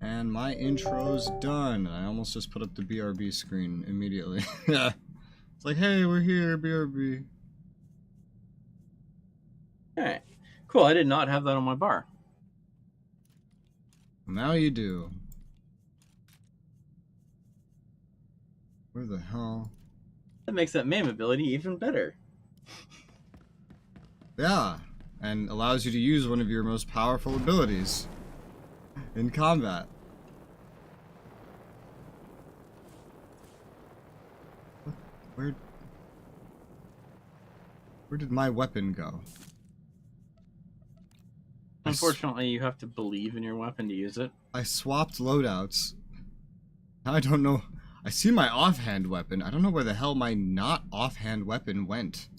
And my intro's done. I almost just put up the BRB screen immediately. It's like, hey, we're here, BRB. Alright. Cool, I did not have that on my bar. Now you do. Where the hell? That makes that MAME ability even better. Yeah, and allows you to use one of your most powerful abilities in combat. Where did my weapon go? Unfortunately, you have to believe in your weapon to use it. I swapped loadouts. Now I don't know. I see my offhand weapon. I don't know where the hell my not offhand weapon went.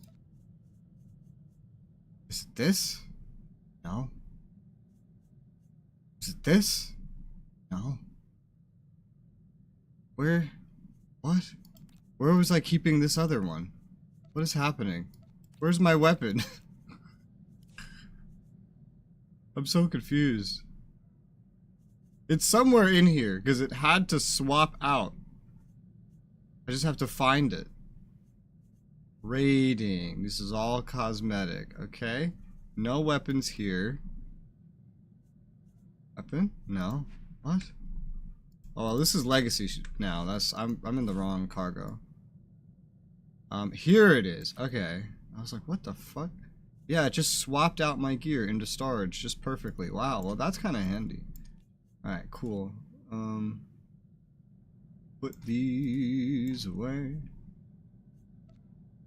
Is it this? No. Is it this? No. Where? What? Where was I keeping this other one? What is happening? Where's my weapon? I'm so confused. It's somewhere in here, because it had to swap out. I just have to find it. Raiding. This is all cosmetic. Okay. No weapons here. Weapon? No. What? Oh, well, this is legacy now. I'm in the wrong cargo. Here it is. Okay. I was like, what the fuck? Yeah, it just swapped out my gear into storage just perfectly. Wow, well that's kind of handy. Alright, cool. Put these away.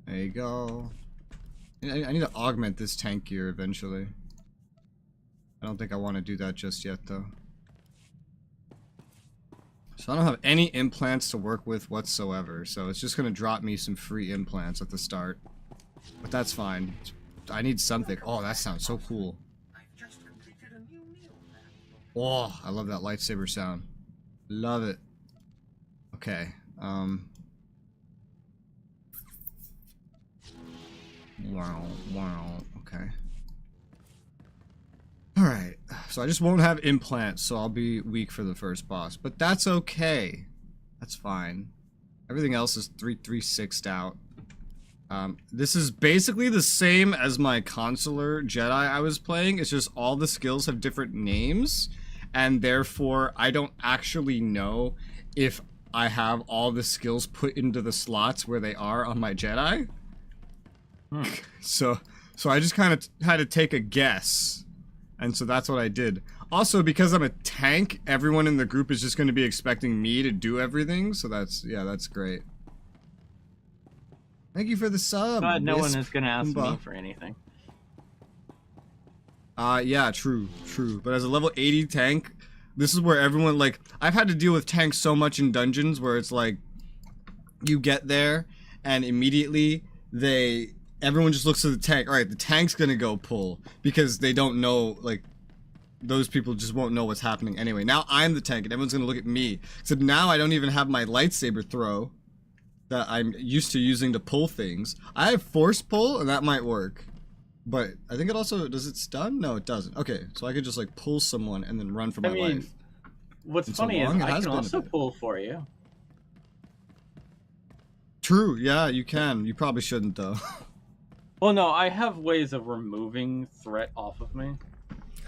There you go. I need to augment this tank gear eventually. I don't think I want to do that just yet though. So I don't have any implants to work with whatsoever, so it's just gonna drop me some free implants at the start. But that's fine. I need something. Oh, that sounds so cool. Oh, I love that lightsaber sound. Love it. Okay. Wow. Okay. Alright. So I just won't have implants, so I'll be weak for the first boss. But that's okay. That's fine. Everything else is 336'd out. This is basically the same as my consular Jedi I was playing. It's just all the skills have different names. And therefore, I don't actually know if I have all the skills put into the slots where they are on my Jedi. So I just kind of had to take a guess. And so that's what I did. Also, because I'm a tank, everyone in the group is just going to be expecting me to do everything. So that's great. Thank you for the sub. God, no one is going to ask me for anything. Yeah, true. But as a level 80 tank, this is where everyone, like, I've had to deal with tanks so much in dungeons where it's like, you get there, and immediately, everyone just looks at the tank. Alright, the tank's gonna go pull, because they don't know, like, those people just won't know what's happening anyway. Now I'm the tank, and everyone's gonna look at me. Except now I don't even have my lightsaber throw that I'm used to using to pull things. I have force pull, and that might work. But I think it also, does it stun? No, it doesn't. Okay, so I could just like pull someone and then run for my life. What's funny is I can also pull for you. True, yeah, you can. You probably shouldn't though. Well, no, I have ways of removing threat off of me.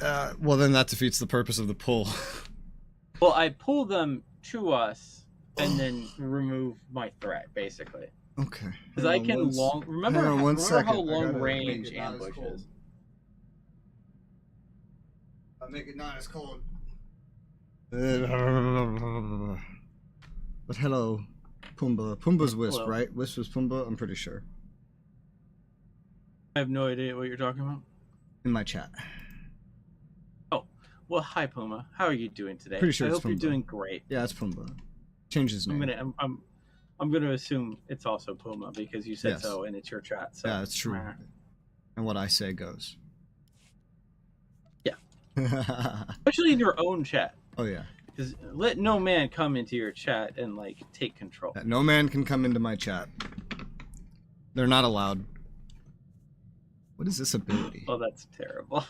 Well then that defeats the purpose of the pull. Well, I pull them to us and then remove my threat, basically. Okay. Because I can remember how long range ambush is. I'll make it not as cold. But hello, Pumbaa. Pumbaa's Wisp, Hello. right? Wisp was Pumbaa, I'm pretty sure. I have no idea what you're talking about. In my chat. Oh, well, hi Puma. How are you doing today? Pretty sure I it's hope you're Pumbaa. doing great. Yeah, it's Pumbaa. Change his name. I'm gonna assume it's also Puma because you said Yes. so and it's your chat. So. Yeah, it's true. And what I say goes. Yeah. Especially in your own chat. Oh yeah. Because let no man come into your chat and like take control. No man can come into my chat. They're not allowed. What is this ability? Oh, that's terrible.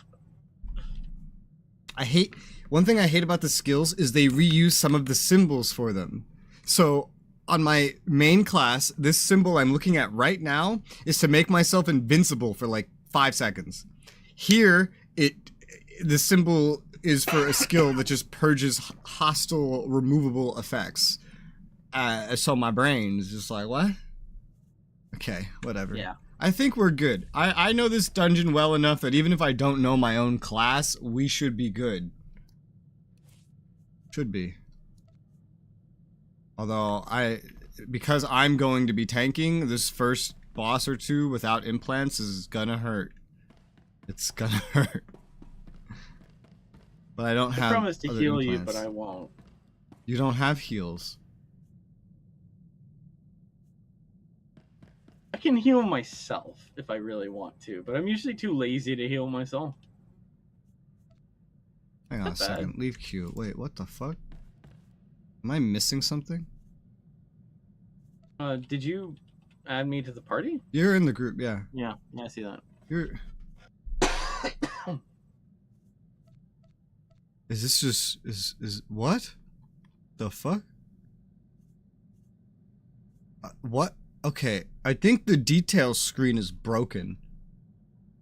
One thing I hate about the skills is they reuse some of the symbols for them. So on my main class, this symbol I'm looking at right now is to make myself invincible for like 5 seconds. Here, the symbol is for a skill that just purges hostile removable effects. So my brain is just like, what? Okay, whatever. Yeah. I think we're good. I know this dungeon well enough that even if I don't know my own class, we should be good. Should be. Although, because I'm going to be tanking, this first boss or two without implants is gonna hurt. It's gonna hurt. But I don't have. I promise to other heal implants. you, but I won't. You don't have heals. I can heal myself if I really want to, but I'm usually too lazy to heal myself. Hang on a second. Leave queue. Wait, what the fuck? Am I missing something? Did you add me to the party? You're in the group, yeah. Yeah, I see that. You're... Is this just... Is... What? The fuck? What? Okay, I think the details screen is broken.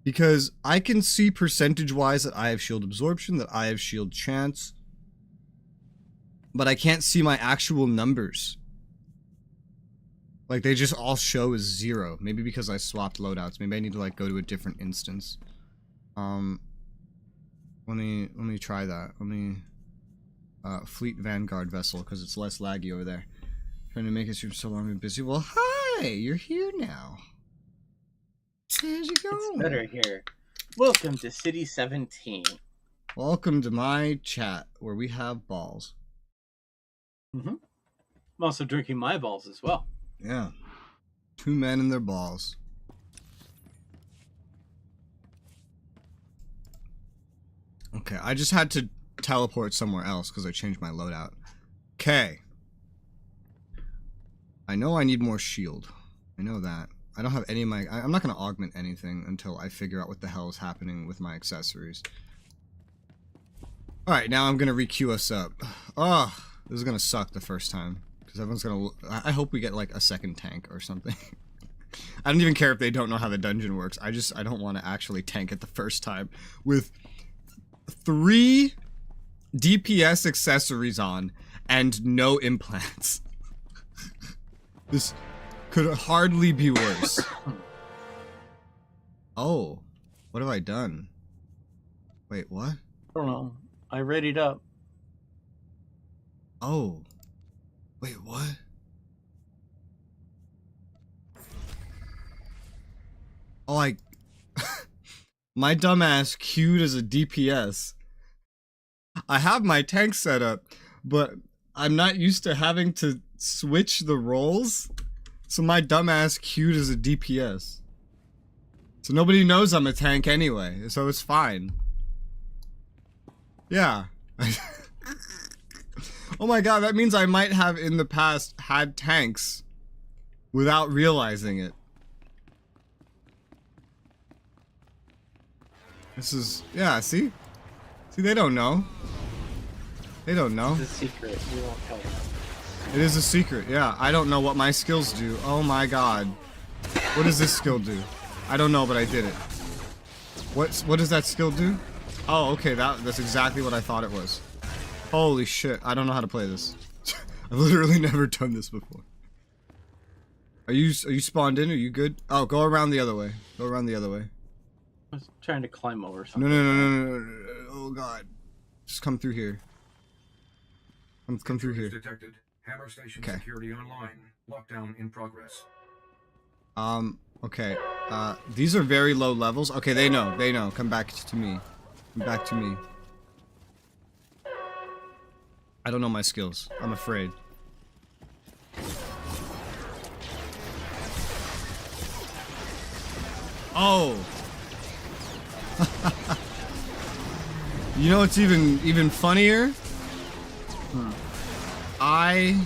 Because I can see percentage-wise that I have shield absorption, that I have shield chance. But I can't see my actual numbers. Like, they just all show as 0. Maybe because I swapped loadouts. Maybe I need to, like, go to a different instance. Let me try that. Let me... Fleet Vanguard vessel, because it's less laggy over there. Trying to make it seem so long and busy. Well, hi! You're here now. How's it going? It's better here. Welcome to City 17. Welcome to my chat, where we have balls. Mm-hmm. I'm also drinking my balls as well. Yeah. 2 men and their balls. Okay, I just had to teleport somewhere else because I changed my loadout. Okay. I know I need more shield. I know that. I don't have any of my... I'm not going to augment anything until I figure out what the hell is happening with my accessories. Alright, now I'm going to re-queue us up. Oh, this is going to suck the first time. Because everyone's going to... I hope we get like a second tank or something. I don't even care if they don't know how the dungeon works. I don't want to actually tank it the first time. With 3 DPS accessories on and no implants. This could hardly be worse. Oh, what have I done? Wait, what? I don't know. I readied up. Oh. Wait, what? Oh, my dumbass queued as a DPS. I have my tank set up, but I'm not used to having to switch the roles. So my dumbass queued as a DPS. So nobody knows I'm a tank anyway, so it's fine. Yeah. Oh my god, that means I might have in the past had tanks without realizing it. This is... yeah, see? See, they don't know. They don't know. It's a secret. We won't tell them. It is a secret, yeah. I don't know what my skills do. Oh my god. What does this skill do? I don't know, but I did it. What does that skill do? Oh, okay, that's exactly what I thought it was. Holy shit, I don't know how to play this. I've literally never done this before. Are you spawned in? Are you good? Oh, go around the other way. Go around the other way. I was trying to climb over something. No. Oh god. Just come through here. Come through here. Detected. Hammer station security online. Lockdown in progress. Okay. These are very low levels. Okay, they know. Come back to me. Come back to me. I don't know my skills. I'm afraid. Oh! You know what's even funnier? Well,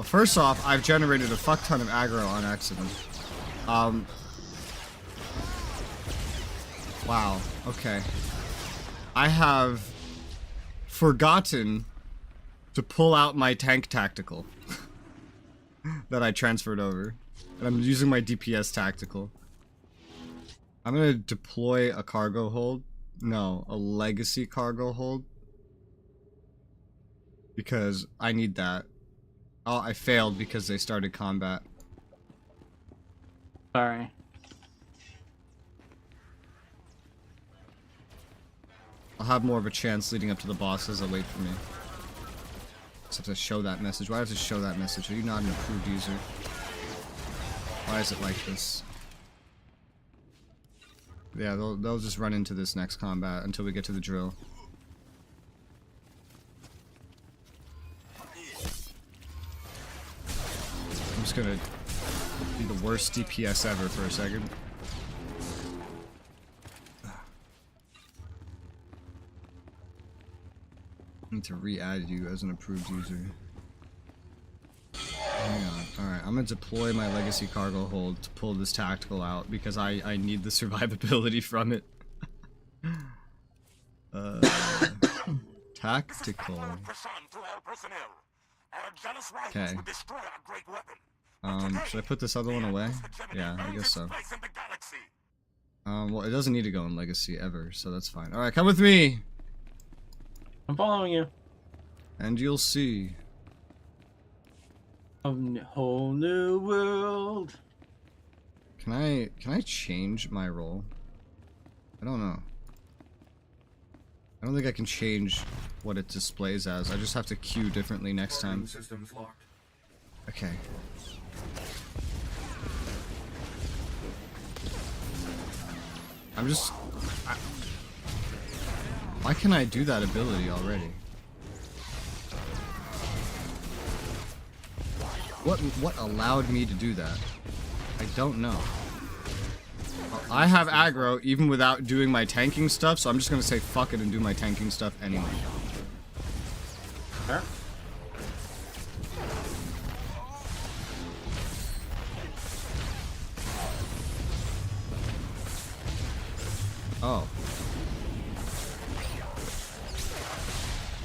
first off, I've generated a fuck ton of aggro on accident. Wow. Okay. I have forgotten to pull out my tank tactical that I transferred over. And I'm using my DPS tactical. I'm gonna deploy a cargo hold. No, a legacy cargo hold. Because I need that. Oh, I failed because they started combat. Sorry. I'll have more of a chance leading up to the bosses. They'll wait for me. Just have to show that message. Why do I have to show that message? Are you not an approved user? Why is it like this? Yeah, they'll just run into this next combat until we get to the drill. I'm just gonna be the worst DPS ever for a second. I need to re-add you as an approved user. Hang on. Alright, I'm gonna deploy my legacy cargo hold to pull this tactical out because I need the survivability from it. Tactical. Okay. Should I put this other one away? Yeah, I guess so. Well, it doesn't need to go in legacy ever, so that's fine. Alright, come with me! I'm following you. And you'll see. A whole new world. Can I change my role? I don't know. I don't think I can change what it displays as. I just have to queue differently next time. Systems locked. Okay. Why can I do that ability already? What allowed me to do that? I don't know. Well, I have aggro even without doing my tanking stuff, so I'm just gonna say fuck it and do my tanking stuff anyway. Sure. Oh.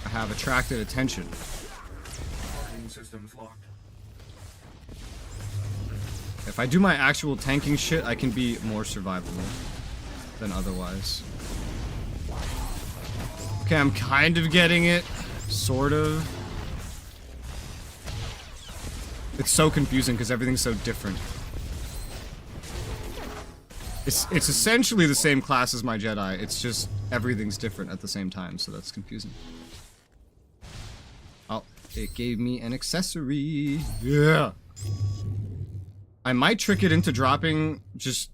I have attracted attention. Systems locked. If I do my actual tanking shit, I can be more survivable than otherwise. Okay, I'm kind of getting it. Sort of. It's so confusing because everything's so different. It's essentially the same class as my Jedi. It's just everything's different at the same time, so that's confusing. Oh, it gave me an accessory. Yeah. I might trick it into dropping just...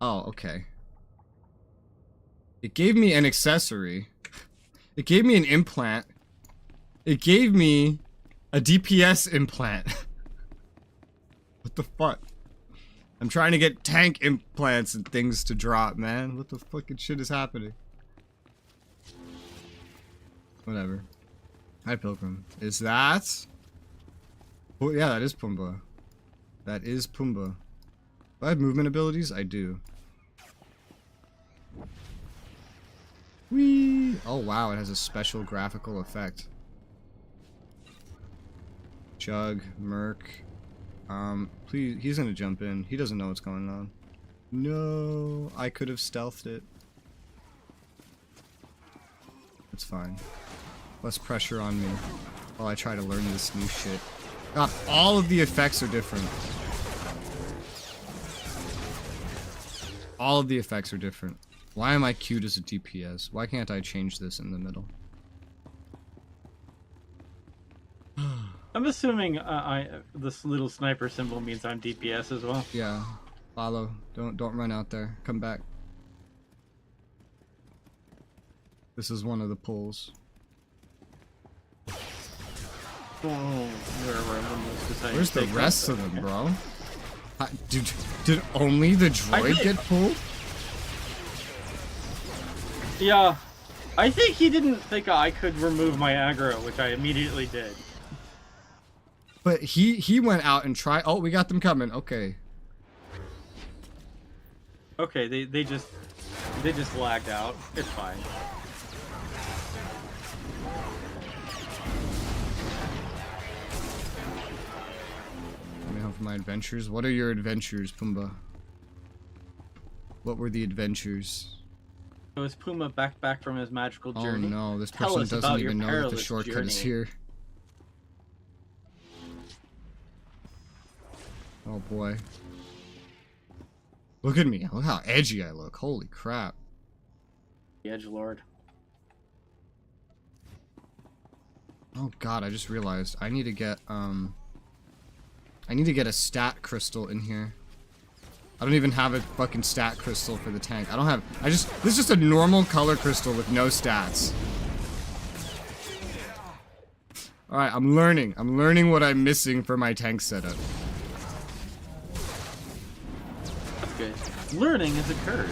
Oh, okay. It gave me an accessory. It gave me an implant. It gave me a DPS implant. What the fuck? I'm trying to get tank implants and things to drop, man. What the fucking shit is happening? Whatever. Hi, Pilgrim. Is that... Oh, yeah, that is Pumbaa. That is Pumbaa. Do I have movement abilities? I do. Whee! Oh, wow, it has a special graphical effect. Jug, Merc. Please, he's gonna jump in. He doesn't know what's going on. No, I could have stealthed it. It's fine. Less pressure on me while I try to learn this new shit. God, all of the effects are different. All of the effects are different. Why am I queued as a DPS? Why can't I change this in the middle? I'm assuming this little sniper symbol means I'm DPS as well. Yeah. Follow. Don't run out there. Come back. This is one of the pulls. Where's the rest of them, bro? Did only the droid get pulled? Yeah. I think he didn't think I could remove my aggro, which I immediately did. But he went out and tried. Oh, we got them coming. Okay. Okay, they just They just lagged out. It's fine. Let me hope for my adventures. What are your adventures, Pumbaa? What were the adventures? It was Puma back from his magical journey. Oh no, this Tell person us doesn't about your even know that the perilous shortcut is journey. here. Oh boy. Look at me. Look how edgy I look. Holy crap. The Edgelord. Oh god, I just realized I need to get a stat crystal in here. I don't even have a fucking stat crystal for the tank. This is just a normal color crystal with no stats. Alright, I'm learning. I'm learning what I'm missing for my tank setup. That's good. Learning has occurred.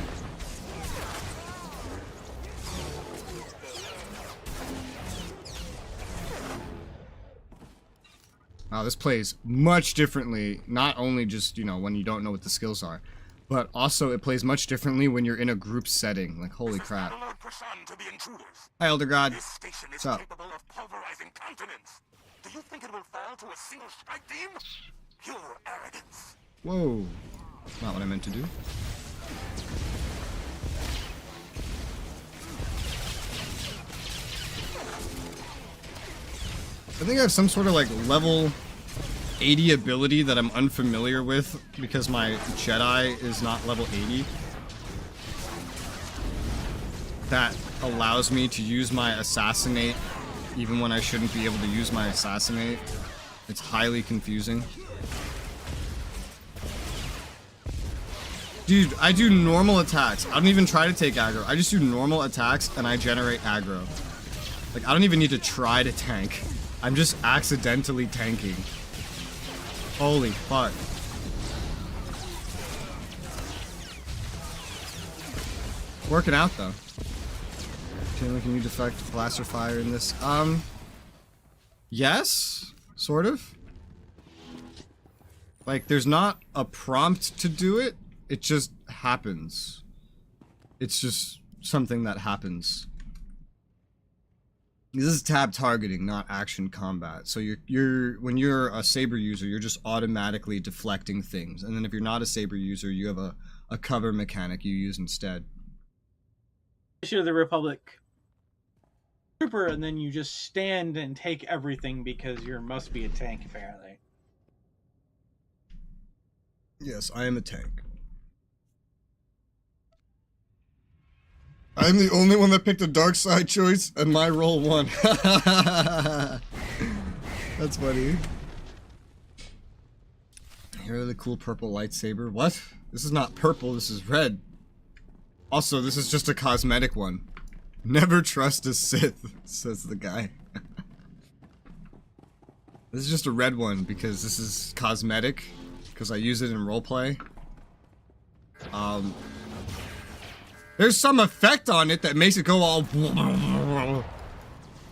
Wow, this plays much differently, not only just, you know, when you don't know what the skills are, but also it plays much differently when you're in a group setting. Like, holy crap. Hi, Elder God. This station is What's up? capable of pulverizing continents. Do you think it will fall to a single strike team? Pure arrogance. Whoa. Not what I meant to do. I think I have some sort of like level 80 ability that I'm unfamiliar with because my Jedi is not level 80. That allows me to use my assassinate even when I shouldn't be able to use my assassinate. It's highly confusing. Dude, I do normal attacks. I don't even try to take aggro. I just do normal attacks and I generate aggro. Like, I don't even need to try to tank. I'm just accidentally tanking. Holy fuck. Working out though. Taylor, can you deflect blaster fire in this? Yes, sort of. Like, there's not a prompt to do it. It just happens. It's just something that happens. This is tab targeting, not action combat. So when you're a saber user, you're just automatically deflecting things. And then if you're not a saber user, you have a cover mechanic you use instead. You're the Republic trooper, and then you just stand and take everything because you must be a tank, apparently. Yes, I am a tank. I'm the only one that picked a dark side choice, and my roll won. That's funny. Here are the cool purple lightsaber. What? This is not purple, this is red. Also, this is just a cosmetic one. Never trust a Sith, says the guy. This is just a red one because this is cosmetic, because I use it in roleplay. There's some effect on it that makes it go all...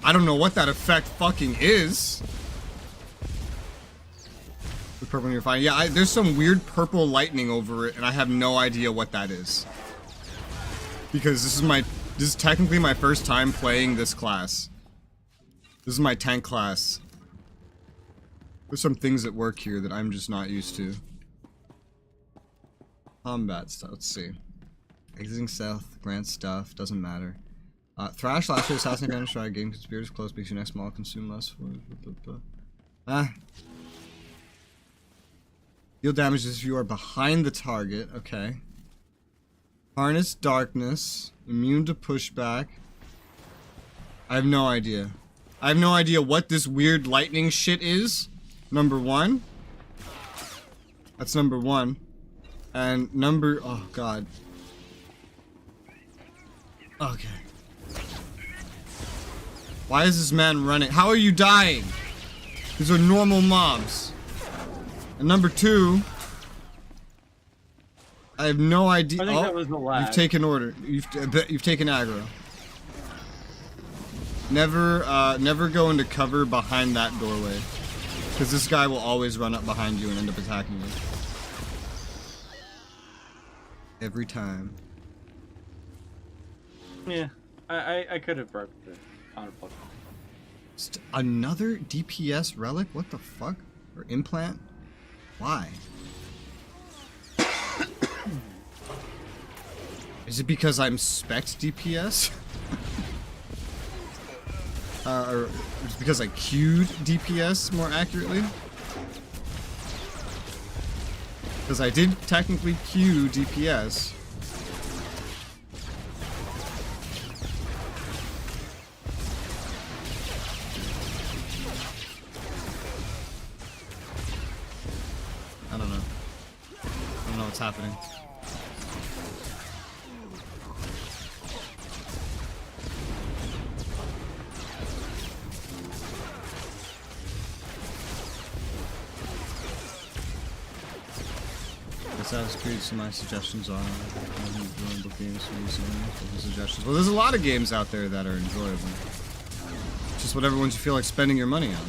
I don't know what that effect fucking is. The purple when you're fine. Yeah, there's some weird purple lightning over it, and I have no idea what that is. Because this is technically my first time playing this class. This is my tank class. There's some things that work here that I'm just not used to. Combat stuff, let's see. Exiting south, grant stuff, doesn't matter. Thrash, last year, assassinate, advantage, try, game conspirators, close, makes your next small, consume less. Deal damage if you are behind the target, okay. Harness darkness, immune to pushback. I have no idea. I have no idea what this weird lightning shit is. Number one. That's number one. And number, oh god. Okay. Why is this man running? How are you dying? These are normal mobs. And number two, I have no idea. I think that was the lag. You've taken order. You've taken aggro. Never go into cover behind that doorway, because this guy will always run up behind you and end up attacking you. Every time. Yeah, I could have broke the counterplug. Another DPS relic? What the fuck? Or implant? Why? Is it because I'm spec'd DPS? Or is it because I queued DPS more accurately? Because I did technically queue DPS. I don't know. I don't know what's happening. Assassin's Creed, some of my suggestions are enjoyable games suggestions. Well, there's a lot of games out there that are enjoyable. Just whatever ones you feel like spending your money on.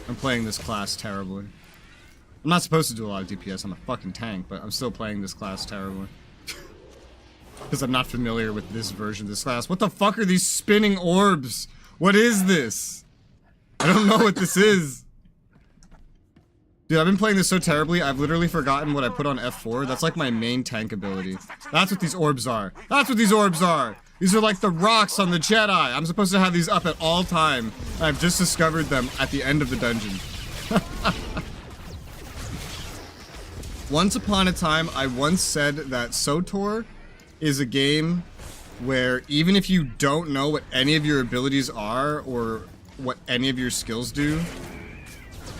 I'm playing this class terribly. I'm not supposed to do a lot of DPS, I'm a fucking tank, but I'm still playing this class terribly. Because I'm not familiar with this version of this class. What the fuck are these spinning orbs? What is this? I don't know what this is. Dude, I've been playing this so terribly, I've literally forgotten what I put on F4. That's like my main tank ability. That's what these orbs are. That's what these orbs are! These are like the rocks on the Jedi. I'm supposed to have these up at all time. I've just discovered them at the end of the dungeon. Once upon a time, I once said that SOTOR is a game where even if you don't know what any of your abilities are or what any of your skills do,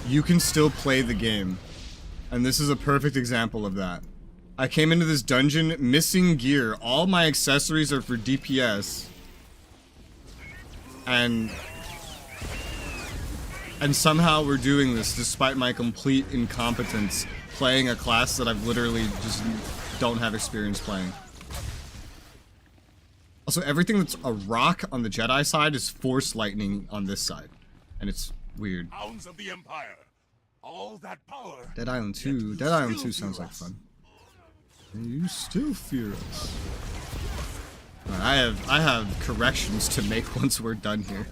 you can still play the game. And this is a perfect example of that. I came into this dungeon missing gear. All my accessories are for DPS. And somehow we're doing this despite my complete incompetence playing a class that I've literally just don't have experience playing. Also, everything that's a rock on the Jedi side is Force Lightning on this side. And it's weird. Hounds of the Empire. All that power. Dead Island 2. Dead Island 2 sounds like fun. You still fear us. Right, I have corrections to make once we're done here.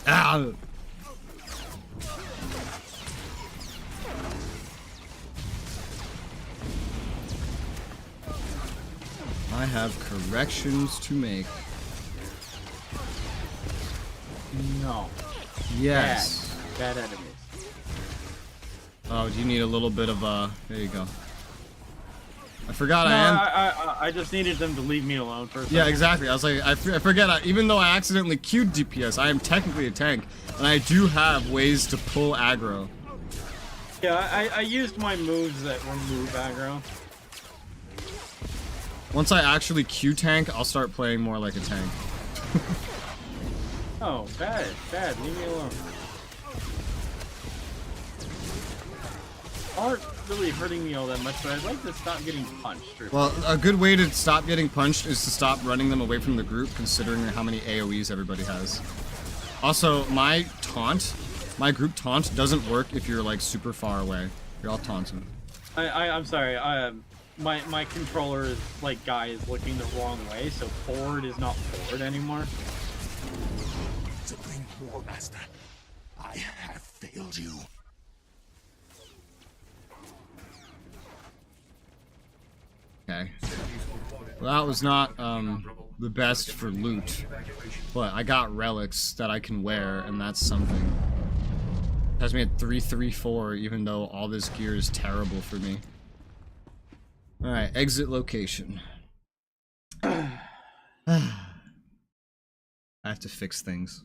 Ah! I have corrections to make. No. Yes. Bad enemies. Oh, do you need a little bit of there you go. I forgot No, I I just needed them to leave me alone for a second. Yeah, exactly. I was like, I forget, even though I accidentally queued DPS, I am technically a tank, and I do have ways to pull aggro. Yeah, I used my moves that remove aggro. Once I actually queue tank, I'll start playing more like a tank. Oh, bad, leave me alone. Aren't really hurting me all that much, but I'd like to stop getting punched. Well, a good way to stop getting punched is to stop running them away from the group, considering how many AoEs everybody has. Also, my group taunt doesn't work if you're like super far away. You're all taunting. I'm sorry. My controller is like guy is looking the wrong way, so forward is not forward anymore. Supreme War Master, I have failed you. Okay. Well, that was not the best for loot, but I got relics that I can wear, and that's something. Has me at 334, even though all this gear is terrible for me. Alright, exit location. I have to fix things.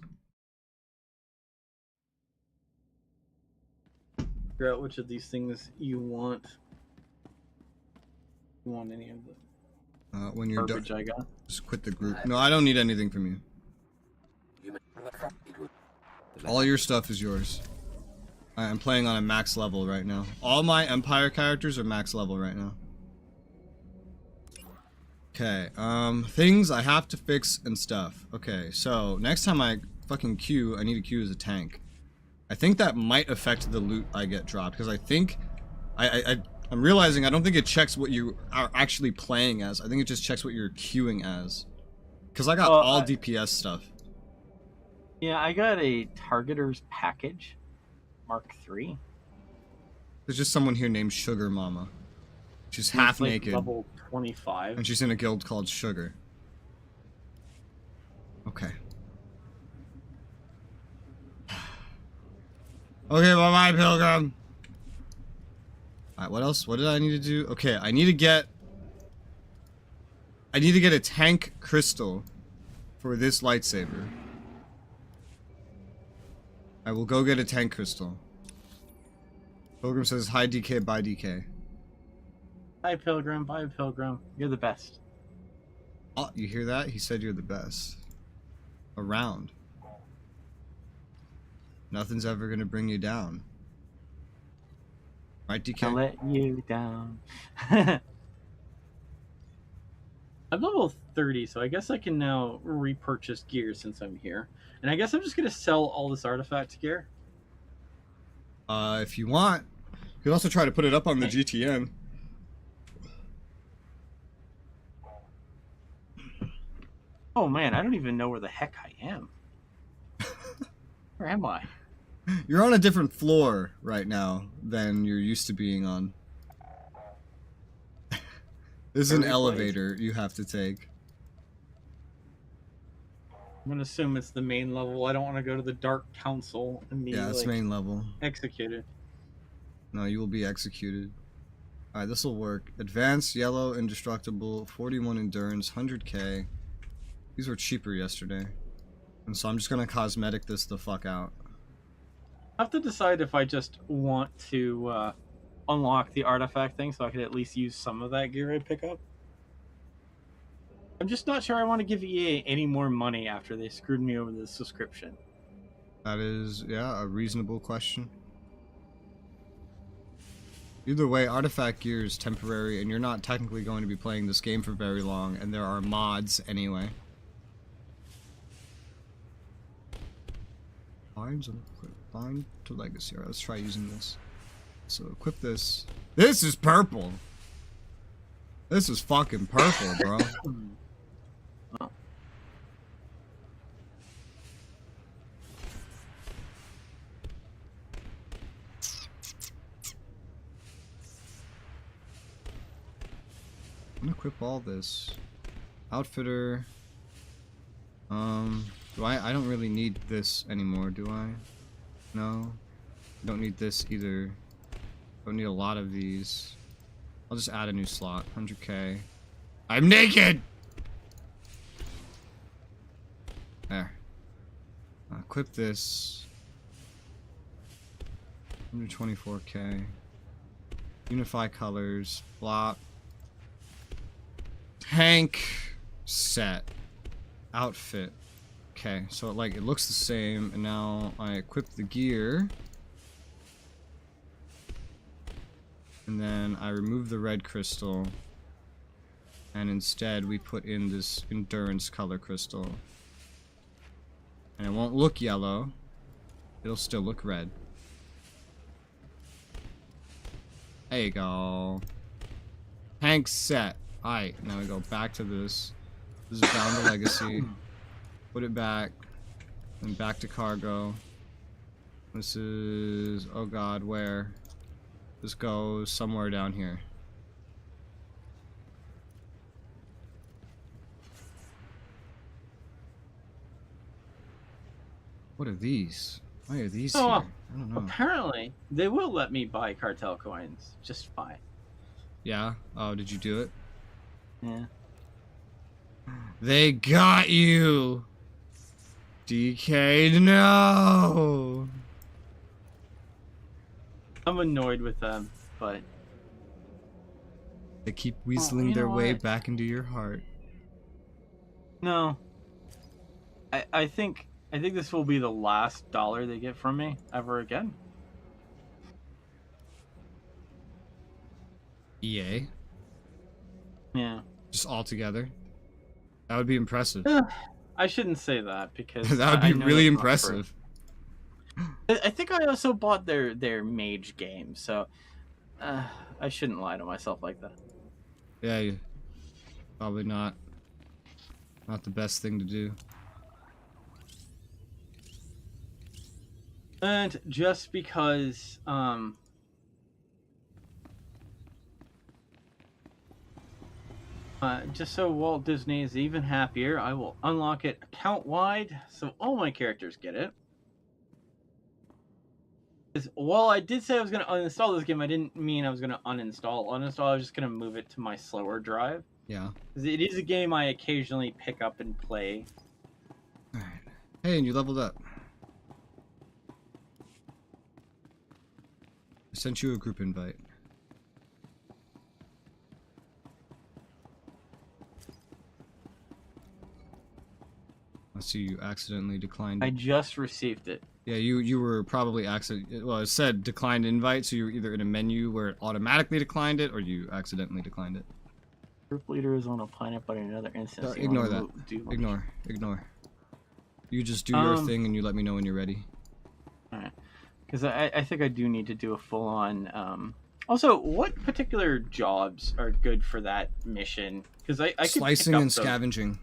Figure out which of these things you want. You want any of the When you're done, garbage I got? just quit the group. No, I don't need anything from you. All your stuff is yours. I'm playing on a max level right now. All my Empire characters are max level right now. Okay, things I have to fix and stuff. Okay, so next time I fucking queue, I need to queue as a tank. I think that might affect the loot I get dropped, because I think... I'm realizing I don't think it checks what you are actually playing as. I think it just checks what you're queuing as. Because I got all DPS stuff. Yeah, I got a Targeter's Package, Mark III. There's just someone here named Sugar Mama. She's half like naked. Level 25. And she's in a guild called Sugar. Okay. Okay, bye-bye, Pilgrim. Alright, what else? What did I need to do? Okay, I need to get a tank crystal for this lightsaber. I will go get a tank crystal. Pilgrim says, hi DK, bye DK. Bye Pilgrim, bye Pilgrim. You're the best. Oh, you hear that? He said you're the best. Around. Nothing's ever gonna bring you down. Right, DK? I'll let you down. I'm level 30, so I guess I can now repurchase gear since I'm here. And I guess I'm just gonna sell all this artifact gear. If you want. You can also try to put it up on the GTN. Oh man, I don't even know where the heck I am. Where am I? You're on a different floor right now than you're used to being on. There's an elevator you have to take. I'm gonna assume it's the main level. I don't want to go to the Dark Council and be Yeah, it's like, main level. executed. No, you will be executed. Alright, this will work. Advanced, yellow, indestructible, 41 endurance, 100k. These were cheaper yesterday. And so I'm just gonna cosmetic this the fuck out. I have to decide if I just want to unlock the artifact thing so I could at least use some of that gear I pick up. I'm just not sure I want to give EA any more money after they screwed me over the subscription. That is, yeah, a reasonable question. Either way, artifact gear is temporary, and you're not technically going to be playing this game for very long, and there are mods anyway. Bind to legacy. Alright, let's try using this. So equip this. This is purple! This is fucking purple, bro. Oh. I'm gonna equip all this. Outfitter. I don't really need this anymore, do I? No. I don't need this either. Don't need a lot of these. I'll just add a new slot. 100k. I'm naked! There. Equip this. 124k. Unify colors. Blop. Tank set. Outfit. Okay, so it looks the same, and now I equip the gear. And then I remove the red crystal. And instead we put in this endurance color crystal. And it won't look yellow. It'll still look red. There you go. Tank set. Alright, now we go back to this. This is bound to legacy. Put it back. And back to cargo. This is... oh god, where? This goes somewhere down here. What are these? Why are these here? I don't know. Apparently, they will let me buy cartel coins just fine. Yeah? Oh, did you do it? Yeah. They got you! DK, no! I'm annoyed with them, but They keep weaseling their know way what? back into your heart. No. I think this will be the last dollar they get from me ever again. EA? Yeah. Just all together? That would be impressive. I shouldn't say that because That would I be know really that's not impressive. true. I think I also bought their mage game, so I shouldn't lie to myself like that. Yeah, probably not. Not the best thing to do. And just because just so Walt Disney is even happier, I will unlock it account-wide, so all my characters get it. While I did say I was going to uninstall this game, I didn't mean I was going to uninstall. I was just going to move it to my slower drive. Yeah. Because it is a game I occasionally pick up and play. Alright. Hey, and you leveled up. I sent you a group invite. I see you accidentally declined I it. just received it. Yeah, you were probably well, it said declined invite, so you were either in a menu where it automatically declined it, or you accidentally declined it. Group leader is on a planet, but in another instance, Ignore that. Ignore. You just do your thing and you let me know when you're ready. Alright. Because I think I do need to do a full-on... Also, what particular jobs are good for that mission? Because I could Slicing pick up and scavenging.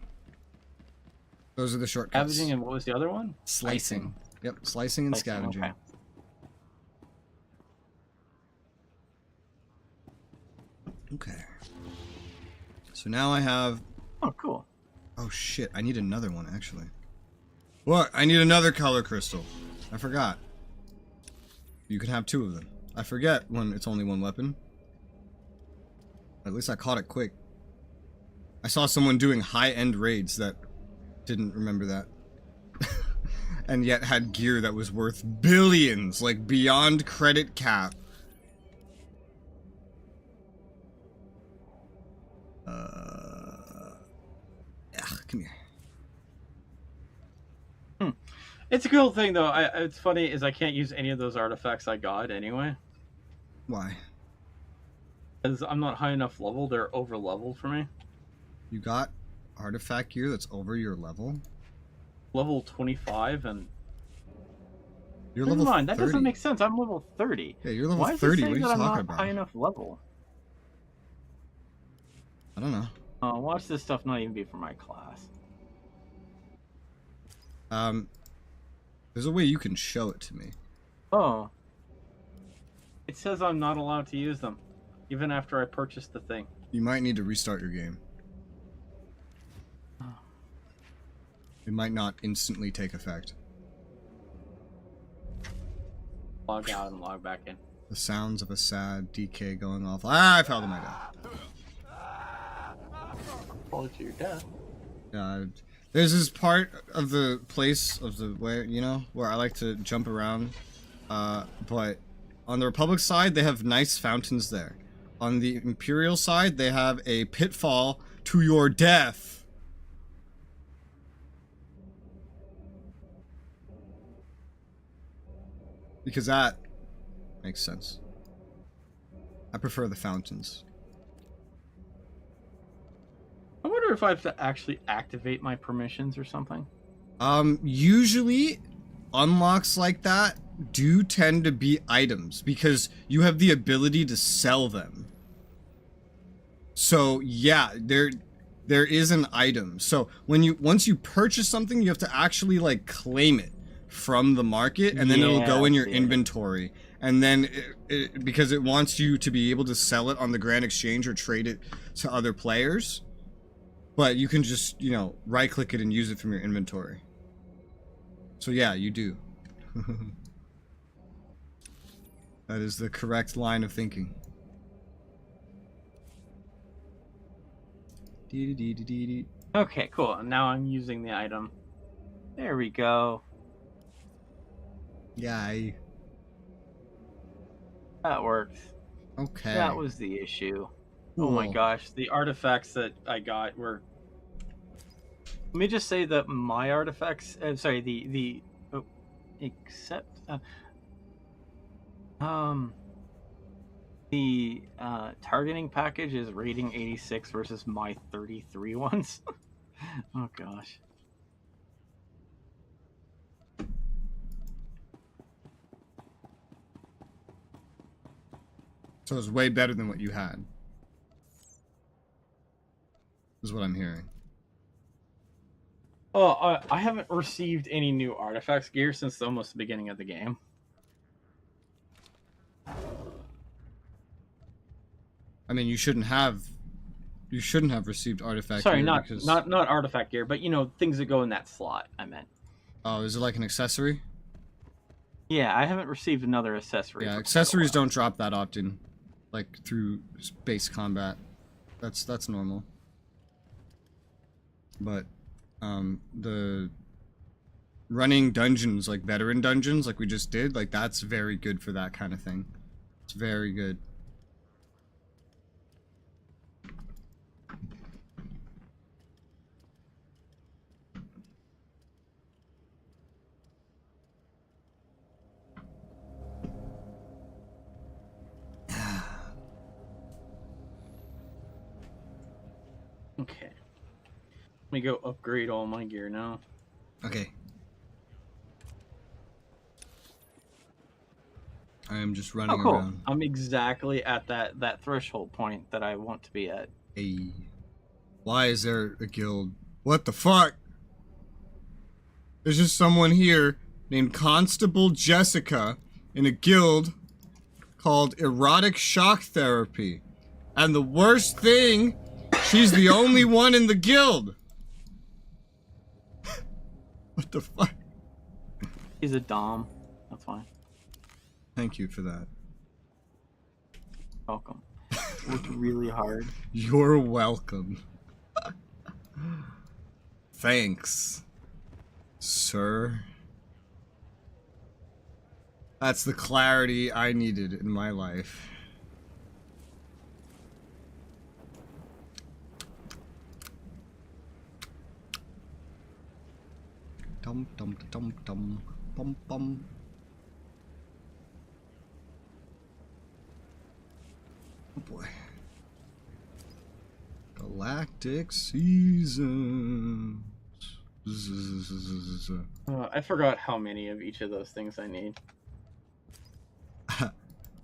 Those are the shortcuts. Scavenging and what was the other one? Slicing. Yep, slicing and scavenging. Okay. Okay. So now I have... Oh, cool. Oh shit, I need another one actually. What? I need another color crystal. I forgot. You can have 2 of them. I forget when it's only 1 weapon. At least I caught it quick. I saw someone doing high-end raids that didn't remember that. And yet had gear that was worth billions, like beyond credit cap. Come here. It's a cool thing, though. It's funny is I can't use any of those artifacts I got anyway. Why? Because I'm not high enough level. They're over-leveled for me. You got artifact gear that's over your level? Level 25 and... You're Never level mind, 30. that doesn't make sense. I'm level 30. Yeah, you're level Why 30. Is it What are you that I'm talking not about? high enough level? I don't know. Watch this stuff not even be for my class. There's a way you can show it to me. Oh. It says I'm not allowed to use them, even after I purchased the thing. You might need to restart your game. It might not instantly take effect. Log out and log back in. The sounds of a sad DK going off. Ah, I fell to my death. Fall to your death. There's this part of the place of the way, you know, where I like to jump around. But on the Republic side, they have nice fountains there. On the Imperial side, they have a pitfall to your death. Because that makes sense. I prefer the fountains. I wonder if I have to actually activate my permissions or something. Usually unlocks like that do tend to be items because you have the ability to sell them. So yeah, there is an item. So once you purchase something, you have to actually like claim it from the market, and then it'll go in your inventory. And then because it wants you to be able to sell it on the Grand Exchange or trade it to other players. But you can just, you know, right-click it and use it from your inventory. So yeah, you do. That is the correct line of thinking. Okay, cool. Now I'm using the item. There we go. Yay. That worked. Okay. That was the issue. Cool. Oh my gosh, the artifacts that I got were... Let me just say that my artifacts... the targeting package is rating 86 versus my 33 ones. Oh gosh. So it's way better than what you had. Is what I'm hearing. Oh, I haven't received any new artifacts gear since almost the beginning of the game. I mean, you shouldn't have received artifact Sorry, gear not artifact gear, but you know, things that go in that slot, I meant. Oh, is it like an accessory? Yeah, I haven't received another accessory. Yeah, for accessories quite a while. don't drop that often, like through base combat. That's normal. But the running dungeons, like veteran dungeons, like we just did, like that's very good for that kind of thing. It's very good. Okay. Let me go upgrade all my gear now. Okay. I am just running Oh, cool. around. I'm exactly at that threshold point that I want to be at. Hey. Why is there a guild? What the fuck? There's just someone here named Constable Jessica in a guild called Erotic Shock Therapy. And the worst thing, she's the only one in the guild. What the fuck? He's a dom. That's fine. Thank you for that. Welcome. Worked really hard. You're welcome. Thanks, sir. That's the clarity I needed in my life. Dum dum dum dum bum bum. Oh boy. Galactic Seasons. I forgot how many of each of those things I need.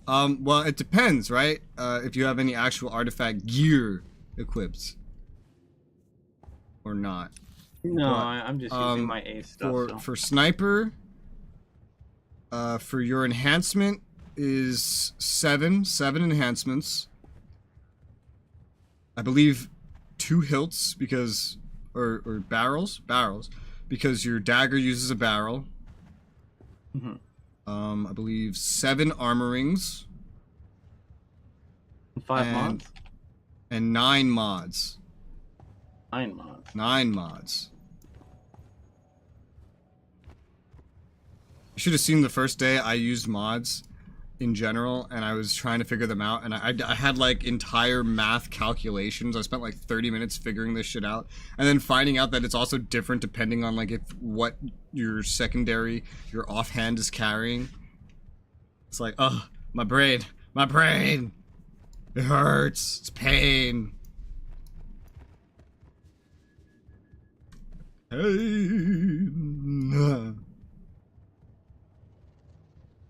Well, it depends, right? If you have any actual artifact gear equipped or not. No, But, I'm just using my ace stuff. For sniper, for your enhancement is seven enhancements. I believe 2 hilts because, or barrels, because your dagger uses a barrel. Mm-hmm. I believe 7 armor rings. 5 mods? And 9 mods. 9 mods. 9 mods. You should have seen the first day I used mods in general, and I was trying to figure them out, and I had like entire math calculations. I spent like 30 minutes figuring this shit out, and then finding out that it's also different depending on like if what your secondary, your offhand is carrying. It's like, oh, my brain, it hurts, it's pain. Pain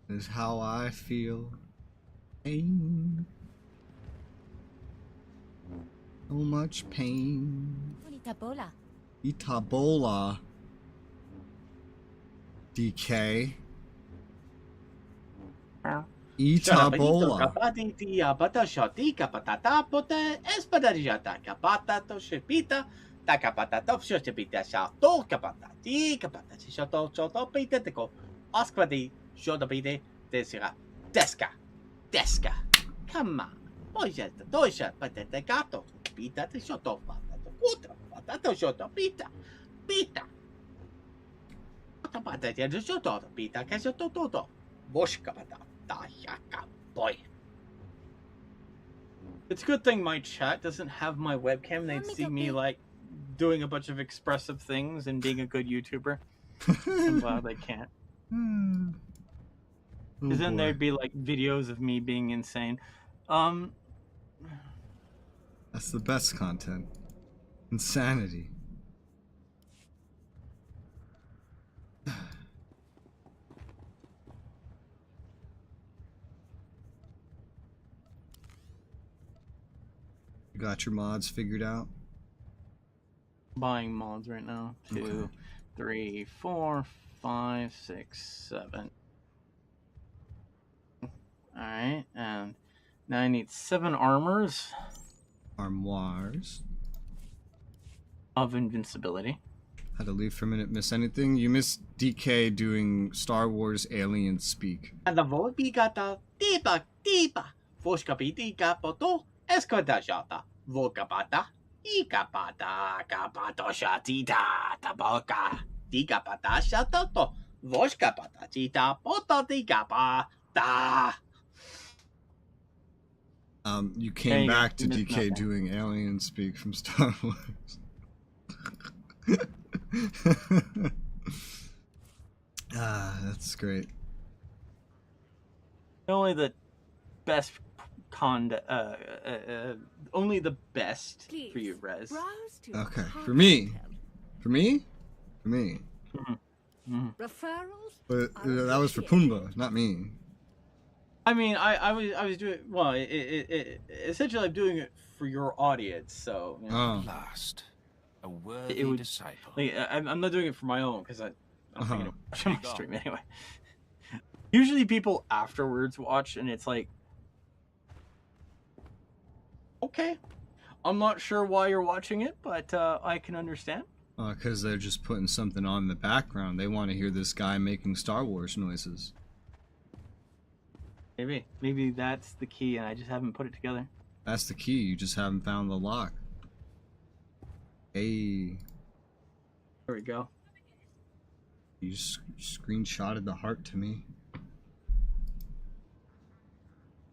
is how I feel. Pain. So much pain. Itabola. DK. Itabola. Deska. Come on. Pita the shot off. Pata shot off. Pita. Pata shot off. Pita Casatoto. Boy. It's a good thing my chat doesn't have my webcam. They'd see me like doing a bunch of expressive things and being a good YouTuber. I'm glad they can't. Because then there'd be like videos of me being insane. That's the best content. Insanity. You got your mods figured out? Buying mods right now. 2, Okay. 3, 4, 5, 6, 7. Alright, and now I need 7 armors Armoires. of invincibility. Had to leave for a minute. Miss anything? You missed DK doing Star Wars alien speak. And the volpi gata tipa tipa. Foshkapiti kapoto. Eskodajata. Volkapata. Ikapata. Kapato shatita. Taboka. Tikapata shatoto. Voshkapata chita. Poto tikapata. You There came you go. back to You missed DK nothing. doing alien speak from Star Wars. That's great. Only the best only the best Please, for you, Res. browse to Okay, Heart for me. Hotel. For me? For me. Referrals But are that was for appreciated. Pumbaa, not me. I mean, I was doing well. Essentially, I'm doing it for your audience, so you know, Oh. Last, a worthy it would. disciple. Like, I'm not doing it for my own because I'm Uh-huh. thinking of watching my stream anyway. Usually, people afterwards watch, and it's like, okay, I'm not sure why you're watching it, but I can understand. Because they're just putting something on in the background. They want to hear this guy making Star Wars noises. Maybe that's the key, and I just haven't put it together. That's the key. You just haven't found the lock. Hey, There we go. you screenshotted the heart to me.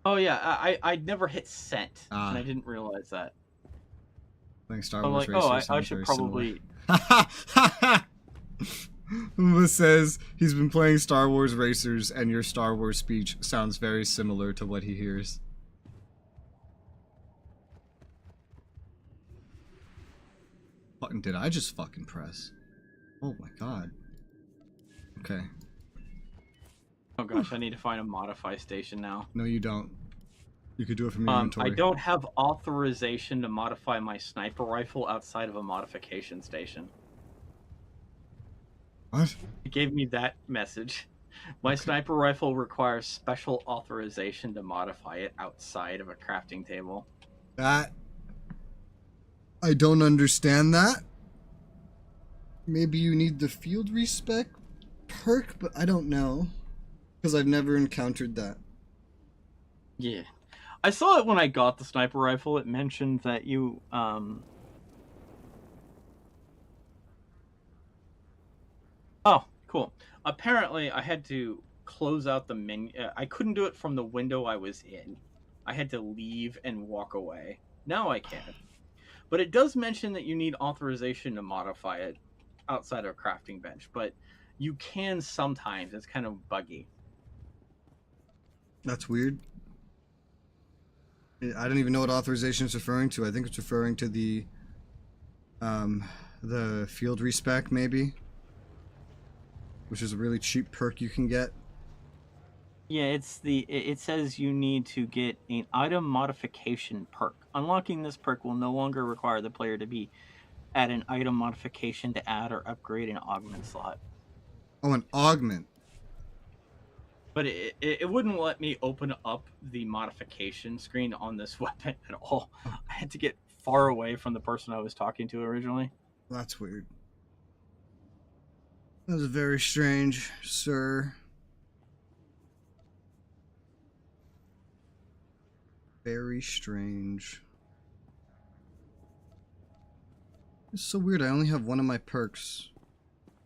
Oh yeah, I never hit sent, Ah. and I didn't realize that. Playing Star I'm Wars like, oh, Racer I sounds should very similar. probably. Pumbaa says he's been playing Star Wars Racers, and your Star Wars speech sounds very similar to what he hears. Button did I just fucking press? Oh my god. Okay. Oh gosh, I need to find a modify station now. No, you don't. You could do it from your inventory. I don't have authorization to modify my sniper rifle outside of a modification station. What? It gave me that message. My sniper rifle requires special authorization to modify it outside of a crafting table. That... I don't understand that. Maybe you need the field respec perk, but I don't know. Because I've never encountered that. Yeah. I saw it when I got the sniper rifle. It mentioned that you, Oh, cool. Apparently, I had to close out the menu. I couldn't do it from the window I was in. I had to leave and walk away. Now I can. But it does mention that you need authorization to modify it outside of a crafting bench. But you can sometimes. It's kind of buggy. That's weird. I don't even know what authorization is referring to. I think it's referring to the field respec, maybe. Which is a really cheap perk you can get. Yeah, it says you need to get an item modification perk. Unlocking this perk will no longer require the player to be at an item modification to add or upgrade an augment slot. Oh, an augment. But it wouldn't let me open up the modification screen on this weapon at all. I had to get far away from the person I was talking to originally. That's weird. That was very strange, sir. Very strange. It's so weird. I only have one of my perks.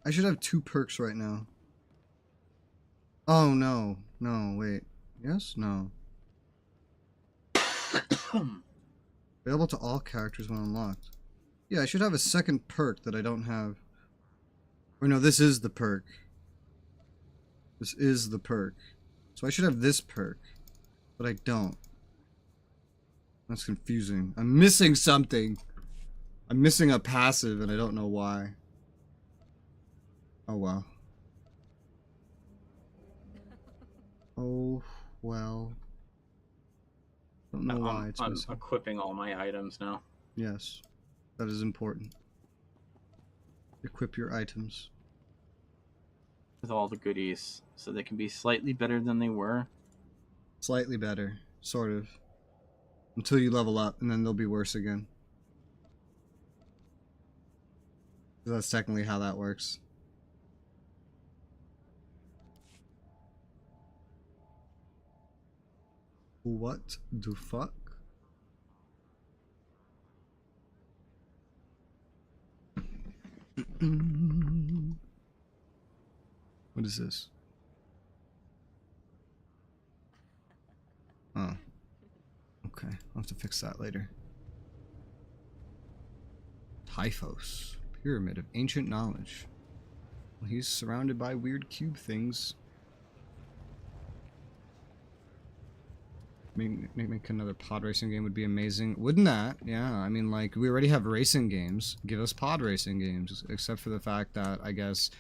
I should have 2 perks right now. Oh, no. No, wait. Yes? No. Available to all characters when unlocked. Yeah, I should have a second perk that I don't have. Or no, this is the perk. This is the perk. So I should have this perk. But I don't. That's confusing. I'm missing something. I'm missing a passive and I don't know why. Oh well. Oh well. Don't know why it's I'm missing. equipping all my items now. Yes, that is important. Equip your items. With all the goodies, so they can be slightly better than they were. Slightly better, sort of. Until you level up, and then they'll be worse again. That's technically how that works. What the fuck? What is this? Oh. Okay, I'll have to fix that later. Typhos. Pyramid of ancient knowledge. Well, he's surrounded by weird cube things. Make another pod racing game would be amazing. Wouldn't that? Yeah, I mean, like, we already have racing games. Give us pod racing games. Except for the fact that, I guess,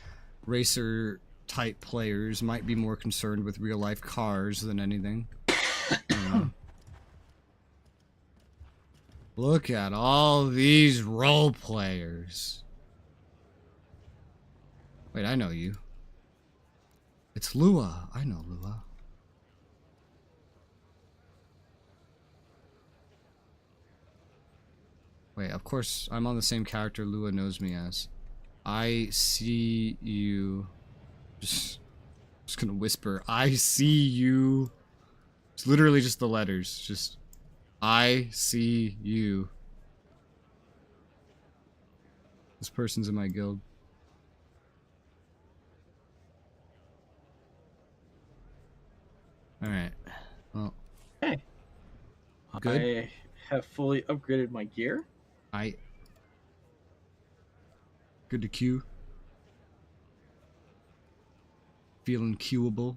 racer-type players might be more concerned with real-life cars than anything. Look at all these role players. Wait, I know you. It's Lua. I know Lua. Wait, of course, I'm on the same character Lua knows me as. I see you. Just gonna whisper. I see you. It's literally just the letters. Just, I see you. This person's in my guild. Alright. Well. Hey. Good. I have fully upgraded my gear. Good to queue. Feeling queuable.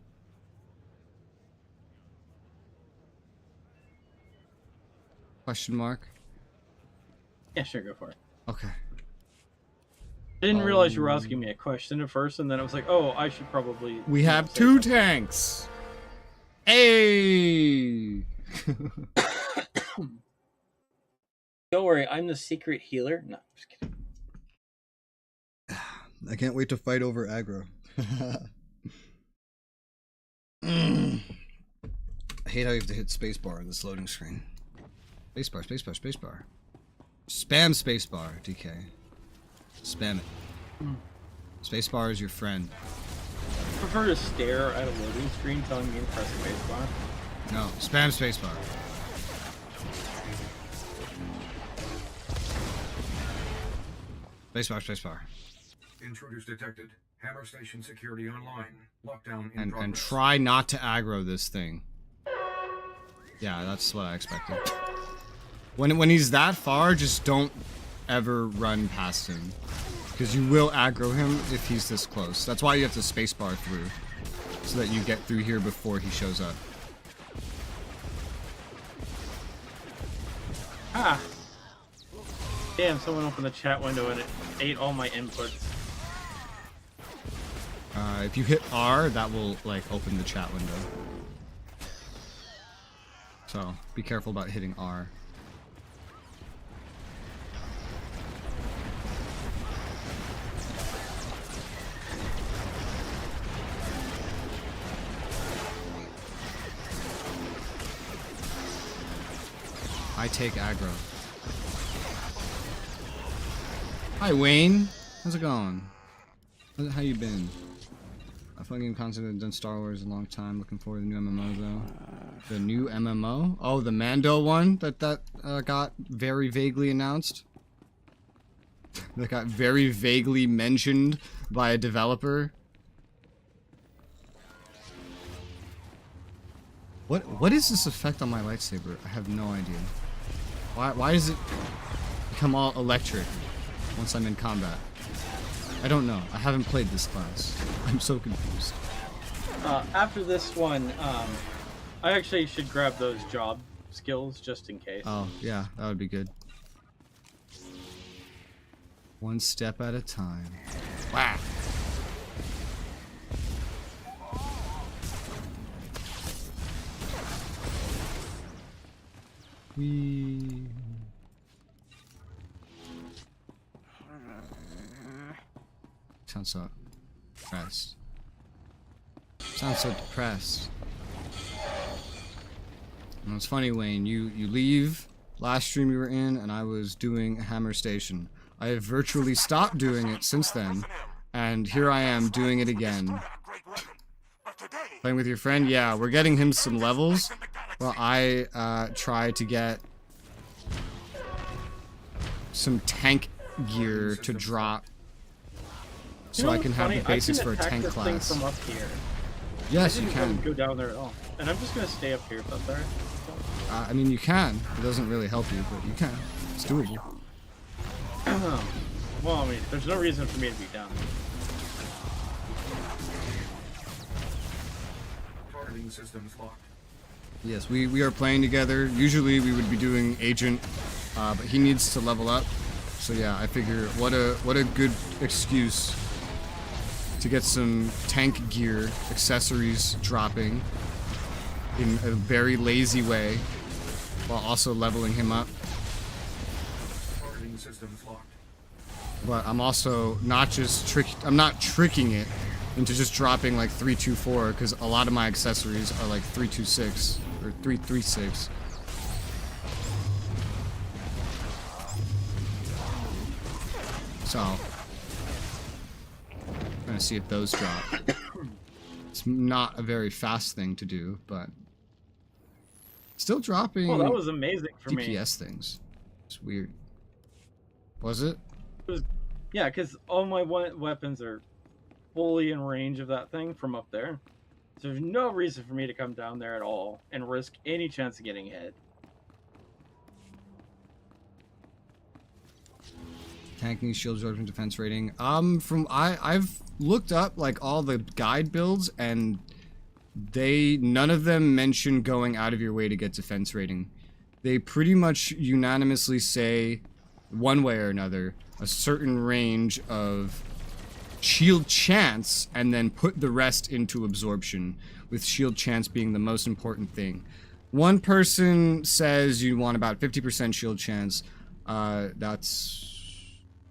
Question mark? Yeah, sure, go for it. Okay. I didn't realize you were asking me a question at first, and then I was like, oh, I should probably... We have two tanks! Hey! Don't worry, I'm the secret healer. No, just kidding. I can't wait to fight over aggro. I hate how you have to hit spacebar in this loading screen. Spacebar, spacebar, spacebar. Spam spacebar, DK. Spam it. Spacebar is your friend. I prefer to stare at a loading screen telling me to press spacebar. No, spam spacebar. Spacebar, spacebar. Intruders detected. Hammer station security online. Lockdown in And progress. try not to aggro this thing. Yeah, that's what I expected. When he's that far, just don't ever run past him. Because you will aggro him if he's this close. That's why you have to spacebar through. So that you get through here before he shows up. Ah! Damn, someone opened the chat window and it ate all my inputs. If you hit R, that will, like, open the chat window. So, be careful about hitting R. I take aggro. Hi Wayne, how's it going? How you been? I fucking constantly done Star Wars a long time. Looking forward to the new MMO though. The new MMO? Oh, the Mando one that got very vaguely announced. That got very vaguely mentioned by a developer. What is this effect on my lightsaber? I have no idea. Why does it become all electric once I'm in combat? I don't know. I haven't played this class. I'm so confused. After this one, I actually should grab those job skills just in case. Oh, yeah, that would be good. One step at a time. Wow. Whee. Sounds so depressed. Sounds so depressed. And it's funny, Wayne, you leave last stream you were in and I was doing Hammer Station. I have virtually stopped doing it since then, and here I am doing it again. Playing with your friend? Yeah, we're getting him some levels. Well, I try to get some tank gear to drop so I can have the basics for a tank class. From up here. Yes, you can. Go down there at all. And I'm just gonna stay up here if that's alright. I mean, you can. It doesn't really help you, but you can. It's doable. Well, I mean, there's no reason for me to be down there. Targeting systems locked. Yes, we are playing together. Usually we would be doing Agent, but he needs to level up. So yeah, I figure what a good excuse to get some tank gear accessories dropping in a very lazy way while also leveling him up. Targeting systems locked. But I'm also not just I'm not tricking it into just dropping like 324 because a lot of my accessories are like 326 or 336. So I'm gonna see if those drop. It's not a very fast thing to do, but still dropping. Oh, that was amazing for me. DPS things. It's weird. Was it? It was, yeah, because all my weapons are fully in range of that thing from up there. So there's no reason for me to come down there at all and risk any chance of getting hit. Tanking, shield absorption, defense rating. I've looked up like all the guide builds and none of them mention going out of your way to get defense rating. They pretty much unanimously say one way or another a certain range of shield chance and then put the rest into absorption, with shield chance being the most important thing. One person says you want about 50% shield chance. That's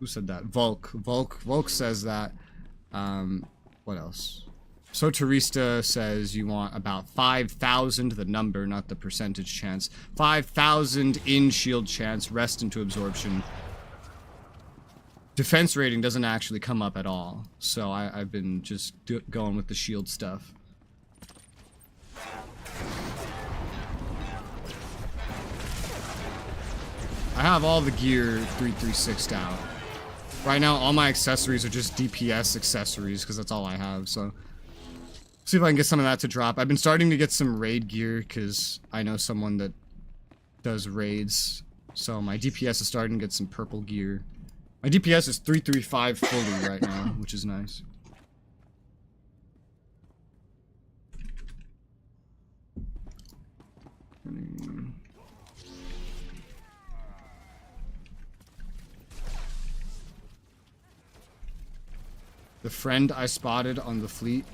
who said that? Volk says that. What else? Soterista says you want about 5,000, the number, not the percentage chance. 5,000 in shield chance, rest into absorption. Defense rating doesn't actually come up at all, so I've been just going with the shield stuff. I have all the gear 336'd out. Right now, all my accessories are just DPS accessories, because that's all I have, so... See if I can get some of that to drop. I've been starting to get some raid gear, because I know someone that does raids. So my DPS is starting to get some purple gear. My DPS is 335 fully right now, which is nice. The friend I spotted on the fleet,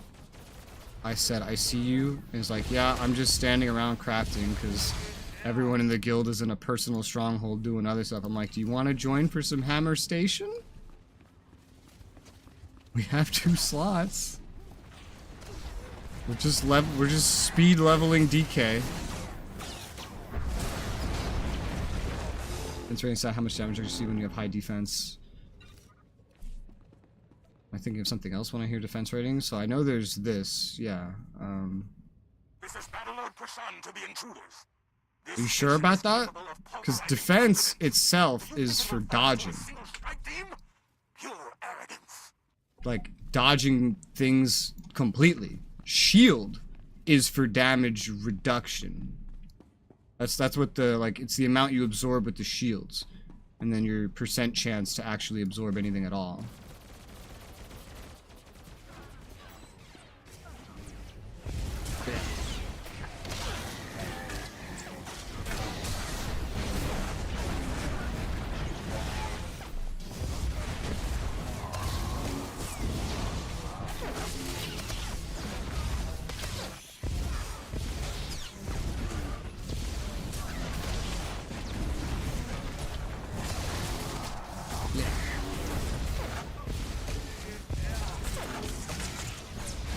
I said, I see you, and he's like, yeah, I'm just standing around crafting because everyone in the guild is in a personal stronghold doing other stuff. I'm like, do you want to join for some Hammer Station? We have 2 slots. We're just speed leveling DK. Defense rating stat, how much damage you see when you have high defense. Am I thinking of something else when I hear defense rating? So I know there's this, yeah. This is Battlelord Prasan to the intruders. Are you sure about that? Because defense itself is for dodging. Pure arrogance. Like, dodging things completely. Shield is for damage reduction. That's what the, like, it's the amount you absorb with the shields. And then your percent chance to actually absorb anything at all.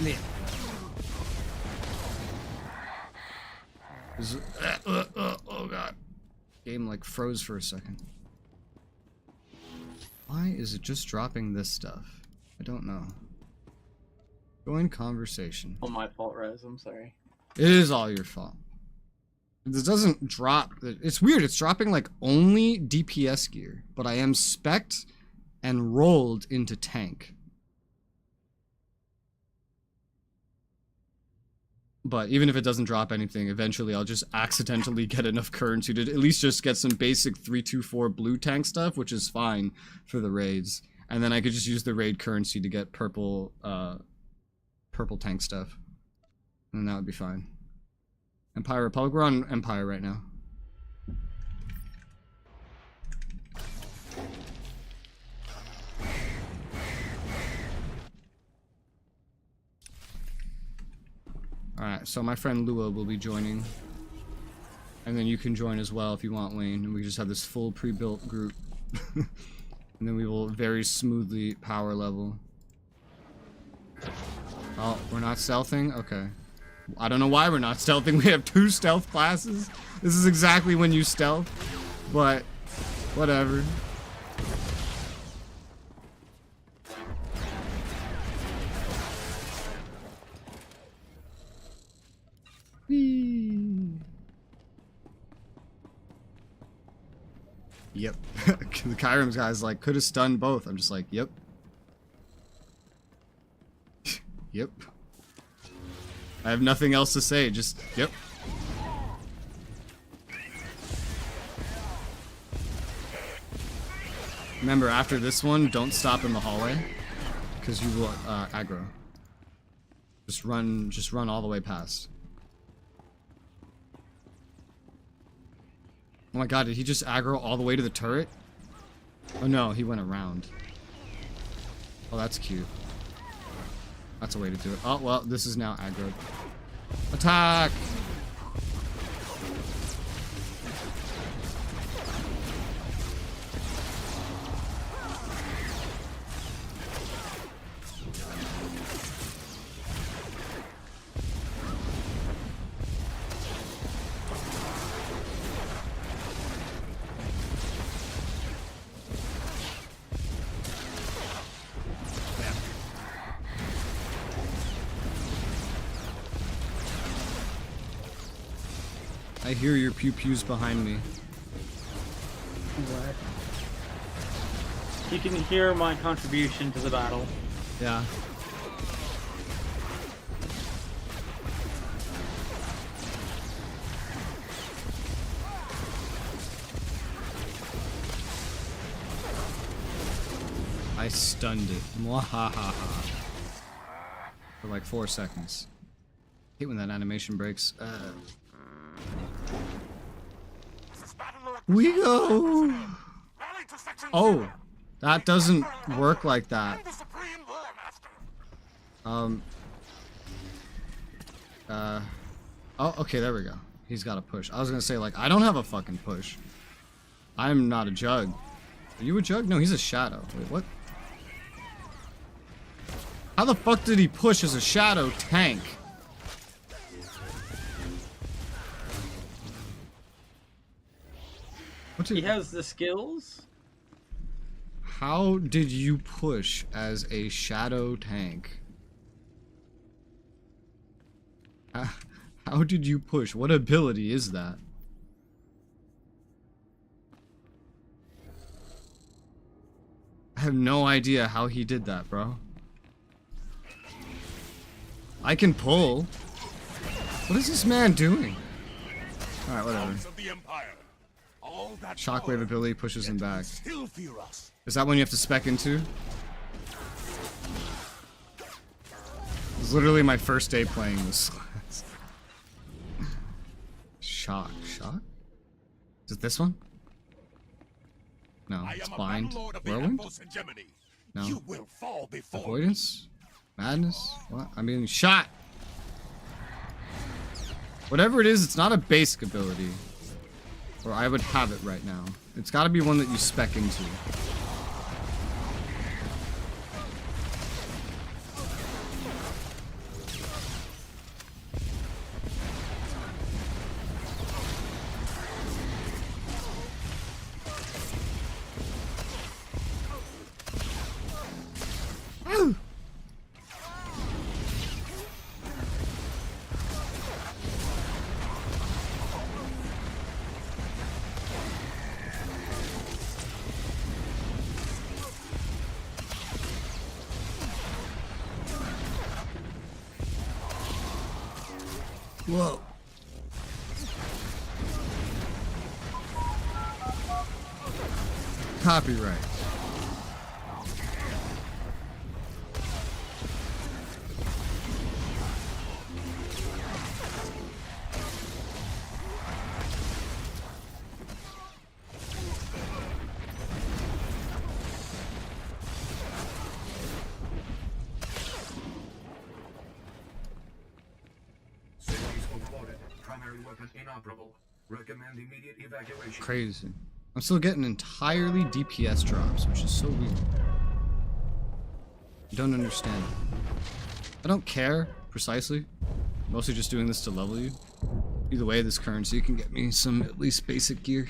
Yeah. Oh god. Game like froze for a second. Why is it just dropping this stuff? I don't know. Join conversation. Oh, my fault, Rez. I'm sorry. It is all your fault. This doesn't drop. It's weird. It's dropping like only DPS gear, but I am spec'd and rolled into tank. But even if it doesn't drop anything, eventually I'll just accidentally get enough currency to at least just get some basic 324 blue tank stuff, which is fine for the raids. And then I could just use the raid currency to get purple tank stuff. And that would be fine. Empire Republic, we're on Empire right now. Alright, so my friend Lua will be joining. And then you can join as well if you want, Wayne. And we just have this full pre-built group. And then we will very smoothly power level. Oh, we're not stealthing? Okay. I don't know why we're not stealthing. We have 2 stealth classes. This is exactly when you stealth. But, whatever. Yep. The Kyrim's guy's like, could have stunned both. I'm just like, yep. Yep. I have nothing else to say, just, yep. Remember, after this one, don't stop in the hallway, because you will aggro. Just run all the way past. Oh my god, did he just aggro all the way to the turret? Oh no, he went around. Oh, that's cute. That's a way to do it. Oh, well, this is now aggro. Attack! I hear your pew-pews behind me. What? You can hear my contribution to the battle. Yeah. I stunned it. Mwahaha. For like 4 seconds. I hate when that animation breaks. We go! Oh, that doesn't work like that. Oh, okay, there we go. He's got a push. I was gonna say, like, I don't have a fucking push. I'm not a jug. Are you a jug? No, he's a shadow. Wait, what? How the fuck did he push as a shadow tank? He has the skills? How did you push as a shadow tank? How did you push? What ability is that? I have no idea how he did that, bro. I can pull. What is this man doing? Alright, whatever. Shockwave ability pushes him back. Is that one you have to spec into? It's literally my first day playing this class. Shock. Is it this one? No, it's blind. Whirlwind? No. Avoidance? Madness? What? I'm being shot! Whatever it is, it's not a basic ability. Or I would have it right now. It's gotta be one that you spec into. Whoa. Copyright. Safeties overloaded. Primary weapon inoperable. Recommend immediate evacuation. Crazy. I'm still getting entirely DPS drops, which is so weird. I don't understand. I don't care, precisely. I'm mostly just doing this to level you. Either way, this currency can get me some at least basic gear.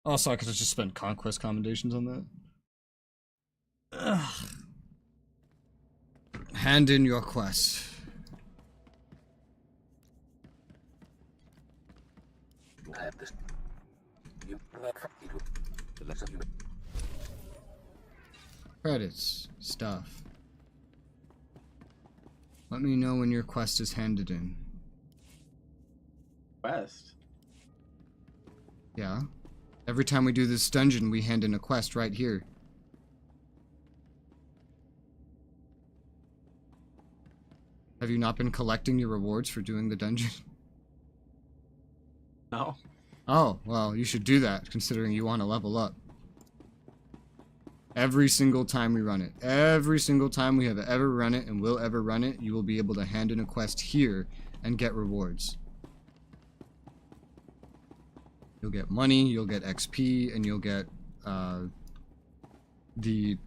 Also, I could have just spent conquest commendations on that. Ugh. Hand in your quest. Credits. Stuff. Let me know when your quest is handed in. Quest. Yeah. Every time we do this dungeon, we hand in a quest right here. Have you not been collecting your rewards for doing the dungeon? No. Oh, well, you should do that, considering you want to level up. Every single time we run it. Every single time we have ever run it and will ever run it, you will be able to hand in a quest here and get rewards. You'll get money, you'll get XP, and you'll get the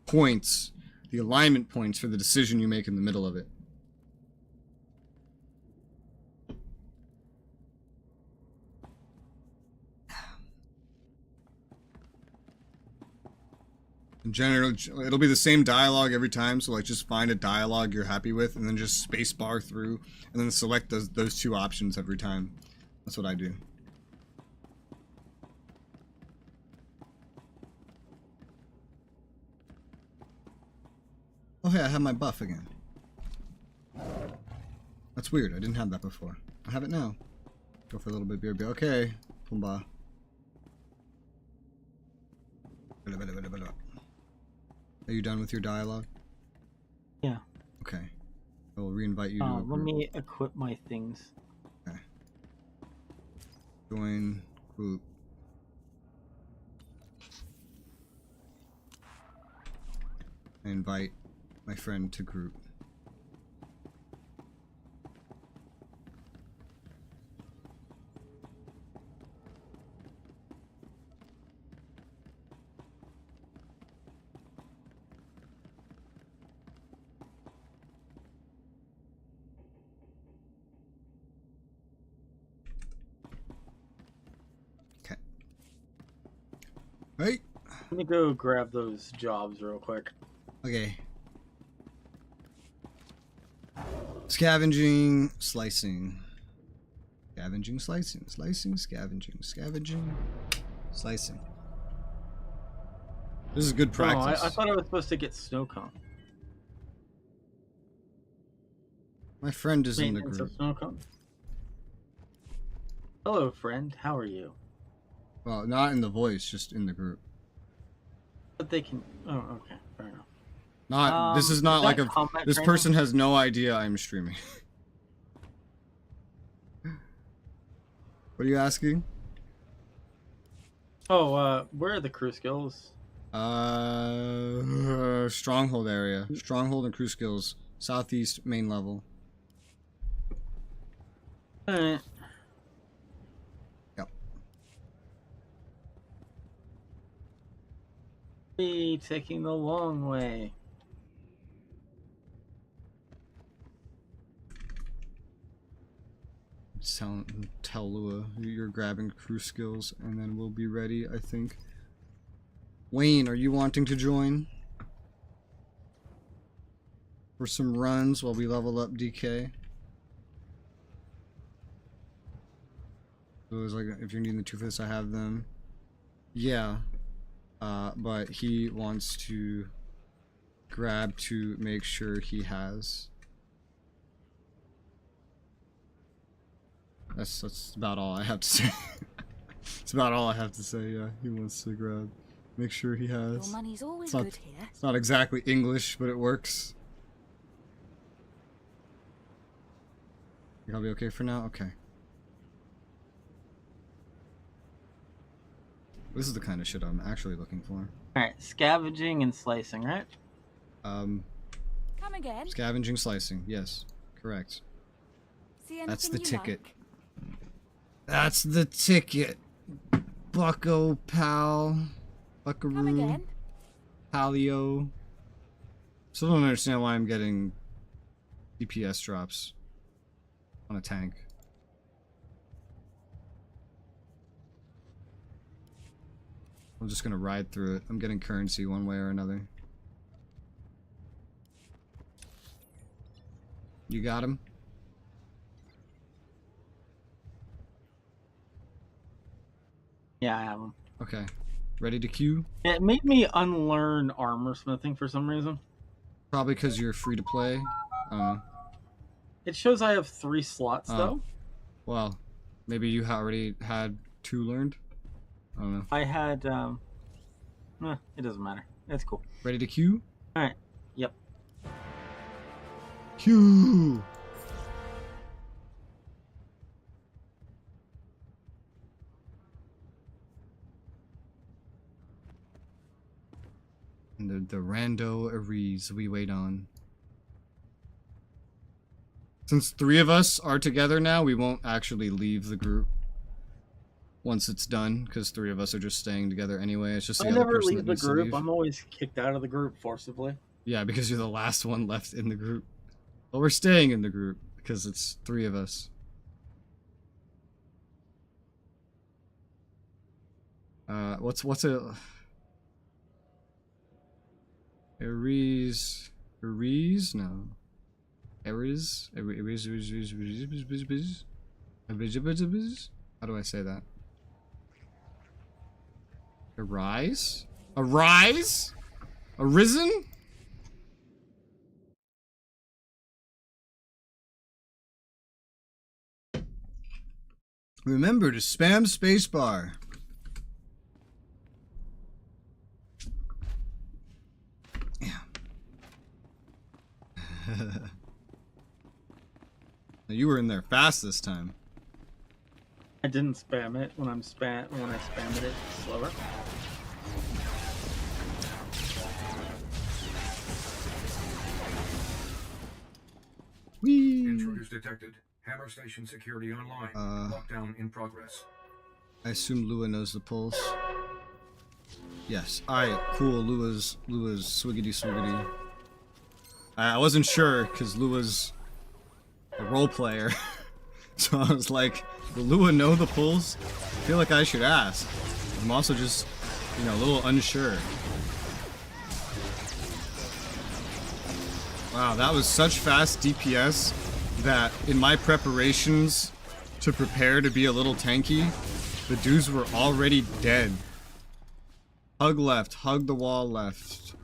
points, the alignment points for the decision you make in the middle of it. In general, it'll be the same dialogue every time, so like just find a dialogue you're happy with and then just spacebar through and then select those two options every time. That's what I do. Oh hey, I have my buff again. That's weird, I didn't have that before. I have it now. Go for a little bit of beer. Okay, Pumba. Are you done with your dialogue? Yeah. Okay. I will re-invite you to a Let group. me equip my things. Okay. Join group. I invite my friend to group. Okay. Hey. Let me go grab those jobs real quick. Okay. Scavenging, slicing. Scavenging, slicing. Slicing, scavenging. Scavenging, slicing. This is good No, practice. I thought I was supposed to get snow cone. My friend is in the Maintenance group. of snow cone. Hello, friend. How are you? Well, not in the voice, just in the group. But they can. Oh, okay. Fair enough. Not. This is not is like that a. combat This training? person has no idea I'm streaming. What are you asking? Oh, where are the crew skills? Stronghold area. Stronghold and crew skills. Southeast main level. Alright. Yep. Be taking the long way. Tell Lua you're grabbing crew skills, and then we'll be ready, I think. Wayne, are you wanting to join? For some runs while we level up DK? So it was like, if you're needing the two fists, I have them. Yeah. But he wants to grab to make sure he has. That's about all I have to say. That's about all I have to say. Yeah, he wants to grab. Make sure he has. Your money's always It's not, good here. it's not exactly English, but it works. Think I'll be okay for now? Okay. This is the kind of shit I'm actually looking for. Alright, scavenging and slicing, right? Come again. Scavenging, slicing. Yes, correct. See anything That's the you ticket. like? That's the ticket. Bucko, pal. Come Buckaroo. again. Palio. Still don't understand why I'm getting DPS drops on a tank. I'm just gonna ride through it. I'm getting currency one way or another. You got him? Yeah, I have them. Okay. Ready to queue? It made me unlearn armor smithing for some reason. Probably because you're free to play. I don't know. It shows I have 3 slots, Oh. though. Well, maybe you already had 2 learned? I don't know. I had, it doesn't matter. It's cool. Ready to queue? Alright. Yep. Queue! And the rando Ares we wait on. Since 3 of us are together now, we won't actually leave the group once it's done, because 3 of us are just staying together anyway. It's just the I other never person leave that the needs to group. leave. I'm always kicked out of the group forcibly. Yeah, because you're the last one left in the group. But we're staying in the group because it's 3 of us. What's a Ares? Ares? No. Ares? How do I say that? Arise? Arise? Arisen? Remember to spam spacebar. Yeah. You were in there fast this time. I didn't spam it. When I spammed it, it's slower. Whee! Intruders detected. Hammer station security online. Lockdown in progress. I assume Lua knows the pulse. Yes. Alright, cool. Lua's swiggity swiggity. I wasn't sure because Lua's a role player. So I was like, will Lua know the pulse? I feel like I should ask. I'm also just, you know, a little unsure. Wow, that was such fast DPS that in my preparations to prepare to be a little tanky, the dudes were already dead. Hug left, hug the wall left.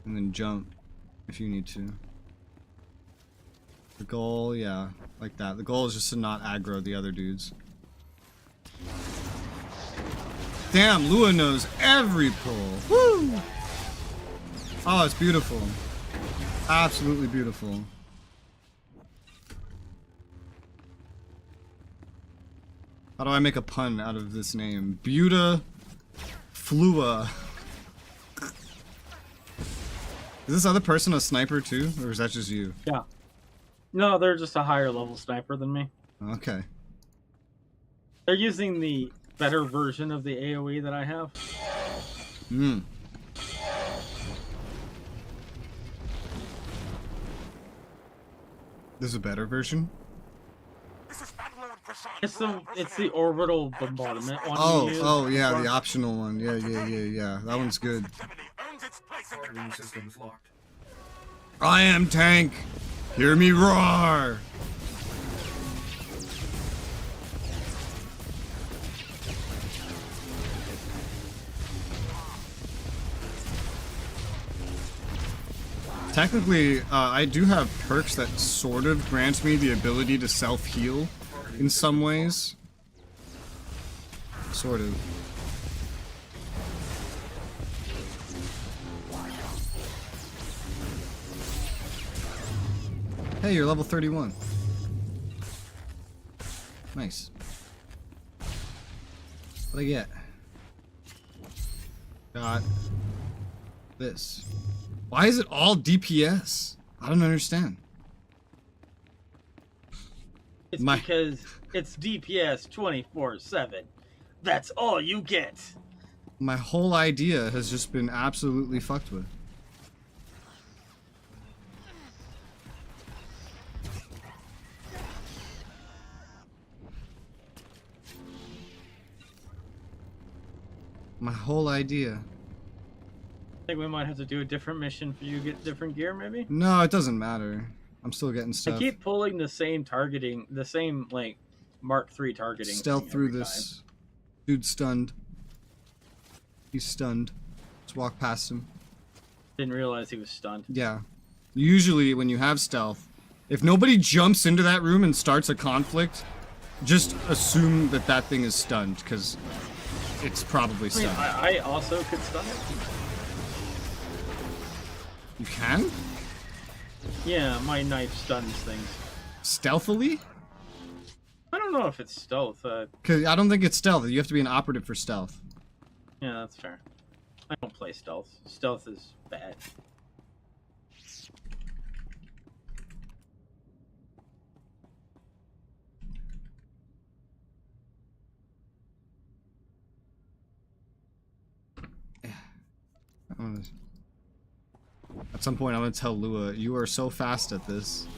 And then jump if you need to. The goal, yeah, like that. The goal is just to not aggro the other dudes. Damn, Lua knows every pull. Woo! Oh, it's beautiful. Absolutely beautiful. How do I make a pun out of this name? Buta Flua. Is this other person a sniper too? Or is that just you? Yeah. No, they're just a higher level sniper than me. Okay. They're using the better version of the AoE that I have. Hmm. There's a better version? This is Bangalore Prasad. It's the orbital bombardment one. Oh, we use. oh yeah, the optional one. Yeah. That one's good. Germany earns its place in the Firing galaxy. systems locked. I am tank. Hear me roar. Technically, I do have perks that sort of grant me the ability to self-heal in some ways. Sort of. Hey, you're level 31. Nice. What'd I get? Got this. Why is it all DPS? I don't understand. It's because it's DPS 24/7. That's all you get. My whole idea has just been absolutely fucked with. My whole idea. I think we might have to do a different mission for you to get different gear, maybe? No, it doesn't matter. I'm still getting I stuff. keep pulling the same targeting, the same, like, Mark III targeting. Stealth thing through every this. time. Dude's stunned. He's stunned. Let's walk past him. Didn't realize he was stunned. Yeah. Usually when you have stealth, if nobody jumps into that room and starts a conflict, just assume that that thing is stunned, because it's probably I mean, stunned. I also could stun it. You can? Yeah, my knife stuns things. Stealthily? I don't know if it's stealth. Because I don't think it's stealth. You have to be an operative for stealth. Yeah, that's fair. I don't play stealth. Stealth is bad. At some point, I'm gonna tell Lua, you are so fast at this.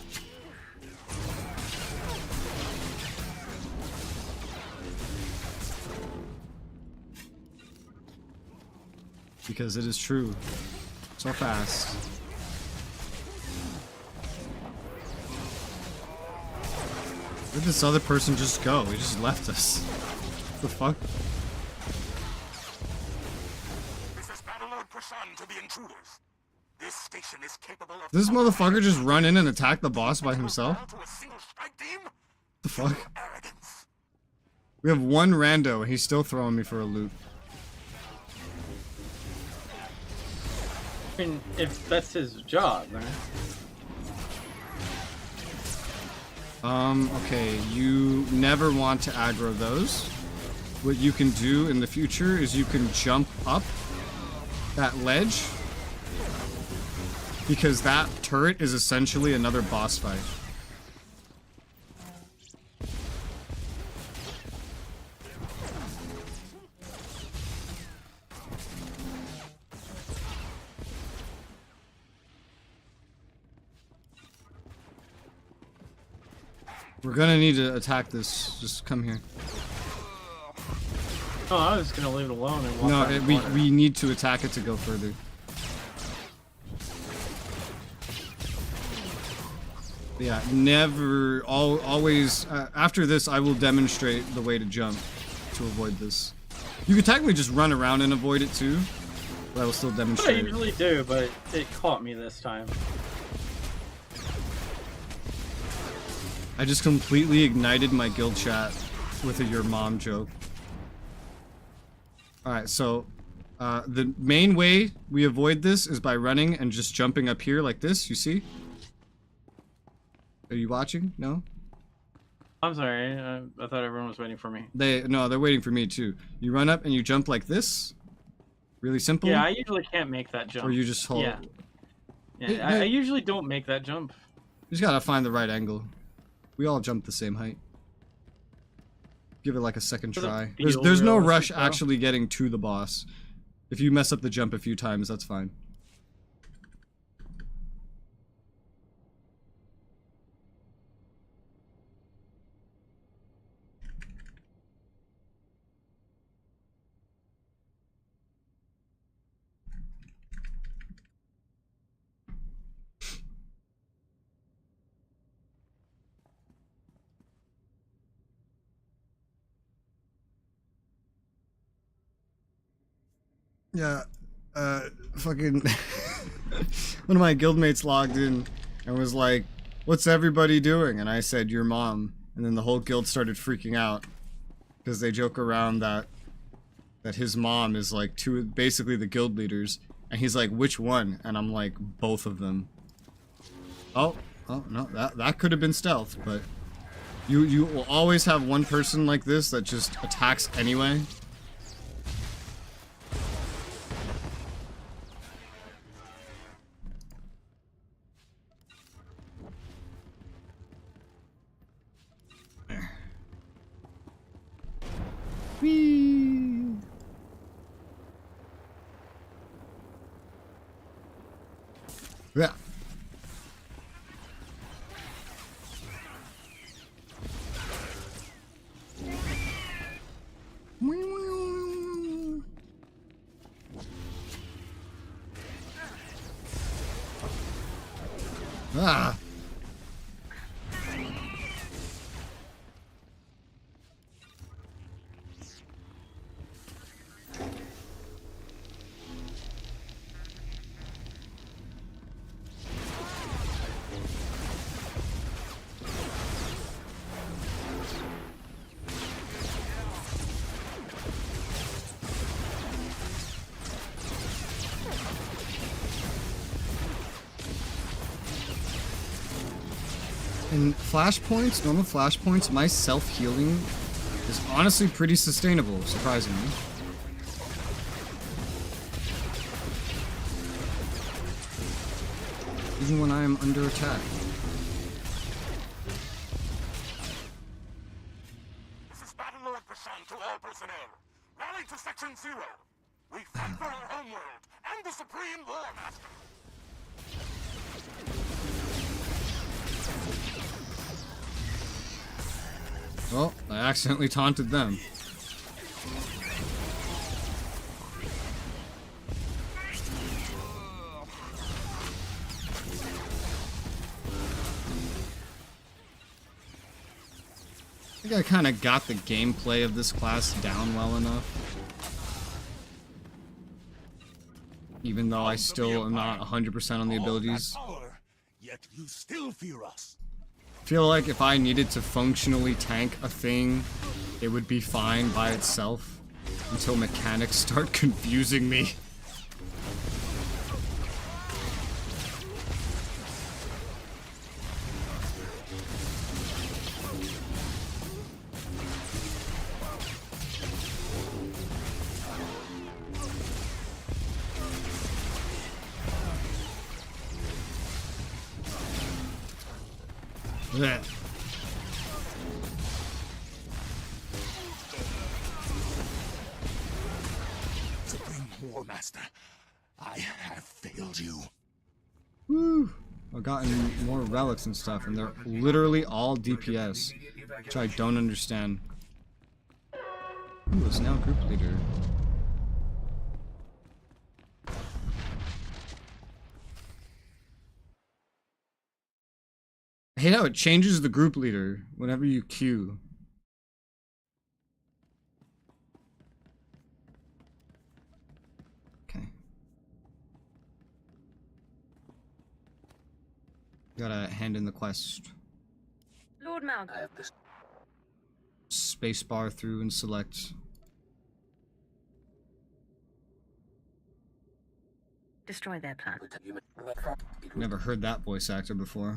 Because it is true. So fast. Where did this other person just go? He just left us. What the fuck? This is Battlelord Prasan to the intruders. This station is capable of... Did this motherfucker just run in and attack the boss by himself? To a single strike team? The fuck? Arrogance. We have one rando and he's still throwing me for a loop. I mean, if that's his job, right? Okay, you never want to aggro those. What you can do in the future is you can jump up that ledge, because that turret is essentially another boss fight. We're gonna need to attack this. Just come here. Oh, I was gonna leave it alone and walk No, around the corner. we need to attack it to go further. Yeah, never, always, after this I will demonstrate the way to jump to avoid this. You could technically just run around and avoid it too, but I will still I demonstrate. usually do, but it caught me this time. I just completely ignited my guild chat with a your mom joke. Alright, so the main way we avoid this is by running and just jumping up here like this, you see? Are you watching? No? I'm sorry, I thought everyone was waiting for me. No, they're waiting for me too. You run up and you jump like this. Really simple. Yeah, I usually can't make that jump. Or you just hold. Yeah, Hey, I usually don't make that jump. You just gotta find the right angle. We all jump the same height. Give it like a second Does it try. feel There's no realistic, rush though? actually getting to the boss. If you mess up the jump a few times, that's fine. Yeah, fucking one of my guildmates logged in and was like, "What's everybody doing?" And I said, "Your mom." and then the whole guild started freaking out because they joke around that his mom is like basically the guild leaders, and he's like, which one? And I'm like, both of them. Oh no, that could have been stealth, but you will always have one person like this that just attacks anyway. Whee! Yeah. Ah. In flashpoints, normal flashpoints, my self-healing is honestly pretty sustainable, surprisingly. Even when I am under attack. This is Battle Lord Bashan to all personnel. Rally to Section 0. We fight for our homeworld and the Supreme War Master. Well, I accidentally taunted them. I think I kind of got the gameplay of this class down well enough. Even though I still am not 100% on the abilities. Yet you still fear us. I feel like if I needed to functionally tank a thing, it would be fine by itself until mechanics start confusing me. Blech. Supreme War Master, I have failed you. Woo! I've gotten more relics and stuff, and they're literally all DPS, which I don't understand. Ooh, it's now group leader. I hate how it changes the group leader whenever you queue. Okay. Gotta hand in the quest. Lord Malcolm. Spacebar through and select. Destroy their plan. Never heard that voice actor before.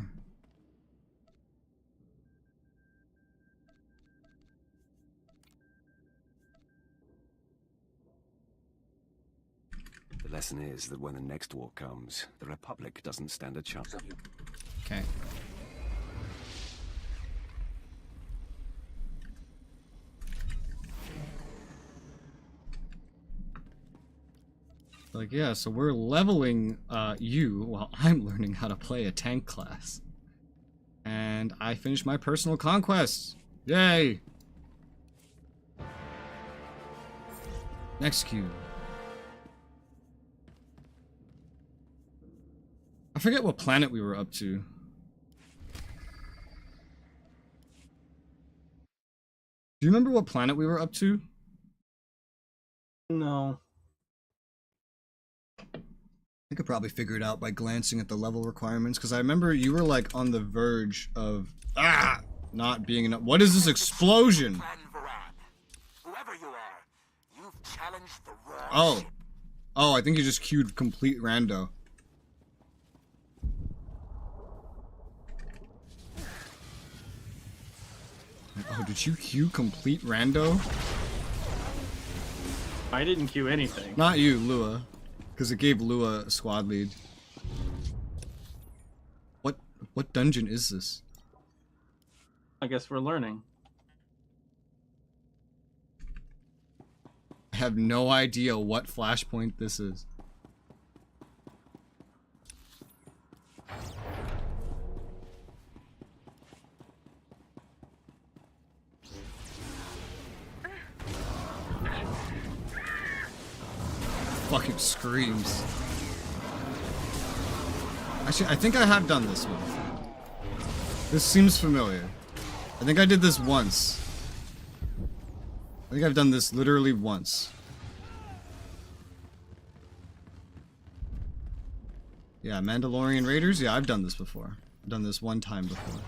The lesson is that when the next war comes, the Republic doesn't stand a chance. Okay. Like, yeah, so we're leveling you while I'm learning how to play a tank class. And I finished my personal conquest. Yay! Next queue. I forget what planet we were up to. Do you remember what planet we were up to? No. I could probably figure it out by glancing at the level requirements, because I remember you were like on the verge of not being enough. What is this explosion? Whoever you are, you've challenged the wrong Oh. ship. Oh, I think you just queued complete rando. Oh, did you queue complete rando? I didn't queue anything. Not you, Lua. Because it gave Lua a squad lead. What dungeon is this? I guess we're learning. I have no idea what flashpoint this is. Fucking screams. Actually, I think I have done this one. This seems familiar. I think I did this once. I think I've done this literally once. Yeah, Mandalorian Raiders? Yeah, I've done this before. I've done this one time before.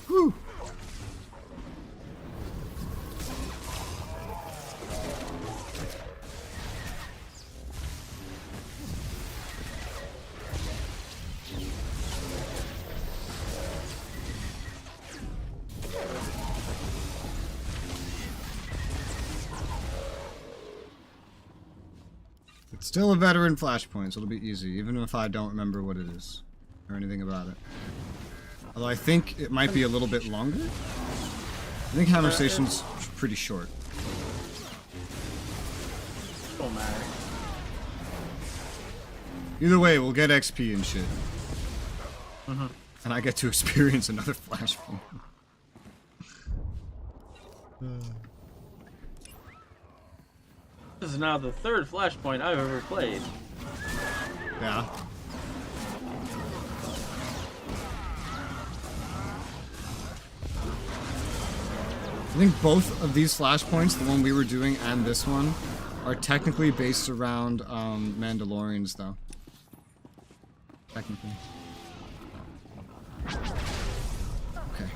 Whew! It's still a veteran flashpoint, so it'll be easy, even if I don't remember what it is or anything about it. Although I think it might be a little bit longer. I think Hammer Station's pretty short. Don't matter. Either way, we'll get XP and shit. Mm-hmm. And I get to experience another flashpoint. This is now the third Flashpoint I've ever played. Yeah. I think both of these flashpoints, the one we were doing and this one, are technically based around Mandalorians, though. Technically. Okay.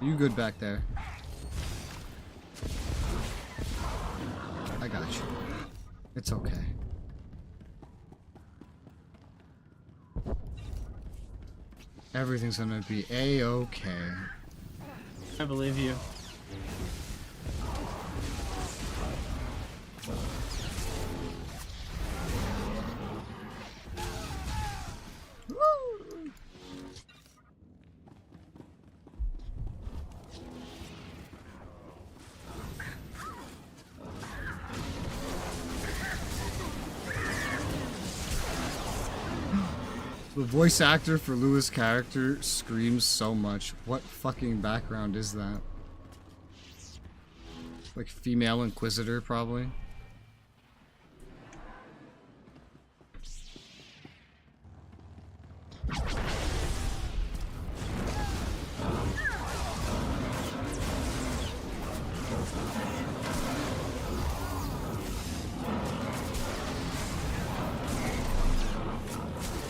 You good back there? I got you. It's okay. Everything's gonna be A-okay. I believe you. The voice actor for Lua's character screams so much. What fucking background is that? Like female inquisitor, probably.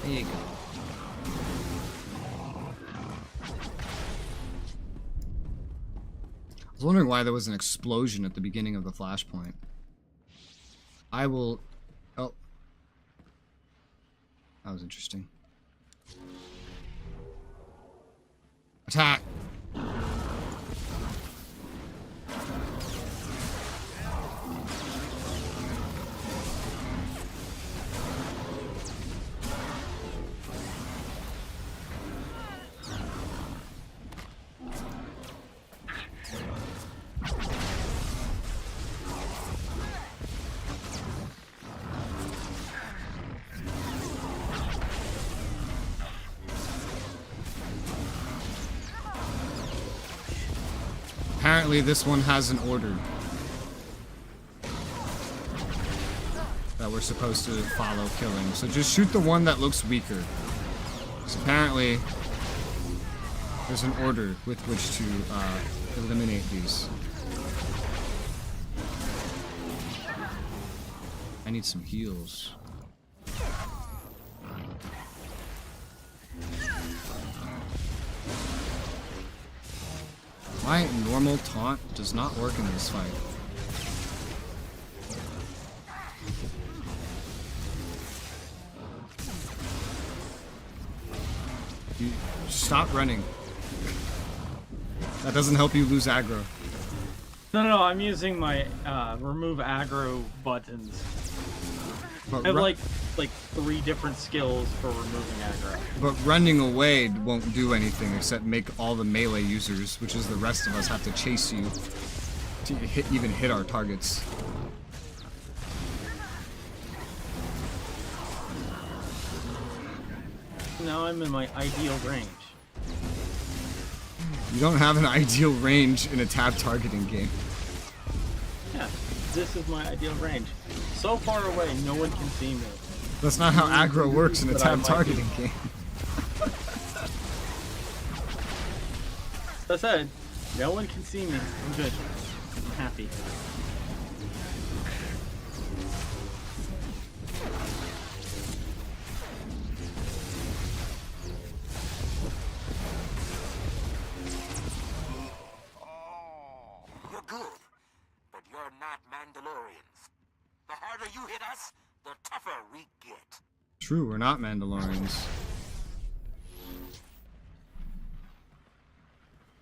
There you go. I was wondering why there was an explosion at the beginning of the flashpoint. I will... Oh. That was interesting. Attack! Apparently this one has an order. that we're supposed to follow killing. So just shoot the one that looks weaker. So apparently, there's an order with which to eliminate these. I need some heals. My normal taunt does not work in this fight. You stop running. That doesn't help you lose aggro. No, I'm using my remove aggro buttons. But I have like 3 different skills for removing aggro. But running away won't do anything except make all the melee users, which is the rest of us, have to chase you to even hit our targets. Now I'm in my ideal range. You don't have an ideal range in a tab targeting game. Yeah, this is my ideal range. So far away, no one can see me. That's not how aggro works in a tab targeting game. As I said, no one can see me. I'm good. I'm happy. You're good, but you're not Mandalorians. The harder you hit us, the tougher we get. True, we're not Mandalorians.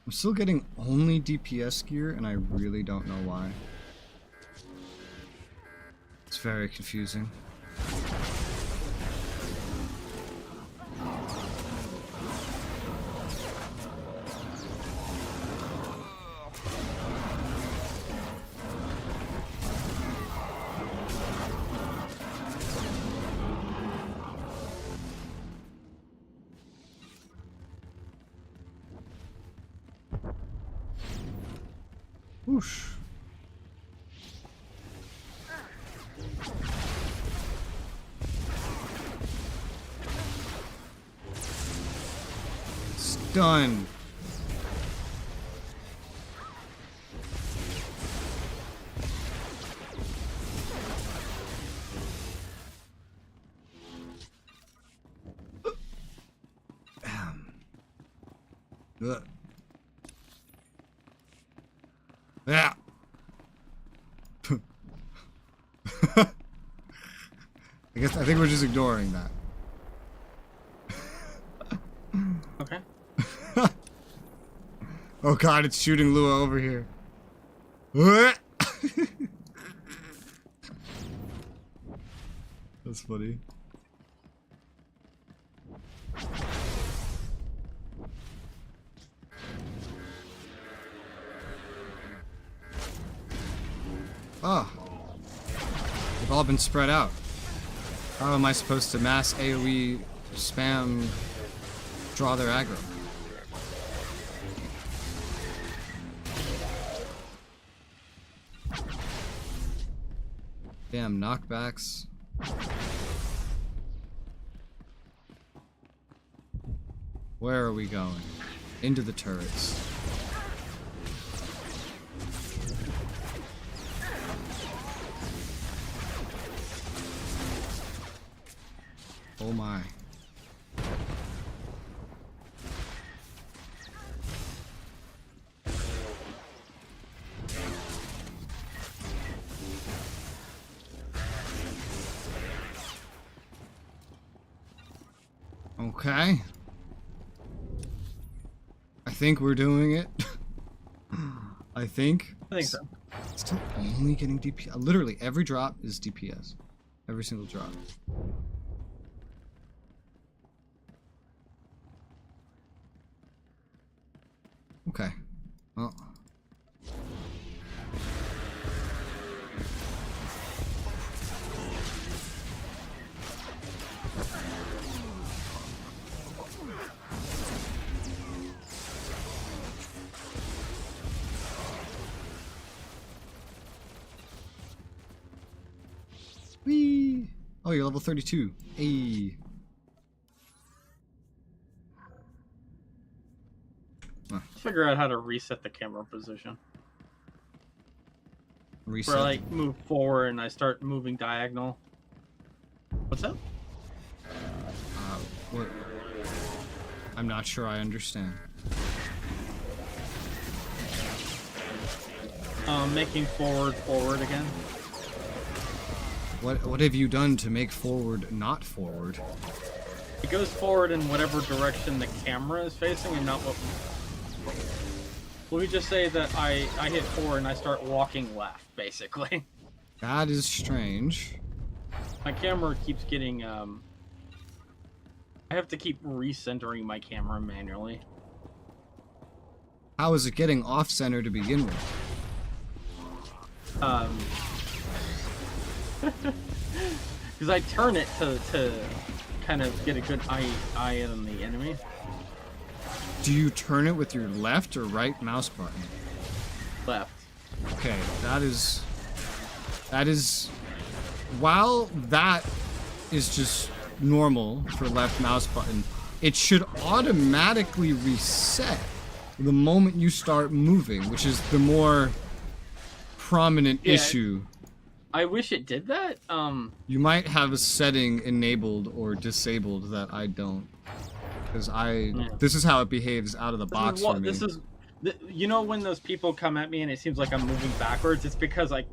I'm still getting only DPS gear, and I really don't know why. It's very confusing. Whoosh. Stun. Ugh. Yeah. I think we're just ignoring that. Okay. Oh god, it's shooting Lua over here. That's funny. Oh. They've all been spread out. How am I supposed to mass AoE spam draw their aggro? Damn knockbacks. Where are we going? Into the turrets. Oh my. Okay. I think we're doing it. I think. I think so. Still only getting DPS. Literally every drop is DPS. Every single drop. Okay. Well. Whee! Oh, you're level 32. Hey. Figure out how to reset the camera position. Reset. Where I like move forward and I start moving diagonal. What's up? What? I'm not sure I understand. Making forward again. What have you done to make forward not forward? It goes forward in whatever direction the camera is facing and not what... Let me just say that I hit forward and I start walking left, basically. That is strange. My camera keeps getting, I have to keep recentering my camera manually. How is it getting off-center to begin with? Because I turn it to kind of get a good eye on the enemy. Do you turn it with your left or right mouse button? Left. Okay, that is... While that is just normal for left mouse button, it should automatically reset the moment you start moving, which is the more prominent issue. I wish it did that. You might have a setting enabled or disabled that I don't. Because this is how it behaves out of the box for me. You know when those people come at me and it seems like I'm moving backwards? It's because I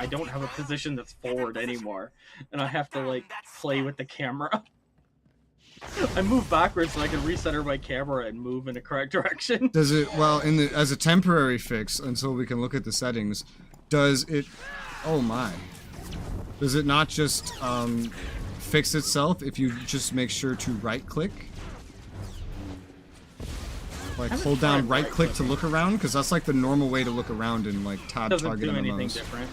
don't have a position that's forward anymore, and I have to like play with the camera. I move backwards so I can recenter my camera and move in the correct direction. Does it, well, as a temporary fix until we can look at the settings, does it, oh my, does it not just fix itself if you just make sure to right click? Like hold down right click to look around, because that's like the normal way to look around in like tab target Doesn't do anything MMOs. different.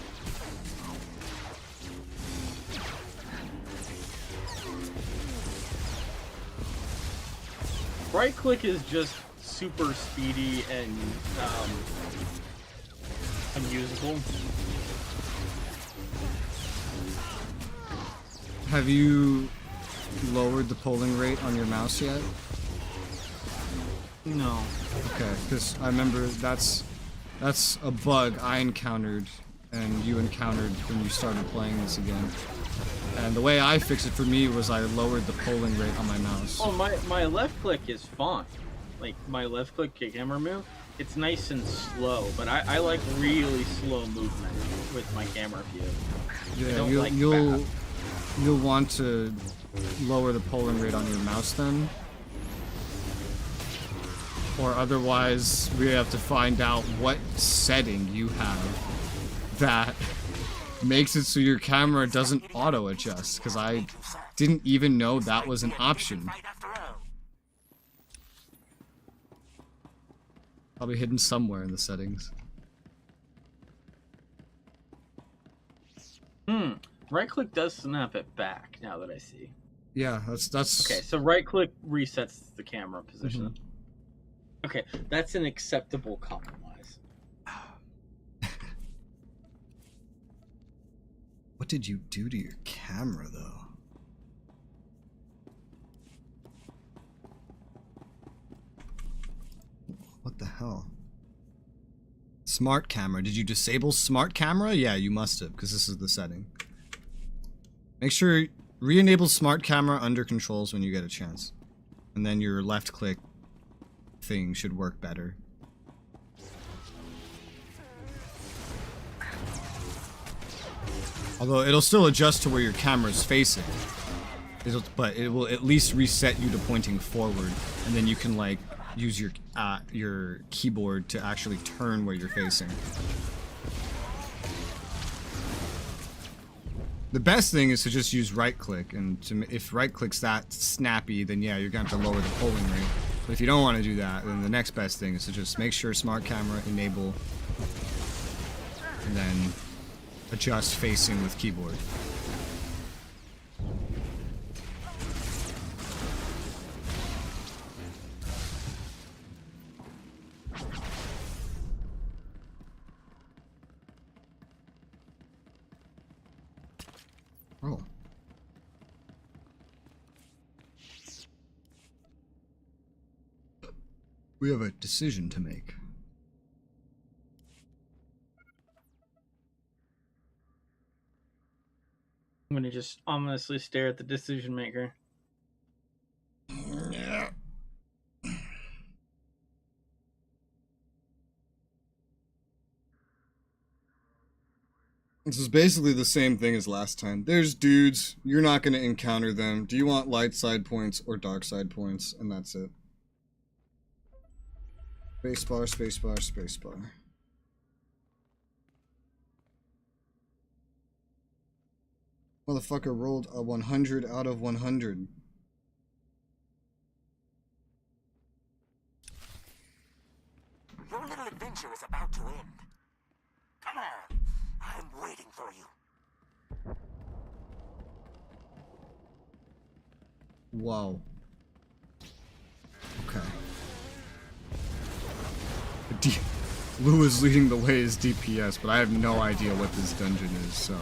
Right click is just super speedy and unusable. Have you lowered the polling rate on your mouse yet? No. Okay, because I remember that's a bug I encountered and you encountered when you started playing this again. And the way I fixed it for me was I lowered the polling rate on my mouse. Oh, my left click is fine. Like, my left click camera move, it's nice and slow, but I like really slow movement with my camera view. Yeah, you'll want to lower the polling rate on your mouse then. Or otherwise, we have to find out what setting you have that makes it so your camera doesn't auto-adjust, because I didn't even know that was an option. Probably hidden somewhere in the settings. Right click does snap it back, now that I see. Yeah, that's... Okay, so right click resets the camera position. Okay, that's an acceptable compromise. What did you do to your camera, though? What the hell? Smart camera. Did you disable smart camera? Yeah, you must have, because this is the setting. Make sure re-enable smart camera under controls when you get a chance. And then your left click thing should work better. Although it'll still adjust to where your camera's facing. But it will at least reset you to pointing forward, and then you can like use your keyboard to actually turn where you're facing. The best thing is to just use right click, and if right click's that snappy, then yeah, you're gonna have to lower the polling rate. But if you don't want to do that, then the next best thing is to just make sure smart camera enable, and then adjust facing with keyboard. Oh. We have a decision to make. I'm gonna just ominously stare at the decision maker. Yeah. This is basically the same thing as last time. There's dudes, you're not going to encounter them. Do you want light side points or dark side points? And that's it. Spacebar, spacebar, spacebar. Motherfucker rolled a 100 out of 100. Your little adventure is about to end. Come on, I'm waiting for you. Wow. Okay. Lou is leading the way as DPS, but I have no idea what this dungeon is, so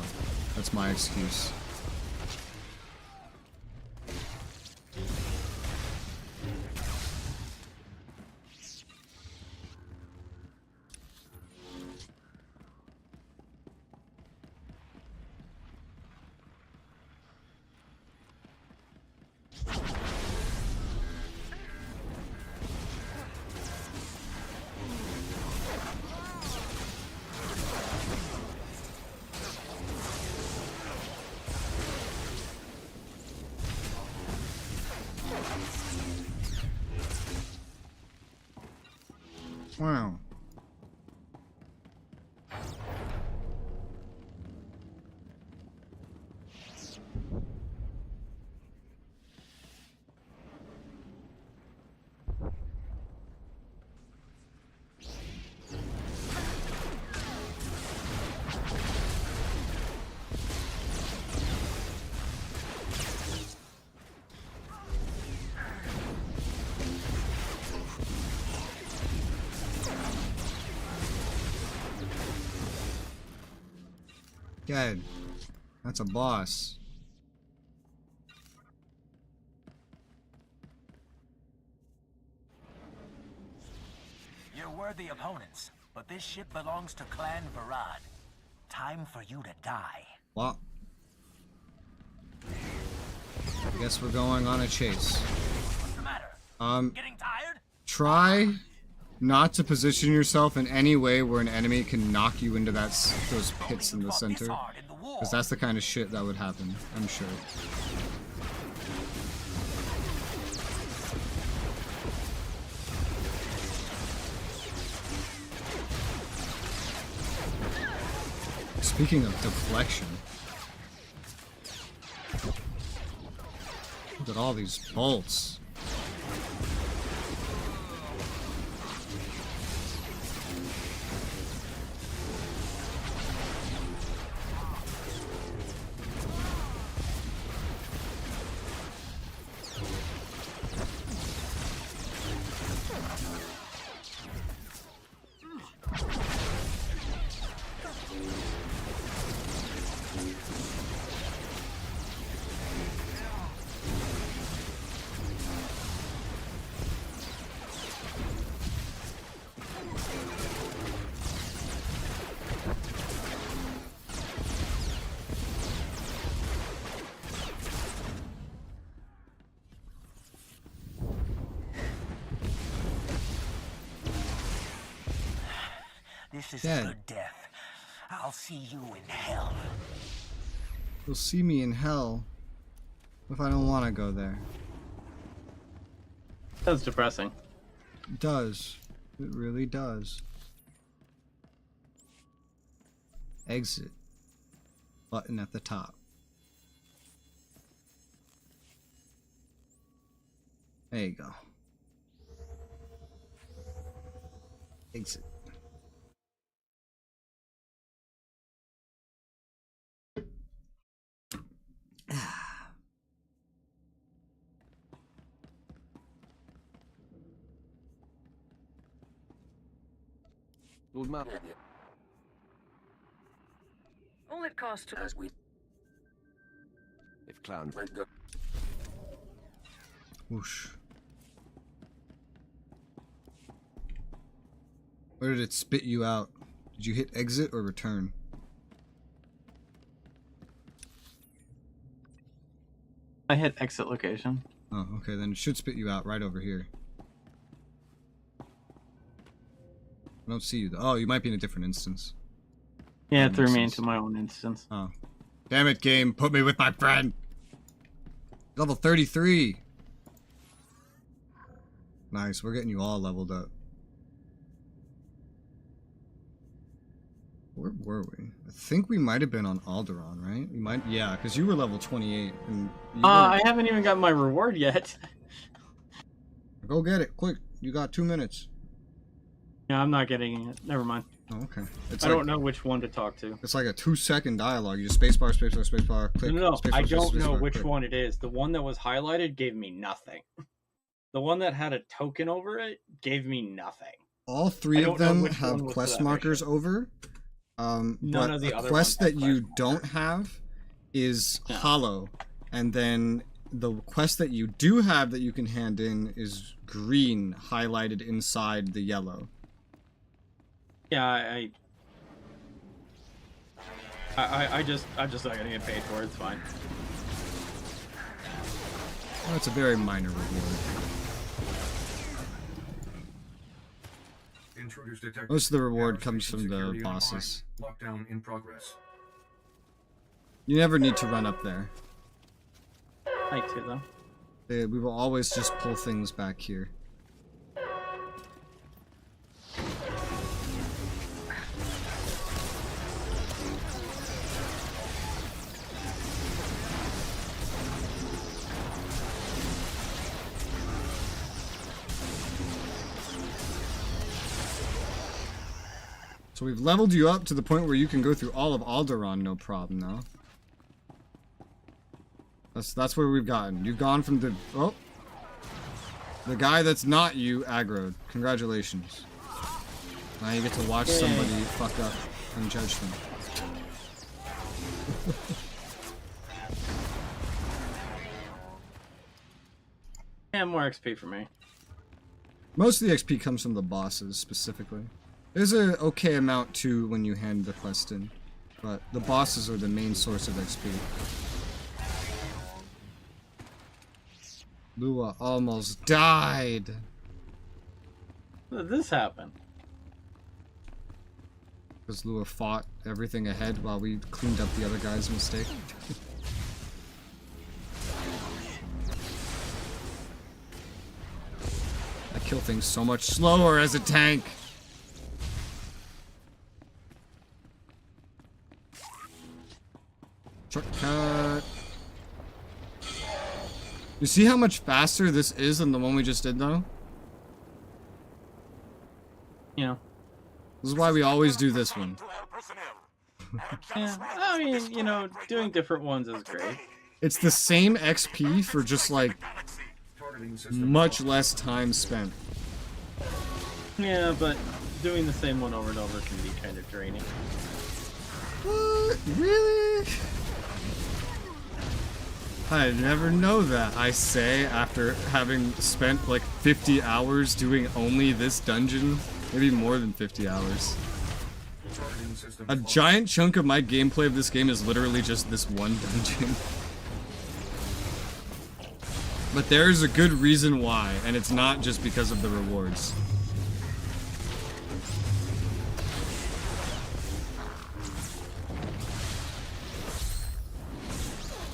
that's my excuse. Wow. Good. That's a boss. You're worthy opponents, but this ship belongs to Clan Varad. Time for you to die. Well, I guess we're going on a chase. What's the matter? Getting tired? Try not to position yourself in any way where an enemy can knock you into those pits in the center, because that's the kind of shit that would happen, I'm sure. Speaking of deflection, look at all these bolts. This is Dead. a good death. I'll see you in hell. You'll see me in hell if I don't want to go there. That's depressing. It does. It really does. Exit. Button at the top. There you go. Exit. Lord Mother. All it costs to... If Clown... Whoosh. Or did it spit you out? Did you hit exit or return? I hit exit location. Oh, okay, then it should spit you out right over here. I don't see you though. Oh, you might be in a different instance. Yeah, That it threw makes me sense. into my own instance. Oh. Damn it, game. Put me with my friend. Level 33. Nice, we're getting you all leveled up. Where were we? I think we might have been on Alderaan, right? We might, yeah, because you were level 28. And you I haven't even got my reward yet. Go get it, quick. You got 2 minutes. Yeah, I'm not getting it. Never mind. Oh, okay. I don't know which one to talk to. It's like a 2-second dialogue. You just spacebar, spacebar, spacebar, click. No, spacebar, I don't know spacebar, which click. one it is. The one that was highlighted gave me nothing. The one that had a token over it gave me nothing. All three I of don't know them which one have was quest that markers mission. over. None But of the a other quest ones that have you quest don't have is Yeah. hollow. And then the quest that you do have that you can hand in is green, highlighted inside the yellow. Yeah, I'm just not gonna get paid for it. It's fine. Well, it's a very minor reward. Intruders detected. Most of the reward Gather comes station from the security bosses. online. Lockdown in progress. You never need to run up there. I like to though. We will always just pull things back here. So we've leveled you up to the point where you can go through all of Alderaan, no problem now. That's where we've gotten. You've gone from the guy that's not you aggroed. Congratulations. Now you get to watch somebody fuck up and judge them. And more XP for me. Most of the XP comes from the bosses specifically. There's an okay amount too when you hand the quest in, but the bosses are the main source of XP. Lua almost died. How did this happen? Because Lua fought everything ahead while we cleaned up the other guy's mistake. I kill things so much slower as a tank. Shortcut. You see how much faster this is than the one we just did, though? Yeah. This is why we always do this one. Yeah. I mean, you know, doing different ones is great. It's the same XP for just, like, Targeting system much less time spent. Yeah, but doing the same one over and over can be kind of draining. What? Really? I never know that, I say, after having spent like 50 hours doing only this dungeon. Maybe more than 50 hours. targeting system A giant chunk of my gameplay of this game is literally just this one dungeon. But there's a good reason why, and it's not just because of the rewards.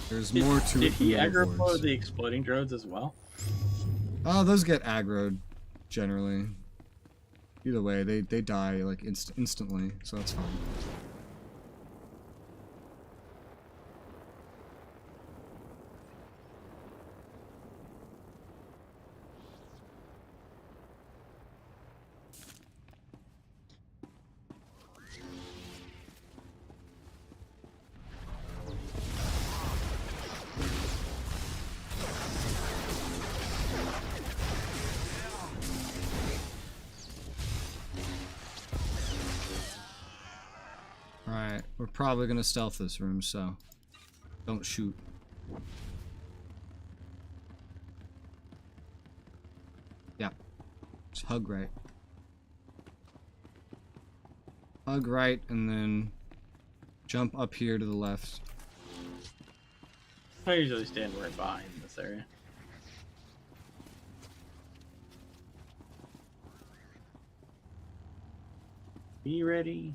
There's more to Did it than he the aggro rewards. the exploding drones as well? Oh, those get aggroed, generally. Either way, they die like instantly, so that's fine. Alright, we're probably gonna stealth this room, so don't shoot. Yeah. Just hug right. Hug right, and then jump up here to the left. I usually stand right behind this area. Be ready.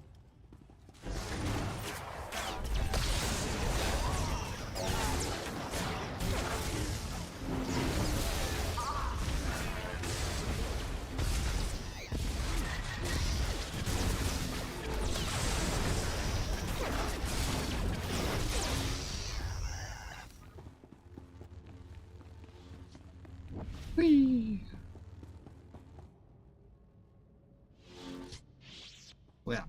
Whee! Well.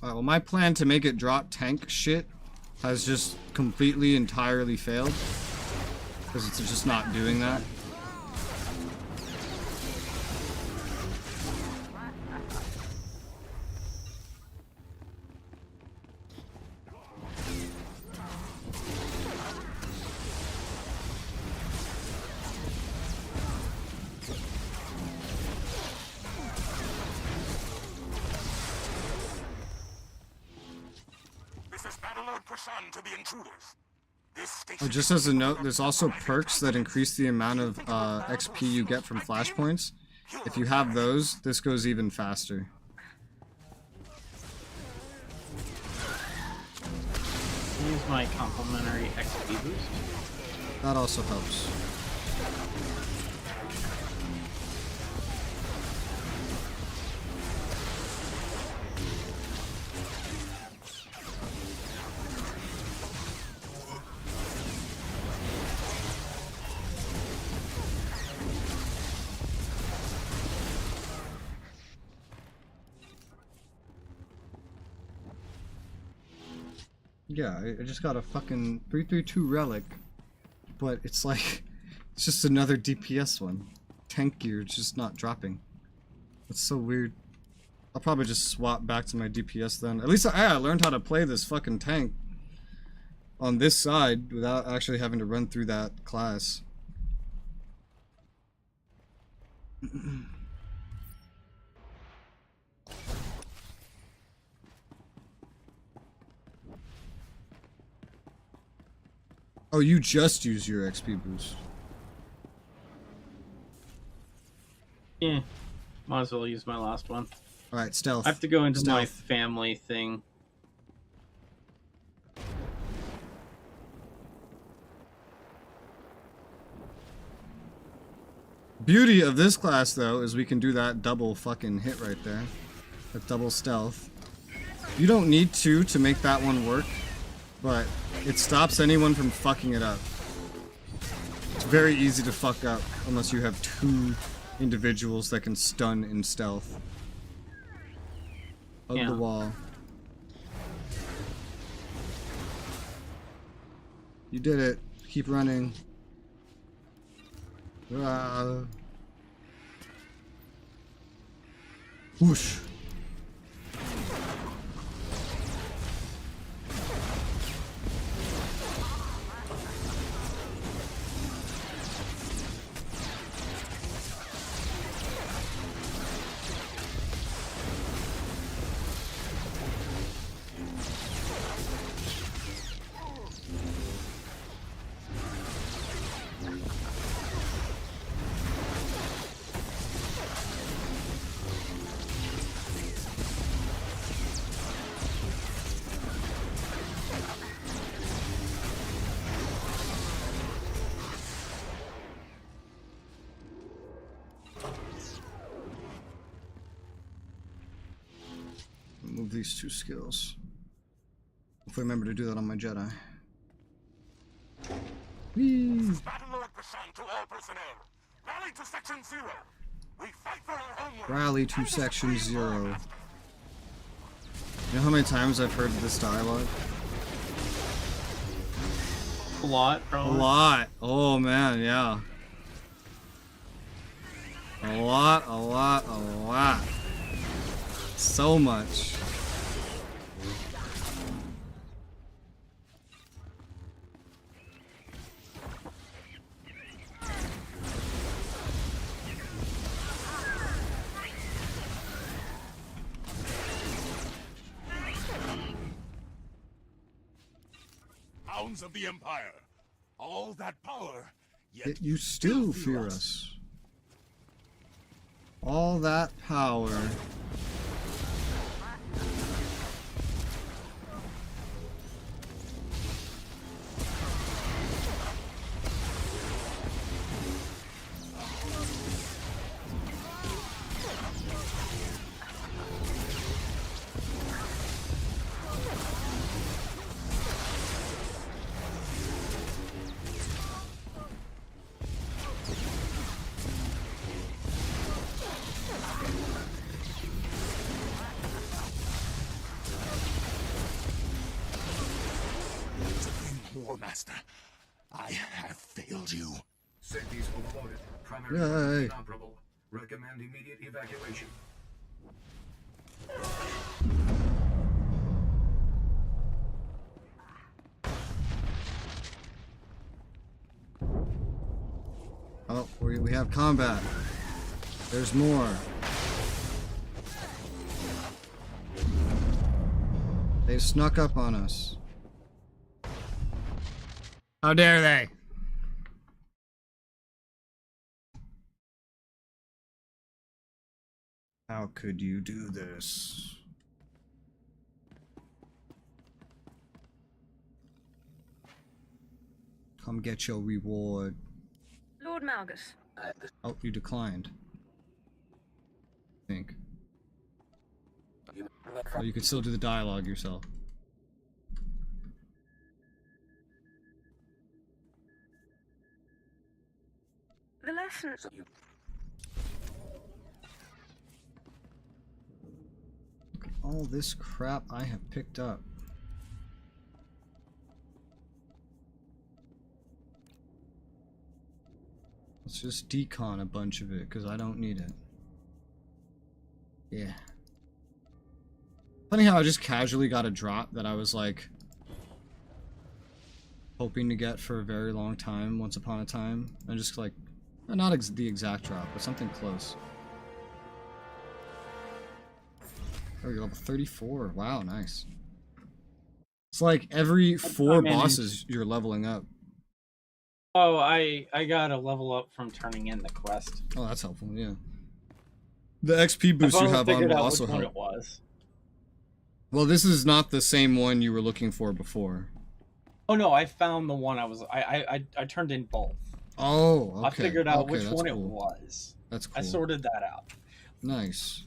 Alright, well my plan to make it drop tank shit has just completely, entirely failed. Because it's just not doing that. To the intruders. This Oh, just as a note, there's also perks that increase the amount of XP you get from flashpoints. If you have those, this goes even faster. Use my complimentary XP boost. That also helps. Yeah, I just got a fucking 332 relic, but it's like, it's just another DPS one. Tank gear just not dropping. It's so weird. I'll probably just swap back to my DPS then. At least I learned how to play this fucking tank on this side without actually having to run through that class. Oh, you just use your XP boost. Yeah, might as well use my last one. Alright, stealth. I have to go into my Stealth. family thing. Beauty of this class, though, is we can do that double fucking hit right there. That double stealth. You don't need to make that one work, but it stops anyone from fucking it up. It's very easy to fuck up unless you have two individuals that can stun in stealth. Hug Yeah. the wall. You did it. Keep running. Whoosh. Move these two skills. If I remember to do that on my Jedi. Whee! Battle at percent to all personnel. Rally to Section 0. We fight for our homeworld. Rally to Section 0. You know how many times I've heard this dialogue? A lot, A probably. lot. Oh man, yeah. A lot, a lot, a lot. So much. hands of the Empire. All that power, Yet you still fear us. All that power. War Master, I have failed you. Safeties overloaded. Primary Yay. weapon inoperable. Recommend immediate evacuation. Oh, we have combat. There's more. They snuck up on us. How dare they? How could you do this? Come get your reward. Lord Malgus. Oh, you declined. I think. Oh, you could still do the dialogue yourself. The lesson. Look at all this crap I have picked up. Let's just decon a bunch of it, because I don't need it. Yeah. Funny how I just casually got a drop that I was like hoping to get for a very long time, once upon a time. And just like, not the exact drop, but something close. Oh, you're level 34. Wow, nice. It's like every 4 bosses you're leveling up. Oh, I got a level up from turning in the quest. Oh, that's helpful, yeah. The XP boost you have on will also help. It was. Well, this is not the same one you were looking for before. Oh no, I found the one I turned in both. Oh, okay. I figured out which one cool. it was. That's cool. I sorted that out. Nice.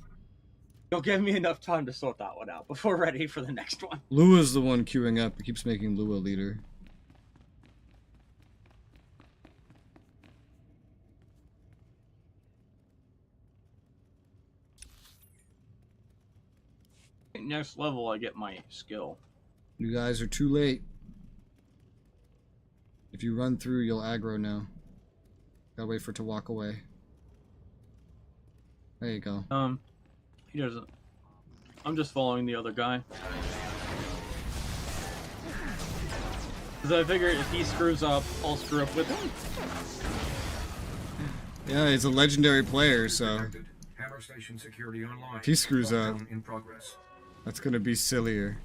You'll give me enough time to sort that one out before ready for the next one. Lua's the one queuing up. He keeps making Lua leader. Next level, I get my skill. You guys are too late. If you run through, you'll aggro now. Gotta wait for it to walk away. There you go. He doesn't. I'm just following the other guy. Because I figured if he screws up, I'll screw up with him. Yeah, he's a legendary player, so Hammer station security online. if he screws up, Lockdown in progress. that's gonna be sillier.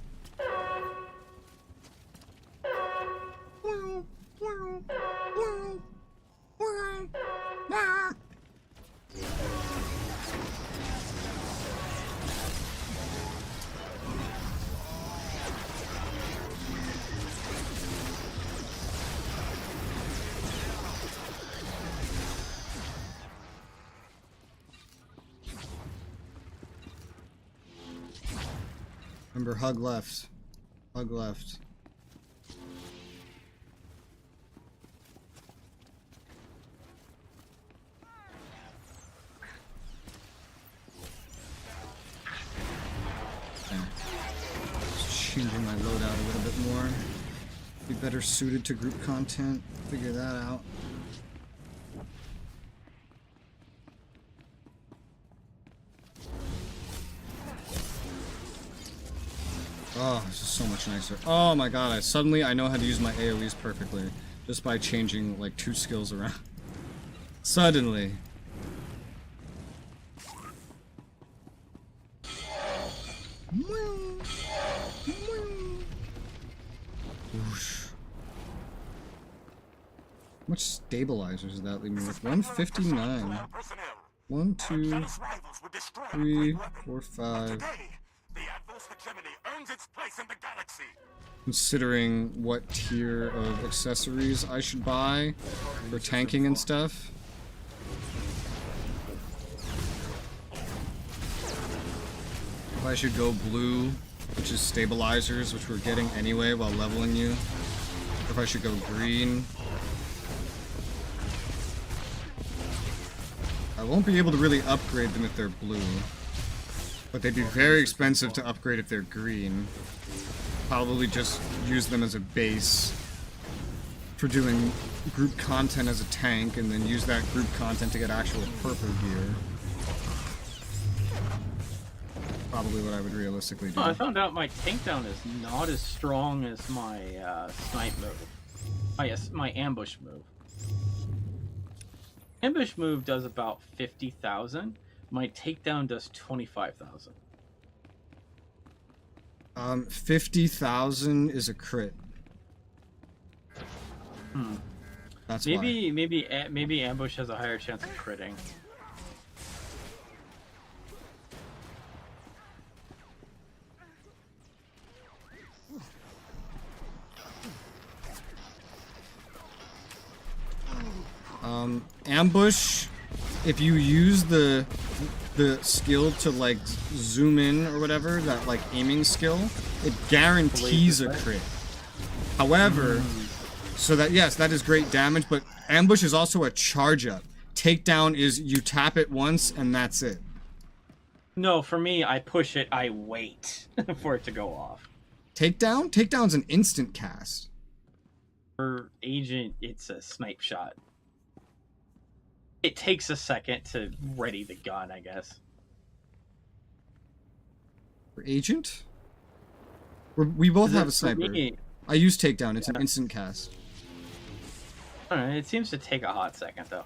Remember, hug left. Hug left. Okay. Just changing my loadout a little bit more. Be better suited to group content. Figure that out. Oh, this is so much nicer. Oh my god, I know how to use my AoEs perfectly. Just by changing, like, 2 skills around. Suddenly. Whoosh. stabilizers does that leave me with? 159. 1, 2, 3, 4, 5. Considering what tier of accessories I should buy for tanking and stuff. If I should go blue, which is stabilizers, which we're getting anyway while leveling you. Or if I should go green. I won't be able to really upgrade them if they're blue. But they'd be very expensive to upgrade if they're green. Probably just use them as a base for doing group content as a tank, and then use that group content to get actual purple gear. Probably what I would realistically do. Oh, I found out my takedown is not as strong as my snipe move. Oh yes, my ambush move. Ambush move does about 50,000. My takedown does 25,000. 50,000 is a crit. That's why. Maybe ambush has a higher chance of critting. Ambush, if you use the skill to like zoom in or whatever, that like aiming skill, it guarantees a crit. However, so that, yes, that is great damage, but ambush is also a charge up. Takedown is you tap it once and that's it. No, for me, I push it, I wait for it to go off. Takedown? Takedown's an instant cast. For agent, it's a snipe shot. It takes a second to ready the gun, I guess. For agent? We both have a For sniper. me, I use takedown, it's an instant cast. I don't know, it seems to take a hot second, though.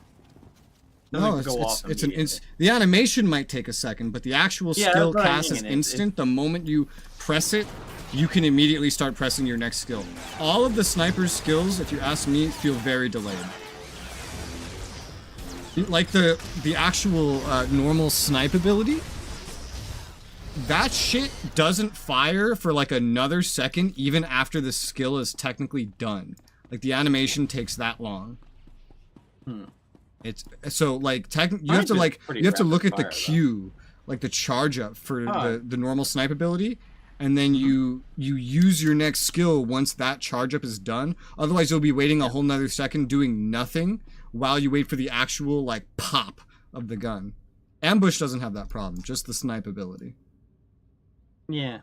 No, it's an the animation might take a second, but the actual skill cast is instant. The moment you press it, you can immediately start pressing your next skill. All of the sniper's skills, if you ask me, feel very delayed. Like the actual normal snipe ability, that shit doesn't fire for like another second even after the skill is technically done. Like the animation takes that long. It's so like you have to look at the queue, like the charge up for the normal snipe ability, and then you use your next skill once that charge up is done. Otherwise you'll be waiting a whole nother second doing nothing while you wait for the actual like pop of the gun. Ambush doesn't have that problem, just the snipe ability. Yeah.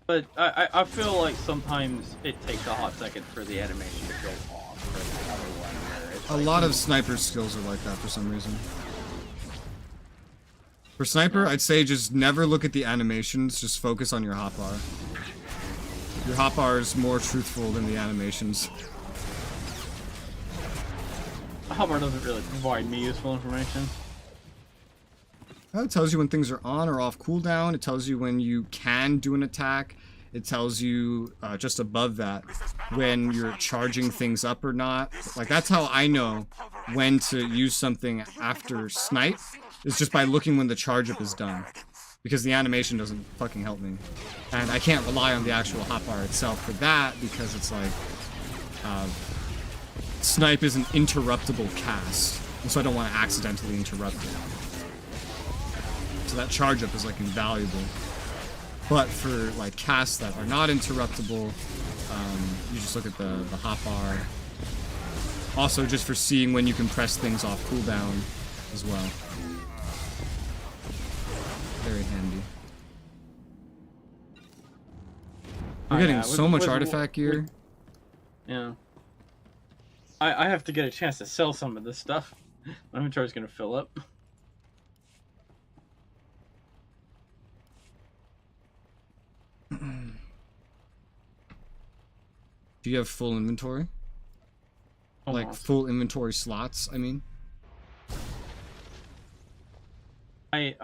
But I feel like sometimes it takes a hot second for the animation to go off for the other one. Where it's A lot of sniper skills are like that for some reason. For sniper, I'd say just never look at the animations, just focus on your hotbar. Your hotbar is more truthful than the animations. Hotbar doesn't really provide me useful information. It tells you when things are on or off cooldown. It tells you when you can do an attack. It tells you just above that when you're charging things up or not. Like that's how I know when to use something after snipe, is just by looking when the charge up is done. Because the animation doesn't fucking help me. And I can't rely on the actual hotbar itself for that because it's like snipe is an interruptible cast. And so I don't want to accidentally interrupt it. So that charge up is like invaluable. But for like casts that are not interruptible, you just look at the hotbar. Also just for seeing when you can press things off cooldown as well. Very handy. We're getting so much artifact gear. Yeah. I have to get a chance to sell some of this stuff. My inventory's gonna fill up. Do you have full inventory? Almost. Like full inventory slots, I mean? I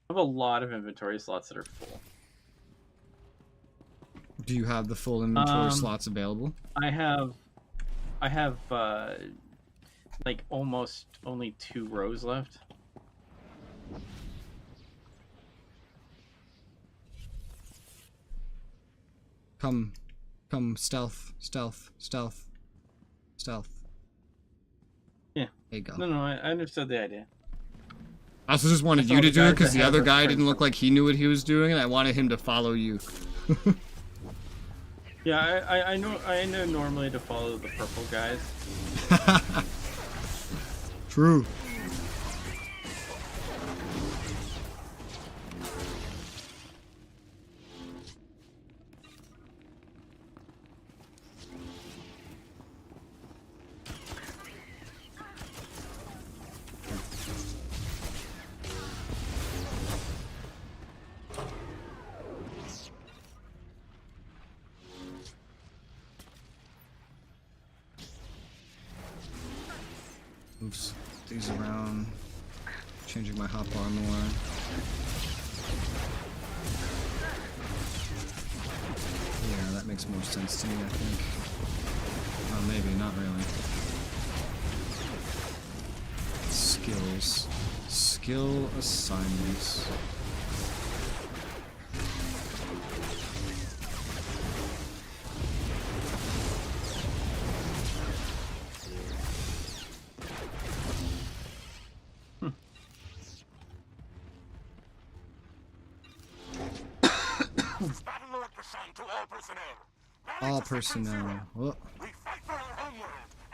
have a lot of inventory slots that are full. Do you have the full inventory slots available? I have like almost only 2 rows left. Come, stealth. Yeah. There you go. No, I understood the idea. I also just wanted That's you all to the do it guys because that the have other their guy friends didn't look like he knew what he was doing, and I wanted him to follow you. Yeah, I know normally to follow the purple guys. True. Moves these around, changing my hotbar more. Yeah, that makes more sense to me, I think. Oh, maybe, not really. Skills. Skill assignments. Battle percent to all personnel. All personnel. Whoa. We fight for our homeworld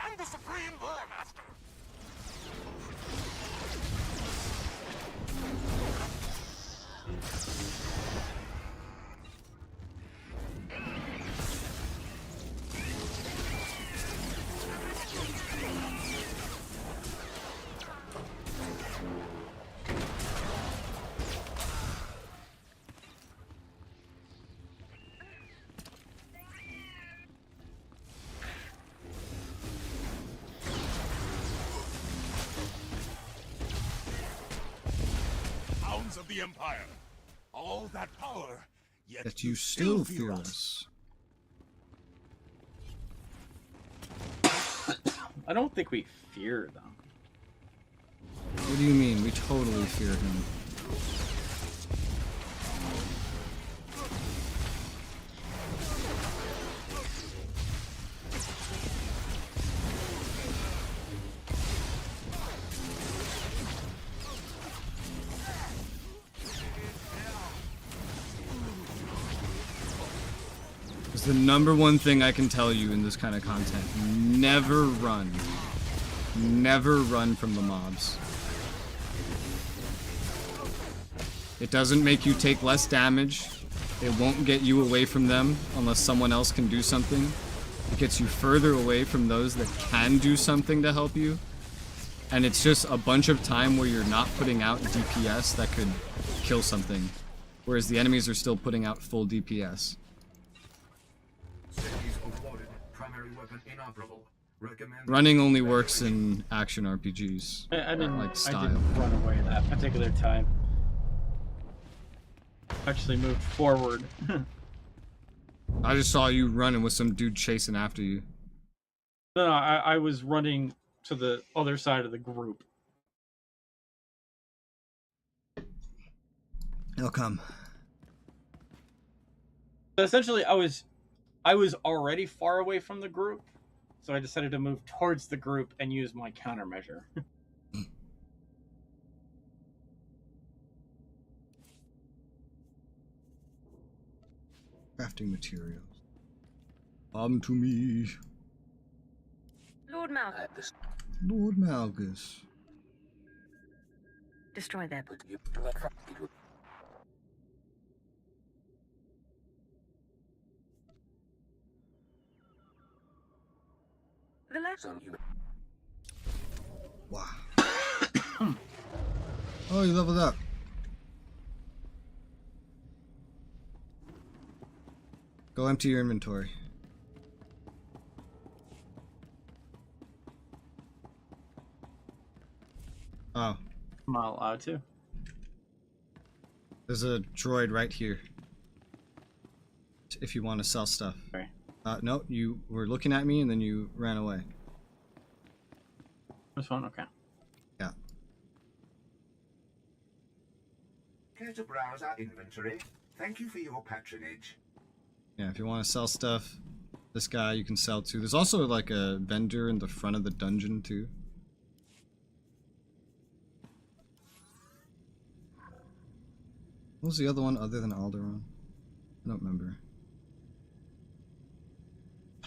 and the Supreme War Master. Hounds of the Empire. All that power, yet That you still fear us. I don't think we fear them. What do you mean? We totally fear him. It's the #1 thing I can tell you in this kind of content. Never run. Never run from the mobs. It doesn't make you take less damage. It won't get you away from them unless someone else can do something. It gets you further away from those that can do something to help you. And it's just a bunch of time where you're not putting out DPS that could kill something. Whereas the enemies are still putting out full DPS. Cities overloaded. Primary weapon inoperable. Recommend Running only works in action RPGs. I didn't Like style. I didn't run away that particular time. Actually moved forward. I just saw you running with some dude chasing after you. No, I was running to the other side of the group. He'll come. So essentially, I was already far away from the group, so I decided to move towards the group and use my countermeasure. Crafting materials. Come to me, Lord Malgus. Lord Malgus. Destroy their... The lesson. Wow. Oh, you leveled up. Go empty your inventory. Oh, Am I allowed to? there's a droid right here. if you want to sell stuff. Sorry. No, you were looking at me and then you ran away. This one? Okay. Yeah. Care to browse our inventory? Thank you for your patronage. Yeah, if you want to sell stuff, this guy you can sell to. There's also like a vendor in the front of the dungeon too. What was the other one other than Alderaan? I don't remember.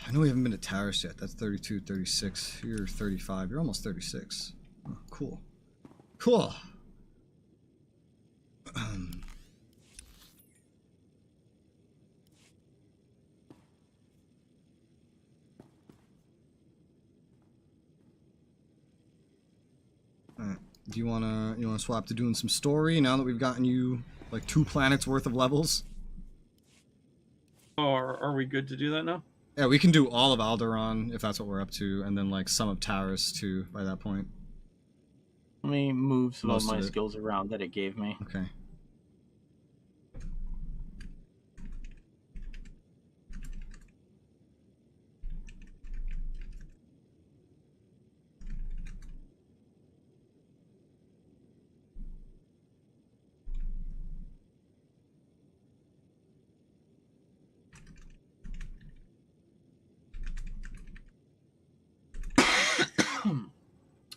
I know we haven't been to Taris yet. That's 32, 36. You're 35. You're almost 36. Oh, cool. Cool. Alright. Do you wanna swap to doing some story now that we've gotten you like 2 planets worth of levels? Oh, are we good to do that now? Yeah, we can do all of Alderaan if that's what we're up to, and then like some of Taris too by that point. Let me move some Most of my of it. skills around that it gave me. Okay.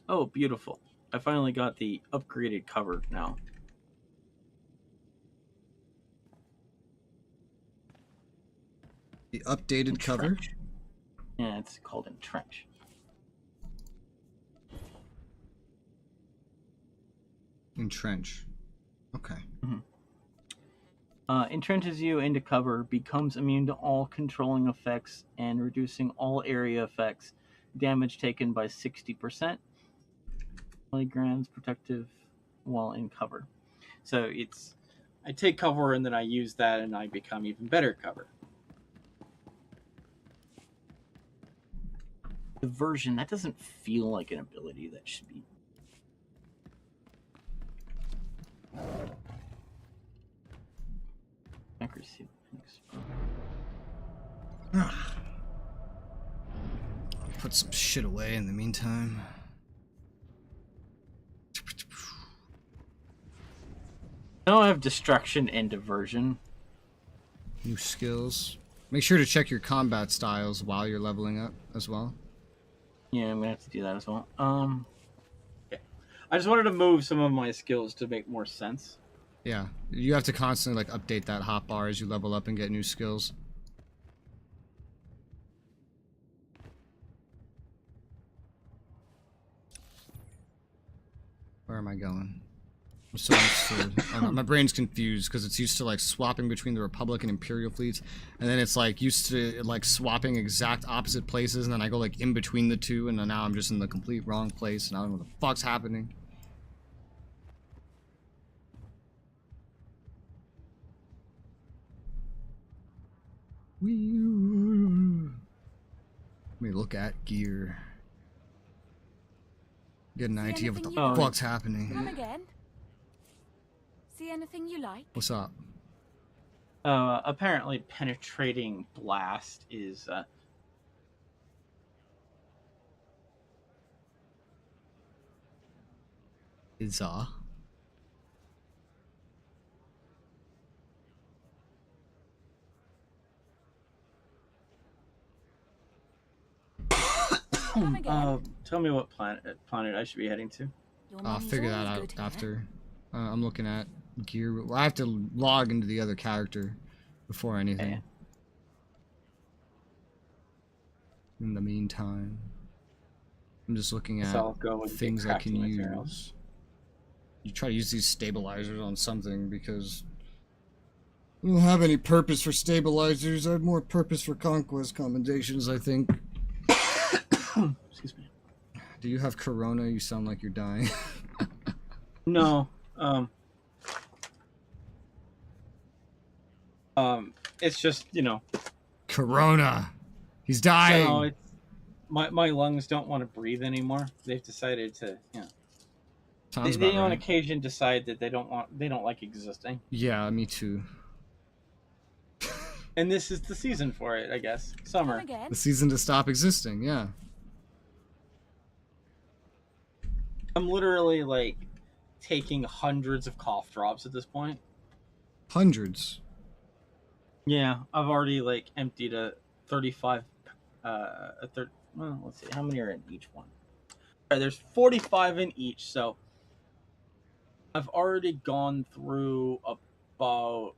Oh, beautiful. I finally got the upgraded cover now. The updated cover? Entrench. Yeah, it's called Entrench. Entrench. Okay. Entrenches you into cover, becomes immune to all controlling effects, and reducing all area effects. Damage taken by 60%. Only grants protective while in cover. So it's... I take cover and then I use that and I become even better cover. Diversion, that doesn't feel like an ability that should be... Accuracy. Put some shit away in the meantime. Now I have distraction and diversion. New skills. Make sure to check your combat styles while you're leveling up as well. Yeah, I'm gonna have to do that as well. Okay. I just wanted to move some of my skills to make more sense. Yeah, you have to constantly like update that hotbar as you level up and get new skills. Where am I going? I'm so interested. My brain's confused because it's used to like swapping between the Republic and Imperial fleets, and then it's like used to like swapping exact opposite places, and then I go like in between the two, and then now I'm just in the complete wrong place, and I don't know what the fuck's happening. Let me look at gear. Get an idea of what the fuck's happening. Come again. See anything you like? What's up? Apparently penetrating blast is Come again. tell me what planet I should be heading to. I'll figure that out after. I'm looking at gear. Well, I have to log into the other character before anything. Okay. In the meantime, I'm just looking at So I'll go and things get I can crafting use. materials. You try to use these stabilizers on something because we don't have any purpose for stabilizers. I have more purpose for conquest commendations, I think. Excuse me. Do you have corona? You sound like you're dying. No. It's just, you know. Corona. He's dying. No, it's my lungs don't want to breathe anymore. They've decided to, you know. Sounds They about on right. occasion decide that they don't like existing. Yeah, me too. And this is the season for it, I guess. Summer. Come again. The season to stop existing, yeah. I'm literally like taking hundreds of cough drops at this point. Hundreds. Yeah, I've already like emptied a 35 well, let's see how many are in each one. All right, there's 45 in each, so I've already gone through about,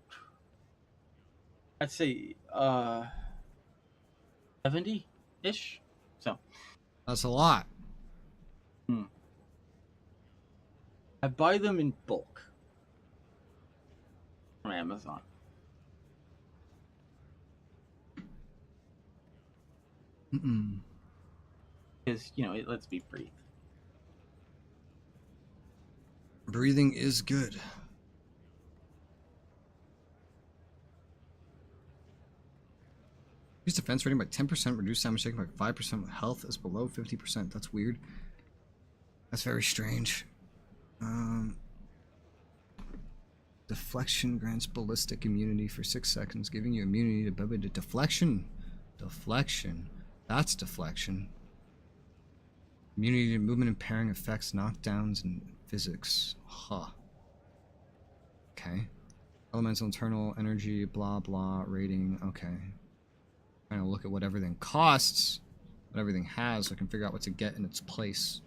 I'd say 70-ish. So That's a lot. I buy them in bulk from Amazon. Because, you know, it lets me breathe. Breathing is good. Increase defense rating by 10%, reduce damage taken by 5% with health is below 50%. That's weird. That's very strange. Deflection grants ballistic immunity for 6 seconds, giving you immunity to deflection. Deflection. That's deflection. Immunity to movement impairing effects, knockdowns, and physics. Huh. Okay. Elemental internal energy, blah blah, rating. Okay. Trying to look at what everything costs, what everything has, so I can figure out what to get in its place.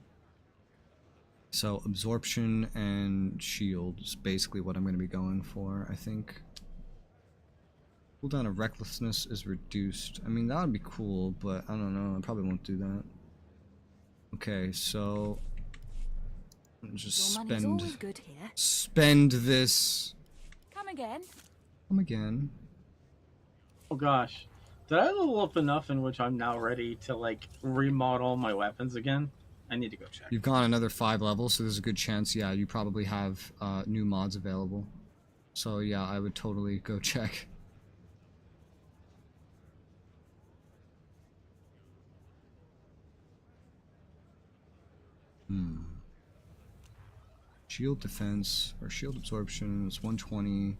So absorption and shield is basically what I'm going to be going for, I think. Cooldown of recklessness is reduced. I mean, that would be cool, but I don't know. I probably won't do that. Okay, so just spend this. Come again. Come again. Oh gosh. Did I level up enough in which I'm now ready to like remodel my weapons again? I need to go check. You've gone another 5 levels, so there's a good chance, yeah, you probably have new mods available. So yeah, I would totally go check. Shield defense, or shield absorption is 120,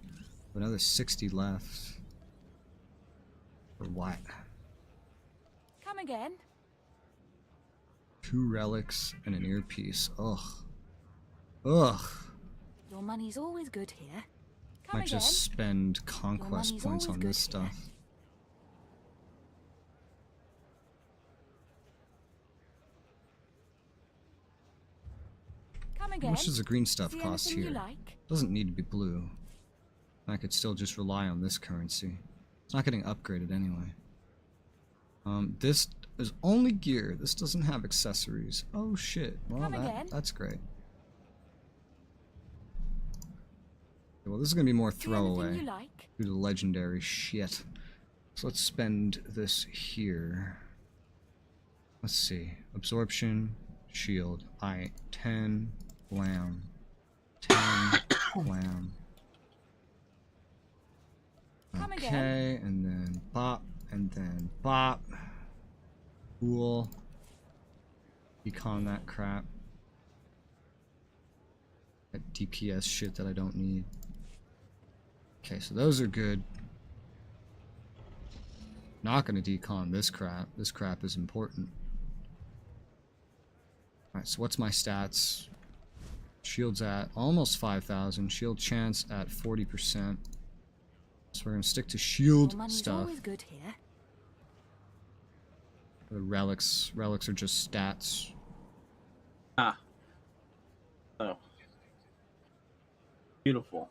another 60 left. For what? Come again. 2 relics and an earpiece. Ugh. Ugh. Your money's always good here. Come Might again. just spend conquest points on this stuff. Come again. How much does the green stuff See cost anything here? you like? Doesn't need to be blue. I could still just rely on this currency. It's not getting upgraded anyway. This is only gear. This doesn't have accessories. Oh shit. Well, that's great. Well, this is gonna be more throwaway due to legendary shit. So let's spend this here. Let's see. Absorption, shield. 10, blam. 10, blam. Okay, and then bop, and then bop. Cool. Econ that crap. That DPS shit that I don't need. Okay, so those are good. Not gonna decon this crap. This crap is important. Alright, so what's my stats? Shield's at almost 5,000. Shield chance at 40%. So we're gonna stick to shield stuff. Always good here. The relics are just stats. Ah. Oh. Beautiful.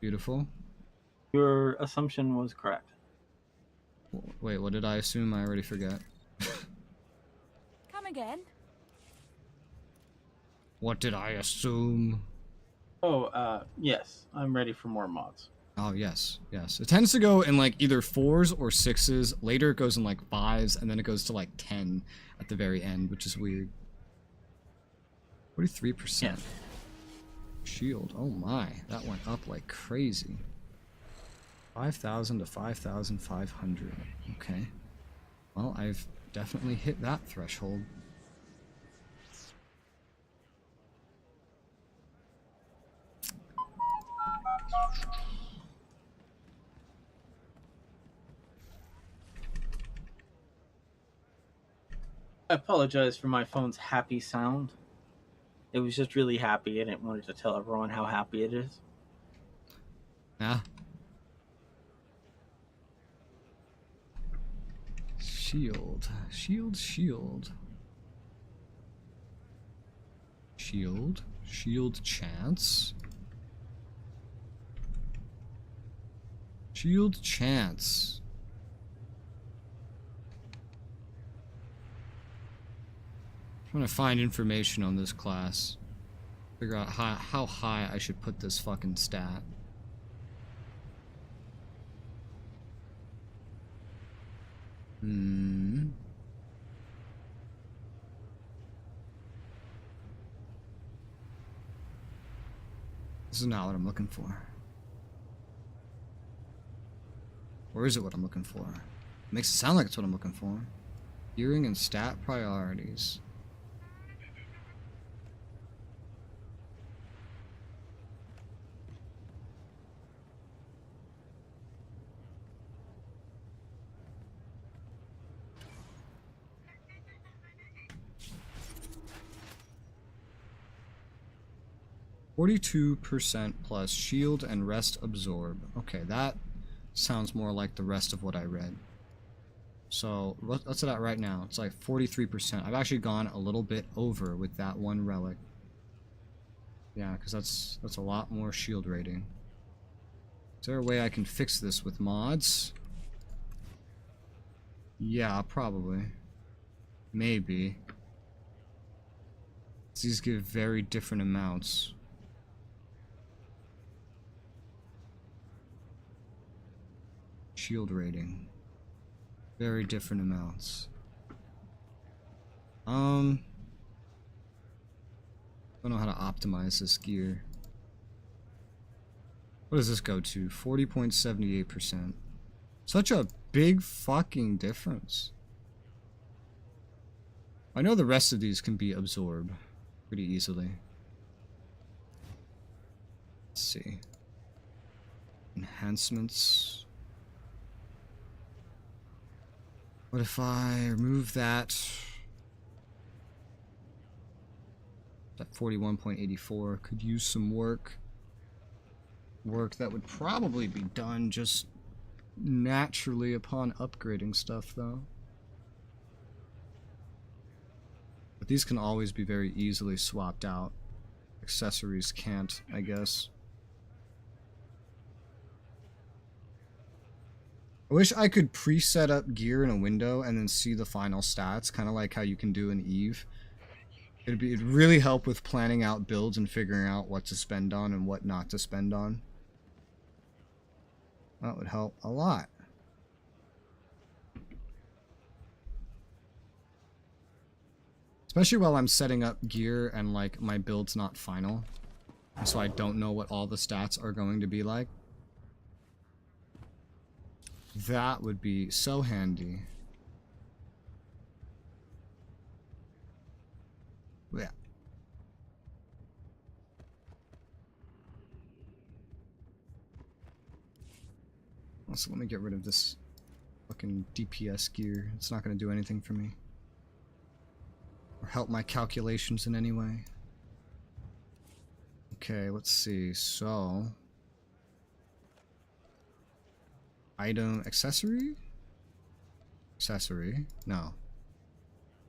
Beautiful. Your assumption was correct. Wait, what did I assume? I already forget. Come again. What did I assume? Oh, yes. I'm ready for more mods. Oh, yes, yes. It tends to go in like either 4s or 6s. Later it goes in like 5s, and then it goes to like 10 at the very end, which is weird. 43%. Yeah. Shield. Oh my, that went up like crazy. 5,000 to 5,500. Okay. Well, I've definitely hit that threshold. I apologize for my phone's happy sound. It was just really happy, and it wanted to tell everyone how happy it is. Yeah. Shield. Shield, shield. Shield. Shield chance. Shield chance. I'm trying to find information on this class. Figure out how high I should put this fucking stat. This is not what I'm looking for. Or is it what I'm looking for? It makes it sound like it's what I'm looking for. Gearing and stat priorities. %42% plus shield and rest absorb. Okay, that sounds more like the rest of what I read. So what's it at right now? It's like 43%. I've actually gone a little bit over with that one relic. Yeah, because that's a lot more shield rating. Is there a way I can fix this with mods? Yeah, probably. Maybe. These give very different amounts. Shield rating. Very different amounts. I don't know how to optimize this gear. What does this go to? 40.78%. Such a big fucking difference. I know the rest of these can be absorbed pretty easily. Let's see. Enhancements. What if I remove that? That 41.84 could use some work. Work that would probably be done just naturally upon upgrading stuff, though. But these can always be very easily swapped out. Accessories can't, I guess. I wish I could preset up gear in a window and then see the final stats, kind of like how you can do in Eve. It'd really help with planning out builds and figuring out what to spend on and what not to spend on. That would help a lot. Especially while I'm setting up gear and like my build's not final. So I don't know what all the stats are going to be like. That would be so handy. Yeah. Also, let me get rid of this fucking DPS gear. It's not going to do anything for me. Or help my calculations in any way. Okay, let's see. So... item accessory? Accessory? No.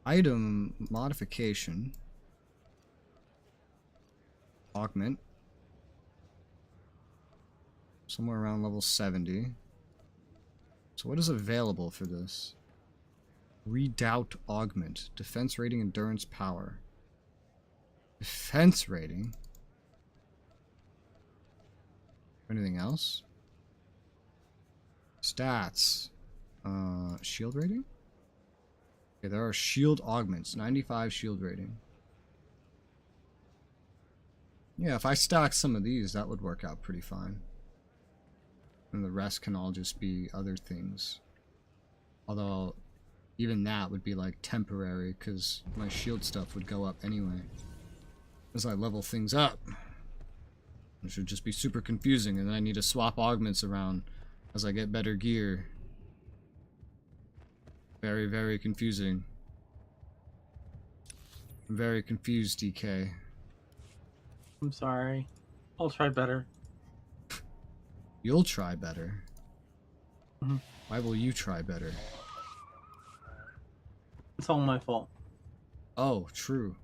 Item modification. Augment. Somewhere around level 70. So what is available for this? Redoubt augment. Defense rating, endurance, power. Defense rating? Anything else? Stats. Shield rating? Okay, there are shield augments. 95 shield rating. Yeah, if I stack some of these, that would work out pretty fine. And the rest can all just be other things. Although, even that would be like temporary, because my shield stuff would go up anyway. As I level things up. It should just be super confusing, and then I need to swap augments around as I get better gear. Very, very confusing. I'm very confused, DK. I'm sorry. I'll try better. You'll try better. Mhm. Why will you try better? It's all my fault. Oh, true.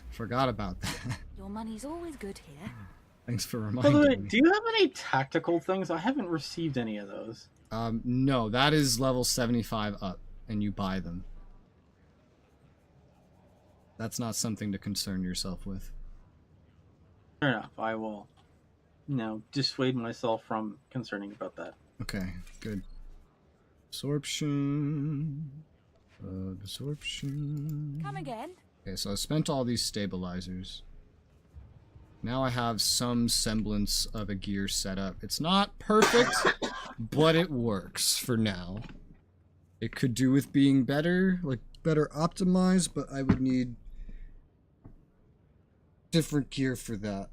Forgot about that. Your money's always good here. Thanks for By reminding the way, me. do you have any tactical things? I haven't received any of those. No, that is level 75 up, and you buy them. That's not something to concern yourself with. Fair enough. I will, dissuade myself from concerning about that. Okay, good. Absorption. Absorption. Come again? Okay, so I spent all these stabilizers. Now I have some semblance of a gear setup. It's not perfect, but it works for now. It could do with being better, like better optimized, but I would need different gear for that.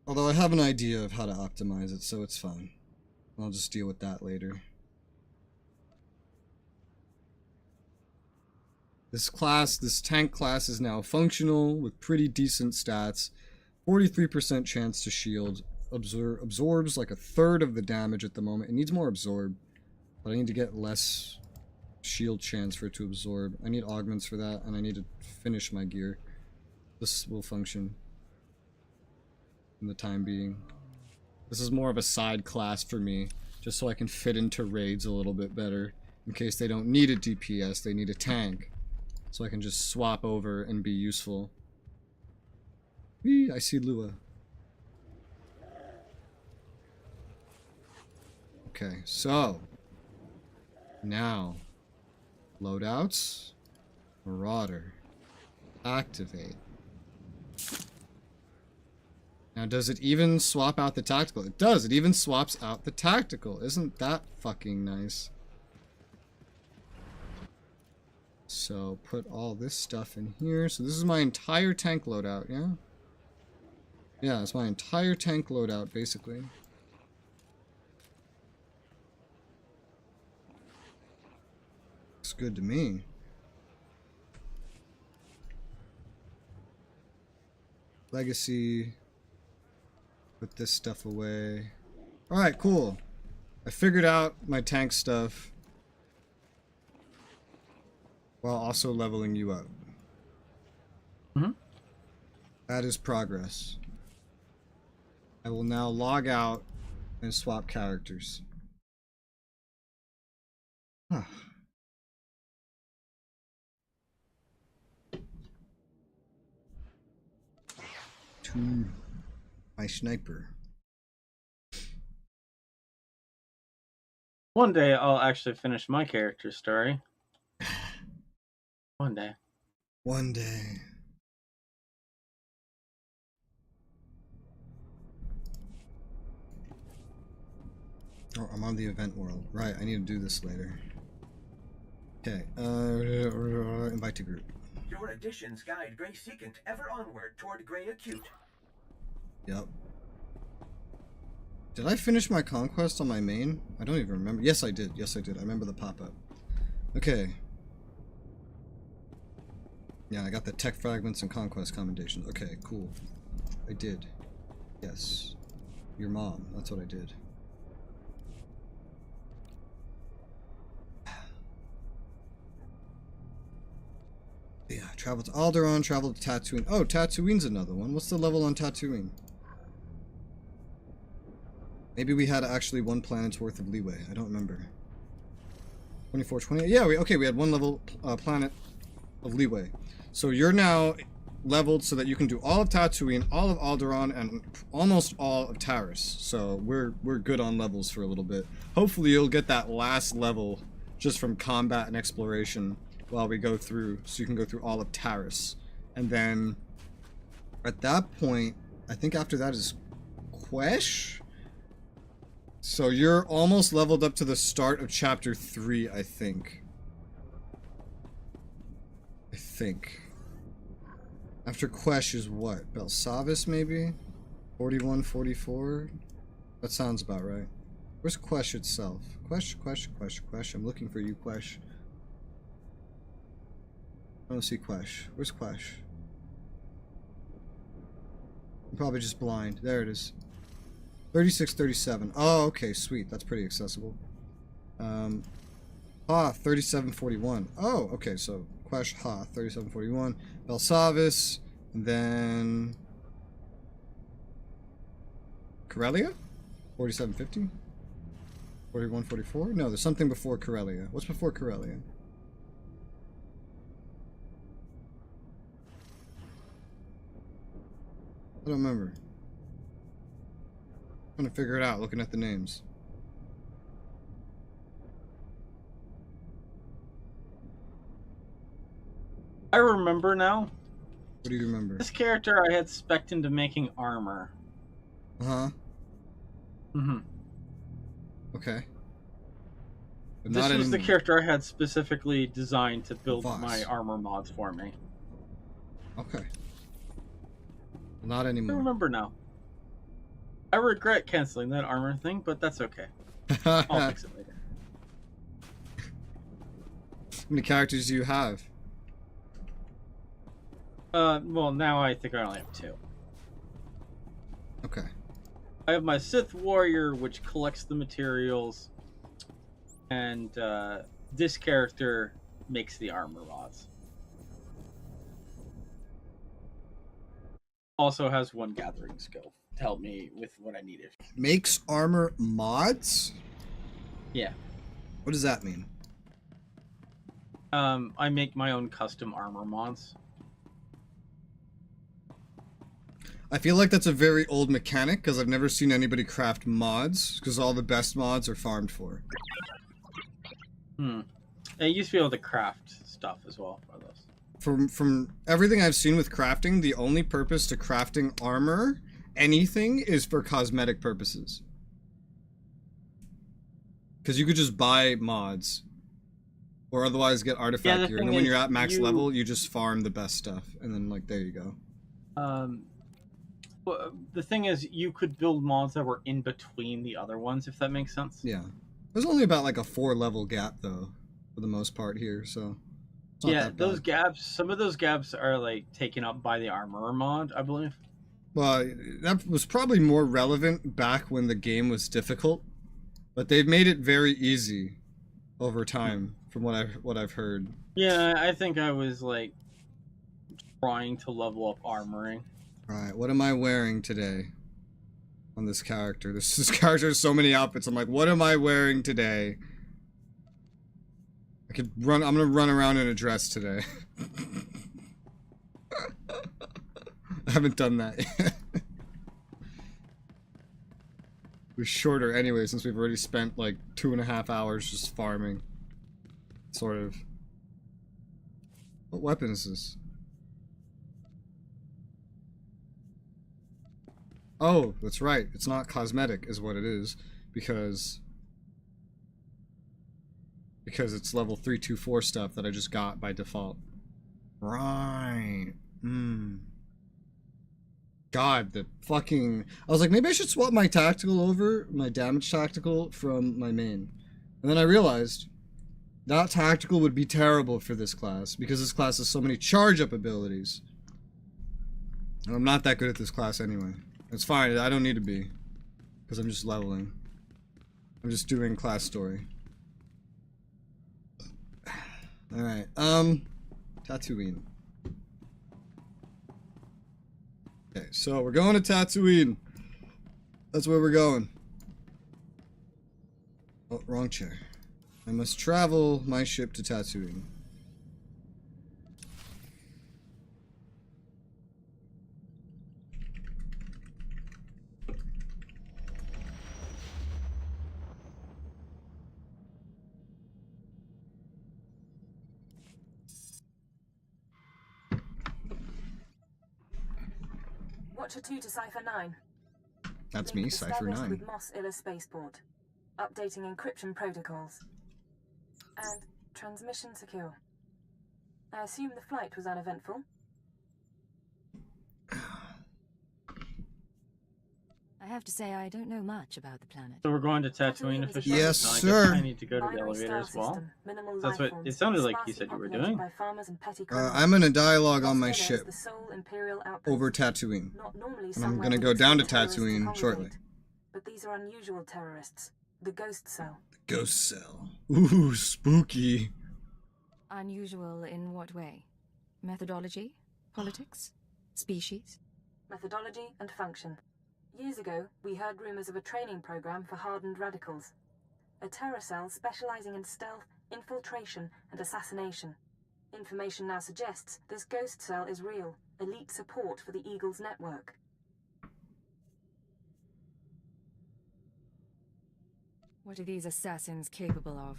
Although I have an idea of how to optimize it, so it's fine. I'll just deal with that later. This tank class is now functional with pretty decent stats. 43% chance to shield. Absorbs like a third of the damage at the moment. It needs more absorb, but I need to get less shield chance for it to absorb. I need augments for that, and I need to finish my gear. This will function in the time being. This is more of a side class for me, just so I can fit into raids a little bit better. In case they don't need a DPS, they need a tank. So I can just swap over and be useful. Whee, I see Lua. Okay, so now loadouts, Marauder, activate. Now does it even swap out the tactical? It does, it even swaps out the tactical. Isn't that fucking nice? So put all this stuff in here. So this is my entire tank loadout, yeah? Yeah, it's my entire tank loadout, basically. Looks good to me. Legacy. Put this stuff away. Alright, cool. I figured out my tank stuff while also leveling you up. Mm-hmm. That is progress. I will now log out and swap characters. Huh. To my sniper. One day I'll actually finish my character story. One day. One day. Oh, I'm on the event world. Right, I need to do this later. Okay, invite to group. Your additions guide Grey Secant ever onward toward Grey Acute. Yep. Did I finish my conquest on my main? I don't even remember. Yes, I did. Yes, I did. I remember the pop-up. Okay. Yeah, I got the tech fragments and conquest commendations. Okay, cool. I did. Yes. Your mom. That's what I did. Yeah, travel to Alderaan, travel to Tatooine. Oh, Tatooine's another one. What's the level on Tatooine? Maybe we had actually one planet's worth of leeway. I don't remember. 24, 28. Yeah, we had one level planet of leeway. So you're now leveled so that you can do all of Tatooine, all of Alderaan, and almost all of Taris. So we're good on levels for a little bit. Hopefully you'll get that last level just from combat and exploration while we go through, so you can go through all of Taris. And then at that point, I think after that is Quesh? So you're almost leveled up to the start of chapter 3, I think. After Quesh is what? Belsavis, maybe? 41, 44? That sounds about right. Where's Quesh itself? Quesh. I'm looking for you, Quesh. I don't see Quesh. Where's Quesh? I'm probably just blind. There it is. 3637. Oh, okay, sweet. That's pretty accessible. 3741. Oh, okay, so Quesh, 3741. Belsavis, and then Corellia? 4750? 4144? No, there's something before Corellia. What's before Corellia? I don't remember. I'm trying to figure it out looking at the names. I remember now. What do you remember? This character I had spec'd into making armor. Uh-huh. Mm-hmm. Okay. But This not was the anymore. character I had specifically designed to build Voss. my armor mods for me. Okay. Not I anymore. remember now. I regret canceling that armor thing, but that's okay. I'll fix it later. How many characters do you have? Well, now I think I only have 2. Okay. I have my Sith Warrior, which collects the materials, and this character makes the armor mods. Also has 1 gathering skill to help me with what I needed. Makes armor mods? Yeah. What does that mean? I make my own custom armor mods. I feel like that's a very old mechanic because I've never seen anybody craft mods because all the best mods are farmed for. And you used to be able to craft stuff as well for those. From everything I've seen with crafting, the only purpose to crafting armor, anything, is for cosmetic purposes. Because you could just buy mods. Or otherwise get artifact gear. And then when you're at max level, you just farm the best stuff. And then, like, there you go. Well, the thing is, you could build mods that were in between the other ones, if that makes sense. Yeah. There's only about, like, a 4-level gap, though, for the most part here, so... Yeah, those gaps, some of those gaps are, like, taken up by the armorer mod, I believe. Well, that was probably more relevant back when the game was difficult. But they've made it very easy over time, from what I've heard. Yeah, I think I was, like, trying to level up armoring. Alright, what am I wearing today on this character? This character has so many outfits. I'm like, what am I wearing today? I'm gonna run around in a dress today. I haven't done that yet. We're shorter anyway, since we've already spent like 2.5 hours just farming. Sort of. What weapon is this? Oh, that's right. It's not cosmetic is what it is. Because it's level 324 stuff that I just got by default. Right. God, the fucking... I was like, maybe I should swap my tactical over, my damage tactical, from my main. And then I realized that tactical would be terrible for this class, because this class has so many charge-up abilities. And I'm not that good at this class anyway. It's fine, I don't need to be. Because I'm just leveling. I'm just doing class story. Alright, Tatooine. Okay, so we're going to Tatooine. That's where we're going. Oh, wrong chair. I must travel my ship to Tatooine. Watcher 2 to Cipher 9. That's Link me, Cipher established 9. with Mos Illa Spaceport. Updating encryption protocols. And transmission secure. I assume the flight was uneventful? I have to say I don't know much about the planet. So we're going to Tatooine officially? Yes, No, I guess sir. I need to go to the Binary elevator star as well. system, minimal That's life what it forms, sounded like you sparsely said you were populated doing. by farmers and petty criminals. I'm in a dialogue on my What's known as ship the sole Imperial outpost. over Tatooine. Not normally And I'm somewhere gonna in go the down to terrorist Tatooine conglomerate. shortly. But these are unusual terrorists. The Ghost Cell. Ghost cell. Ooh, spooky. Unusual in what way? Methodology? Politics? Species? Methodology and function. Years ago, we heard rumors of a training program for hardened radicals. A terror cell specializing in stealth, infiltration, and assassination. Information now suggests this Ghost Cell is real, elite support for the Eagles network. What are these assassins capable of?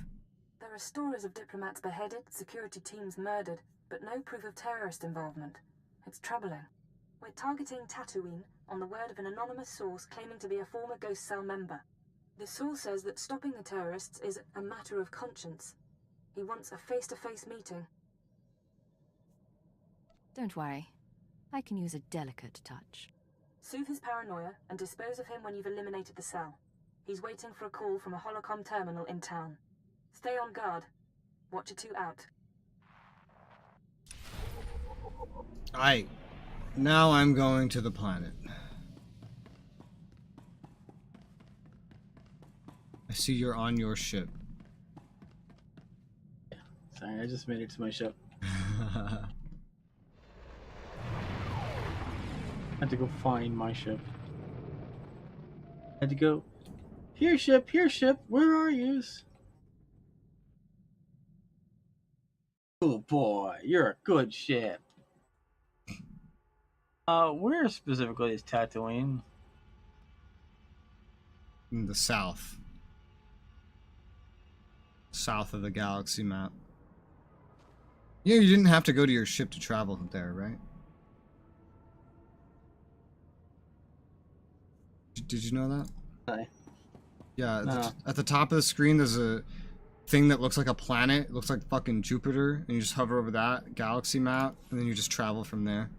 There are stories of diplomats beheaded, security teams murdered, but no proof of terrorist involvement. It's troubling. We're targeting Tatooine on the word of an anonymous source claiming to be a former Ghost Cell member. The source says that stopping the terrorists is a matter of conscience. He wants a face-to-face meeting. Don't worry. I can use a delicate touch. Soothe his paranoia and dispose of him when you've eliminated the cell. He's waiting for a call from a holocom terminal in town. Stay on guard. Watcher 2 out. Aight. Now I'm going to the planet. I see you're on your ship. Sorry, I just made it to my ship. Had to go find my ship. Had to go. Here, ship. Where are yous? Oh boy, you're a good ship. Where specifically is Tatooine? In the south. South of the galaxy map. Yeah, you didn't have to go to your ship to travel there, right? Did you know that? Hi. Yeah, No. at the top of the screen there's a thing that looks like a planet. It looks like fucking Jupiter, and you just hover over that galaxy map, and then you just travel from there.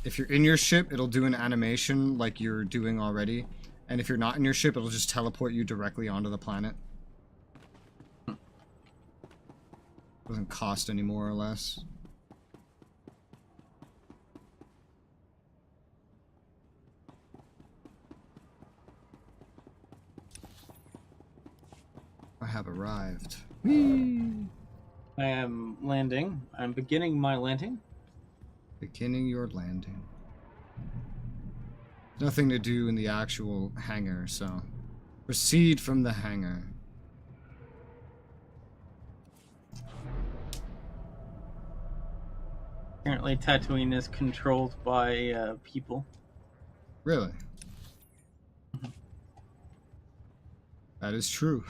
If you're in your ship, it'll do an animation like you're doing already, and if you're not in your ship, it'll just teleport you directly onto the planet. Doesn't cost any more or less. I have arrived. Whee! I am landing. I'm beginning my landing. Beginning your landing. Nothing to do in the actual hangar, so proceed from the hangar. Apparently, Tatooine is controlled by people. Really? That is true.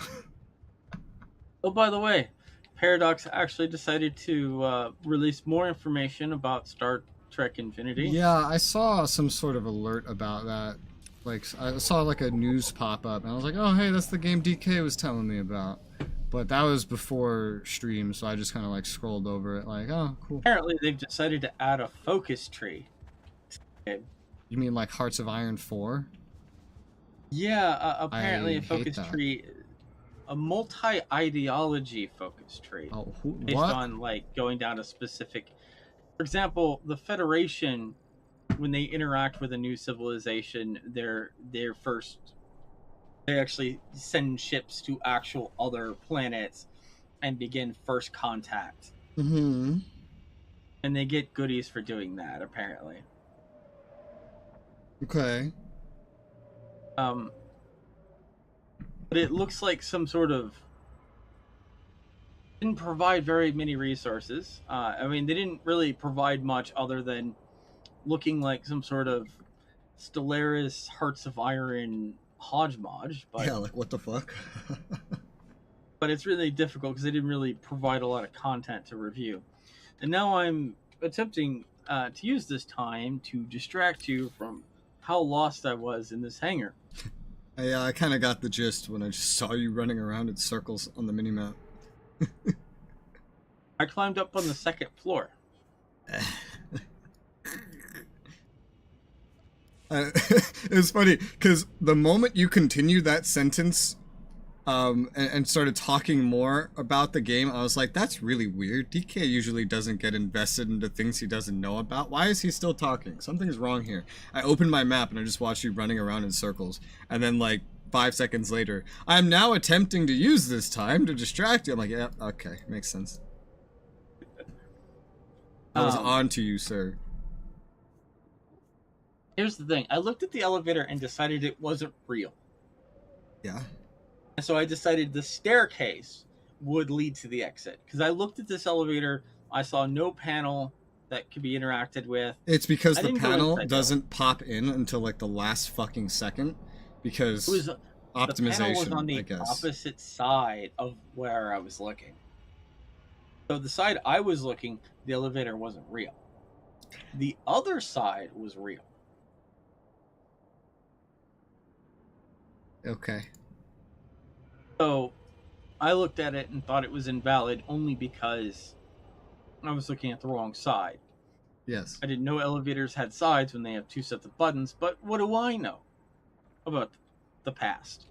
Oh, by the way, Paradox actually decided to release more information about Star Trek Infinity. Yeah, I saw some sort of alert about that. Like, I saw like a news pop up, and I was like, oh, hey, that's the game DK was telling me about. But that was before stream, so I just kind of like scrolled over it, like, oh, cool. Apparently, they've decided to add a focus tree. You mean like Hearts of Iron 4? Yeah, apparently I a focus hate that. tree, a multi-ideology focus tree, Oh, based what? on like going down to specific. For example, the Federation, when they interact with a new civilization, they actually send ships to actual other planets and begin first contact. Mm-hmm. And they get goodies for doing that, apparently. Okay. But it looks like some sort of didn't provide very many resources. I mean, they didn't really provide much other than looking like some sort of Stellaris Hearts of Iron hodgepodge. But, Yeah, like what the fuck? but it's really difficult because they didn't really provide a lot of content to review. And now I'm attempting to use this time to distract you from how lost I was in this hangar. I kind of got the gist when I just saw you running around in circles on the minimap. I climbed up on the second floor. It was funny because the moment you continued that sentence and started talking more about the game, I was like, that's really weird. DK usually doesn't get invested into things he doesn't know about. Why is he still talking? Something's wrong here. I opened my map and I just watched you running around in circles. And then like 5 seconds later, I'm now attempting to use this time to distract you. I'm like, yeah, okay, makes sense. I was on to you, sir. Here's the thing. I looked at the elevator and decided it wasn't real. Yeah. And so I decided the staircase would lead to the exit. Because I looked at this elevator, I saw no panel that could be interacted with. It's because the panel doesn't pop in until like the last fucking second. Because optimization, the panel was on the I guess. opposite side of where I was looking. So the side I was looking, the elevator wasn't real. The other side was real. Okay. So I looked at it and thought it was invalid only because I was looking at the wrong side. Yes. I didn't know elevators had sides when they have 2 sets of buttons, but what do I know about the past?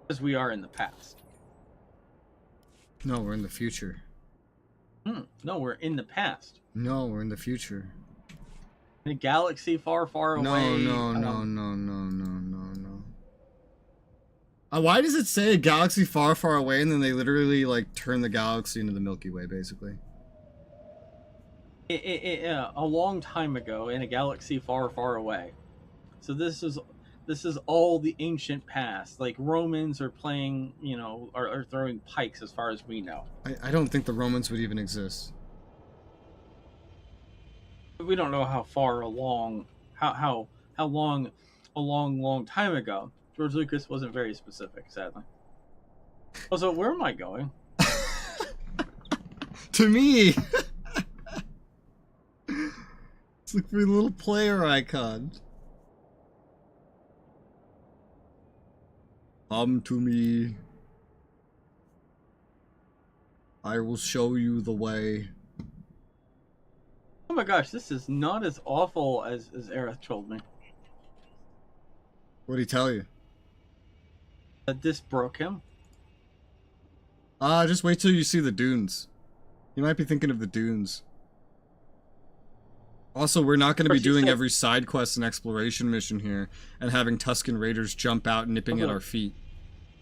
Because we are in the past. No, we're in the future. No, we're in the past. No, we're in the future. In a galaxy far, far away. No. Why does it say a galaxy far, far away, and then they literally like turn the galaxy into the Milky Way, basically? A long time ago, in a galaxy far, far away. So this is all the ancient past. Like Romans are playing, are throwing pikes, as far as we know. I don't think the Romans would even exist. We don't know how far along, how long, a long time ago. George Lucas wasn't very specific, sadly. Also, where am I going? To me! It's like for a little player icon. Come to me. I will show you the way. Oh my gosh, this is not as awful as Aerith told me. What'd he tell you? That this broke him. Just wait till you see the dunes. You might be thinking of the dunes. Also, we're not going to be doing every side quest and exploration mission here and having Tusken Raiders jump out nipping at our feet.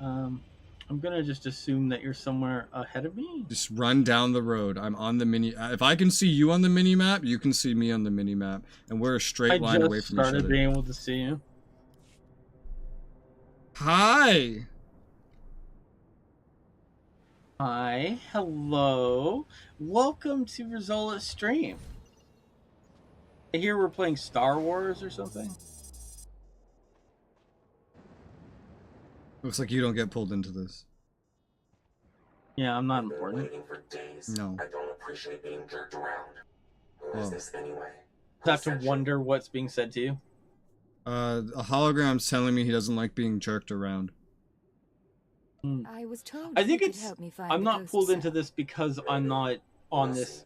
I'm going to just assume that you're somewhere ahead of me. Just run down the road. I'm on the mini... If I can see you on the mini-map, you can see me on the mini-map. And we're a straight line away from each other. I just started being able to see you. Hi! Hi, hello. Welcome to Resoula's stream. I hear we're playing Star Wars or something. Looks like you don't get pulled into this. Yeah, I'm not important. Waiting for days. No. I don't appreciate being jerked around. Who is this anyway? I have to wonder what's being said to you. A hologram's telling me he doesn't like being jerked around. I was told I think you it's. could help me find I'm the not ghost pulled cell. into this because I'm not on this.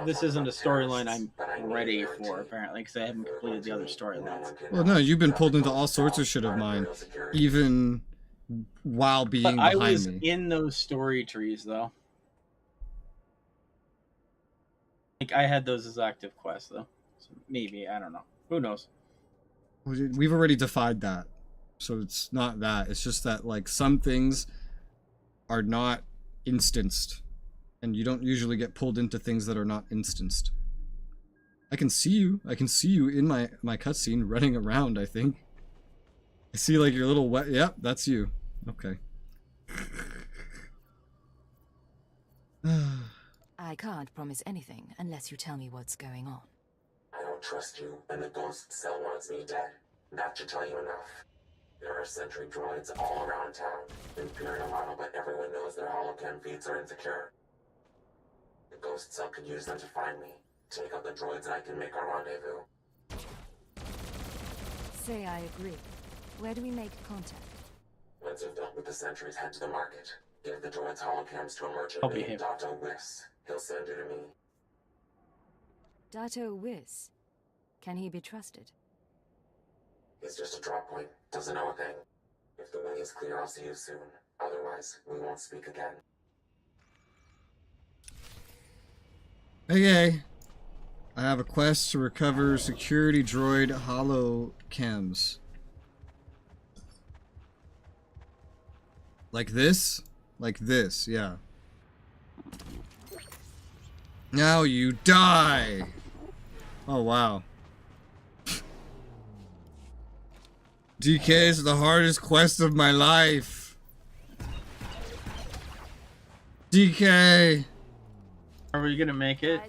This isn't a storyline I'm ready for, apparently, because I haven't completed the other storylines. Well, no, you've been pulled into all sorts of shit of mine, even while being But I behind was me. in those story trees, though. Like, I had those as active quests, though. So maybe, I don't know. Who knows? We've already defied that. So it's not that. It's just that, like, some things are not instanced. And you don't usually get pulled into things that are not instanced. I can see you. I can see you in my cutscene running around, I think. I see, like, your little wet... Yep, that's you. Okay. I can't promise anything unless you tell me what's going on. I don't trust you, and the ghost cell wants me dead. That should tell you enough. There are sentry droids all around town. Imperial model, but everyone knows their holocam feeds are insecure. The ghost cell could use them to find me. Take out the droids and I can make our rendezvous. Say I agree. Where do we make contact? Once you've dealt with the sentries, head to the market. Give the droids holocams to a merchant I'll named behave. Dr. Wiss. He'll send you to me. Dato Wiz. Can he be trusted? He's just a drop point, doesn't know a thing. If the way is clear, I'll see you soon. Otherwise, we won't speak again. Okay. I have a quest to recover security droid holocams. Like this? Like this, yeah. Now you die! Oh, wow. DK is the hardest quest of my life. DK! Are we gonna make it?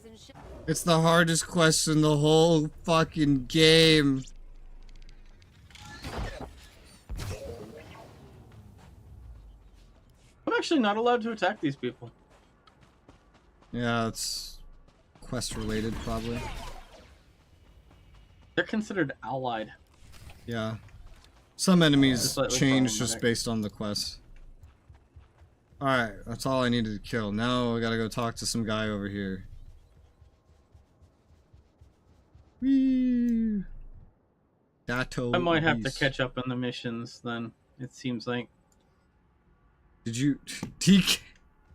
It's the hardest quest in the whole fucking game. I'm actually not allowed to attack these people. Yeah, it's quest related, probably. They're considered allied. Yeah. Some enemies Slightly change just problematic. based on the quest. Alright, that's all I needed to kill. Now I gotta go talk to some guy over here. Whee! Dato I might have to Luis. catch up on the missions then, it seems like. Did you... DK?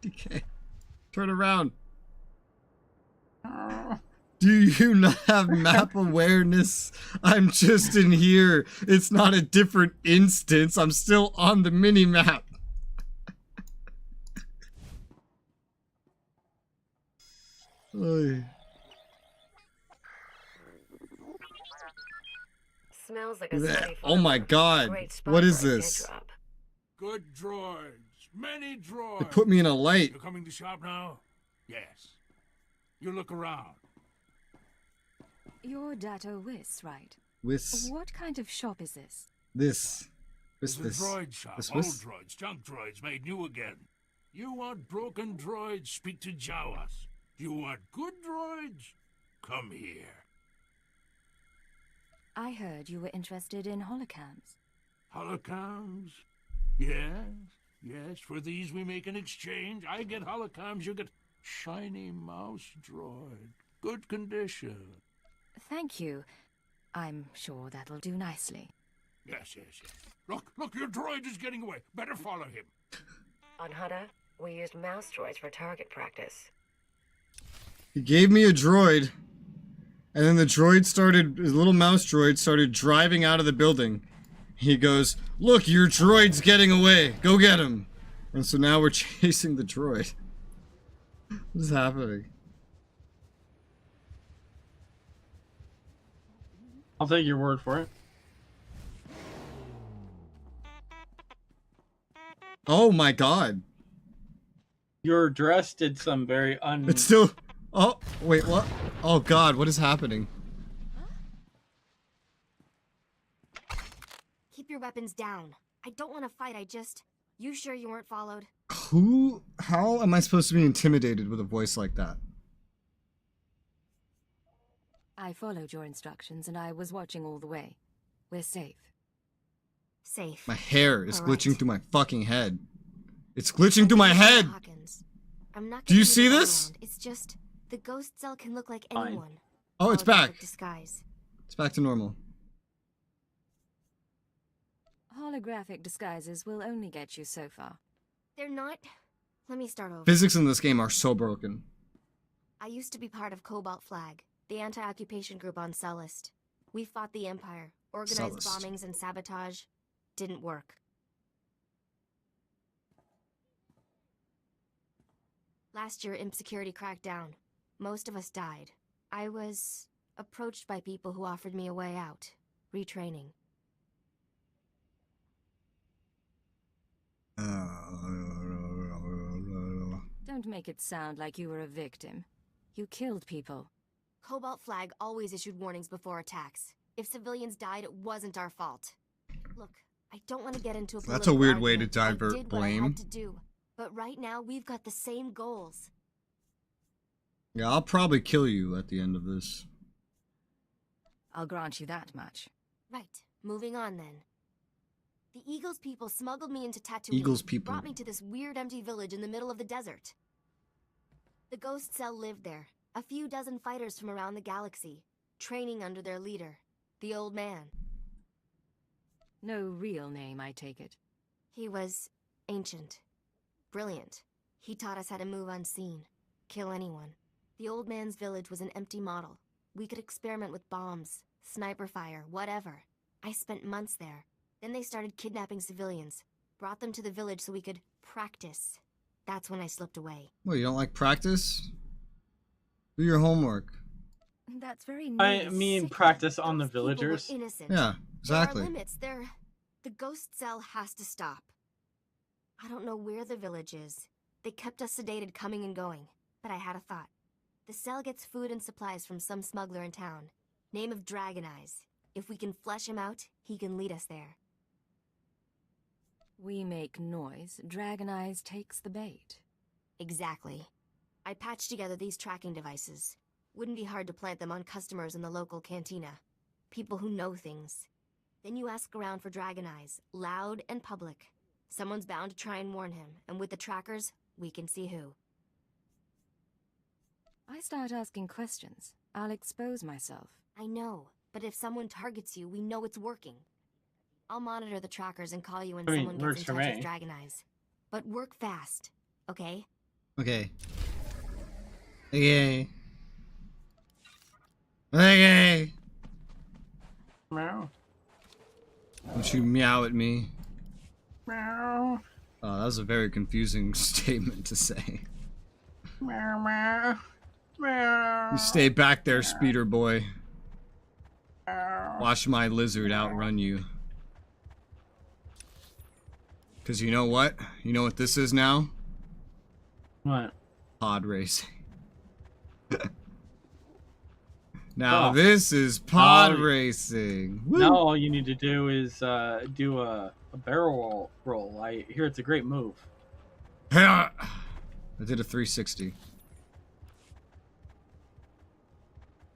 DK. Turn around. Do you not have map awareness? I'm just in here. It's not a different instance. I'm still on the mini-map. Oy. Smells like a Blech. steady Oh my farm. god. Great spot What is for a this? dead drop. Good droids. Many droids. They put me in a light. You're coming to shop now? Yes. You look around. You're Dato Whis, right? Whis. What kind of shop is this? This. It's This. a droid shop. This. Old droids, junk droids made new again. You want broken droids? Speak to Jawas. You want good droids? Come here. I heard you were interested in holocams. Holocams? Yes, yes. For these we make an exchange. I get holocams, you get shiny mouse droid. Good condition. Thank you. I'm sure that'll do nicely. Yes, yes, yes. Look, your droid is getting away. Better follow him. On Hutta, we used mouse droids for target practice. He gave me a droid. And then the droid started, his little mouse droid started driving out of the building. He goes, look, your droid's getting away. Go get him. And so now we're chasing the droid. What is happening? I'll take your word for it. Oh my god. Your dress did some very It's still... Oh, wait, what? Oh god, what is happening? Keep your weapons down. I don't want to fight, You sure you weren't followed? How am I supposed to be intimidated with a voice like that? I followed your instructions and I was watching all the way. We're safe. Safe. My hair is All right. glitching through my fucking head. It's glitching through my head! Hawkins. I'm not Do you giving see the this? runaround. It's just the ghost cell can look like Fine. anyone. Oh, it's Holographic back. Disguise. It's back to normal. Holographic disguises will only get you so far. They're not. Let me start over. Physics in this game are so broken. I used to be part of Cobalt Flag, the anti-occupation group on Celeste. We fought the Empire, organized Celeste. bombings and sabotage. Didn't work. Last year, Imp Security cracked down. Most of us died. I was approached by people who offered me a way out. Retraining. Don't make it sound like you were a victim. You killed people. Cobalt Flag always issued warnings before attacks. If civilians died, it wasn't our fault. Look, I don't want to get into a That's a political weird way to argument, but I divert did what I blame. had to do. But right now, we've got the same goals. Yeah, I'll probably kill you at the end of this. I'll grant you that much. Right. Moving on then. The Eagles people smuggled me into Tatooine. Eagles people. Brought me to this weird empty village in the middle of the desert. The ghost cell lived there. A few dozen fighters from around the galaxy. training under their leader, the old man. No real name, I take it. He was ancient. Brilliant. He taught us how to move unseen, kill anyone. The old man's village was an empty model. We could experiment with bombs, sniper fire, whatever. I spent months there. Then they started kidnapping civilians, brought them to the village so we could practice. That's when I slipped away. Well, you don't like practice? Do your homework. That's very I nice. mean, practice on the Those people were villagers. innocent. Yeah, exactly. There are limits. The ghost cell has to stop. I don't know where the village is. They kept us sedated coming and going. But I had a thought. The cell gets food and supplies from some smuggler in town. Name of Dragon Eyes. If we can flesh him out, he can lead us there. We make noise, Dragon Eyes takes the bait. Exactly. I patched together these tracking devices. Wouldn't be hard to plant them on customers in the local cantina. People who know things. Then you ask around for Dragon Eyes, loud and public. Someone's bound to try and warn him, and with the trackers, we can see who. I start asking questions, I'll expose myself. I know, but if someone targets you, we know it's working. I'll monitor the trackers and call you when I mean, someone works gets in for touch me. with Dragon Eyes. But work fast, okay? Okay. Okay. Okay. Meow. Don't you meow at me. Meow. Oh, that was a very confusing statement to say. Meow, meow. Meow. You stay back there, speeder boy. Watch my lizard outrun you. Cause you know what? You know what this is now? What? Pod racing. Now Oh. this is pod Oh. racing. Woo. Now all you need to do is do a barrel roll. I hear it's a great move. I did a 360.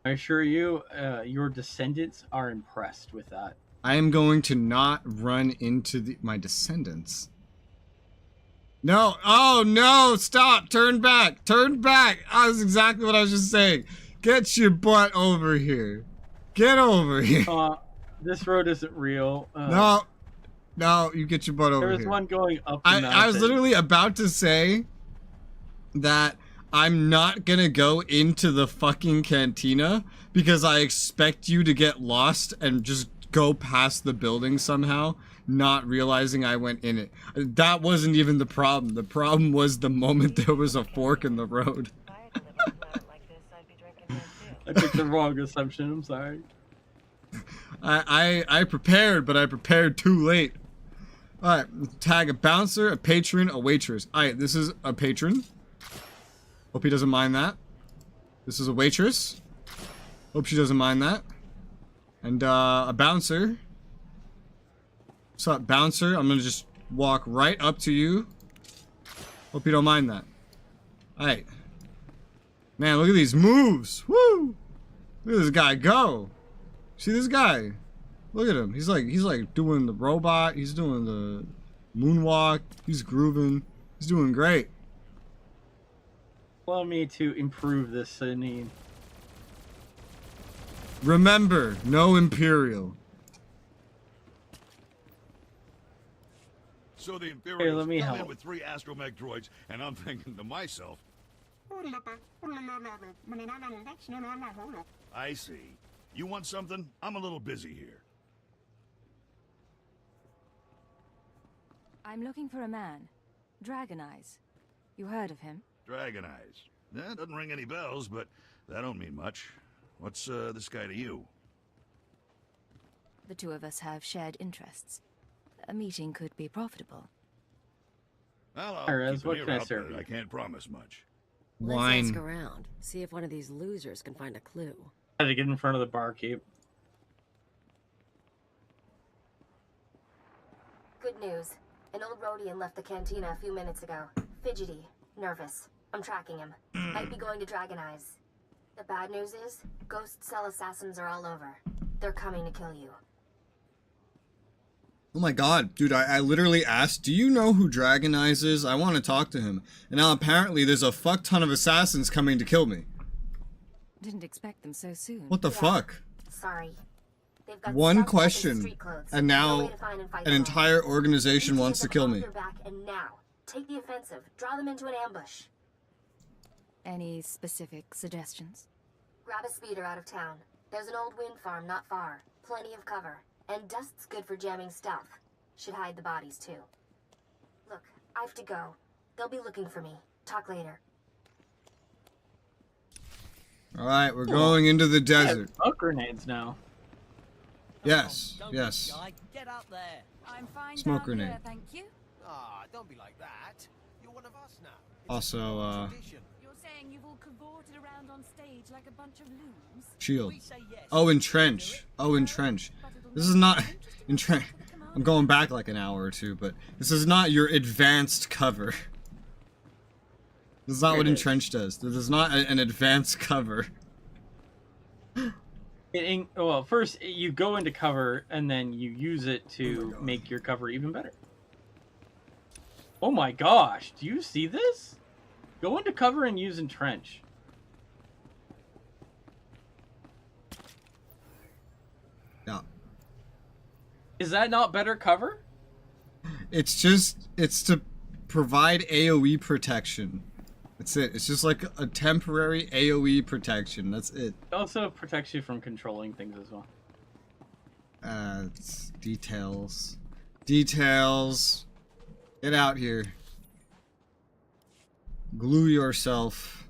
I assure you, your descendants are impressed with that. I am going to not run into my descendants. No! Oh no! Stop! Turn back! Turn back! That's exactly what I was just saying. Get your butt over here. Get over here. This road isn't real. No. No, you get your butt over There was here. one going up the I was mountain. literally about to say that I'm not gonna go into the fucking cantina because I expect you to get lost and just go past the building somehow, not realizing I went in it. That wasn't even the problem. The problem was the moment there was a fork in the road. I took the wrong assumption. I'm sorry. I prepared, but I prepared too late. Alright, tag a bouncer, a patron, a waitress. Alright, this is a patron. Hope he doesn't mind that. This is a waitress. Hope she doesn't mind that. And a bouncer. What's up, bouncer? I'm gonna just walk right up to you. Hope you don't mind that. Alright. Man, look at these moves. Woo! Look at this guy go. See this guy? Look at him. He's like doing the robot. He's doing the moonwalk. He's grooving. He's doing great. Allow me to improve this scene. Remember, no Imperial. So the Here, Imperials let me come in help. with 3 astromech droids, and I'm thinking to myself, I see. You want something? I'm a little busy here. I'm looking for a man. Dragon Eyes. You heard of him? Dragon Eyes. That doesn't ring any bells, but that don't mean much. What's this guy to you? The two of us have shared interests. A meeting could be profitable. Well, I'll Alright, keep an what ear can I out, serve but you? I can't promise much. Let's ask around. See if one of these losers can find a clue. I had to get in front of the barkeep. Good news. An old Rhodian left the cantina a few minutes ago. Fidgety. Nervous. I'm tracking him. Might be going to Dragon Eyes. The bad news is, ghost cell assassins are all over. They're coming to kill you. Oh my god, dude, I literally asked, do you know who Dragon Eyes is? I want to talk to him. And now apparently there's a fuck ton of assassins coming to kill me. Didn't expect them so soon. What the fuck? Sorry. They've got One stuff up in question, street clothes. and No now way to find and fight an them all. entire organization You two wants to get them kill off me. your back, and now take the offensive. Draw them into an ambush. Any specific suggestions? Grab a speeder out of town. There's an old wind farm not far. Plenty of cover. And dust's good for jamming stealth. Should hide the bodies too. Look, I have to go. They'll be looking for me. Talk later. Alright, we're going into the desert. Smoke grenades now. Yes, yes. Get out there. I'm fine Smoke down grenade. here, thank you. Ah, don't be like that. You're one of us now. Also, You're saying you've all cavorted around on stage like a bunch of loons? shield. Oh, entrench. Oh, entrench. This is not entrench. I'm going back like an hour or two, but this is not your advanced cover. This is not what entrench does. This is not an advanced cover. Well, first you go into cover and then you use it to make your cover even better. Oh my gosh, do you see this? Go into cover and use entrench. Yeah. Is that not better cover? It's to provide AoE protection. That's it. It's just like a temporary AoE protection. That's it. It also protects you from controlling things as well. It's details. Details. Get out here. Glue yourself.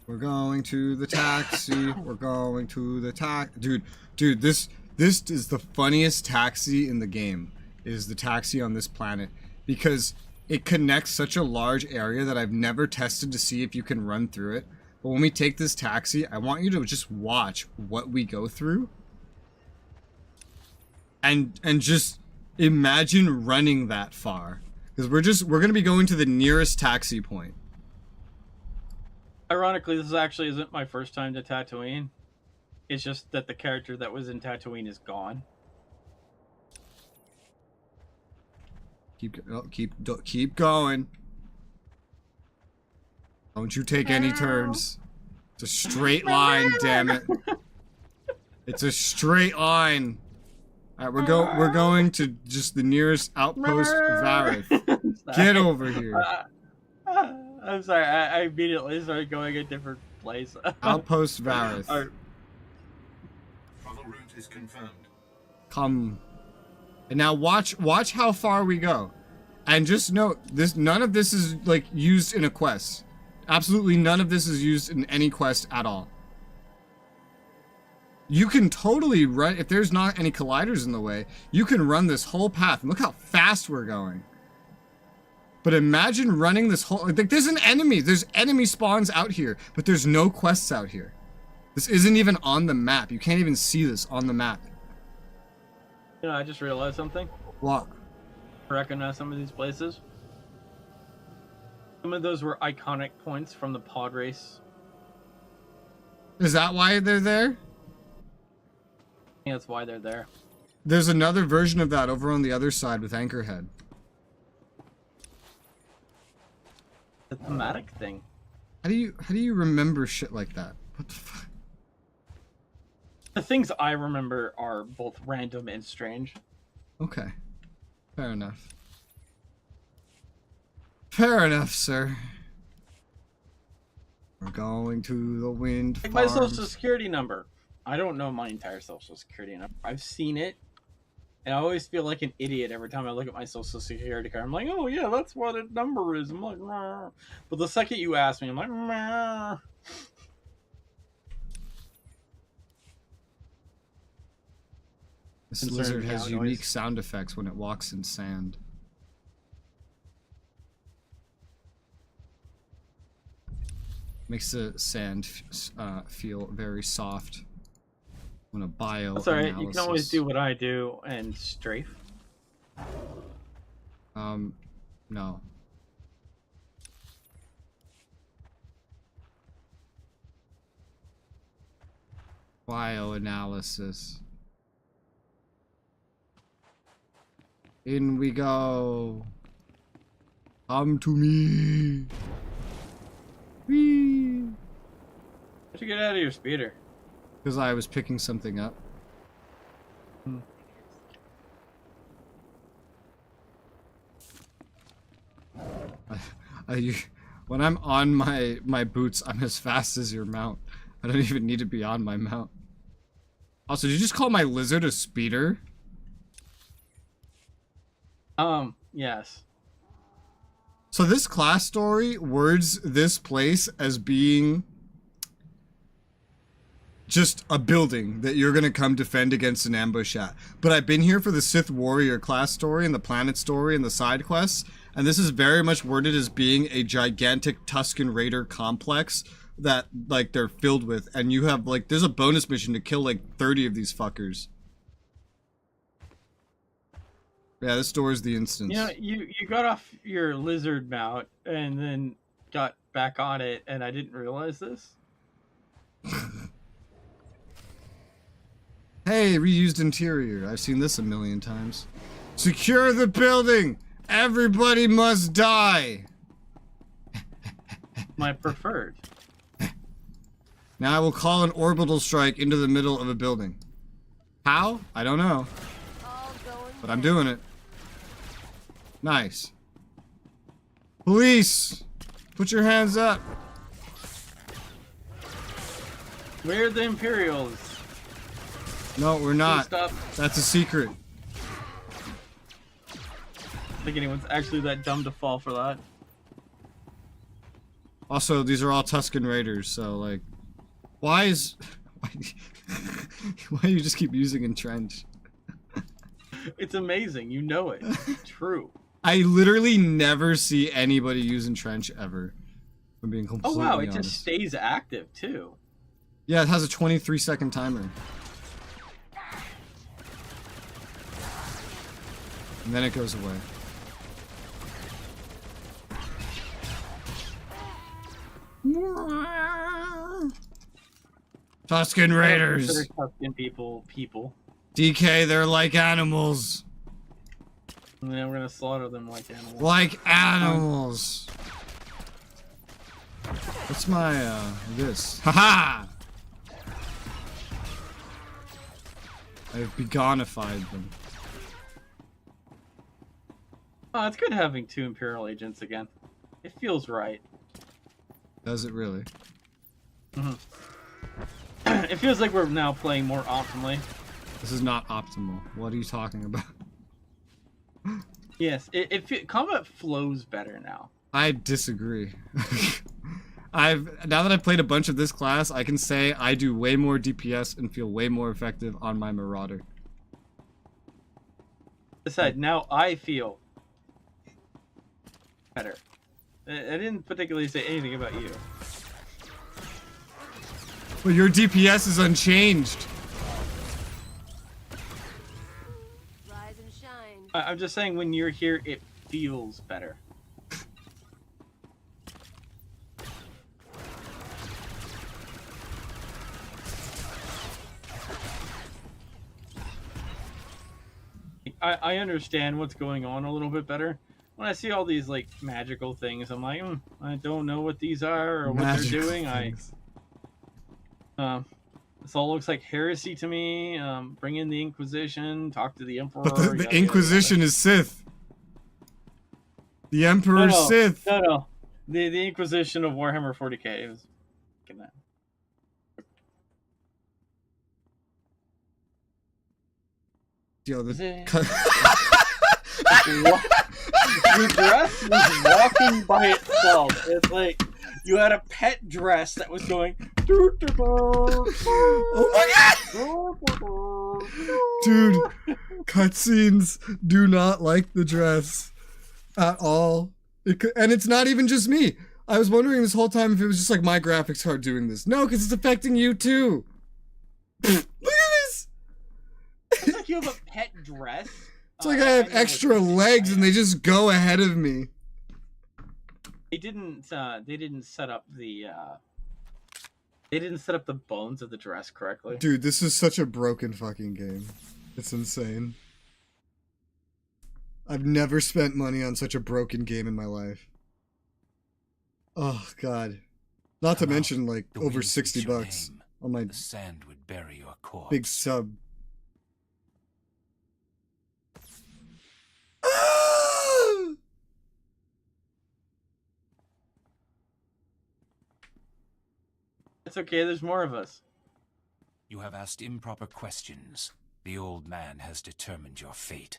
We're going to the taxi. We're going to the taxi. Dude, this is the funniest taxi in the game. Is the taxi on this planet, because it connects such a large area that I've never tested to see if you can run through it. But when we take this taxi, I want you to just watch what we go through. And just imagine running that far. Because we're gonna be going to the nearest taxi point. Ironically, this actually isn't my first time to Tatooine. It's just that the character that was in Tatooine is gone. Keep going. Don't you take any turns. It's a straight line, damn it. It's a straight line. Alright, we're going to just the nearest outpost, Vareth. Get over here. I'm sorry, I immediately started going a different place. Outpost Vareth. Travel route is confirmed. Come. And now watch how far we go. And just note, none of this is like used in a quest. Absolutely none of this is used in any quest at all. You can totally run, if there's not any colliders in the way, you can run this whole path. And look how fast we're going. But imagine running this whole, like there's an enemy. There's enemy spawns out here, but there's no quests out here. This isn't even on the map. You can't even see this on the map. You know, I just realized something. What? I recognize some of these places. Some of those were iconic points from the pod race. Is that why they're there? I think that's why they're there. There's another version of that over on the other side with Anchorhead. The thematic thing. How do you remember shit like that? What the fuck? The things I remember are both random and strange. Okay. Fair enough. Fair enough, sir. We're going to the wind Like farms. my social security number. I don't know my entire social security number. I've seen it. And I always feel like an idiot every time I look at my social security card. I'm like, oh yeah, that's what a number is. I'm like, nah. But the second you ask me, I'm like, nah. This lizard has unique sound effects when it walks in sand. Makes the sand feel very soft. When a bio. That's alright, you can always do what I do and strafe. No. Bioanalysis. In we go. Come to me. Whee! How'd you get out of your speeder? Because I was picking something up. When I'm on my boots, I'm as fast as your mount. I don't even need to be on my mount. Also, did you just call my lizard a speeder? Yes. So this class story words this place as being just a building that you're gonna come defend against an ambush at. But I've been here for the Sith Warrior class story and the planet story and the side quests, and this is very much worded as being a gigantic Tusken Raider complex that, like, they're filled with, and you have, like, there's a bonus mission to kill, like, 30 of these fuckers. Yeah, this store is the instance. You know, you got off your lizard mount and then got back on it, and I didn't realize this. Hey, reused interior. I've seen this a million times. Secure the building! Everybody must die! My preferred. Now I will call an orbital strike into the middle of a building. How? I don't know. But I'm doing it. Nice. Police! Put your hands up! We're the Imperials. No, we're not. Stop. That's a secret. I think anyone's actually that dumb to fall for that. Also, these are all Tusken Raiders, so, like... Why do you just keep using entrench? It's amazing. You know it. It's true. I literally never see anybody use entrench ever. I'm being completely Oh wow, it honest. just stays active too. Yeah, it has a 23-second timer. And then it goes away. Tusken Raiders! Tusken people. DK, they're like animals. And then we're gonna slaughter them like animals. Like animals! What's my, this? Haha! I've begonified them. Oh, it's good having 2 Imperial Agents again. It feels right. Does it really? Mm-hmm. It feels like we're now playing more optimally. This is not optimal. What are you talking about? Yes, combat flows better now. I disagree. Now that I've played a bunch of this class, I can say I do way more DPS and feel way more effective on my Marauder. Aside, now I feel better. I didn't particularly say anything about you. But your DPS is unchanged. Rise and shine. I'm just saying when you're here, it feels better. I understand what's going on a little bit better. When I see all these like magical things, I'm like, I don't know what these are or what they're doing. This all looks like heresy to me. Bring in the Inquisition, talk to the Emperor. But the Inquisition is Sith. The Emperor's Sith. No. The Inquisition of Warhammer 40k was that. Yo, the dress was walking by itself. It's like you had a pet dress that was going. Oh my god! Dude, cutscenes do not like the dress at all. And it's not even just me. I was wondering this whole time if it was just like my graphics card doing this. No, because it's affecting you too. Look at this! It's like you have a pet dress. It's like I have extra legs and they just go ahead of me. They didn't set up the they didn't set up the bones of the dress correctly. Dude, this is such a broken fucking game. It's insane. I've never spent money on such a broken game in my life. Oh, God. Not to mention, like, over 60 bucks on my The sand would bury your corpse. big sub. It's okay, there's more of us. You have asked improper questions. The old man has determined your fate.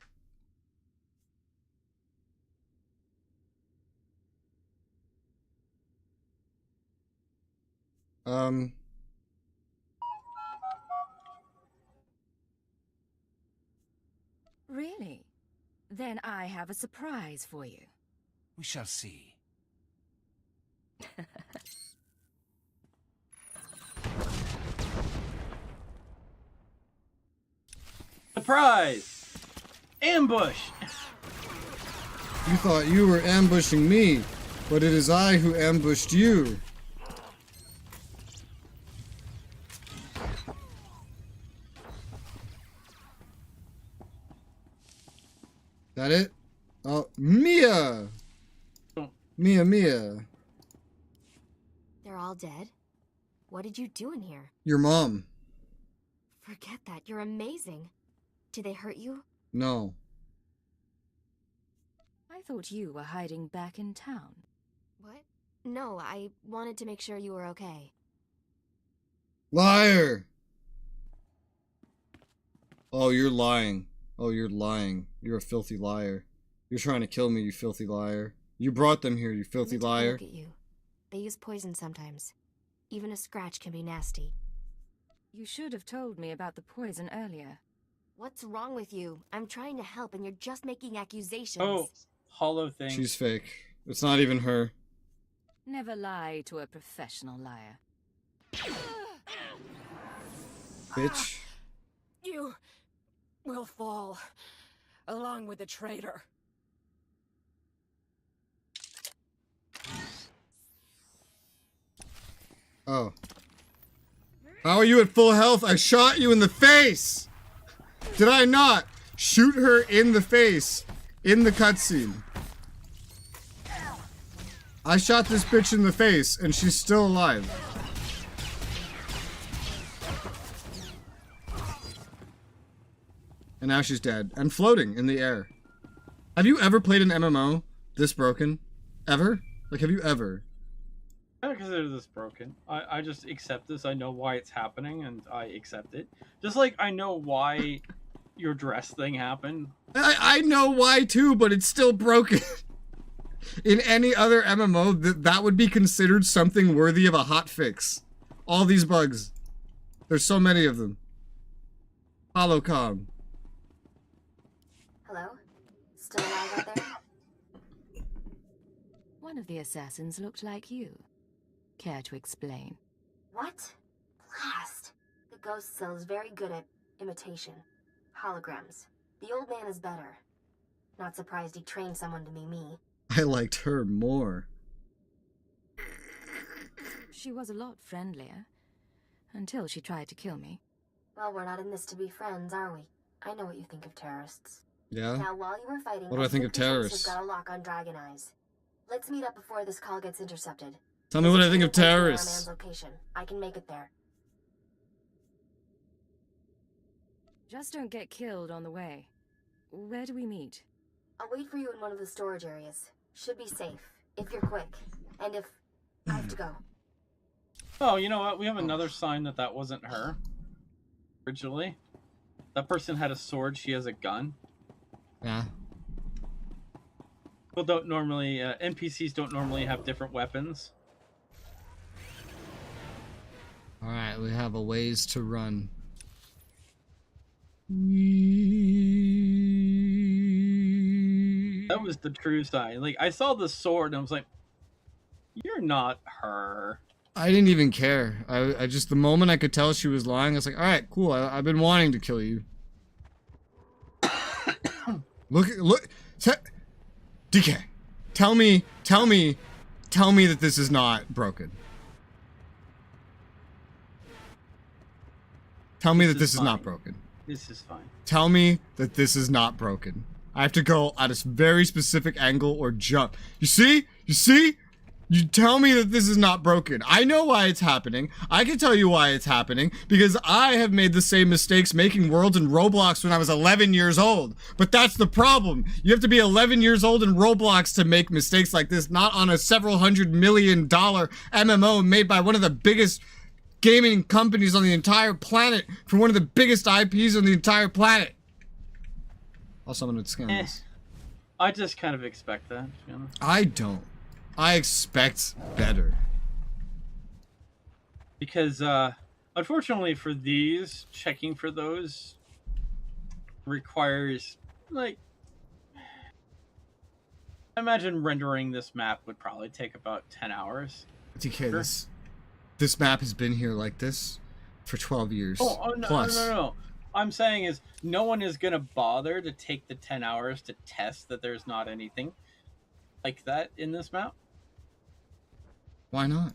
Really? Then I have a surprise for you. We shall see. Surprise! Ambush! You thought you were ambushing me, but it is I who ambushed you. That it? Oh, Mia! Mia. They're all dead? What did you do in here? Your mom. Forget that, you're amazing. Did they hurt you? No. I thought you were hiding back in town. What? No, I wanted to make sure you were okay. Liar! Oh, you're lying. Oh, you're lying. You're a filthy liar. You're trying to kill me, you filthy liar. You brought them here, you filthy liar. Look at you. They use poison sometimes. Even a scratch can be nasty. You should have told me about the poison earlier. What's wrong with you? I'm trying to help and you're just making accusations. Oh, hollow thing. She's fake. It's not even her. Never lie to a professional liar. Bitch. You will fall, along with the traitor. Oh. How are you at full health? I shot you in the face! Did I not? Shoot her in the face. In the cutscene. I shot this bitch in the face, and she's still alive. And now she's dead. And floating in the air. Have you ever played an MMO this broken? Ever? Like, have you ever? I don't consider this broken. I just accept this. I know why it's happening, and I accept it. Just like I know why your dress thing happened. I know why too, but it's still broken. In any other MMO, that would be considered something worthy of a hot fix. All these bugs. There's so many of them. Holocom. Hello? Still alive out there? One of the assassins looked like you. Care to explain? What? Blast! The ghost cell is very good at imitation. Holograms. The old man is better. Not surprised he trained someone to be me. I liked her more. She was a lot friendlier. Until she tried to kill me. Well, we're not in this to be friends, are we? I know what you think of terrorists. Yeah? Now, while you were fighting, What do I think of terrorists? Have got a lock on Dragon Eyes. Let's meet up before this call gets intercepted. Tell me what I think of Our terrorists. man's location. I can make it there. Just don't get killed on the way. Where do we meet? I'll wait for you in one of the storage areas. Should be safe, if you're quick. And if I have to go. Oh, you know what? We have another sign that that wasn't her. Originally. That person had a sword, she has a gun. Yeah. People don't normally, NPCs don't normally have different weapons. Alright, we have a ways to run. That was the true sign. Like, I saw the sword and I was like, you're not her. I didn't even care. I just, the moment I could tell she was lying, I was like, alright, cool, I've been wanting to kill you. look, DK, tell me that this is not broken. Tell me that this is not broken. This is fine. Tell me that this is not broken. I have to go at a very specific angle or jump. You see? You see? You tell me that this is not broken. I know why it's happening. I can tell you why it's happening because I have made the same mistakes making worlds in Roblox when I was 11 years old. But that's the problem. You have to be 11 years old in Roblox to make mistakes like this, not on a several $100 million MMO made by one of the biggest gaming companies on the entire planet for one of the biggest IPs on the entire planet. Also, I'm gonna scan this. I just kind of expect that, to be honest. I don't. I expect better. Because, unfortunately for these, checking for those requires, like... I imagine rendering this map would probably take about 10 hours. DK, sure. This map has been here like this for 12 years. Oh no, plus. No. I'm saying is, no one is going to bother to take the 10 hours to test that there's not anything like that in this map. Why not?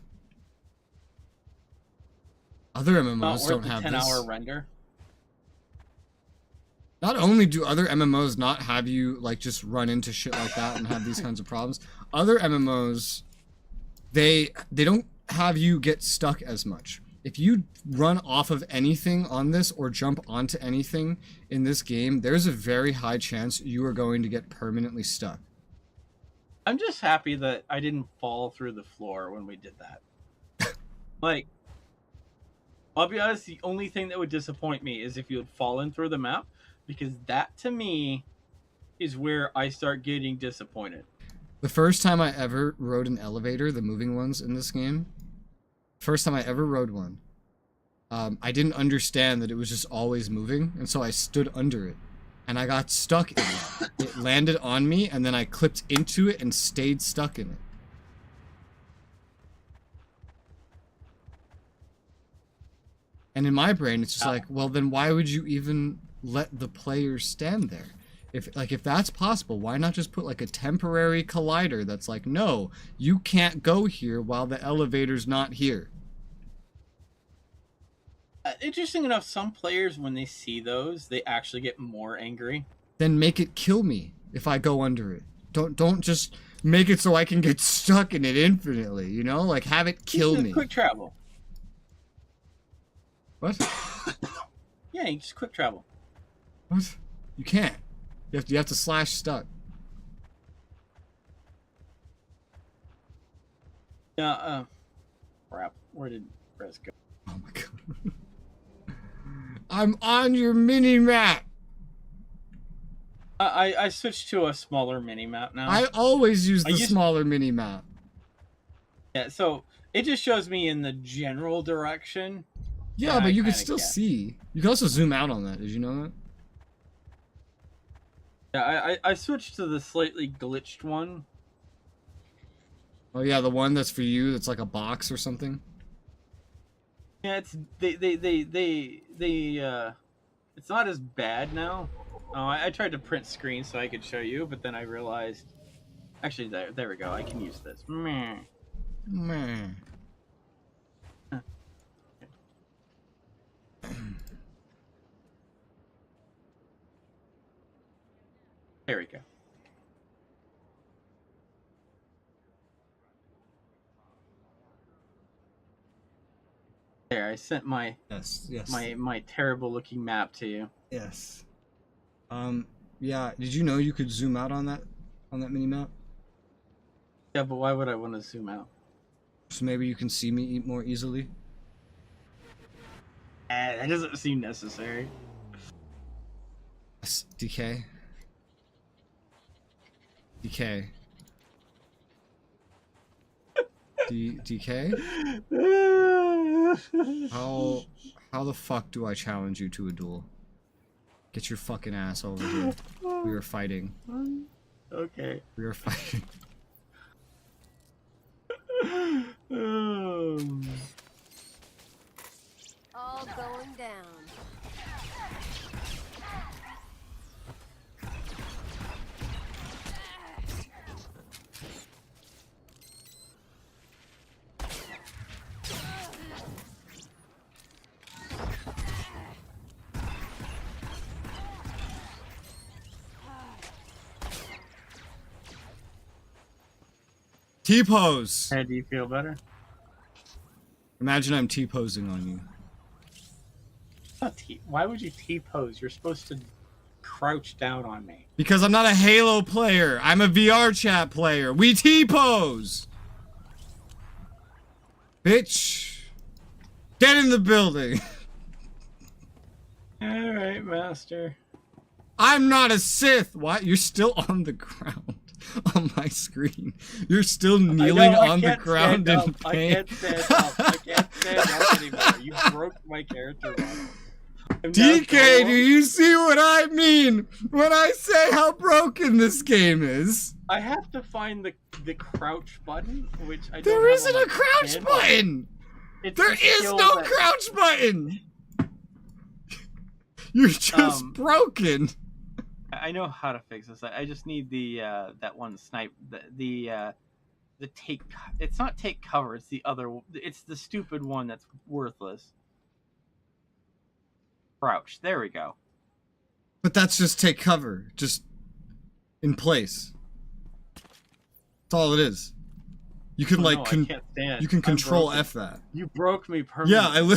Other MMOs don't have this. 10-hour render. Not only do other MMOs not have you like just run into shit like that and have these kinds of problems, other MMOs they don't have you get stuck as much. If you run off of anything on this or jump onto anything in this game, there's a very high chance you are going to get permanently stuck. I'm just happy that I didn't fall through the floor when we did that. Like, I'll be honest, the only thing that would disappoint me is if you had fallen through the map, because that, to me, is where I start getting disappointed. The first time I ever rode an elevator, the moving ones in this game, first time I ever rode one, I didn't understand that it was just always moving, and so I stood under it. And I got stuck in it. It landed on me, and then I clipped into it and stayed stuck in it. And in my brain, it's just like, well, then why would you even let the players stand there? If that's possible, why not just put like a temporary collider that's like, no, you can't go here while the elevator's not here. Interesting enough, some players, when they see those, they actually get more angry. Then make it kill me if I go under it. Don't just make it so I can get stuck in it infinitely, you know? Like, have it kill me. Quick travel. What? Yeah, you just quick travel. What? You can't. You have to slash stuck. Yeah, crap. Where did Res go? Oh my god. I'm on your mini-map! I switched to a smaller mini-map now. I always use the smaller mini-map. Yeah, so it just shows me in the general direction. Yeah, but you can still see. You can also zoom out on that. Did you know that? Yeah, I switched to the slightly glitched one. Oh yeah, the one that's for you. That's like a box or something. Yeah, it's it's not as bad now. Oh, I tried to print screen so I could show you, but then I realized, actually, there we go. I can use this. Meh. Huh. There we go. There, I sent my my terrible looking map to you. Yes. Yeah. Did you know you could zoom out on that mini map? Yeah, but why would I want to zoom out? So maybe you can see me more easily. That doesn't seem necessary. DK. DK. DK? How the fuck do I challenge you to a duel? Get your fucking ass over here. We are fighting. Okay. We are fighting. All going down. T-pose. Hey, do you feel better? Imagine I'm T-posing on you. Why would you T-pose? You're supposed to crouch down on me. Because I'm not a Halo player. I'm a VR chat player. We T-pose. Bitch. Get in the building. Alright, master. I'm not a Sith. Why? You're still on the ground on my screen. You're still kneeling on the ground in pain. I can't stand up. I can't stand up anymore. You broke my character model. DK, do you see what I mean when I say how broken this game is? I have to find the crouch button, which I don't There have isn't on a my crouch stand button! It's There the is skill no that- crouch button! You're just broken. I know how to fix this. I just need the that one snipe the take. It's not take cover. It's the other. It's the stupid one that's worthless. Crouch. There we go. But that's just take cover. Just in place. That's all it is. You can I can't stand. you can I'm control broken. F that. You broke me permanently. Yeah,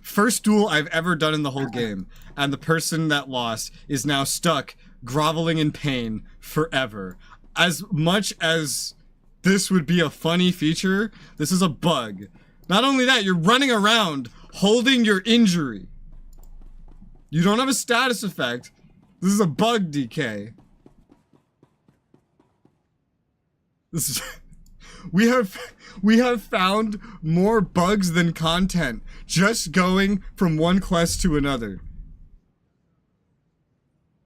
first duel I've ever done in the whole game, and the person that lost is now stuck, groveling in pain forever. As much as this would be a funny feature, this is a bug. Not only that, you're running around holding your injury. You don't have a status effect. This is a bug, DK. This is... We have found more bugs than content just going from one quest to another.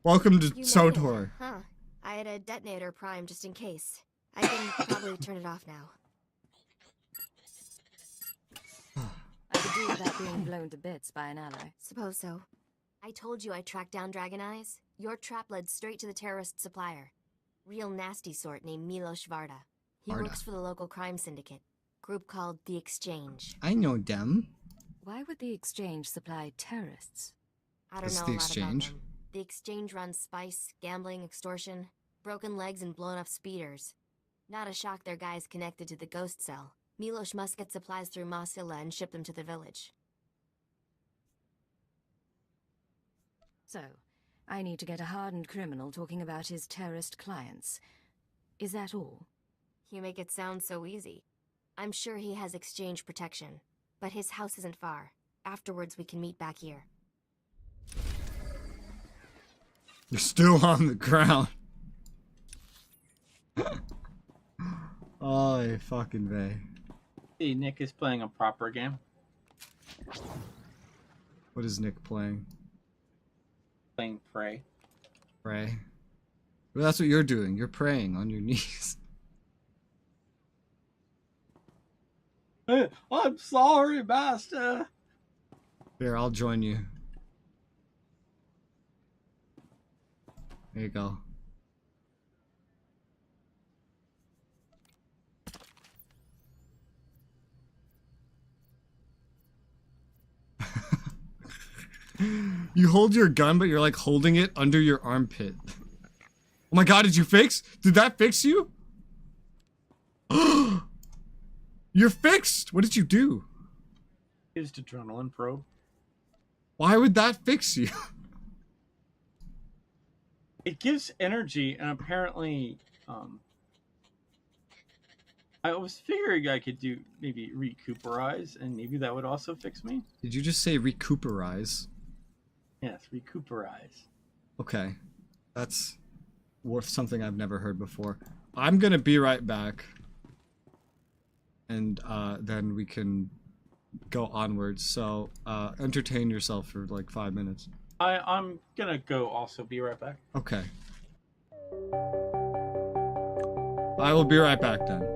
Welcome to SOTOR. Huh. I had a detonator prime just in case. I can probably turn it off now. I could do without being blown to bits by an ally. Suppose so. I told you I tracked down Dragon Eyes. Your trap led straight to the terrorist supplier. Real nasty sort named Milos Varda. He works for the local crime syndicate, group called The Exchange. I know them. Why would the Exchange supply terrorists? I don't know The a lot Exchange. about them. The Exchange runs spice, gambling, extortion, broken legs, and blown up speeders. Not a shock their guys connected to the ghost cell. Milos must get supplies through Resoula and ship them to the village. So, I need to get a hardened criminal talking about his terrorist clients. Is that all? You make it sound so easy. I'm sure he has Exchange protection, but his house isn't far. Afterwards, we can meet back here. You're still on the ground. Oh, fucking vey. See, Nick is playing a proper game. What is Nick playing? Playing Prey. Pray. Well, that's what you're doing. You're praying on your knees. I'm sorry, master. Here, I'll join you. There you go. You hold your gun, but you're like holding it under your armpit. Oh my god, did you fix? Did that fix you? You're fixed! What did you do? Used adrenaline probe. Why would that fix you? It gives energy, and apparently, I was figuring I could do maybe recuperize, and maybe that would also fix me. Did you just say recuperize? Yes, recuperize. Okay. That's worth something I've never heard before. I'm gonna be right back. And then we can go onwards. So entertain yourself for like 5 minutes. I'm gonna go also be right back. Okay. I will be right back then.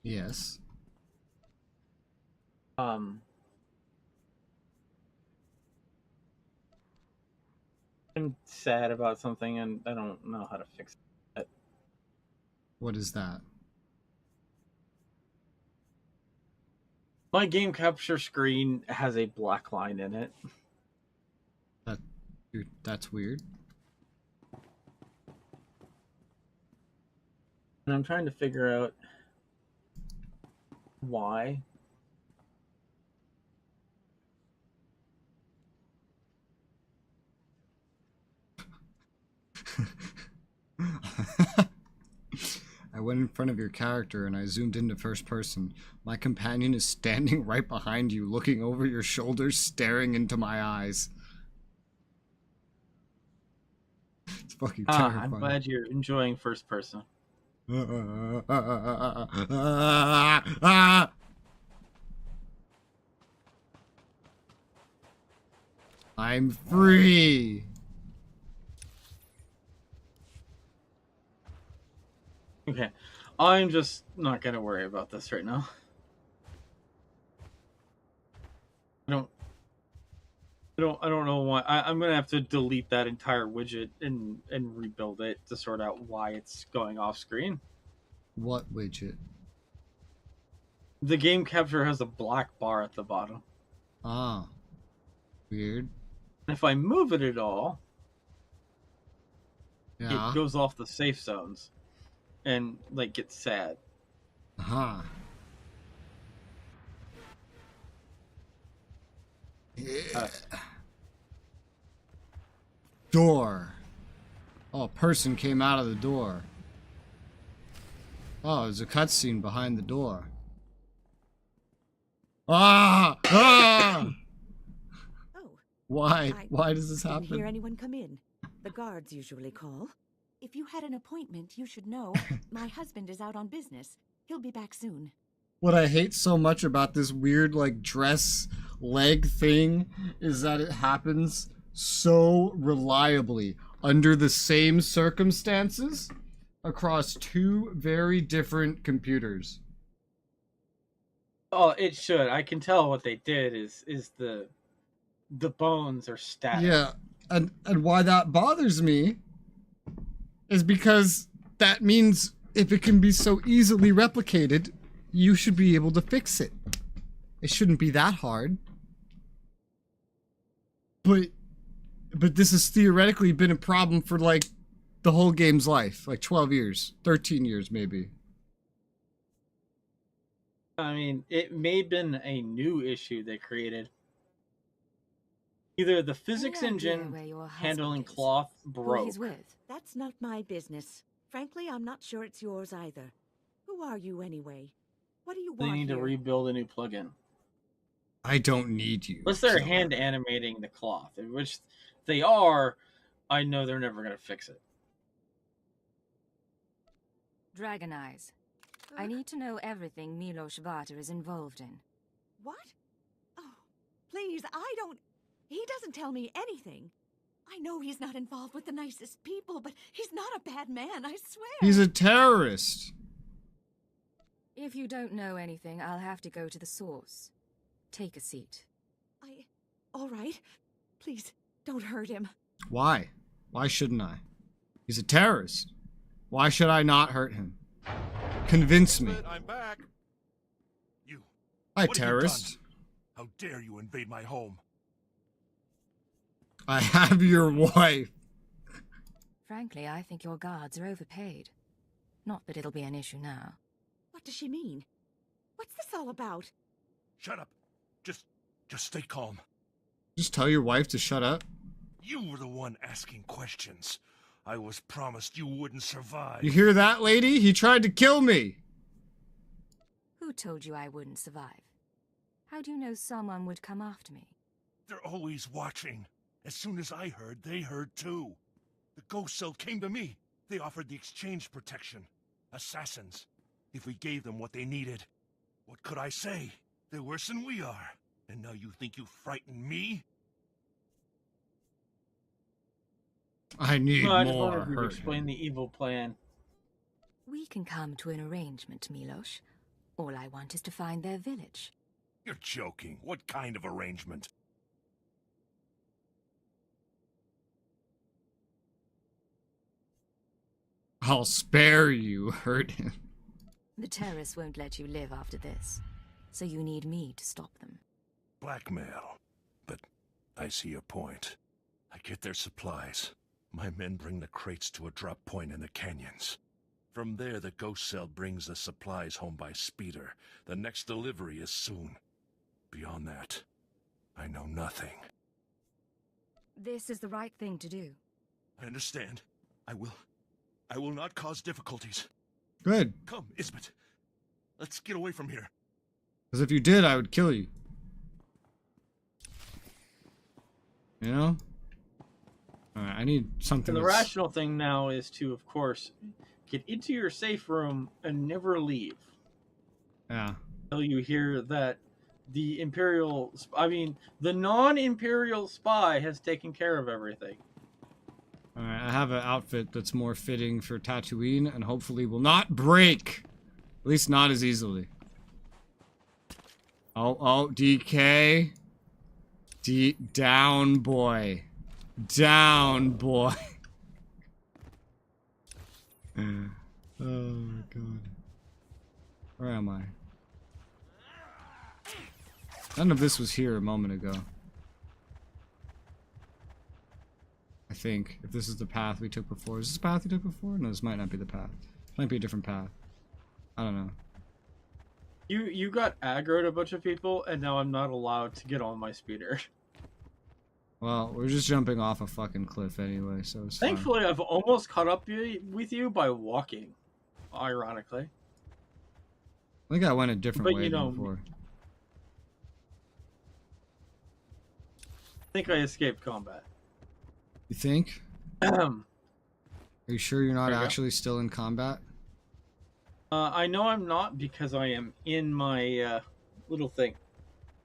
Yes. I'm sad about something and I don't know how to fix it. What is that? My game capture screen has a black line in it. That's weird. And I'm trying to figure out why. I went in front of your character and I zoomed into first person. My companion is standing right behind you, looking over your shoulders, staring into my eyes. It's fucking terrifying. I'm glad you're enjoying first person. I'm free. Okay, I'm just not gonna worry about this right now. I don't know why. I'm gonna have to delete that entire widget and rebuild it to sort out why it's going off screen. What widget? The game capture has a black bar at the bottom. Ah, weird. And if I move it at all, yeah, it goes off the safe zones, and like gets sad. Huh. Door. Oh, a person came out of the door. Oh, there's a cutscene behind the door. Ah! Ah! Oh. Why? Why does this happen? Didn't hear anyone come in. The guards usually call. If you had an appointment, you should know. My husband is out on business. He'll be back soon. What I hate so much about this weird, like, dress leg thing is that it happens so reliably under the same circumstances across two very different computers. Oh, it should. I can tell what they did is the bones are static. Yeah, and why that bothers me is because that means if it can be so easily replicated, you should be able to fix it. It shouldn't be that hard. But this has theoretically been a problem for like the whole game's life, like 12 years, 13 years maybe. I mean, it may have been a new issue they created. Either the physics engine handling cloth broke. Who he's with? That's not my business. Frankly, I'm not sure it's yours either. Who are you anyway? What do you They want need here? to rebuild a new plugin. I don't need you. Unless they're hand animating the cloth, which they are, I know they're never going to fix it. Dragon Eyes. I need to know everything Milos Vata is involved in. What? Oh, please, I don't... He doesn't tell me anything. I know he's not involved with the nicest people, but he's not a bad man, I swear. He's a terrorist. If you don't know anything, I'll have to go to the source. Take a seat. All right. Please, don't hurt him. Why? Why shouldn't I? He's a terrorist. Why should I not hurt him? Convince me. I'm back. You. Hi, What have you terrorist. done? How dare you invade my home? I have your wife. Frankly, I think your guards are overpaid. Not that it'll be an issue now. What does she mean? What's this all about? Shut up. Just stay calm. Just tell your wife to shut up. You were the one asking questions. I was promised you wouldn't survive. You hear that, lady? He tried to kill me. Who told you I wouldn't survive? How do you know someone would come after me? They're always watching. As soon as I heard, they heard too. The ghost cell came to me. They offered the exchange protection. Assassins. If we gave them what they needed. What could I say? They're worse than we are. And now you think you frightened me? I need No, I just more. wanted you to Hurt explain him. the evil plan. We can come to an arrangement, Milos. All I want is to find their village. You're joking. What kind of arrangement? I'll spare you, hurt him. The terrorists won't let you live after this, so you need me to stop them. Blackmail. But I see your point. I get their supplies. My men bring the crates to a drop point in the canyons. From there, the ghost cell brings the supplies home by speeder. The next delivery is soon. Beyond that, I know nothing. This is the right thing to do. I understand. I will not cause difficulties. Good. Come, Isbeth. Let's get away from here. Because if you did, I would kill you. You know? Alright, I need something. And the rational thing now is to, of course, get into your safe room and never leave. Yeah. Until you hear that the Imperial... the non-Imperial spy has taken care of everything. Alright, I have an outfit that's more fitting for Tatooine and hopefully will not break. At least not as easily. Oh, DK. Down, boy. Down, boy. Oh, my God. Where am I? None of this was here a moment ago. I think. If this is the path we took before. Is this the path we took before? No, this might not be the path. This might be a different path. I don't know. You got aggroed a bunch of people, and now I'm not allowed to get on my speeder. Well, we're just jumping off a fucking cliff anyway, so it's fine. Thankfully, I've almost caught up with you by walking, ironically. I think I went a different But, way you know, than before. I think I escaped combat. You think? Are you sure you're not There you go. actually still in combat? I know I'm not because I am in my little thing.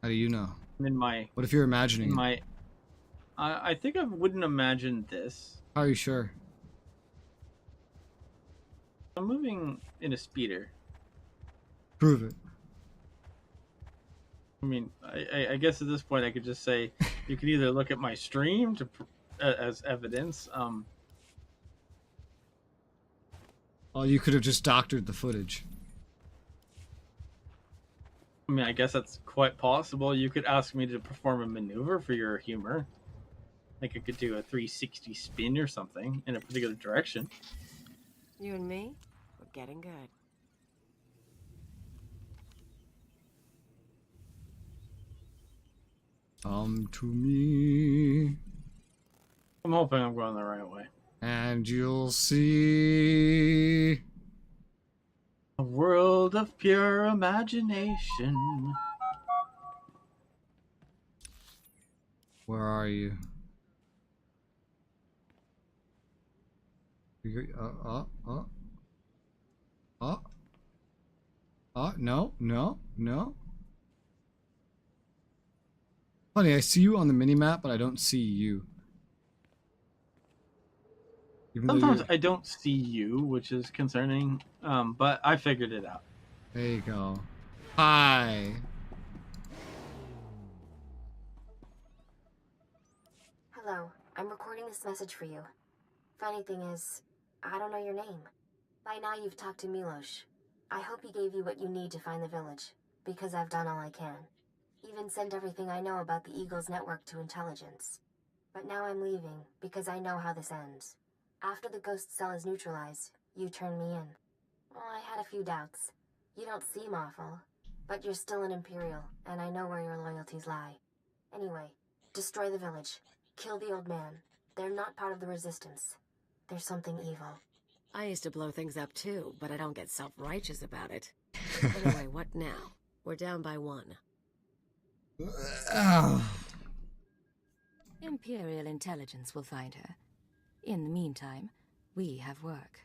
How do you know? I'm in my... What if you're imagining it? my. I think I wouldn't imagine this. How are you sure? I'm moving in a speeder. Prove it. I mean, I guess at this point I could just say you can either look at my stream to as evidence. Oh, you could have just doctored the footage. I mean, I guess that's quite possible. You could ask me to perform a maneuver for your humor. Like I could do a 360 spin or something in a particular direction. You and me, we're getting good. Come to me, I'm hoping I'm going the right way. and you'll see A world of pure imagination. Where are you? No. Funny, I see you on the minimap, but I don't see you. Sometimes I don't see you, which is concerning, but I figured it out. There you go. Hi. Hello, I'm recording this message for you. Funny thing is, I don't know your name. By now you've talked to Milos. I hope he gave you what you need to find the village, because I've done all I can. Even sent everything I know about the Eagle's network to intelligence. But now I'm leaving, because I know how this ends. After the ghost cell is neutralized, you turn me in. Well, I had a few doubts. You don't seem awful, but you're still an Imperial, and I know where your loyalties lie. Anyway, destroy the village. Kill the old man. They're not part of the Resistance. There's something evil. I used to blow things up too, but I don't get self-righteous about it. Anyway, what now? We're down by 1. Imperial intelligence will find her. In the meantime, we have work.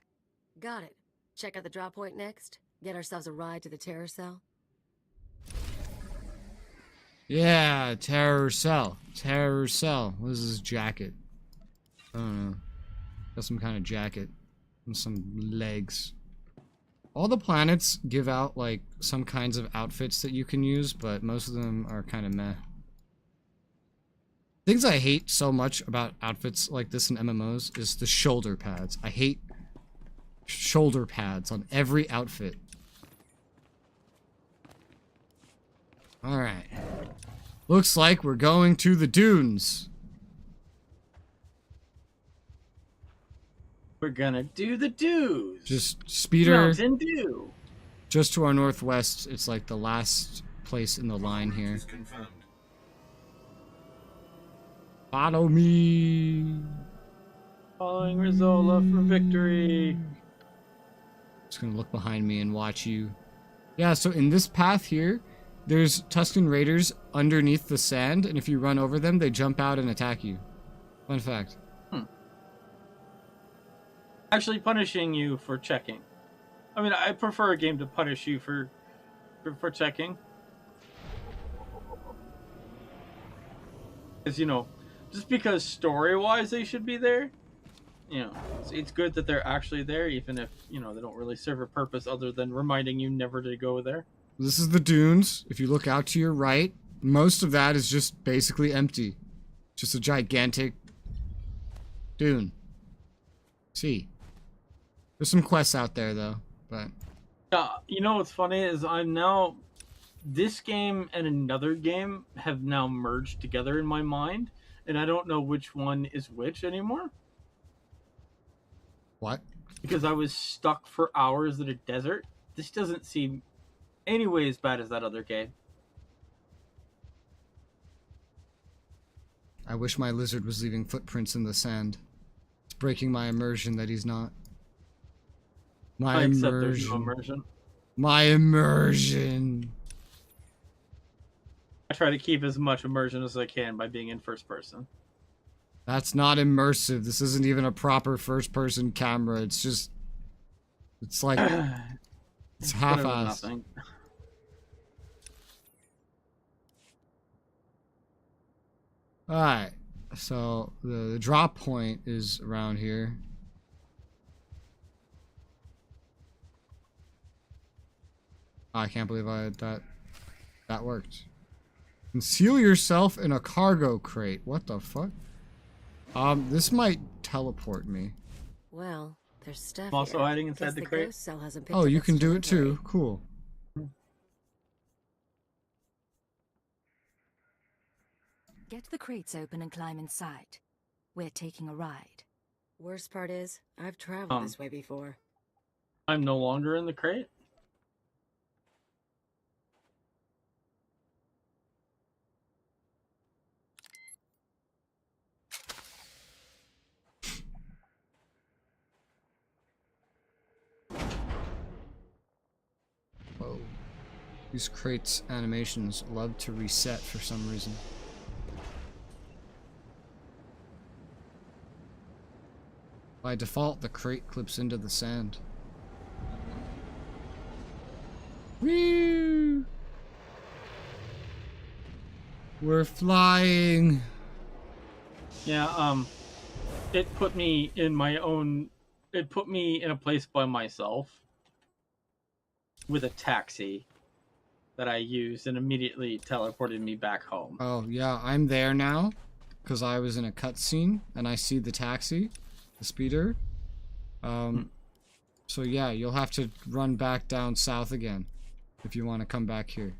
Got it. Check out the drop point next. Get ourselves a ride to the terror cell. Yeah, terror cell. Terror cell. What is this jacket? I don't know. Got some kind of jacket. And some legs. All the planets give out, like, some kinds of outfits that you can use, but most of them are kind of meh. Things I hate so much about outfits like this in MMOs is the shoulder pads. I hate shoulder pads on every outfit. Alright. Looks like we're going to the dunes. We're gonna do the dues. Just speeder. Mountain Dew. Just to our northwest, it's like the last place in the line here. Follow me. Following Resoula for victory. Just gonna look behind me and watch you. Yeah, so in this path here, there's Tusken Raiders underneath the sand, and if you run over them, they jump out and attack you. Fun fact. Actually punishing you for checking. I mean, I prefer a game to punish you for checking. Because, you know, just because story-wise they should be there, you know, it's good that they're actually there, even if, you know, they don't really serve a purpose other than reminding you never to go there. This is the dunes. If you look out to your right, most of that is just basically empty. Just a gigantic dune. See. There's some quests out there, though, but... You know what's funny is I'm now... This game and another game have now merged together in my mind, and I don't know which one is which anymore. What? Because I was stuck for hours in a desert. This doesn't seem anyway as bad as that other game. I wish my lizard was leaving footprints in the sand. It's breaking my immersion that he's not. My Except immersion. there's no immersion. My immersion. I try to keep as much immersion as I can by being in first person. That's not immersive. This isn't even a proper first-person camera. It's just... It's like... It's half-assed. Alright. So, the drop point is around here. I can't believe that worked. Conceal yourself in a cargo crate. What the fuck? This might teleport me. Well, there's stuff I'm also here. hiding inside Guess the the crate. ghost cell hasn't picked Oh, up you its can do it delivery. too. Cool. Get the crates open and climb inside. We're taking a ride. Worst part is, I've traveled this way before. I'm no longer in the crate? Whoa. These crates animations love to reset for some reason. By default, the crate clips into the sand. Woo! We're flying. Yeah, it put me in my own... It put me in a place by myself with a taxi that I used and immediately teleported me back home. Oh, yeah, I'm there now because I was in a cutscene and I see the taxi, the speeder. So yeah, you'll have to run back down south again if you want to come back here.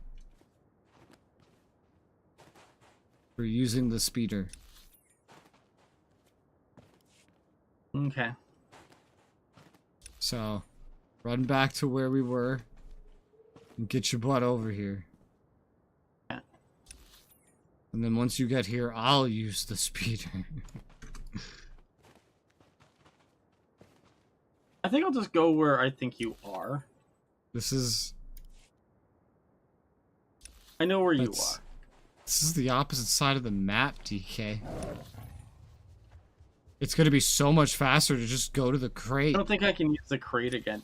We're using the speeder. Okay. So, run back to where we were and get your butt over here. Yeah. And then once you get here, I'll use the speeder. I think I'll just go where I think you are. This is... I know where you are. This is the opposite side of the map, DK. It's gonna be so much faster to just go to the crate. I don't think I can use the crate again.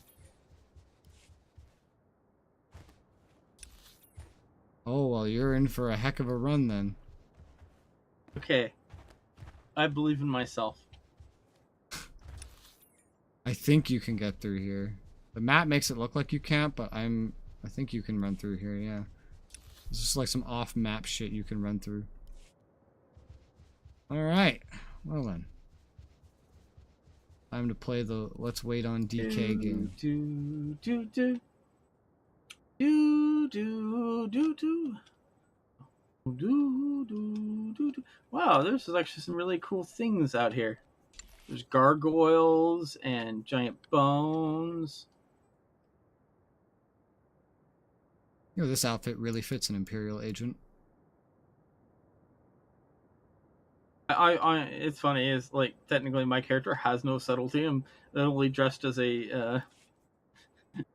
Oh, well, you're in for a heck of a run then. Okay. I believe in myself. I think you can get through here. The map makes it look like you can't, but I think you can run through here, yeah. It's just like some off-map shit you can run through. Alright. Well then. Time to play the Let's Wait on DK game. Wow, there's actually some really cool things out here. There's gargoyles and giant bones. You know, this outfit really fits an Imperial Agent. It's funny, is like technically my character has no subtlety. I'm literally dressed as a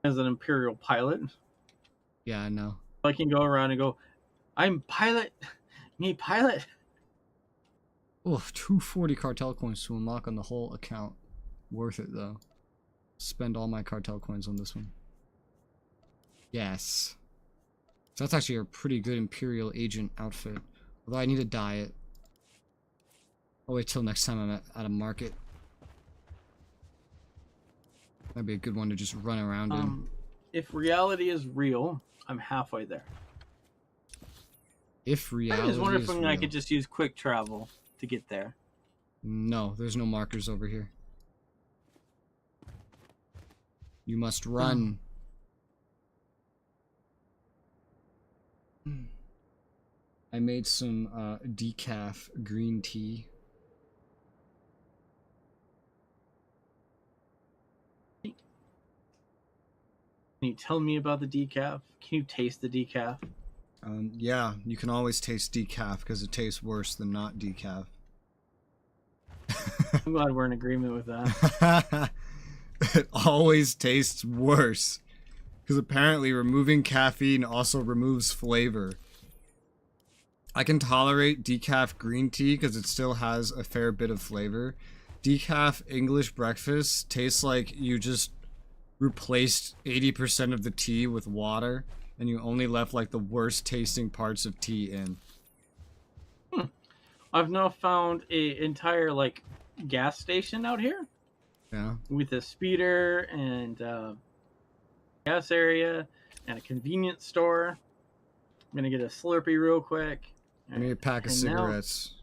as an Imperial pilot. Yeah, I know. I can go around and go, I'm pilot, me pilot. Oh, 240 cartel coins to unlock on the whole account. Worth it though. Spend all my cartel coins on this one. Yes. So that's actually a pretty good Imperial Agent outfit. Although I need to dye it. I'll wait till next time I'm at a market. That'd be a good one to just run around in. If reality is real, I'm halfway there. If reality I was wondering if is real. I could just use quick travel to get there. No, there's no markers over here. You must run. I made some decaf green tea. Can you tell me about the decaf? Can you taste the decaf? Yeah, you can always taste decaf because it tastes worse than not decaf. I'm glad we're in agreement with that. It always tastes worse. Because apparently removing caffeine also removes flavor. I can tolerate decaf green tea because it still has a fair bit of flavor. Decaf English breakfast tastes like you just replaced 80% of the tea with water and you only left like the worst tasting parts of tea in. I've now found a entire like gas station out here. Yeah. With a speeder and gas area and a convenience store. I'm gonna get a Slurpee real quick. I need a pack of cigarettes.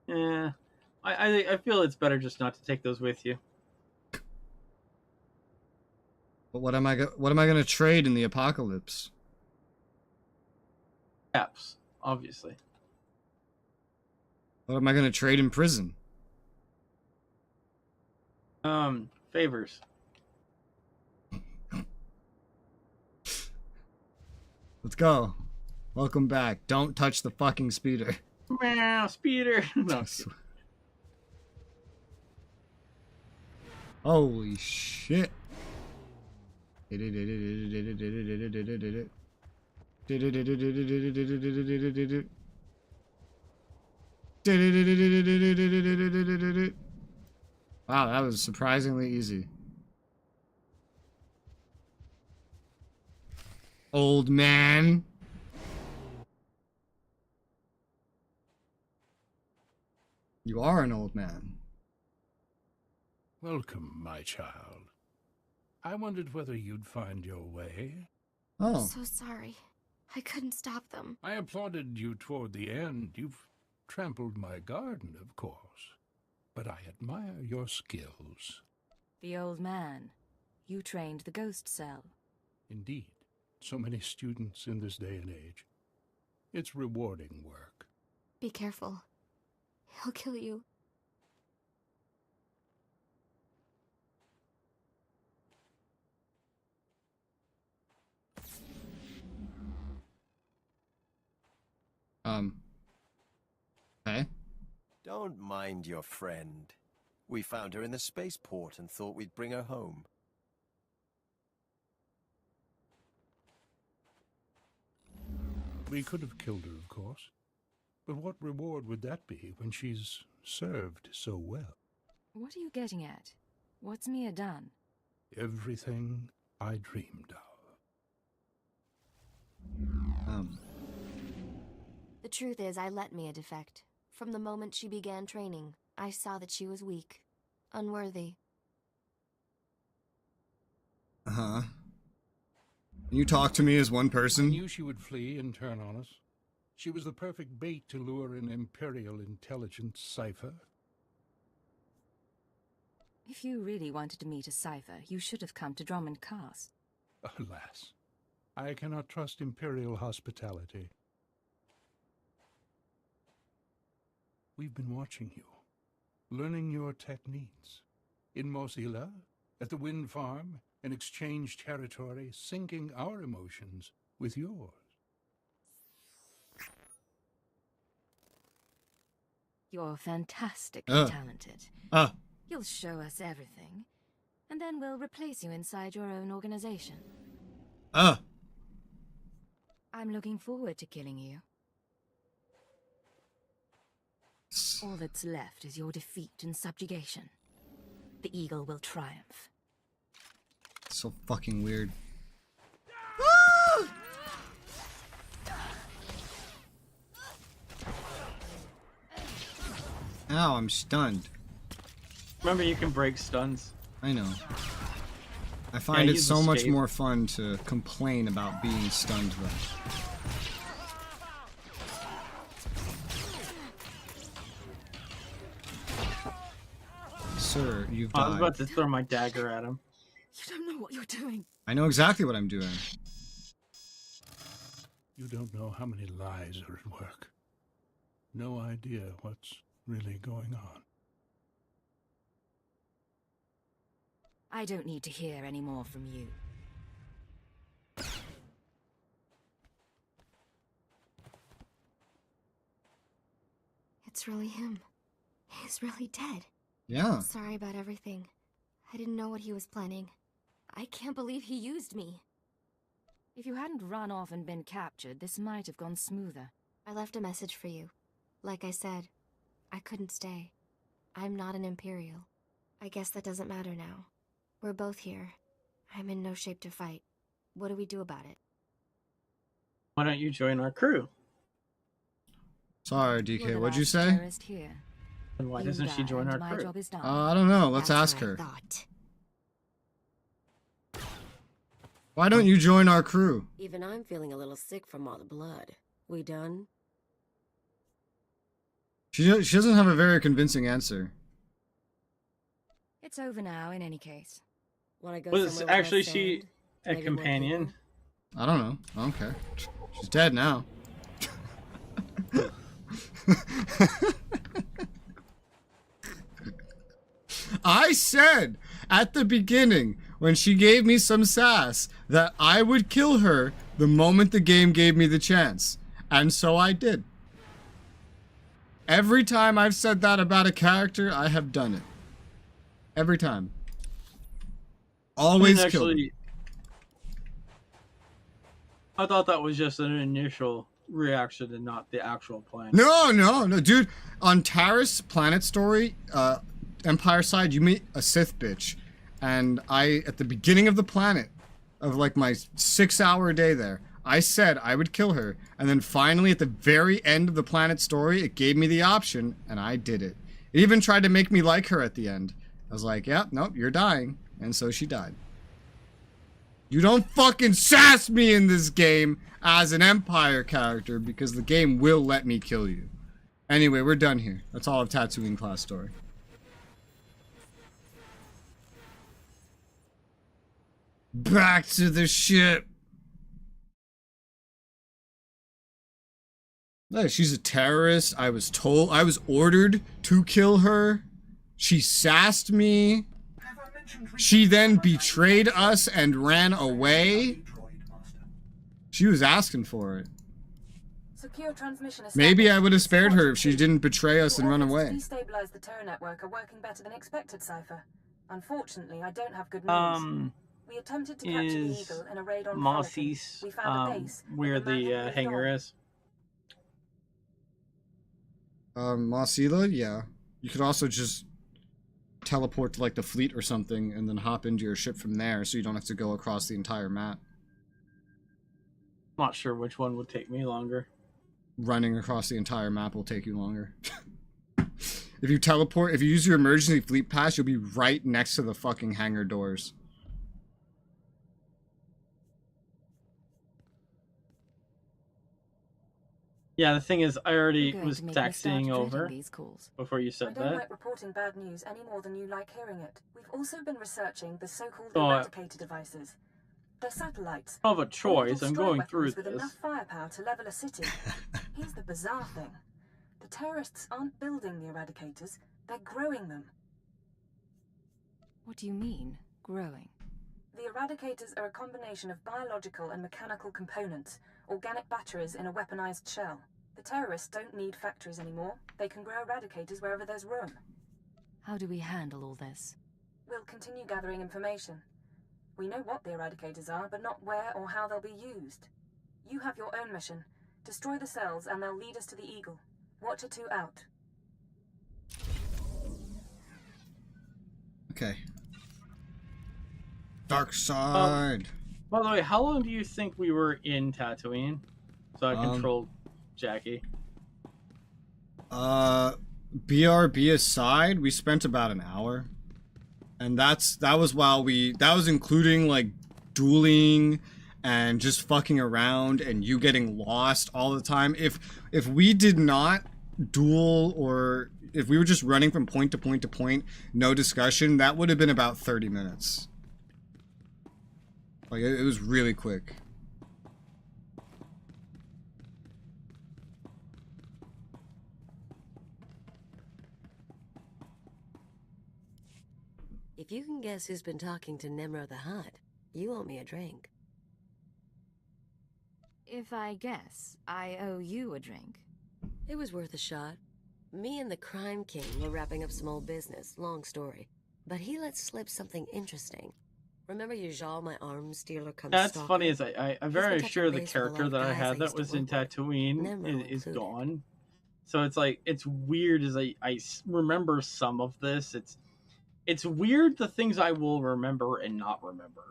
Yeah, I feel it's better just not to take those with you. But what am I gonna trade in the apocalypse? Caps, obviously. What am I gonna trade in prison? Favors. Let's go. Welcome back. Don't touch the fucking speeder. Meow, speeder. No. Holy shit. Wow, that was surprisingly easy. Old man. You are an old man. Welcome, my child. I wondered whether you'd find your way. Oh. I'm so sorry. I couldn't stop them. I applauded you toward the end. You've trampled my garden, of course. But I admire your skills. The old man. You trained the ghost cell. Indeed. So many students in this day and age. It's rewarding work. Be careful. He'll kill you. Okay. Don't mind your friend. We found her in the spaceport and thought we'd bring her home. We could have killed her, of course. But what reward would that be when she's served so well? What are you getting at? What's Mia done? Everything I dreamed of. The truth is, I let Mia defect. From the moment she began training, I saw that she was weak, unworthy. Uh-huh. You talk to me as one I person? knew she would flee and turn on us. She was the perfect bait to lure an Imperial intelligence cipher. If you really wanted to meet a cipher, you should have come to Drummond Cast. Alas, I cannot trust Imperial hospitality. We've been watching you, learning your techniques. In Mosila, at the wind farm, in exchange territory, syncing our emotions with yours. You're fantastically talented. You'll show us everything, and then we'll replace you inside your own organization. I'm looking forward to killing you. All that's left is your defeat and subjugation. The eagle will triumph. So fucking weird. Ow, I'm stunned. Remember, you can break stuns. I know. I find it use so much escape. more fun to complain about being stunned though. Sir, you've I was died. about to throw my dagger at him. You don't know what you're doing. I know exactly what I'm doing. You don't know how many lies are at work. No idea what's really going on. I don't need to hear any more from you. It's really him. He's really dead. Yeah. I'm sorry about everything. I didn't know what he was planning. I can't believe he used me. If you hadn't run off and been captured, this might have gone smoother. I left a message for you. Like I said, I couldn't stay. I'm not an Imperial. I guess that doesn't matter now. We're both here. I'm in no shape to fight. What do we do about it? Why don't you join our crew? Sorry, DK, what'd you say? And why doesn't she join our crew? I don't know. Let's ask her. Why don't you join our crew? Even I'm feeling a little sick from all the blood. We done? She doesn't have a very convincing answer. It's over now, in any case. Wanna go Was somewhere with actually less she sand? a Maybe more companion? I don't know. I don't care. She's dead now. I said at the beginning, when she gave me some sass, that I would kill her the moment the game gave me the chance. And so I did. Every time I've said that about a character, I have done it. Every time. Always killed him. I thought that was just an initial reaction and not the actual plan. No, dude. On Taris Planet Story, Empire side, you meet a Sith bitch. And at the beginning of the planet, of like my 6-hour day there, I said I would kill her. And then finally at the very end of the planet story, it gave me the option, and I did it. It even tried to make me like her at the end. I was like, yeah, nope, you're dying. And so she died. You don't fucking sass me in this game as an Empire character, because the game will let me kill you. Anyway, we're done here. That's all of Tatooine class story. Back to the ship. No, she's a terrorist. I was ordered to kill her. She sassed me. She then betrayed us and ran away. She was asking for it. Secure transmission Maybe I would have spared her if she didn't betray us and run away. Destabilize the Terra network are working better than expected, Cypher. Unfortunately, I don't have good news. We attempted to capture the Eagle in a raid on Mossy's, We found a base where the hangar is. Mosila, yeah. You could also just teleport to like the fleet or something and then hop into your ship from there so you don't have to go across the entire map. Not sure which one would take me longer. Running across the entire map will take you longer. If you use your emergency fleet pass, you'll be right next to the fucking hangar doors. Yeah, the thing is, I already You're going was to make me start taxiing dreading over these calls. before you I said don't that. like reporting bad news any more than you like hearing it. We've also been researching the so-called Oh, eradicator devices. They're satellites. I don't have a choice. Orbital I'm strike going through weapons with this. enough firepower to level a city. Here's the bizarre thing. The terrorists aren't building the eradicators, they're growing them. What do you mean, growing? The eradicators are a combination of biological and mechanical components, organic batteries in a weaponized shell. The terrorists don't need factories anymore. They can grow eradicators wherever there's room. How do we handle all this? We'll continue gathering information. We know what the eradicators are, but not where or how they'll be used. You have your own mission. Destroy the cells and they'll lead us to the Eagle. Watcher 2 out. Okay. Dark side. By the way, how long do you think we were in Tatooine? So I controlled Jackie. BRB aside, we spent about an hour. And that was including like dueling and just fucking around and you getting lost all the time. If we did not duel, or if we were just running from point to point to point, no discussion, that would have been about 30 minutes. Like, it was really quick. If you can guess who's been talking to Nimro the Hutt, you owe me a drink. If I guess, I owe you a drink. It was worth a shot. Me and the Crime King were wrapping up some old business, long story. But he let slip something interesting. Remember Yajal, my arms dealer, comes That's stalker? funny, is I'm very sure the base with a lot character of that I guys I had that used to was in work with, Tatooine Nimro is included. gone. So it's like, it's weird as I remember some of this. It's weird the things I will remember and not remember.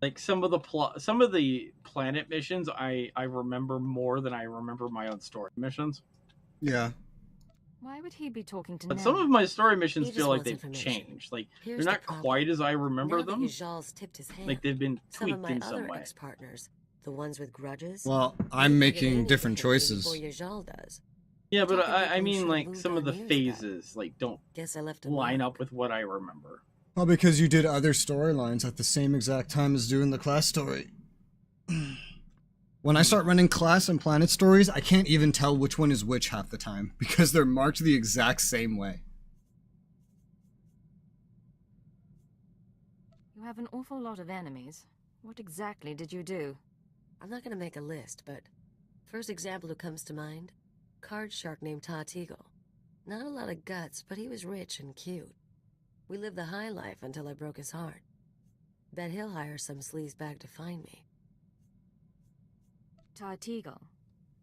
Like some of the planet missions I remember more than I remember my own story missions. Yeah. Why would he be talking to But Nimro? some of my story missions He just feel like wants they've information. changed. Like Here's they're the not problem. quite as I remember Now that them. Yajal's tipped his hand, Like they've been some of tweaked my in some other way. ex-partners, the ones with grudges. Well, I'm they making figure different anything choices. before Yajal does. Yeah, but Talking I people mean, should like move some of the our ears back. phases like don't Guess I left a line mark. up with what I remember. Well, because you did other storylines at the same exact time as doing the class story. When I start running class and planet stories, I can't even tell which one is which half the time because they're marked the exact same way. You have an awful lot of enemies. What exactly did you do? I'm not gonna make a list, but first example who comes to mind, card shark named Tat Eagle. Not a lot of guts, but he was rich and cute. We lived the high life until I broke his heart. Bet he'll hire some sleaze bag to find me. Tarteagle,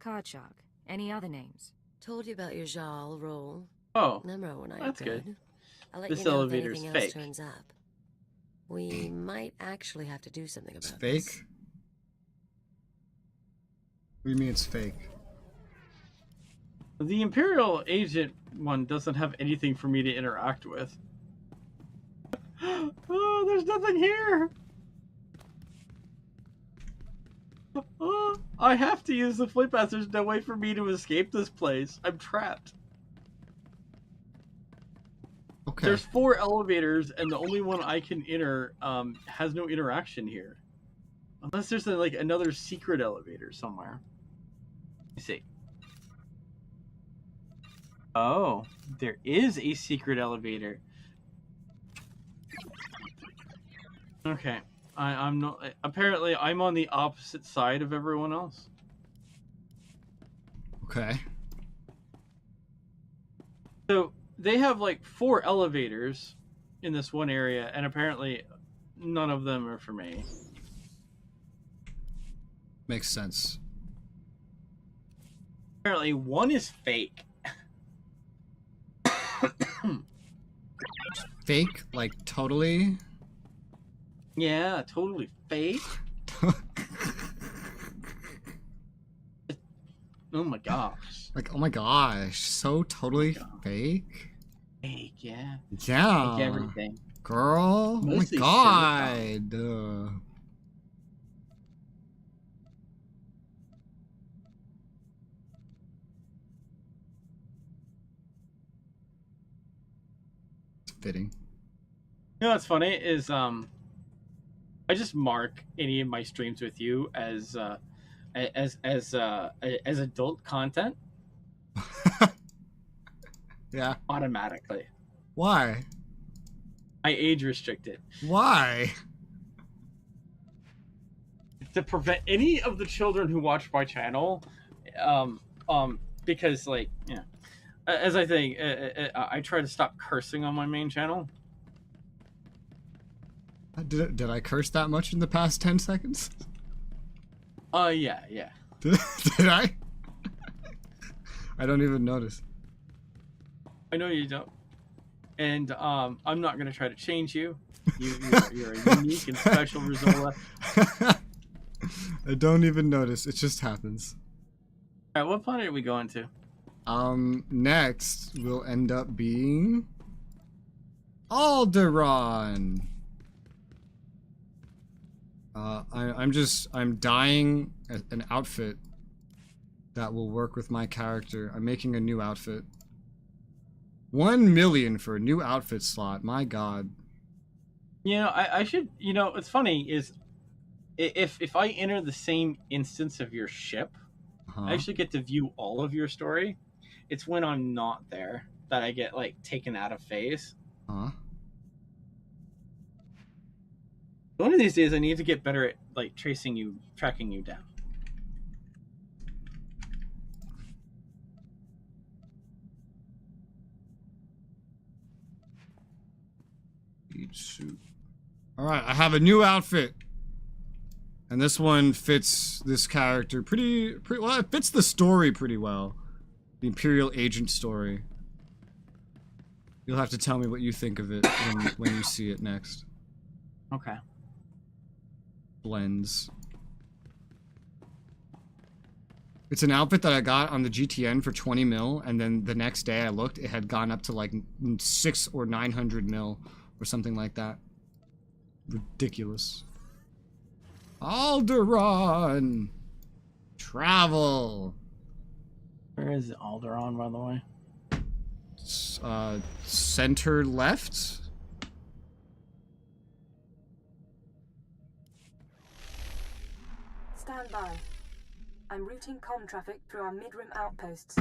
Cardshark, any other names? Told you about your Jal role. Oh, Nimro and I that's are good. I'll let This you know if elevator's anything else fake. turns up. We might actually have to do something about It's this. fake? What do you mean it's fake? The Imperial Agent one doesn't have anything for me to interact with. Oh, there's nothing here. Oh, I have to use the flight path. There's no way for me to escape this place. I'm trapped. Okay. There's 4 elevators, and the only one I can enter has no interaction here, unless there's like another secret elevator somewhere. Let me see. Oh, there is a secret elevator. Okay, I'm not. Apparently, I'm on the opposite side of everyone else. Okay. So they have like 4 elevators in this one area, and apparently none of them are for me. Makes sense. Apparently, one is fake. Fake? Like, totally? Yeah, totally fake. Oh my gosh. Like, oh my gosh, so totally fake? Fake, yeah. Yeah. Fake everything. Girl, Mostly oh my god. fitting. You know what's funny is I just mark any of my streams with you as adult content. Yeah. Automatically. Why? I age restrict it. Why? To prevent any of the children who watch my channel, because like, yeah, as I think, I try to stop cursing on my main channel. Did I curse that much in the past 10 seconds? Yeah. Did I? I don't even notice. I know you don't. And I'm not going to try to change you. You're a unique and special Resoula. I don't even notice. It just happens. Alright, what planet are we going to? Next will end up being Alderaan. I'm dyeing an outfit that will work with my character. I'm making a new outfit. 1 million for a new outfit slot. My God. You know, I should. You know, what's funny is if I enter the same instance of your ship, I actually get to view all of your story. It's when I'm not there that I get like taken out of phase. One of these days, I need to get better at like tracking you down. Suit. All right, I have a new outfit, and this one fits this character pretty well. It fits the story pretty well, the Imperial Agent story. You'll have to tell me what you think of it when you see it next. Okay. Blends. It's an outfit that I got on the GTN for 20 mil, and then the next day I looked, it had gone up to like 600 or 900 mil. Or something like that. Ridiculous. Alderaan! Travel! Where is Alderaan, by the way? Center left? Stand by. I'm routing comm traffic through our mid-rim outposts.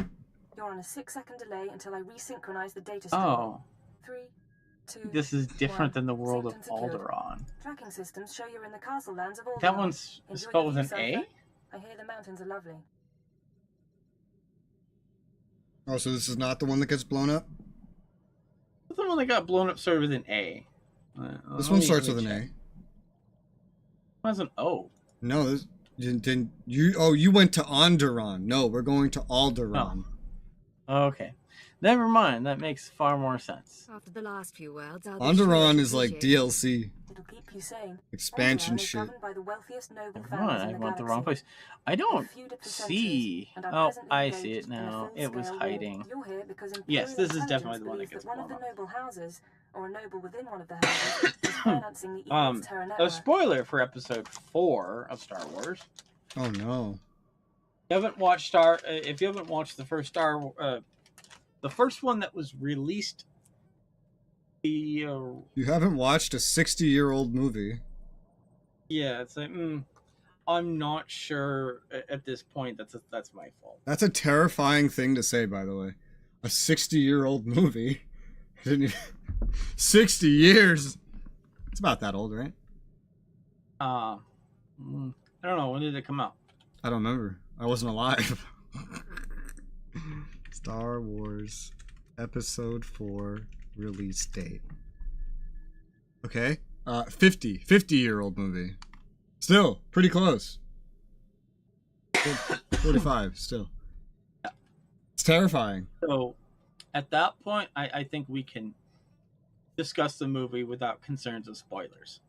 You're on a 6-second delay until I resynchronize the data stream. Oh. 3, 2, This is different than the world of synced and secured. Alderaan. Tracking systems show you're in the castle lands of Alderaan. That one's Enjoy spelled your with an view, A? Surfer. I hear the mountains are lovely. Oh, so this is not the one that gets blown up? What's the one that got blown up started with an A? This one starts with an A. That's an O. No, this didn't you? Oh, you went to Onderon. No, we're going to Alderaan. Oh. Okay. Never mind. That makes far more sense. After the last few worlds, I'll Onderaan is like DLC. It'll keep you sane. Expansion Alderaan is shit. governed by the wealthiest noble Never families mind. in I the went the galaxy. wrong place. I don't They've feuded for see. centuries and are Oh, presently I engaged see it in a now. It was full-scale war. hiding. You're here because Yes, Imperial this is definitely the one that intelligence gets believes blown one up. of the noble houses, or a noble within one of the houses, is financing the evil's terror A network. spoiler for episode 4 of Star Wars. Oh no. You haven't watched if you haven't watched the first the first one that was released, You haven't watched a 60-year-old movie. yeah, it's like, I'm not sure at this point. That's my fault. That's a terrifying thing to say, by the way. A 60-year-old movie. 60 years. It's about that old, right? I don't know. When did it come out? I don't remember. I wasn't alive. Star Wars Episode 4 release date. Okay. 50-year-old movie. Still, pretty close. 45, still. It's terrifying. So, at that point, I think we can discuss the movie without concerns of spoilers.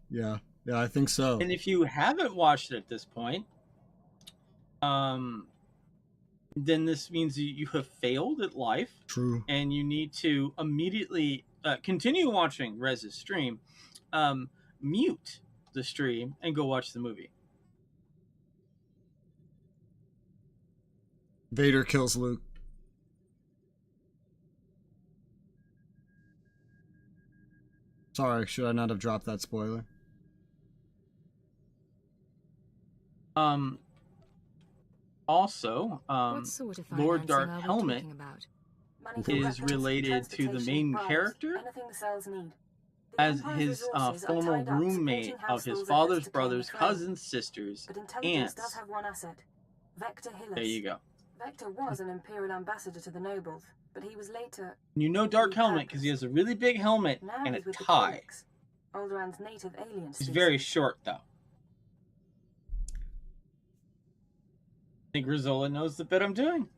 Yeah, I think so. And if you haven't watched it at this point, then this means you have failed at life. True. And you need to immediately continue watching Rez's stream, mute the stream, and go watch the movie. Vader kills Luke. Sorry, should I not have dropped that spoiler? Also, What sort of Lord financing Dark are we Helmet talking about? Money for is weapons, related to the transportation, main bribes, character anything the cells need. The as Empire's his resources are former tied up roommate supporting of House his Lord's father's efforts to claim the brother's throne. cousin's sister's But intelligence does aunts. have one asset. Vector Hillis. There you go. Vector was an Imperial ambassador to the nobles, but he was later... You know Dark Helmet because he has a really big helmet Now and a he's with the tie. Kaliks, Alderaan's native alien He's species. very short, though. I think Resoula knows the bit I'm doing.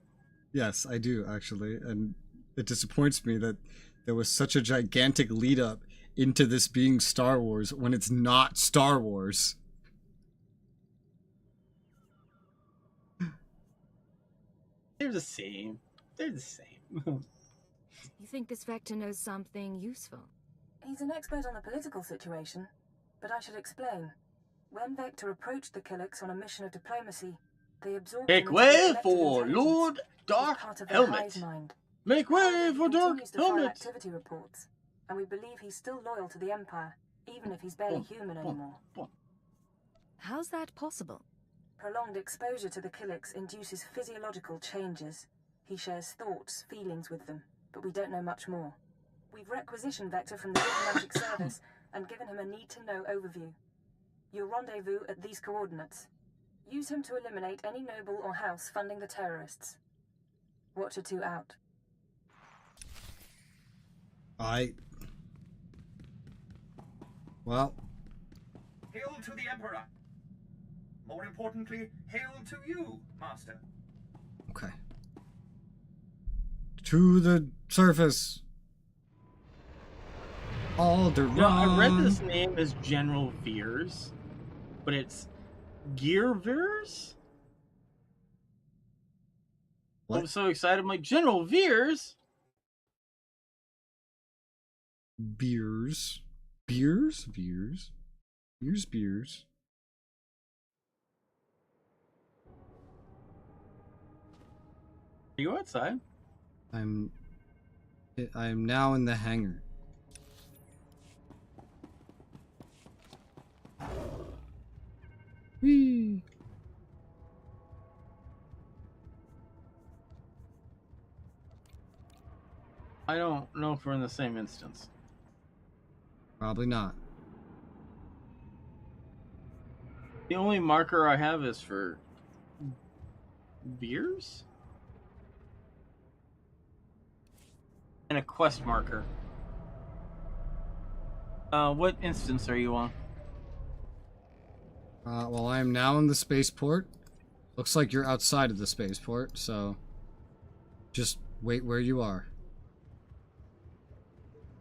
Yes, I do, actually. And it disappoints me that there was such a gigantic lead up into this being Star Wars when it's not Star Wars. They're the same. They're the same. You think this Vector knows something useful? He's an expert on the political situation, but I should explain. When Vector approached the Kaliks on a mission of diplomacy, they absorbed him Make into way their collective for intelligence. Lord He's Dark part of their Helmet. hive mind. Make way for Dark Continues to file Helmet. activity reports, and we believe he's still loyal to the Empire, even if he's barely human anymore. How's that possible? Prolonged exposure to the Kaliks induces physiological changes. He shares thoughts, feelings with them, but we don't know much more. We've requisitioned Vector from the Diplomatic Service and given him a need-to-know overview. You'll rendezvous at these coordinates. Use him to eliminate any noble or house funding the terrorists. Watcher 2 out. Well. Hail to the Emperor. More importantly, hail to you, Master. Okay. To the surface. Alderaan. No, I read this name as General Veers, but it's Gear Veers? What? I'm so excited. I'm like, General Veers? Beers. Are you outside? I'm now in the hangar. Whee! I don't know if we're in the same instance. Probably not. The only marker I have is for beers? And a quest marker. What instance are you on? Well, I am now in the spaceport. Looks like you're outside of the spaceport, so just wait where you are.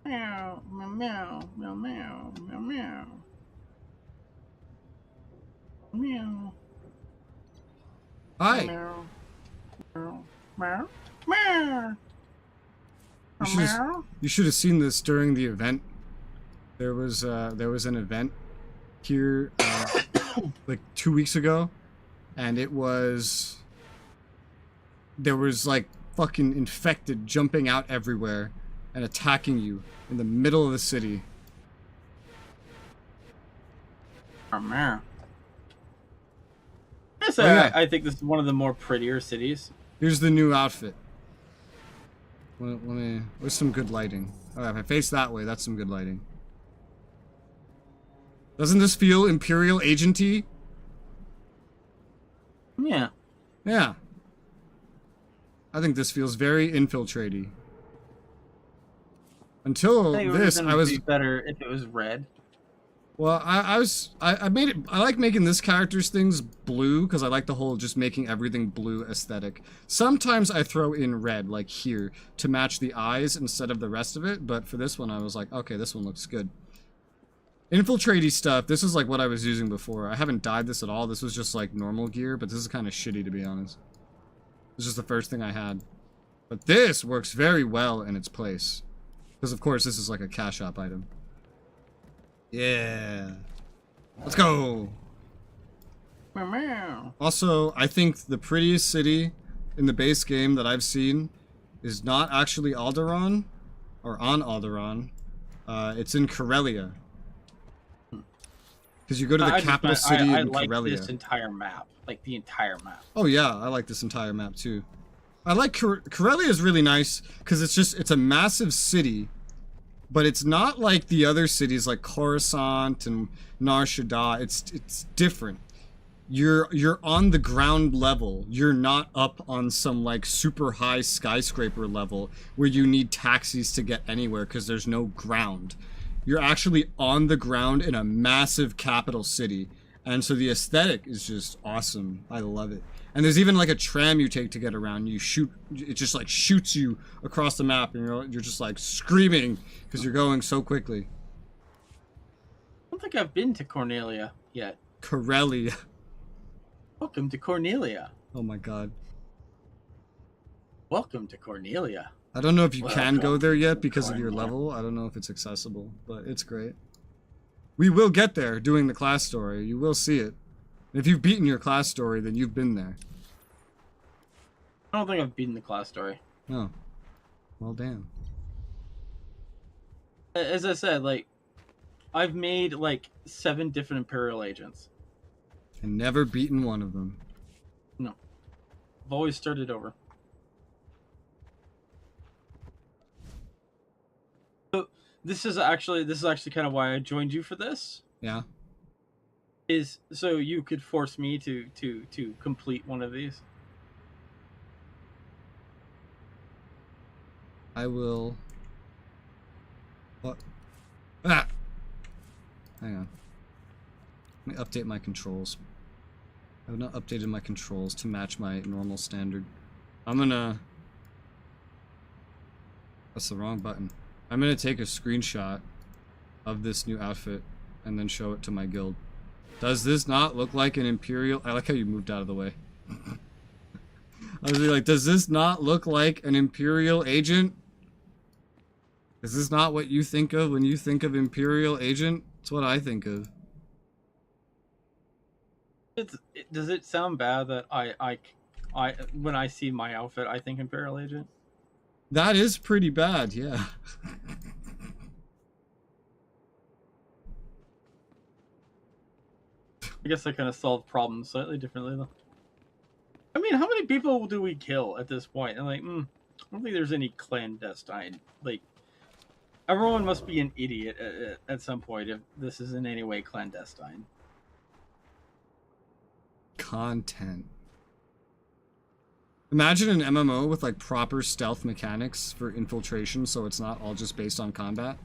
Meow, meow, meow, meow, meow, meow, meow. Meow. Hi. Meow. Meow. Meow. Meow. You should have seen this during the event. There was an event here like 2 weeks ago, and there was like fucking infected jumping out everywhere and attacking you in the middle of the city. Oh man. I think this is one of the more prettier cities. Here's the new outfit. Where's some good lighting? Oh, if I face that way, that's some good lighting. Doesn't this feel Imperial Agent-y? Yeah. Yeah. I think this feels very infiltrate-y. Until this, I was be better if it was red. Well, I made it. I like making this character's things blue because I like the whole just making everything blue aesthetic. Sometimes I throw in red, like here, to match the eyes instead of the rest of it. But for this one, I was like, okay, this one looks good. Infiltrate-y stuff. This is like what I was using before. I haven't dyed this at all. This was just like normal gear, but this is kind of shitty to be honest. This is the first thing I had. But this works very well in its place. Because of course this is like a cash shop item. Yeah. Let's go. Also, I think the prettiest city in the base game that I've seen is not actually Alderaan or on Alderaan. It's in Corellia. Because you go to the capital city in like Corellia. this entire map, like the entire map. Oh yeah, I like this entire map too. I like Corellia is really nice because it's a massive city, but it's not like the other cities like Coruscant and Nar Shaddaa. It's different. You're on the ground level. You're not up on some like super high skyscraper level where you need taxis to get anywhere because there's no ground. You're actually on the ground in a massive capital city. And so the aesthetic is just awesome. I love it. And there's even like a tram you take to get around. You shoot, it just like shoots you across the map and you're just like screaming because you're going so quickly. I don't think I've been to Cornelia yet. Corellia. Welcome to Cornelia. Oh my god. Welcome to Cornelia. I don't know if you can go there yet because of your level. I don't know if it's accessible, but it's great. We will get there doing the class story. You will see it. If you've beaten your class story, then you've been there. I don't think I've beaten the class story. Oh. Well, damn. As I said, like, I've made, like, 7 different Imperial Agents. And never beaten one of them. No. I've always started over. So, this is actually kind of why I joined you for this. Yeah. Is so you could force me to complete one of these. I will. What? Ah! Hang on. Let me update my controls. I have not updated my controls to match my normal standard. I'm gonna... That's the wrong button. I'm gonna take a screenshot of this new outfit and then show it to my guild. Does this not look like an Imperial... I like how you moved out of the way. I was like, does this not look like an Imperial Agent? Is this not what you think of when you think of Imperial Agent? It's what I think of. Does it sound bad that I when I see my outfit, I think Imperial Agent? That is pretty bad, yeah. I guess I kind of solved problems slightly differently, though. I mean, how many people do we kill at this point? And like, I don't think there's any clandestine. Like, everyone must be an idiot at some point if this is in any way clandestine. Content. Imagine an MMO with like proper stealth mechanics for infiltration, so it's not all just based on combat.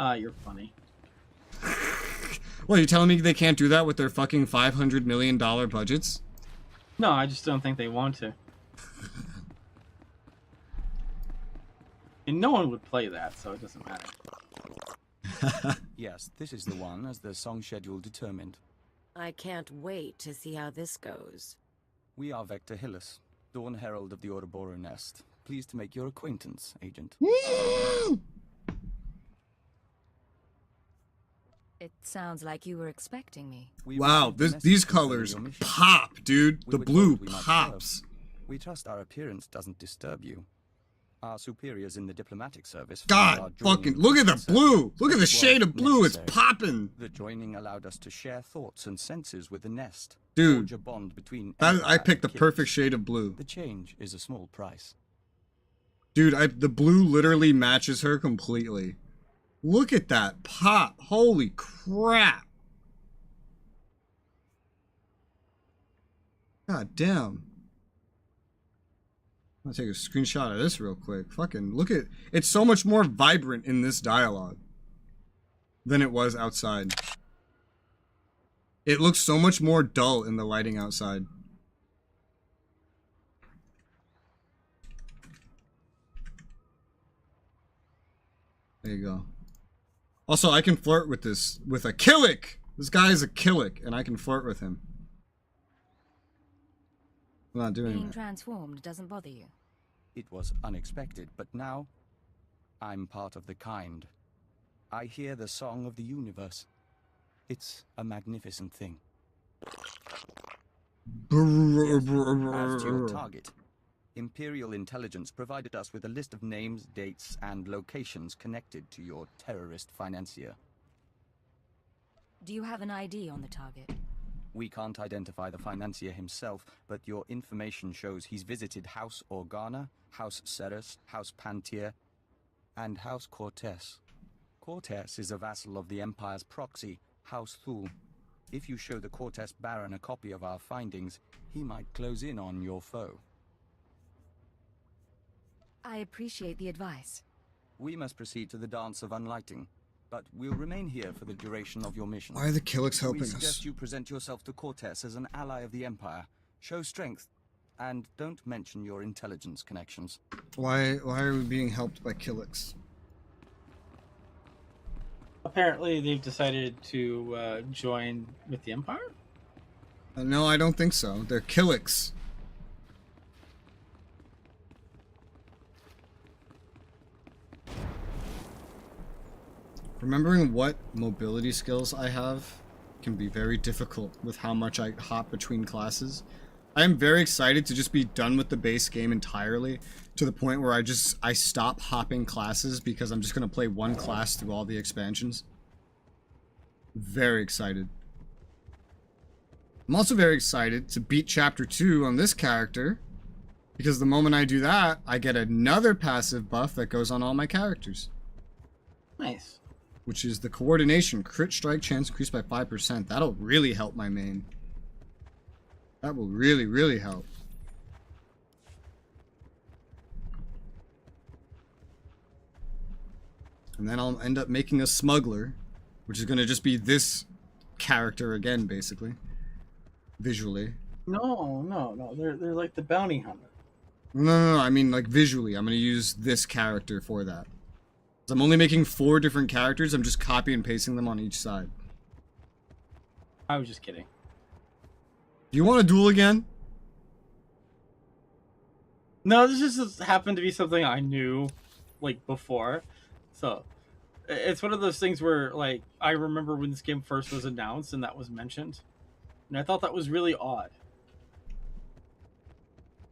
You're funny. Well, you're telling me they can't do that with their fucking $500 million budgets? No, I just don't think they want to. And no one would play that, so it doesn't matter. Yes, this is the one, as the song schedule determined. I can't wait to see how this goes. We are Vector Hillis, Dawn Herald of the Ouroboros Nest. Pleased to make your acquaintance, Agent. It sounds like you were expecting me. Wow, these colors pop, dude. The blue pops. We trust our appearance doesn't disturb you. Our superiors in the diplomatic service... God, fucking, look at the blue! Look at the shade of blue, it's popping! The joining allowed us to share thoughts and senses with the nest. Dude, a bond between I picked the perfect shade of blue. The change is a small price. Dude, the blue literally matches her completely. Look at that pop. Holy crap. God damn. I'm gonna take a screenshot of this real quick. Fucking look at... It's so much more vibrant in this dialogue than it was outside. It looks so much more dull in the lighting outside. There you go. Also, I can flirt with this, with a Killick! This guy is a Killick, and I can flirt with him. I'm not doing Being that. transformed doesn't bother you. It was unexpected, but now I'm part of the kind. I hear the song of the universe. It's a magnificent thing. Yes, as to your target, Imperial Intelligence provided us with a list of names, dates, and locations connected to your terrorist financier. Do you have an ID on the target? We can't identify the financier himself, but your information shows he's visited House Organa, House Ceres, House Pantier, and House Cortes. Cortes is a vassal of the Empire's proxy, House Thul. If you show the Cortes Baron a copy of our findings, he might close in on your foe. I appreciate the advice. We must proceed to the Dance of Unlighting, but we'll remain here for the duration of your mission. Why are the Killiks helping We us? suggest you present yourself to Cortes as an ally of the Empire. Show strength, and don't mention your intelligence connections. Why are we being helped by Killiks? Apparently, they've decided to join with the Empire? No, I don't think so. They're Killiks. Remembering what mobility skills I have can be very difficult with how much I hop between classes. I am very excited to just be done with the base game entirely, to the point where I stop hopping classes because I'm just going to play one class through all the expansions. Very excited. I'm also very excited to beat Chapter 2 on this character, because the moment I do that, I get another passive buff that goes on all my characters. Nice. Which is the coordination. Crit strike chance increased by 5%. That'll really help my main. That will really, really help. And then I'll end up making a smuggler, which is going to just be this character again, basically. Visually. No. They're like the bounty hunter. No. I mean, like, visually. I'm going to use this character for that. I'm only making 4 different characters. I'm just copy and pasting them on each side. I was just kidding. Do you want to duel again? No, this just happened to be something I knew, like, before. So, it's one of those things where, like, I remember when this game first was announced and that was mentioned. And I thought that was really odd.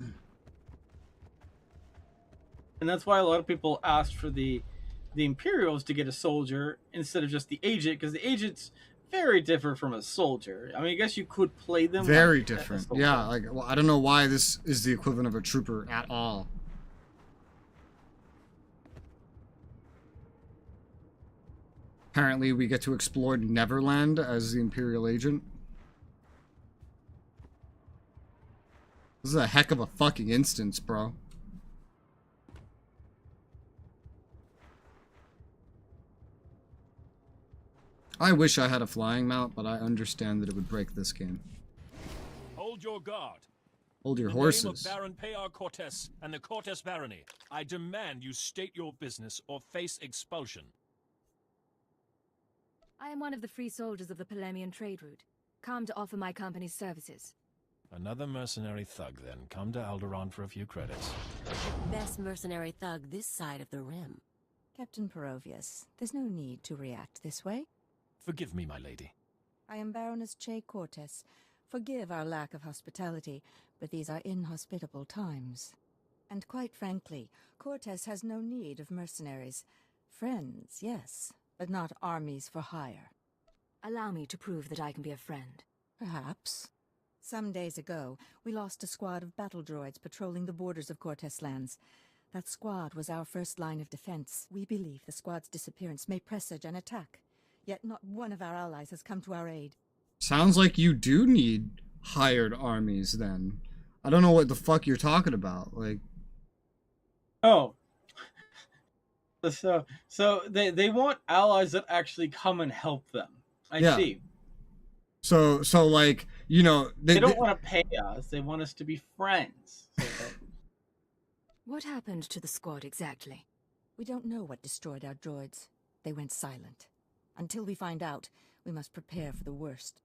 And that's why a lot of people asked for the Imperials to get a soldier instead of just the agent, because the agent's very different from a soldier. I mean, I guess you could play them very like different. Yeah, like, well, I don't know why this is the equivalent of a trooper at all. Apparently, we get to explore Neverland as the Imperial Agent. This is a heck of a fucking instance, bro. I wish I had a flying mount, but I understand that it would break this game. Hold your guard. Hold your In the horses. name of Baron Pear Cortes and the Cortes Barony, I demand you state your business or face expulsion. I am one of the free soldiers of the Polemian trade route, come to offer my company's services. Another mercenary thug, then. Come to Alderaan for a few credits. Best mercenary thug this side of the rim. Captain Perovius, there's no need to react this way. Forgive me, my lady. I am Baroness Che Cortes. Forgive our lack of hospitality, but these are inhospitable times. And quite frankly, Cortes has no need of mercenaries. Friends, yes, but not armies for hire. Allow me to prove that I can be a friend. Perhaps. Some days ago, we lost a squad of battle droids patrolling the borders of Cortes lands. That squad was our first line of defense. We believe the squad's disappearance may presage an attack. Yet not one of our allies has come to our aid. Sounds like you do need hired armies, then. I don't know what the fuck you're talking about. Like, oh, so they want allies that actually come and help them. I see. So like, you know, they don't want to pay us. They want us to be friends. So what happened to the squad exactly? We don't know what destroyed our droids. They went silent. Until we find out, we must prepare for the worst.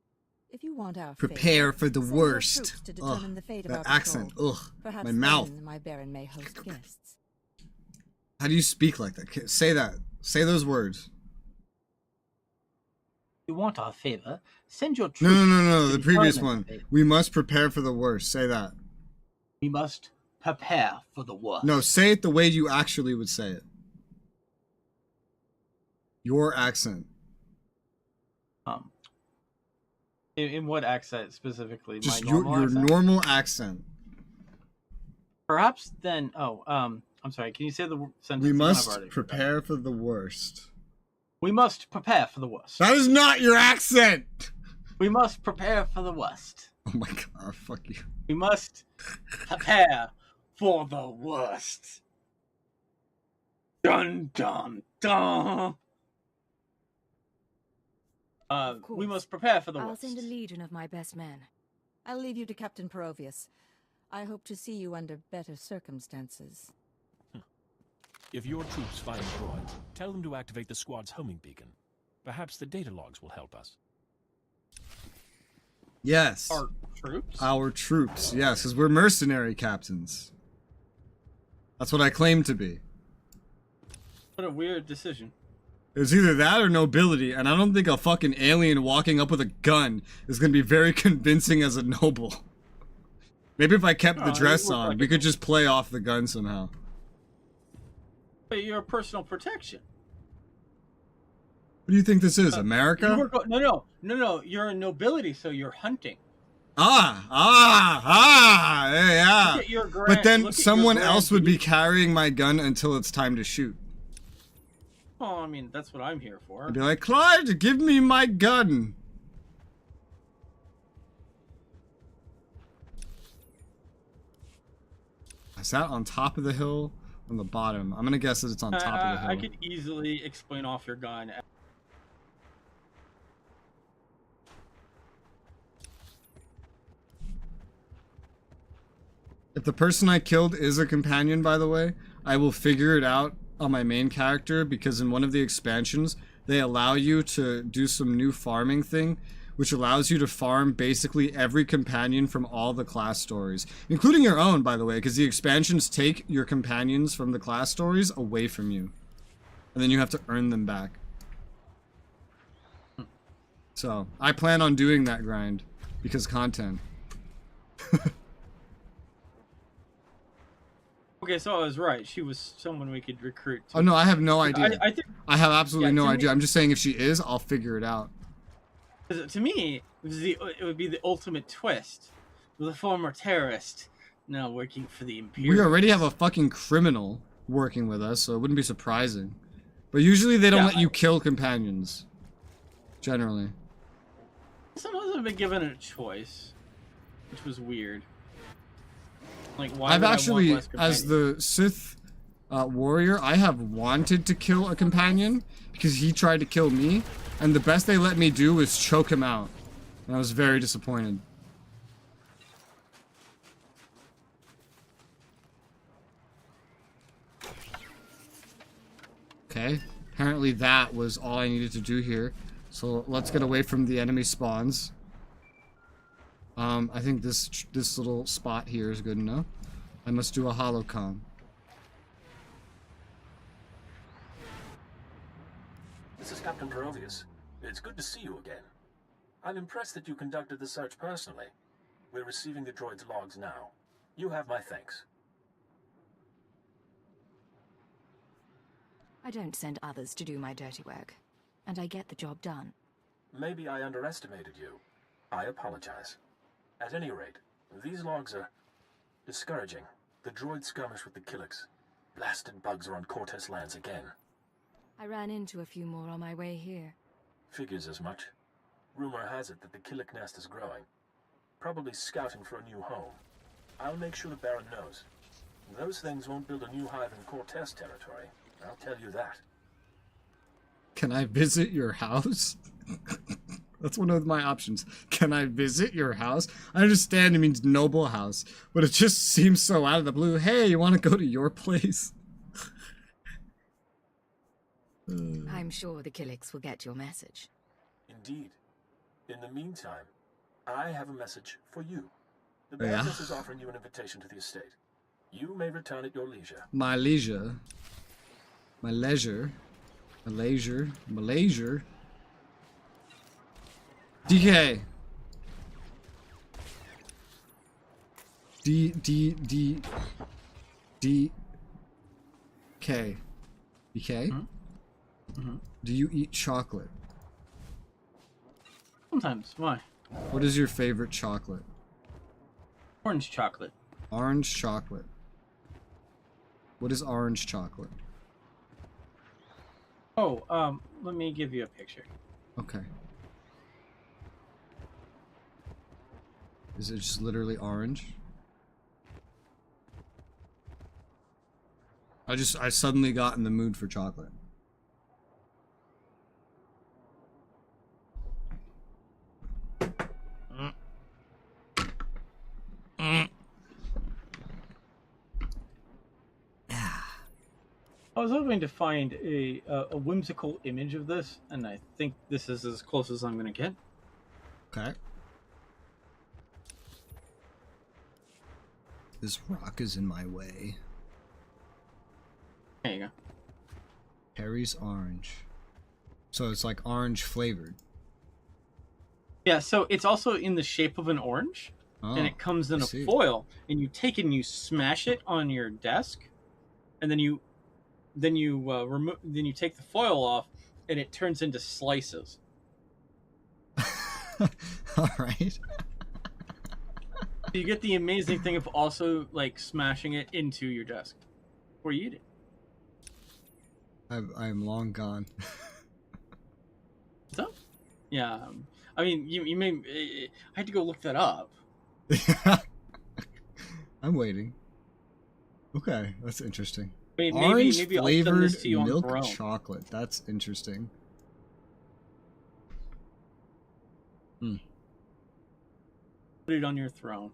If you want our prepare for the worst. To determine the fate of that our accent. patrol. Ugh, Perhaps my mouth. My Baron may host guests. How do you speak like that? Say that. Say those words. You want our favor? Send your troops. No. The previous one. We must prepare for the worst. Say that. We must prepare for the worst. No, say it the way you actually would say it. Your accent. In what accent specifically? Just My normal your accent? normal accent. Perhaps then. I'm sorry. Can you say the sentence? We again? I've must already prepare for the worst. We must prepare for the worst. That is not your accent! We must prepare for the worst. Oh my god, fuck you. We must prepare for the worst. Dun dun dun. We must prepare for the I'll worst. send a legion of my best men. I'll leave you to Captain Perovius. I hope to see you under better circumstances. If your troops find droids, tell them to activate the squad's homing beacon. Perhaps the data logs will help us. Yes. Our troops? Our troops, yes, because we're mercenary captains. That's what I claim to be. What a weird decision. It's either that or nobility, and I don't think a fucking alien walking up with a gun is gonna be very convincing as a noble. Maybe if I kept the dress on, we could just play off the gun somehow. But you're personal protection. What do you think this is, America? No. You're a nobility, so you're hunting. Yeah. Look at your But then look at someone your else would be carrying my gun until it's time to shoot. Oh, I mean, that's what I'm here for. I'd be like, Clyde, give me my gun. Is that on top of the hill? On the bottom? I'm gonna guess that it's on top of the hill. I could easily explain off your gun. If the person I killed is a companion, by the way, I will figure it out on my main character, because in one of the expansions, they allow you to do some new farming thing, which allows you to farm basically every companion from all the class stories, including your own, by the way, because the expansions take your companions from the class stories away from you, and then you have to earn them back. So, I plan on doing that grind, because content. Okay, so I was right. She was someone we could recruit. Oh no, I have no idea. I have absolutely no idea. Me, I'm just saying if she is, I'll figure it out. To me, it would be the ultimate twist. With a former terrorist now working for the Imperial. We already have a fucking criminal working with us, so it wouldn't be surprising. But usually they don't let you kill companions. Generally. Sometimes I've been given a choice, which was weird. Like, why I've would actually, I want less as the Sith warrior, I have wanted to kill a companion because he tried to kill me, and the best they let me do was choke him out, and I was very disappointed. Okay, apparently that was all I needed to do here, so let's get away from the enemy spawns. I think this little spot here is good enough. I must do a holocom. This is Captain Perovius. It's good to see you again. I'm impressed that you conducted the search personally. We're receiving the droid's logs now. You have my thanks. I don't send others to do my dirty work, and I get the job done. Maybe I underestimated you. I apologize. At any rate, these logs are discouraging. The droid skirmish with the Killiks. Blasted bugs are on Cortez lands again. I ran into a few more on my way here. Figures as much. Rumor has it that the Killik nest is growing. Probably scouting for a new home. I'll make sure the Baron knows. Those things won't build a new hive in Cortez territory. I'll tell you that. Can I visit your house? That's one of my options. Can I visit your house? I understand it means noble house, but it just seems so out of the blue. Hey, you want to go to your place? I'm sure the Killiks will get your message. Indeed. In the meantime, I have a message for you. The Baroness is offering you an invitation to the estate. You may return at your leisure. My leisure. My leisure. My leisure. My leisure. DK. K. BK? Mm-hmm. Do you eat chocolate? Sometimes. Why? What is your favorite chocolate? Orange chocolate. Orange chocolate. What is orange chocolate? Oh, let me give you a picture. Okay. Is it just literally orange? I suddenly got in the mood for chocolate. I was hoping to find a whimsical image of this, and I think this is as close as I'm going to get. Okay. This rock is in my way. There you go. Harry's orange. So it's like orange flavored. Yeah, so it's also in the shape of an orange, and it comes in a foil, and you take it and you smash it on your desk, and then you take the foil off, and it turns into slices. All right. You get the amazing thing of also like smashing it into your desk, where you eat it. I'm long gone. So, yeah. I mean, you may. I had to go look that up. I'm waiting. Okay, that's interesting. Maybe Orange I'll send flavored this to you milk on Chrome. chocolate. That's interesting. Hmm. Put it on your throne.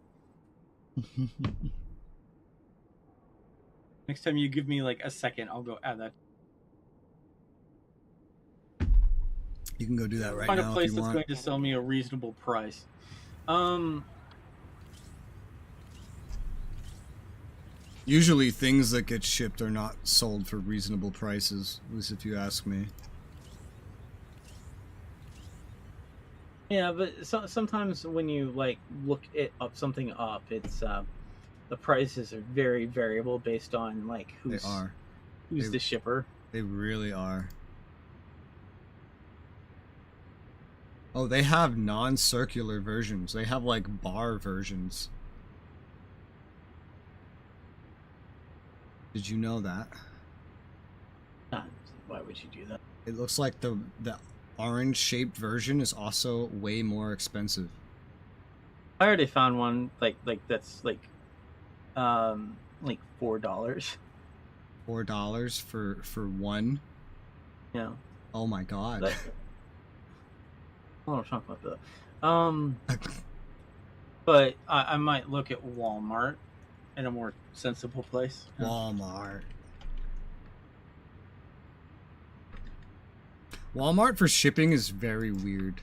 Next time you give me like a second, I'll go add that. You can go do that right Find now a place if you that's want. going to sell me a reasonable price. Usually things that get shipped are not sold for reasonable prices, at least if you ask me. Yeah, but sometimes when you like look it up something up, it's the prices are very variable based on like who's the shipper. They really are. Oh, they have non-circular versions. They have like bar versions. Did you know that? Why would you do that? It looks like the orange shaped version is also way more expensive. I already found one like that's like $4. $4 for one? Yeah. Oh my god. Like, I'm talking about that. But I might look at Walmart in a more sensible place. Walmart. Walmart for shipping is very weird.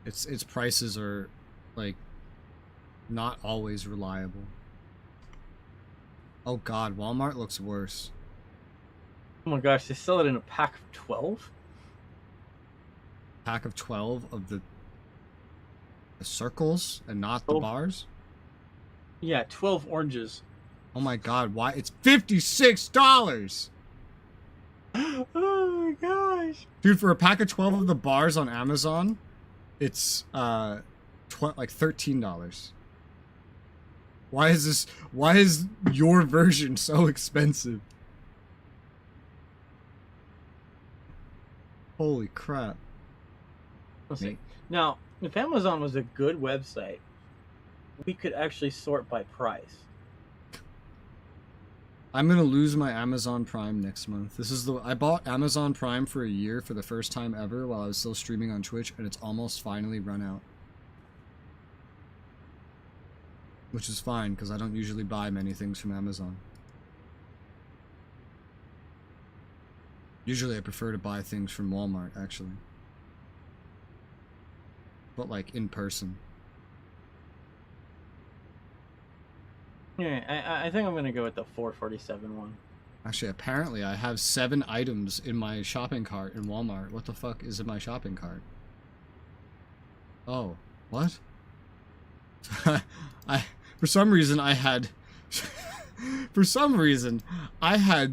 Its prices are like not always reliable. Oh god, Walmart looks worse. Oh my gosh, they sell it in a pack of 12? Pack of 12 of the circles and not the bars? Yeah, 12 oranges. Oh my god, why? It's $56! Oh my gosh. Dude, for a pack of 12 of the bars on Amazon, it's like $13. Why is your version so expensive? Holy crap. Let's see. Now, if Amazon was a good website, we could actually sort by price. I'm gonna lose my Amazon Prime next month. I bought Amazon Prime for a year for the first time ever while I was still streaming on Twitch, and it's almost finally run out. Which is fine, because I don't usually buy many things from Amazon. Usually I prefer to buy things from Walmart, actually. But like in person. Yeah, I think I'm gonna go with the $4.47 one. Actually, apparently I have 7 items in my shopping cart in Walmart. What the fuck is in my shopping cart? Oh, What? For some reason I had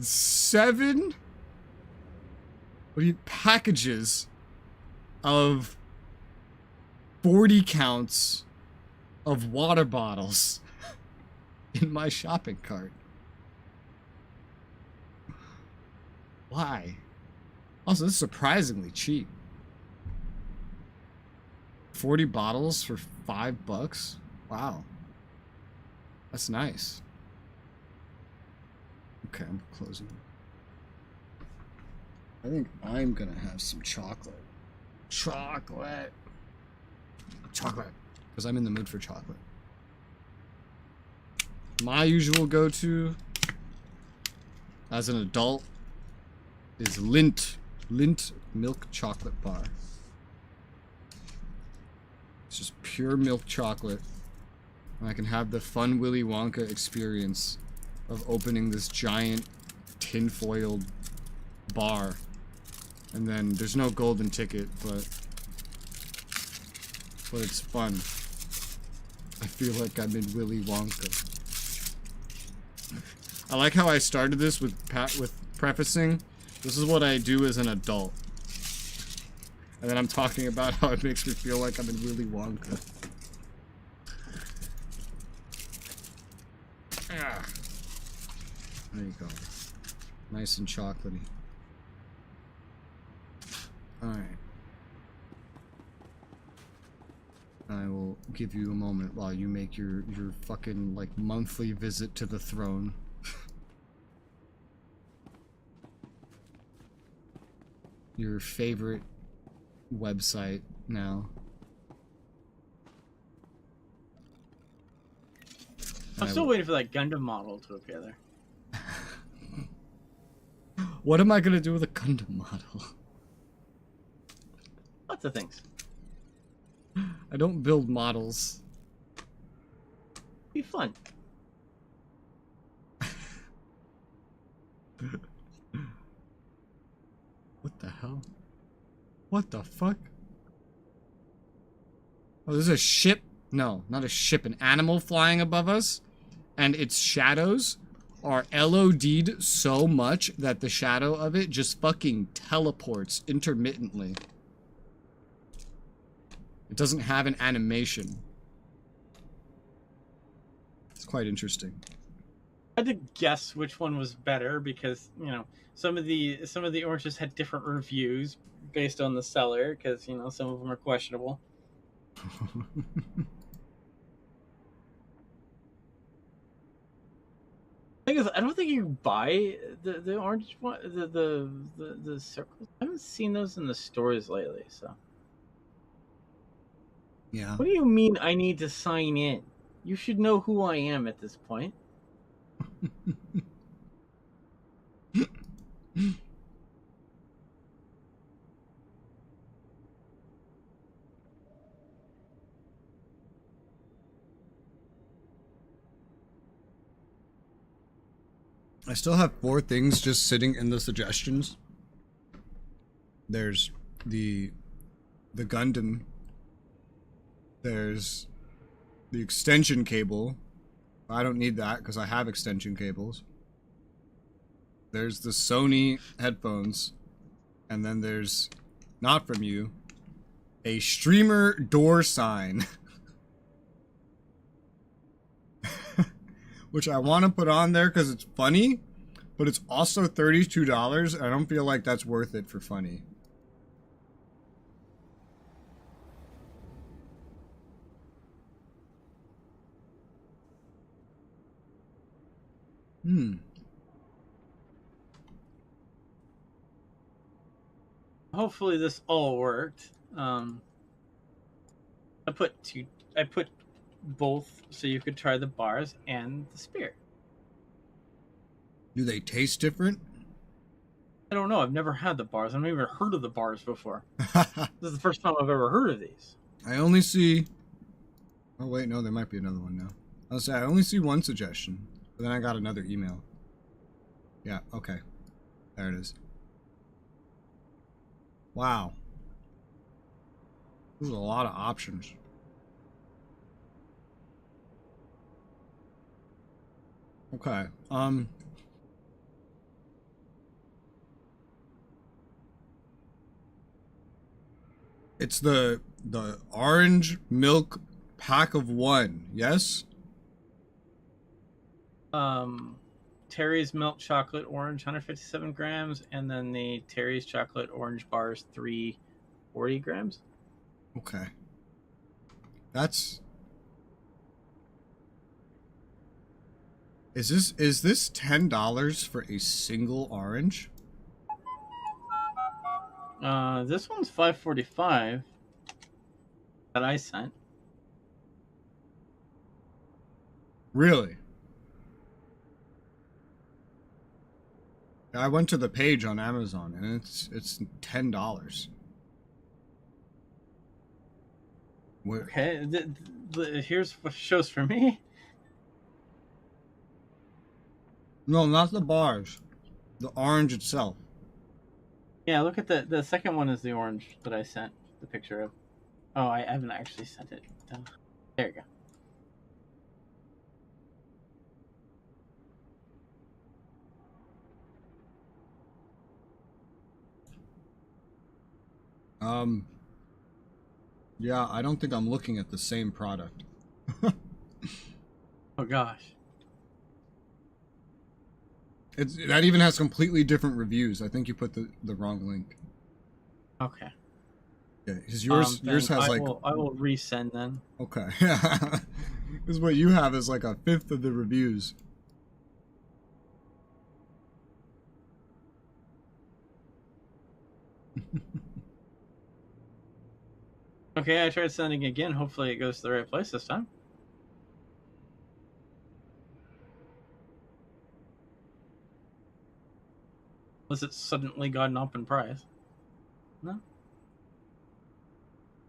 7 packages of 40 counts of water bottles in my shopping cart. Why? Also, this is surprisingly cheap. 40 bottles for $5? Wow. That's nice. Okay, I'm closing. I think I'm gonna have some chocolate. Chocolate! Because I'm in the mood for chocolate. My usual go-to as an adult is Lindt milk chocolate bar. It's just pure milk chocolate. And I can have the fun Willy Wonka experience of opening this giant tin-foiled bar. And then there's no golden ticket, but it's fun. I feel like I'm in Willy Wonka. I like how I started this with prefacing, this is what I do as an adult. And then I'm talking about how it makes me feel like I'm in Willy Wonka. Ah. There you go. Nice and chocolatey. Alright. I will give you a moment while you make your fucking, like, monthly visit to the throne. Your favorite website now. I'm still waiting for that Gundam model to appear there. What am I gonna do with a Gundam model? Lots of things. I don't build models. Be fun. What the hell? What the fuck? Oh, there's a ship? No, not a ship. An animal flying above us. And its shadows are LOD'd so much that the shadow of it just fucking teleports intermittently. It doesn't have an animation. It's quite interesting. I had to guess which one was better because, you know, some of the oranges had different reviews based on the seller because, you know, some of them are questionable. Thing is, I don't think you can buy the orange one, the circles. I haven't seen those in the stores lately, so. Yeah. What do you mean I need to sign in? You should know who I am at this point. I still have 4 things just sitting in the suggestions. There's the Gundam. There's the extension cable. I don't need that because I have extension cables. There's the Sony headphones. And then there's, not from you, a streamer door sign. Which I want to put on there because it's funny, but it's also $32. I don't feel like that's worth it for funny. Hopefully this all worked. I put both so you could try the bars and the spear. Do they taste different? I don't know. I've never had the bars. I've never even heard of the bars before. This is the first time I've ever heard of these. I only see... Oh, wait, no, there might be another one now. I'll say I only see one suggestion, but then I got another email. Yeah, okay. There it is. Wow. There's a lot of options. Okay. It's the orange milk pack of 1, yes? Terry's milk chocolate orange 157 grams, and then the Terry's chocolate orange bars 340 grams. Okay. That's... Is this $10 for a single orange? This one's $5.45 that I sent. Really? I went to the page on Amazon and it's $10. Okay, here's what shows for me. No, not the bars. The orange itself. Yeah, look at the second one is the orange that I sent the picture of. Oh, I haven't actually sent it. There you go. Yeah, I don't think I'm looking at the same product. Oh gosh. That even has completely different reviews. I think you put the wrong link. Okay. Yeah, because yours has I will resend then. Okay. Yeah. Because what you have is like 1/5 of the reviews. Okay, I tried sending again. Hopefully it goes to the right place this time. Unless it suddenly gotten up in price. No.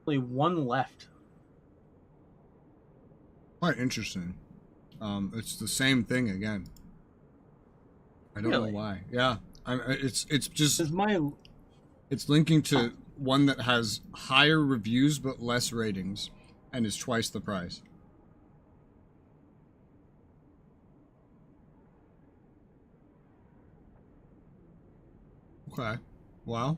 Only one left. Quite interesting. It's the same thing again. I don't know why. Yeah, it's just it's linking to one that has higher reviews but less ratings, and is twice the price. Okay. Wow.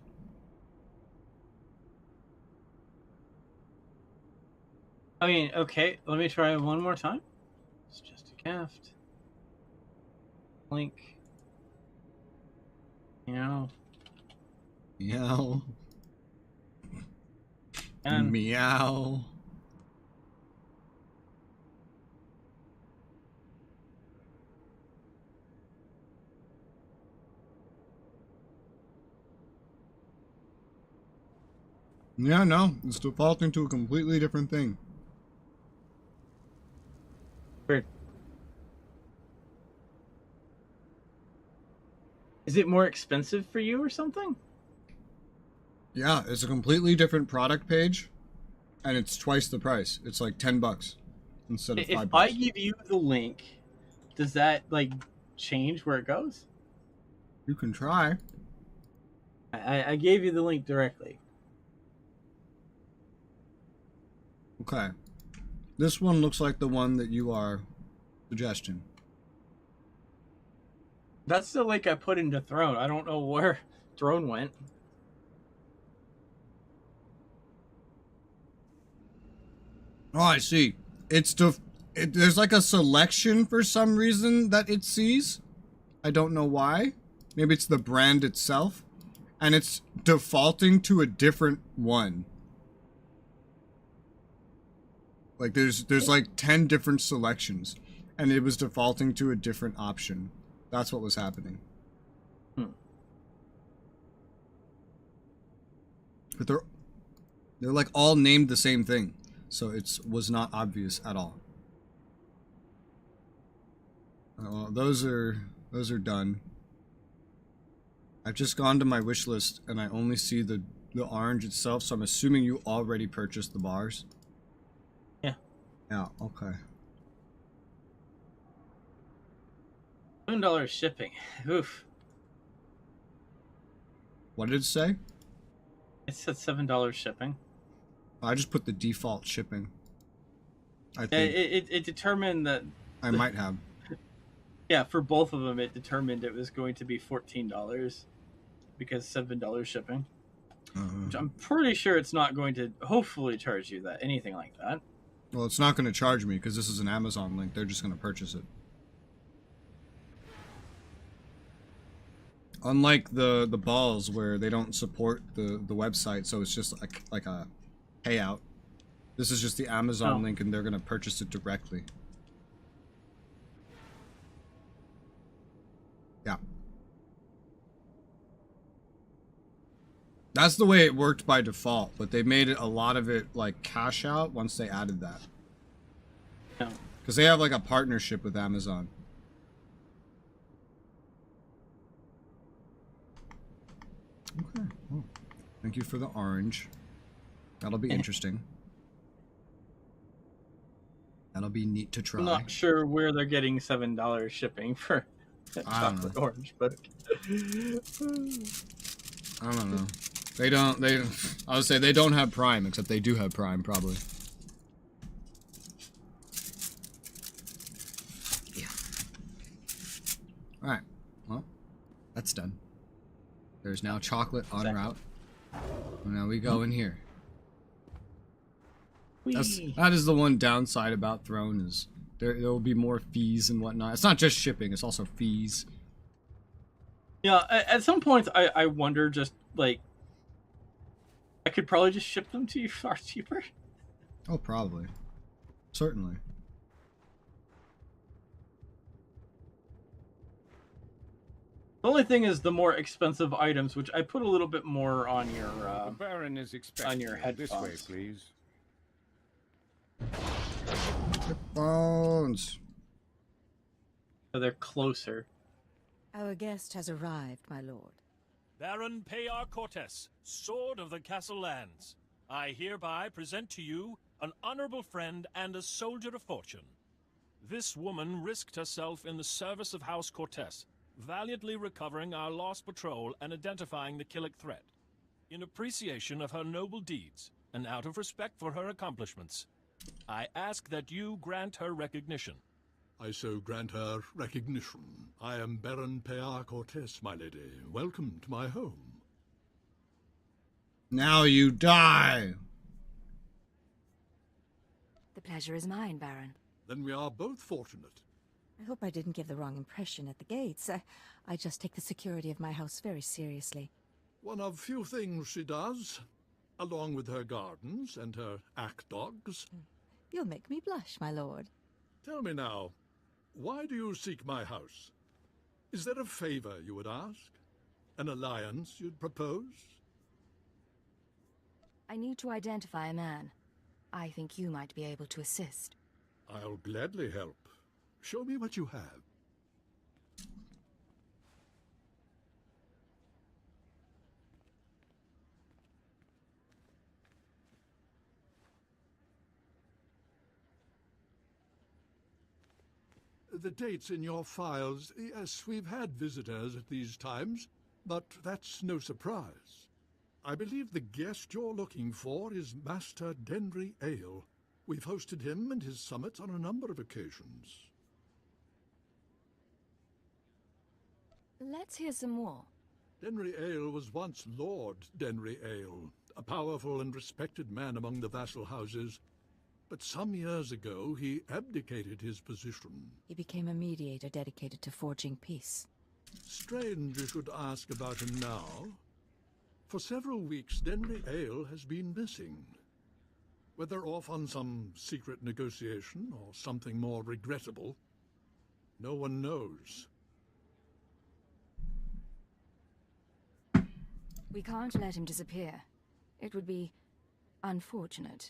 I mean, okay, let me try one more time. It's just a gift. Link. Meow. Meow. And meow. Yeah, no, it's defaulting to a completely different thing. Weird. Is it more expensive for you or something? Yeah, it's a completely different product page, and it's twice the price. It's like $10 instead of $5. If I give you the link, does that like change where it goes? You can try. I gave you the link directly. Okay. This one looks like the one that you are suggesting. That's the link I put into Throne. I don't know where Throne went. Oh, I see. There's like a selection for some reason that it sees. I don't know why. Maybe it's the brand itself. And it's defaulting to a different one. Like there's like 10 different selections. And it was defaulting to a different option. That's what was happening. But they're like all named the same thing. So it was not obvious at all. Well, those are done. I've just gone to my wish list and I only see the orange itself, so I'm assuming you already purchased the bars. Yeah. Yeah, okay. $7 shipping. Oof. What did it say? It said $7 shipping. I just put the default shipping. I think it determined that I might have. Yeah, for both of them, it determined it was going to be $14 because $7 shipping. Which I'm pretty sure it's not going to hopefully charge you that anything like that. Well, it's not going to charge me because this is an Amazon link. They're just going to purchase it. Unlike the balls where they don't support the website, so it's just like a payout. This is just the Amazon link, and they're going to purchase it directly. Yeah. That's the way it worked by default, but they made it a lot of it like cash out once they added that. Because they have like a partnership with Amazon. Okay. Oh, thank you for the orange. That'll be interesting. That'll be neat to try. I'm not sure where they're getting $7 shipping for chocolate orange, but I don't know. I would say they don't have Prime, except they do have Prime, probably. Yeah. Alright. Well, that's done. There's now chocolate en route. And now we go in here. That is the one downside about Throne is there will be more fees and whatnot. It's not just shipping, it's also fees. Yeah, at some points I wonder just like I could probably just ship them to you far cheaper. Oh, probably. Certainly. The only thing is the more expensive items, which I put a little bit more on your The Baron is expecting on your headphones. This way, please. Headphones. So they're closer. Our guest has arrived, my lord. Baron Payar Cortes, Sword of the Castle Lands. I hereby present to you an honorable friend and a soldier of fortune. This woman risked herself in the service of House Cortes, valiantly recovering our lost patrol and identifying the Killick threat. In appreciation of her noble deeds, and out of respect for her accomplishments, I ask that you grant her recognition. I so grant her recognition. I am Baron Payar Cortes, my lady. Welcome to my home. Now you die! The pleasure is mine, Baron. Then we are both fortunate. I hope I didn't give the wrong impression at the gates. I just take the security of my house very seriously. One of few things she does, along with her gardens and her ack dogs. You'll make me blush, my lord. Tell me now, why do you seek my house? Is there a favor you would ask? An alliance you'd propose? I need to identify a man. I think you might be able to assist. I'll gladly help. Show me what you have. The dates in your files. Yes, we've had visitors at these times, but that's no surprise. I believe the guest you're looking for is Master Denry Ale. We've hosted him and his summits on a number of occasions. Let's hear some more. Denry Ale was once Lord Denry Ale, a powerful and respected man among the vassal houses. But some years ago, he abdicated his position. He became a mediator dedicated to forging peace. Strange you should ask about him now. For several weeks, Denry Ale has been missing. Whether off on some secret negotiation or something more regrettable, no one knows. We can't let him disappear. It would be unfortunate.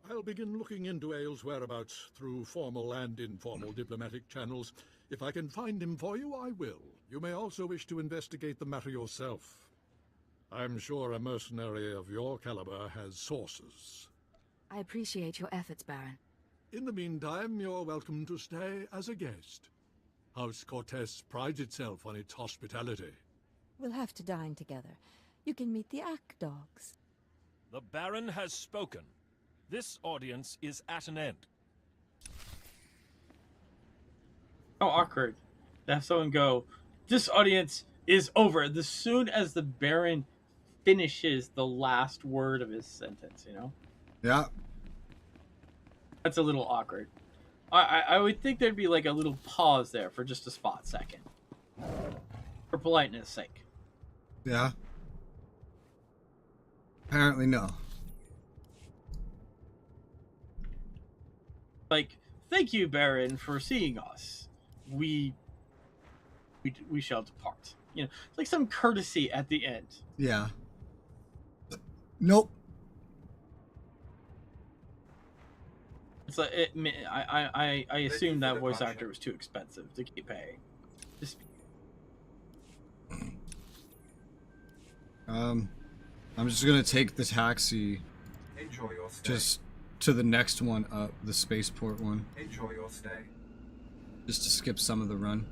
I'll begin looking into Ale's whereabouts through formal and informal diplomatic channels. If I can find him for you, I will. You may also wish to investigate the matter yourself. I'm sure a mercenary of your caliber has sources. I appreciate your efforts, Baron. In the meantime, you're welcome to stay as a guest. House Cortes prides itself on its hospitality. We'll have to dine together. You can meet the ack dogs. The Baron has spoken. This audience is at an end. How awkward. to have someone go, "This audience is over." As soon as the Baron finishes the last word of his sentence, you know? Yeah. That's a little awkward. I would think there'd be like a little pause there for just a spot second. For politeness sake. Yeah. Apparently no. Like, thank you, Baron, for seeing us. We shall depart. You know, it's like some courtesy at the end. Yeah. Nope. It's like I assume that voice actor was too expensive to keep paying. Just... I'm just gonna take the taxi. Enjoy your stay. Just to the next one up, the spaceport one. Enjoy your stay. Just to skip some of the run.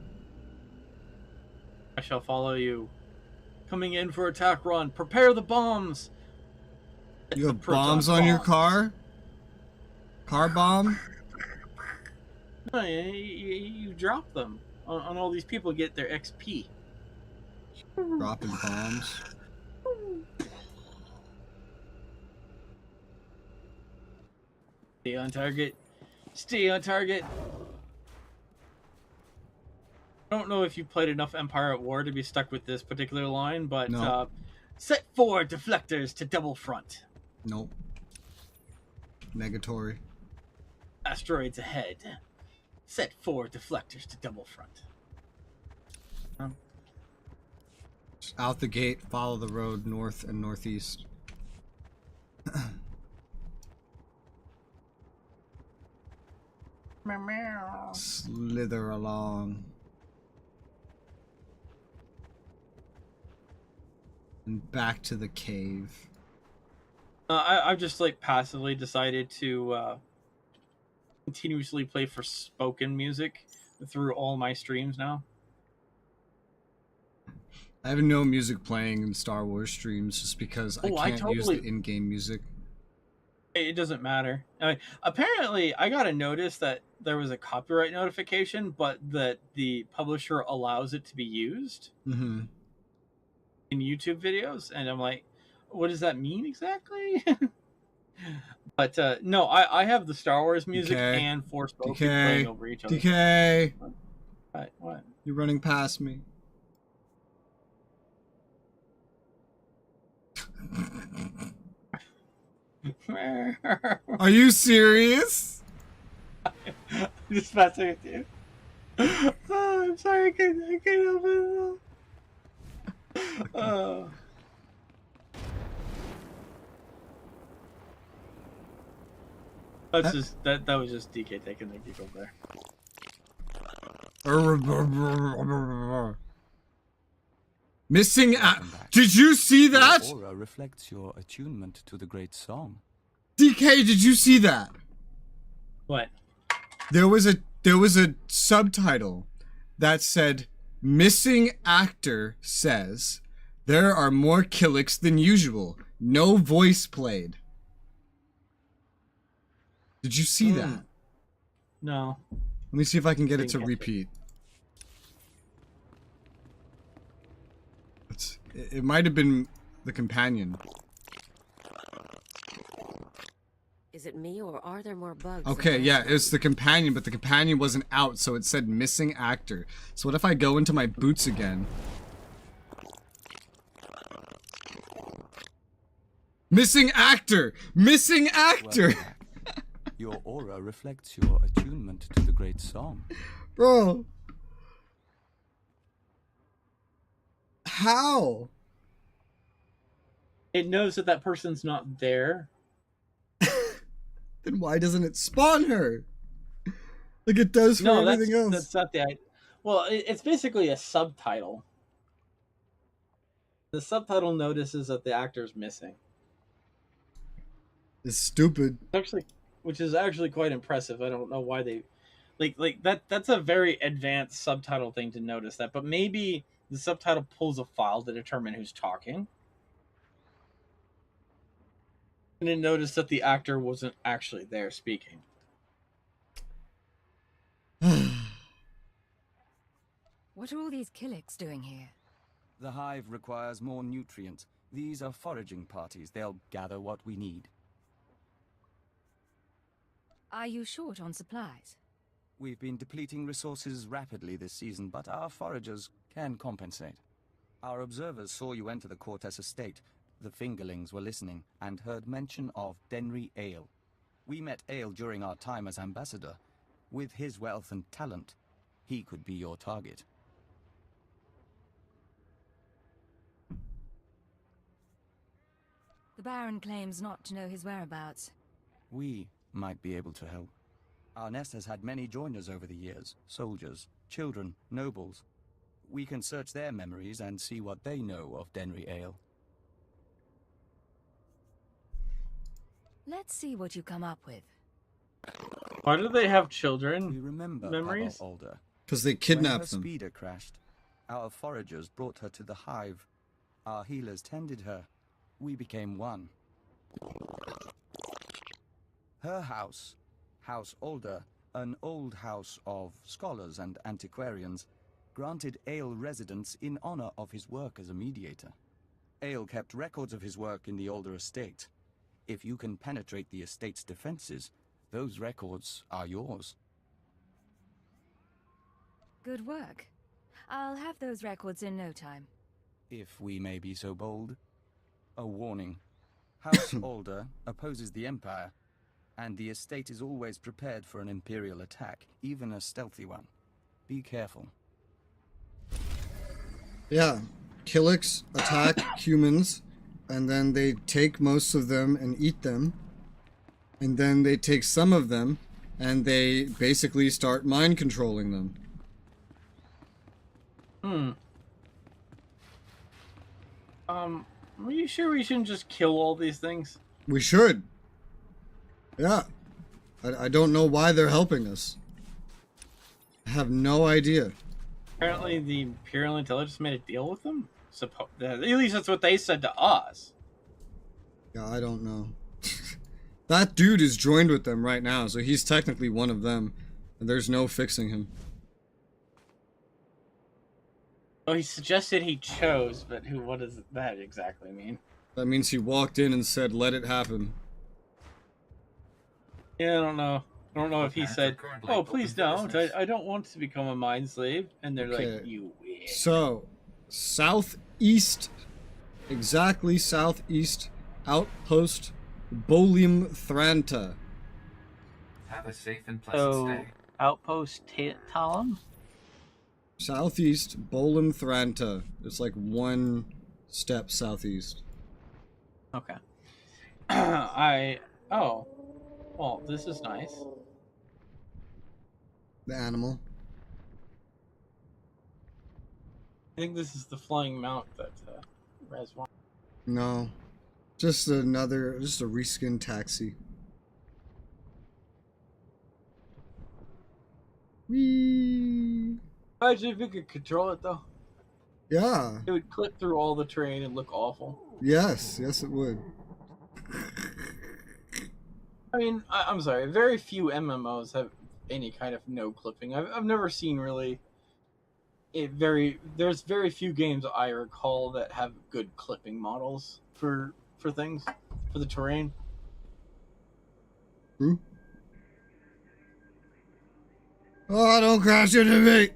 I shall follow you. Coming in for attack run. Prepare the bombs. You have bombs on your car? Car bomb? No, you drop them on all these people get their XP. Dropping bombs. Stay on target. Stay on target. I don't know if you played enough Empire at War to be stuck with this particular line, but no. Set 4 deflectors to double front. Nope. Negatory. Asteroids ahead. Set 4 deflectors to double front. Just out the gate, follow the road north and northeast. Slither along. And back to the cave. I've just like passively decided to continuously play for spoken music through all my streams now. I have no music playing in Star Wars streams just because I can't use the in-game music. It doesn't matter. I mean, apparently, I got a notice that there was a copyright notification, but that the publisher allows it to be used in YouTube videos, and I'm like, what does that mean exactly? But no, I have the Star Wars music and Forspoken playing over each other. DK! What? You're running past me. Are you serious? I'm just messing with you. Oh, I'm sorry, I can't help it. Oh. That's just that was just DK taking the giggle there. Missing did you see that? Your aura reflects your attunement to the great song. DK, did you see that? What? There was a subtitle that said missing actor says there are more Killicks than usual. No voice played. Did you see that? No. Let me see if I can get it to repeat. It might have been the companion. Is it me, or are there more bugs? Okay, yeah, it's the companion, but the companion wasn't out, so it said missing actor. So what if I go into my boots again? Missing actor! Missing actor! Your aura reflects your attunement to the great song. Bro. How? It knows that that person's not there. Then why doesn't it spawn her? Like it does for everything else. That's not the idea. Well, it's basically a subtitle. The subtitle notices that the actor's missing. It's stupid. Which is actually quite impressive. I don't know why they like that. That's a very advanced subtitle thing to notice that. But maybe the subtitle pulls a file to determine who's talking. And then notice that the actor wasn't actually there speaking. What are all these Killiks doing here? The hive requires more nutrient. These are foraging parties. They'll gather what we need. Are you short on supplies? We've been depleting resources rapidly this season, but our foragers can compensate. Our observers saw you enter the Cortez estate. The fingerlings were listening and heard mention of Denry Ale. We met Ale during our time as ambassador. With his wealth and talent, he could be your target. The Baron claims not to know his whereabouts. We might be able to help. Our nest has had many joiners over the years. Soldiers, children, nobles. We can search their memories and see what they know of Denry Ale. Let's see what you come up with. Why do they have children? We remember memories? Pavel Older. Because they When kidnapped her them. speeder crashed, our foragers brought her to the hive. Our healers tended her. We became one. Her house, House Older, an old house of scholars and antiquarians, granted Ale residence in honor of his work as a mediator. Ale kept records of his work in the Older estate. If you can penetrate the estate's defenses, those records are yours. Good work. I'll have those records in no time. If we may be so bold. A warning. House Older opposes the Empire, and the estate is always prepared for an Imperial attack, even a stealthy one. Be careful. Yeah, Killiks attack humans, and then they take most of them and eat them. And then they take some of them, and they basically start mind controlling them. Are you sure we shouldn't just kill all these things? We should. Yeah. I don't know why they're helping us. I have no idea. Apparently the Imperial Intelligence made a deal with them? At least that's what they said to us. Yeah, I don't know. That dude is joined with them right now, so he's technically one of them. And there's no fixing him. Oh, he suggested he chose, but what does that exactly mean? That means he walked in and said, let it happen. Yeah, I don't know. I don't know if he said, oh, please don't. I don't want to become a mind slave. And they're like, you weird. So, southeast, exactly southeast, outpost Bolium Thranta. Have a safe and pleasant stay. Outpost Talon? Southeast, Bolium Thranta. It's like one step southeast. Okay. Oh. Well, this is nice. The animal. I think this is the flying mount that Res wants. No. Just a reskin taxi. Whee! Imagine if you could control it, though. Yeah. It would clip through all the terrain and look awful. Yes, it would. I mean, I'm sorry. Very few MMOs have any kind of no clipping. I've never seen really. There's very few games I recall that have good clipping models for things, for the terrain. True. Oh, don't crash into me!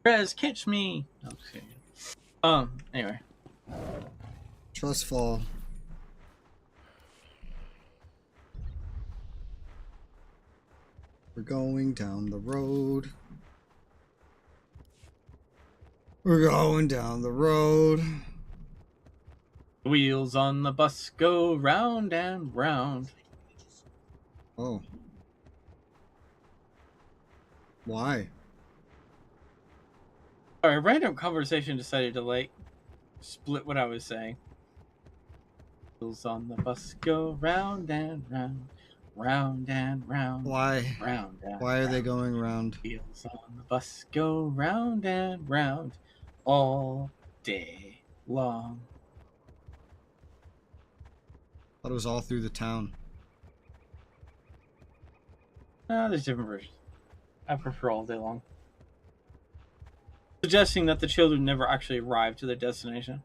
Rez, catch me! No, just kidding. Anyway. Trust fall. We're going down the road. We're going down the road. Wheels on the bus go round and round. Oh. Why? Sorry, a random conversation decided to, split what I was saying. Wheels on the bus go round and round. Round and round. Why? Round and Why are they going round? Wheels on the bus go round and round all day long. Thought it was all through the town. There's different versions. I prefer all day long. Suggesting that the children never actually arrive to their destination.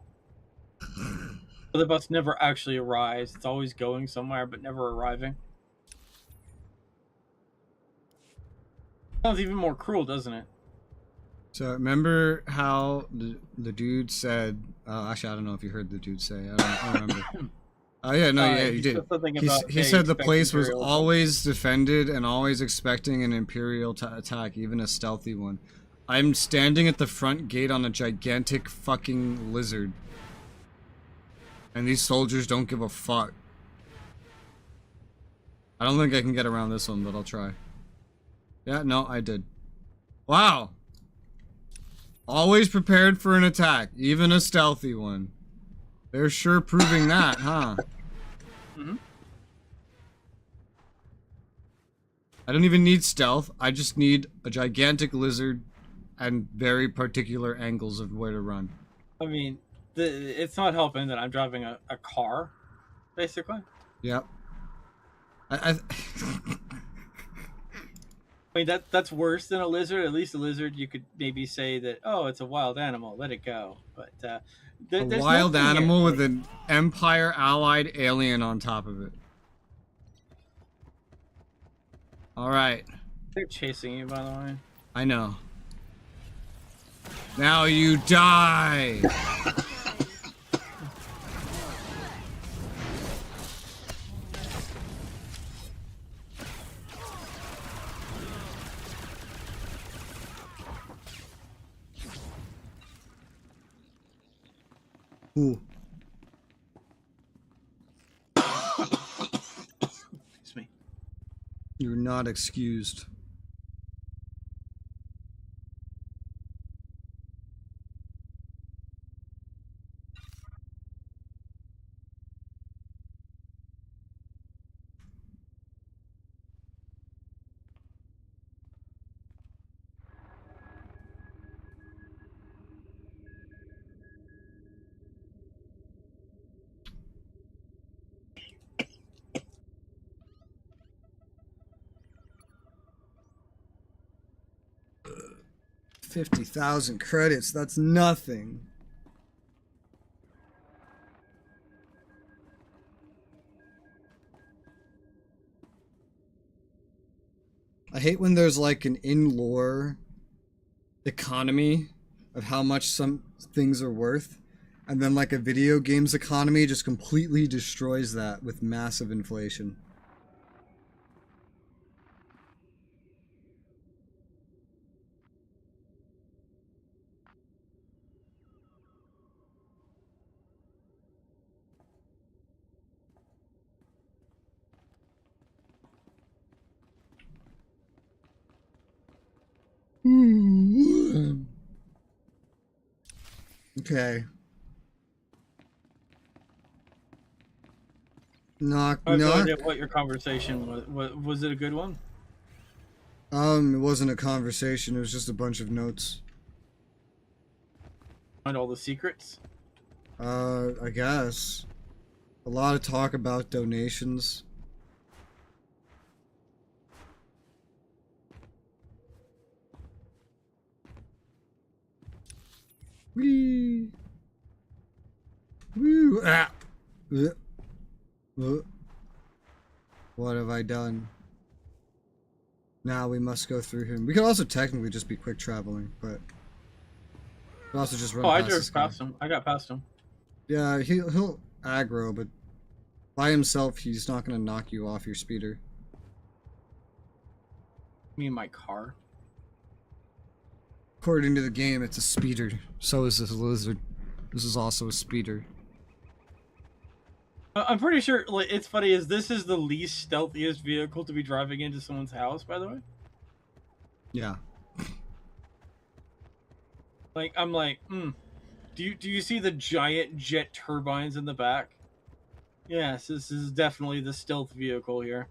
So the bus never actually arrives. It's always going somewhere, but never arriving. Sounds even more cruel, doesn't it? So remember how the dude said? Actually, I don't know if you heard the dude say. I don't remember. Oh yeah, no, yeah, you did. He said the place was always defended and always expecting an Imperial attack, even a stealthy one. I'm standing at the front gate on a gigantic fucking lizard. And these soldiers don't give a fuck. I don't think I can get around this one, but I'll try. Yeah, no, I did. Wow! Always prepared for an attack, even a stealthy one. They're sure proving that, huh? Mm-hmm. I don't even need stealth, I just need a gigantic lizard and very particular angles of where to run. I mean, it's not helping that I'm driving a car, basically. Yep. I mean, that's worse than a lizard. At least a lizard, you could maybe say that, oh, it's a wild animal, let it go. But a wild animal with an Empire allied alien on top of it. Alright. They're chasing you, by the way. I know. Now you die! Ooh. Excuse me. You're not excused. $50,000 credits, that's nothing. I hate when there's like an in-lore economy of how much some things are worth, and then like a video games economy just completely destroys that with massive inflation. Okay. Knock, I have no knock. idea what your conversation was. Was it a good one? It wasn't a conversation, it was just a bunch of notes. Find all the secrets? I guess. A lot of talk about donations. Whee! Woo! Ah! What have I done? Now we must go through him. We could also technically just be quick traveling, but we could also just run I past drove this guy. past him. I got past him. Yeah, he'll aggro, but by himself he's not gonna knock you off your speeder. You mean my car? According to the game, it's a speeder. So is this lizard. This is also a speeder. I'm pretty sure, like, it's funny, is this is the least stealthiest vehicle to be driving into someone's house, by the way? Yeah. Like, I'm like, do you see the giant jet turbines in the back? Yes, this is definitely the stealth vehicle here.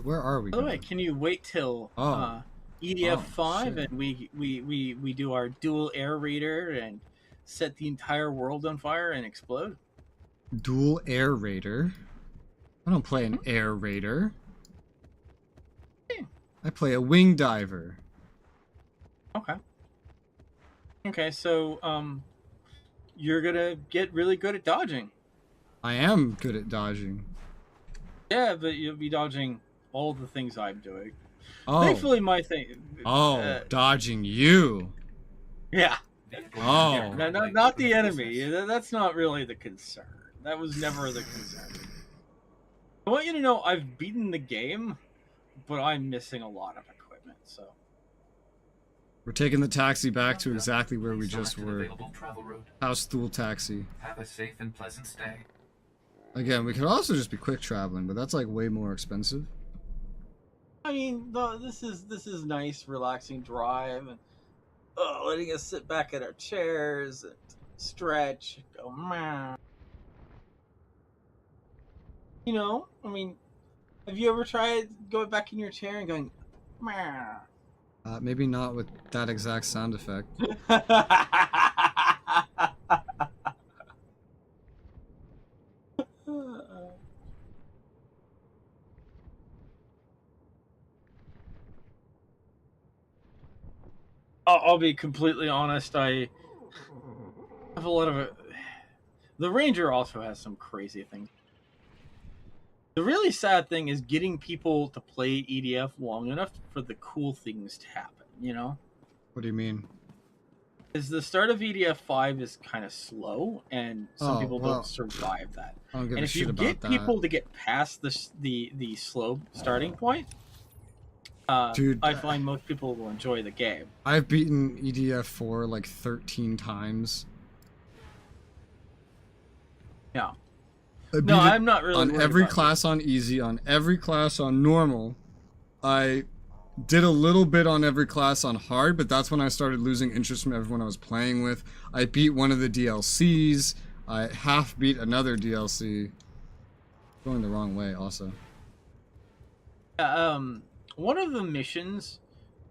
Where are we? By the way, can you wait till EDF Oh, 5, shit. and we do our dual air raider and set the entire world on fire and explode. Dual air raider. I don't play an air raider. I play a wing diver. Okay. Okay, so you're gonna get really good at dodging. I am good at dodging. Yeah, but you'll be dodging all the things I'm doing. Oh. Thankfully, my thing. Oh, dodging you. Yeah. Oh. Yeah, not the enemy. That's not really the concern. That was never the concern. I want you to know I've beaten the game, but I'm missing a lot of equipment, so. We're taking the taxi back to exactly where we just were. Available travel route. House Thule taxi. Have a safe and pleasant stay. Again, we could also just be quick traveling, but that's like way more expensive. I mean, this is nice, relaxing drive, and letting us sit back in our chairs and stretch, go, meh. You know, I mean, have you ever tried going back in your chair and going, meh? Maybe not with that exact sound effect. I'll be completely honest. I have a lot of it. The Ranger also has some crazy things. The really sad thing is getting people to play EDF long enough for the cool things to happen, you know? What do you mean? Is the start of EDF 5 is kind of slow, and some people well, don't survive that. I don't give And a if shit you about get that. people to get past the slow starting point, Dude, I find most people will enjoy the game. I've beaten EDF 4 like 13 times. Yeah. I No, beat it I'm not really on worried every about class on easy, on every class on normal. I did a little bit on every class on hard, but that's when I started losing interest from everyone I was playing with. I beat one of the DLCs. I half beat another DLC. Going the wrong way also. One of the missions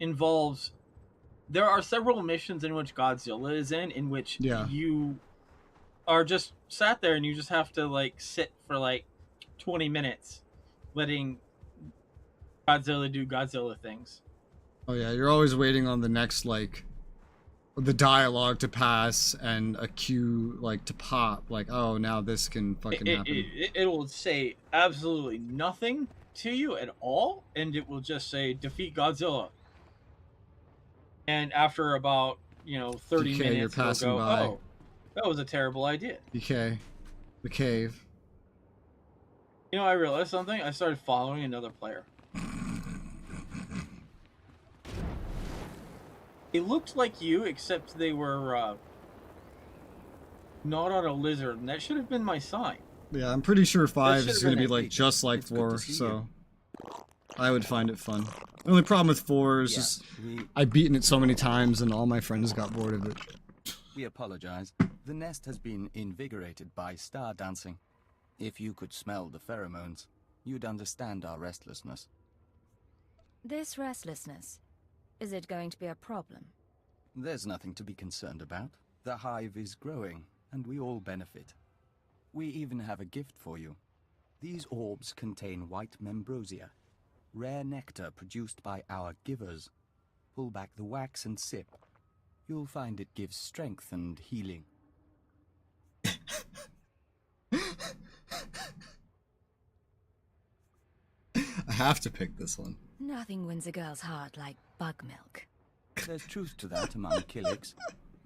involves. There are several missions in which Godzilla is in which you are just sat there and you just have to like sit for like 20 minutes letting Godzilla do Godzilla things. Oh yeah, you're always waiting on the next, like, the dialogue to pass and a cue, like, to pop. Like, oh, now this can fucking happen. It will say absolutely nothing to you at all, and it will just say, defeat Godzilla. And after about, 30 DK, minutes, you're passing it'll go, by. oh, that was a terrible idea. DK. The cave. You know, I realized something. I started following another player. It looked like you, except they were not on a lizard, and that should have been my sign. Yeah, I'm pretty sure 5 is going to be, been like, just like 4, so I would find it fun. The only problem with 4 is just I've beaten it so many times and all my friends got bored of it. We apologize. The nest has been invigorated by star dancing. If you could smell the pheromones, you'd understand our restlessness. This restlessness, is it going to be a problem? There's nothing to be concerned about. The hive is growing, and we all benefit. We even have a gift for you. These orbs contain white membrosia, rare nectar produced by our givers. Pull back the wax and sip. You'll find it gives strength and healing. I have to pick this one. Nothing wins a girl's heart like bug milk. There's truth to that among Killiks,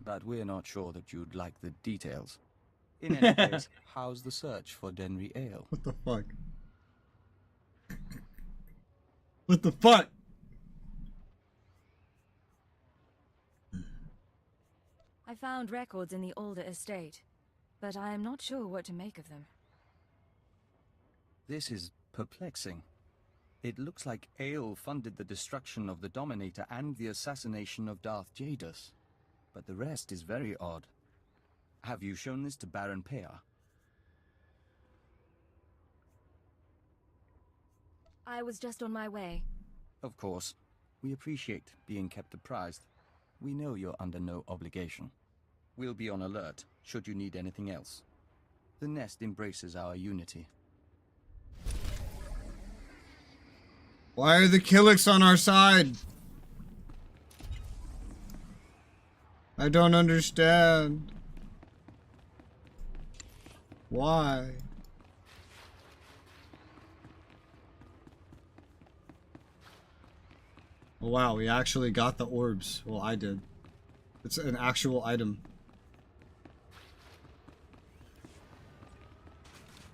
but we're not sure that you'd like the details. In any case, how's the search for Denry Ale? What the fuck? What the fuck? I found records in the older estate, but I am not sure what to make of them. This is perplexing. It looks like Ale funded the destruction of the Dominator and the assassination of Darth Jadus, but the rest is very odd. Have you shown this to Baron Pear? I was just on my way. Of course. We appreciate being kept apprised. We know you're under no obligation. We'll be on alert should you need anything else. The nest embraces our unity. Why are the Killiks on our side? I don't understand. Why? Oh wow, we actually got the orbs. Well, I did. It's an actual item.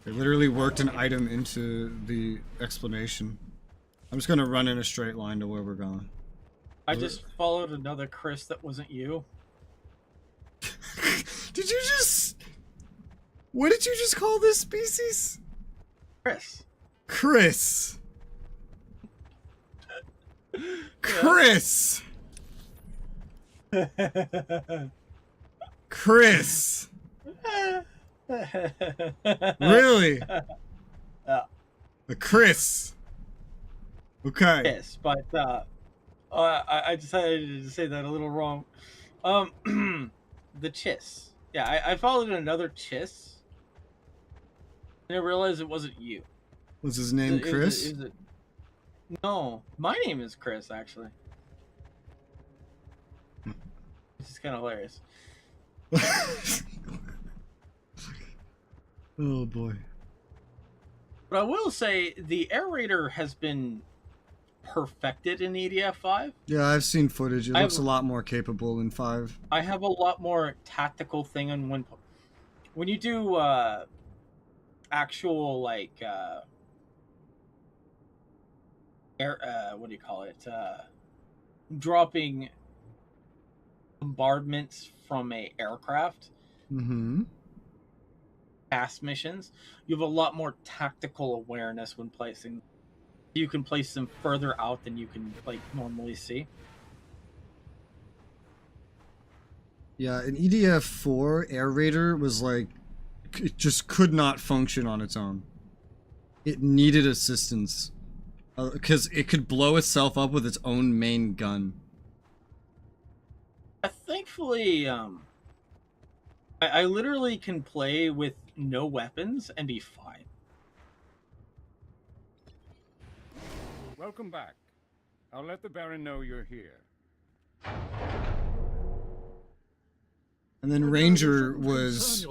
They literally worked an item into the explanation. I'm just gonna run in a straight line to where we're going. I just followed another Chris that wasn't you. Did you just... What did you just call this species? Chris. Chris. Chris. Chris. Really? Yeah. A Chris. Okay. Yes, but I decided to say that a little wrong. The Chiss. Yeah, I followed another Chiss. And I realized it wasn't you. Was his name Chris? Is it? No, my name is Chris, actually. This is kind of hilarious. Oh boy. But I will say, the aerator has been perfected in EDF 5. Yeah, I've seen footage. It looks a lot more capable in 5. I have a lot more tactical thing on when you do actual like what do you call it? Dropping bombardments from a aircraft. Mm-hmm. Task missions. You have a lot more tactical awareness when placing. You can place them further out than you can like normally see. Yeah, an EDF 4 air raider was like, it just could not function on its own. It needed assistance. Because it could blow itself up with its own main gun. Thankfully, I literally can play with no weapons and be fine. Welcome back. I'll let the Baron know you're here. And then Ranger was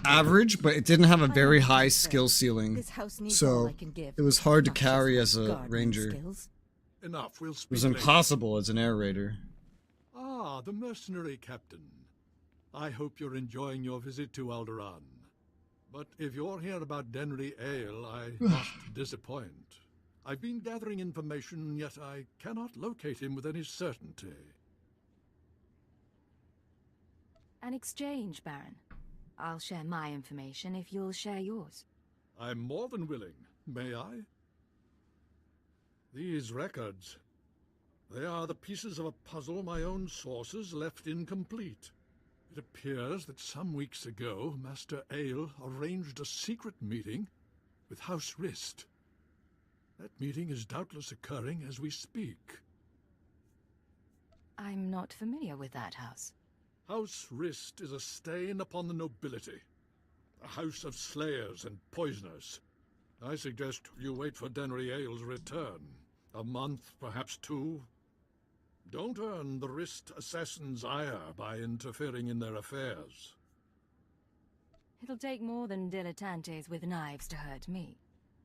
average, but it didn't have a very high skill ceiling. So it was hard to carry as a Ranger. Enough, we'll speak It was later. impossible as an air raider. Ah, the mercenary captain. I hope you're enjoying your visit to Alderaan. But if you're here about Denry Ale, I must disappoint. I've been gathering information, yet I cannot locate him with any certainty. An exchange, Baron. I'll share my information if you'll share yours. I'm more than willing. May I? These records. They are the pieces of a puzzle my own sources left incomplete. It appears that some weeks ago, Master Ale arranged a secret meeting with House Rist. That meeting is doubtless occurring as we speak. I'm not familiar with that house. House Rist is a stain upon the nobility. A house of slayers and poisoners. I suggest you wait for Denry Ale's return. A month, perhaps 2. Don't earn the Rist assassins' ire by interfering in their affairs. It'll take more than dilettantes with knives to hurt me.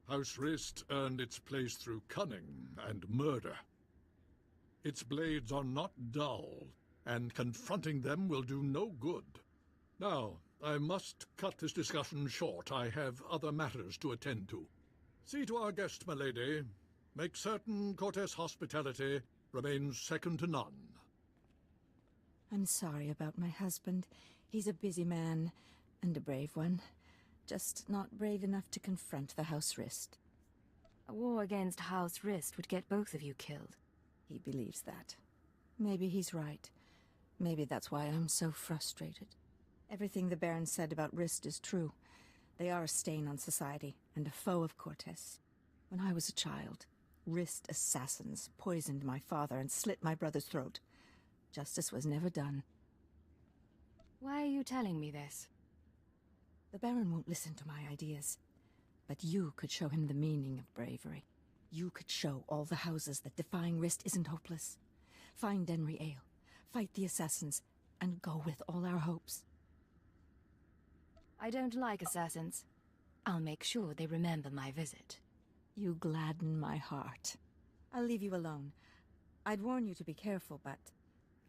House Rist earned its place through cunning and murder. Its blades are not dull, and confronting them will do no good. Now, I must cut this discussion short. I have other matters to attend to. See to our guest, my lady. Make certain Cortes hospitality remains second to none. I'm sorry about my husband. He's a busy man, and a brave one. Just not brave enough to confront the House Rist. A war against House Rist would get both of you killed. He believes that. Maybe he's right. Maybe that's why I'm so frustrated. Everything the Baron said about Rist is true. They are a stain on society, and a foe of Cortes. When I was a child, Wrist assassins poisoned my father and slit my brother's throat. Justice was never done. Why are you telling me this? The Baron won't listen to my ideas. But you could show him the meaning of bravery. You could show all the houses that defying Wrist isn't hopeless. Find Denry Ale, fight the assassins, and go with all our hopes. I don't like assassins. I'll make sure they remember my visit. You gladden my heart. I'll leave you alone. I'd warn you to be careful, but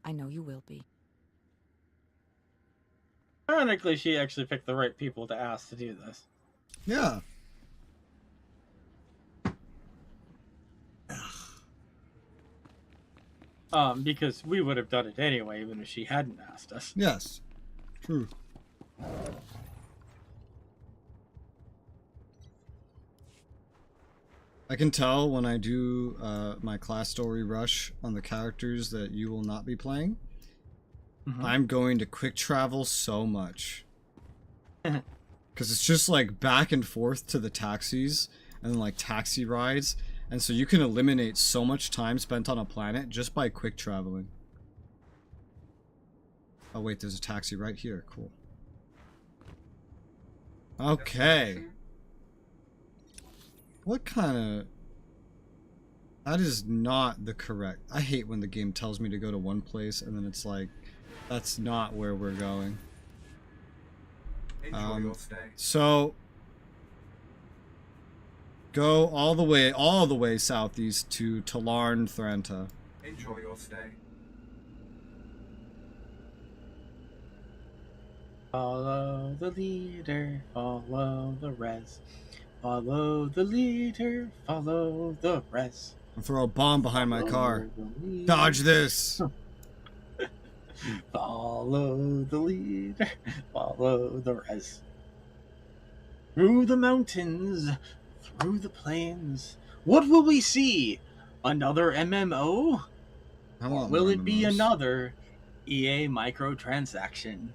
I know you will be. Ironically, she actually picked the right people to ask to do this. Yeah. Because we would have done it anyway, even if she hadn't asked us. Yes. True. I can tell when I do my class story rush on the characters that you will not be playing. I'm going to quick travel so much. Because it's just like back and forth to the taxis and like taxi rides. And so you can eliminate so much time spent on a planet just by quick traveling. Oh wait, there's a taxi right here. Cool. Okay. What kind of... That is not the correct... I hate when the game tells me to go to one place and then it's like, that's not where we're going. Enjoy your stay. So... Go all the way southeast to Talarn Thranta. Enjoy your stay. Follow the leader, follow the res. Follow the leader, follow the res. I'll throw a bomb behind my car. Dodge this! Follow the leader, follow the res. Through the mountains, through the plains. What will we see? Another MMO? Or will it be another EA microtransaction?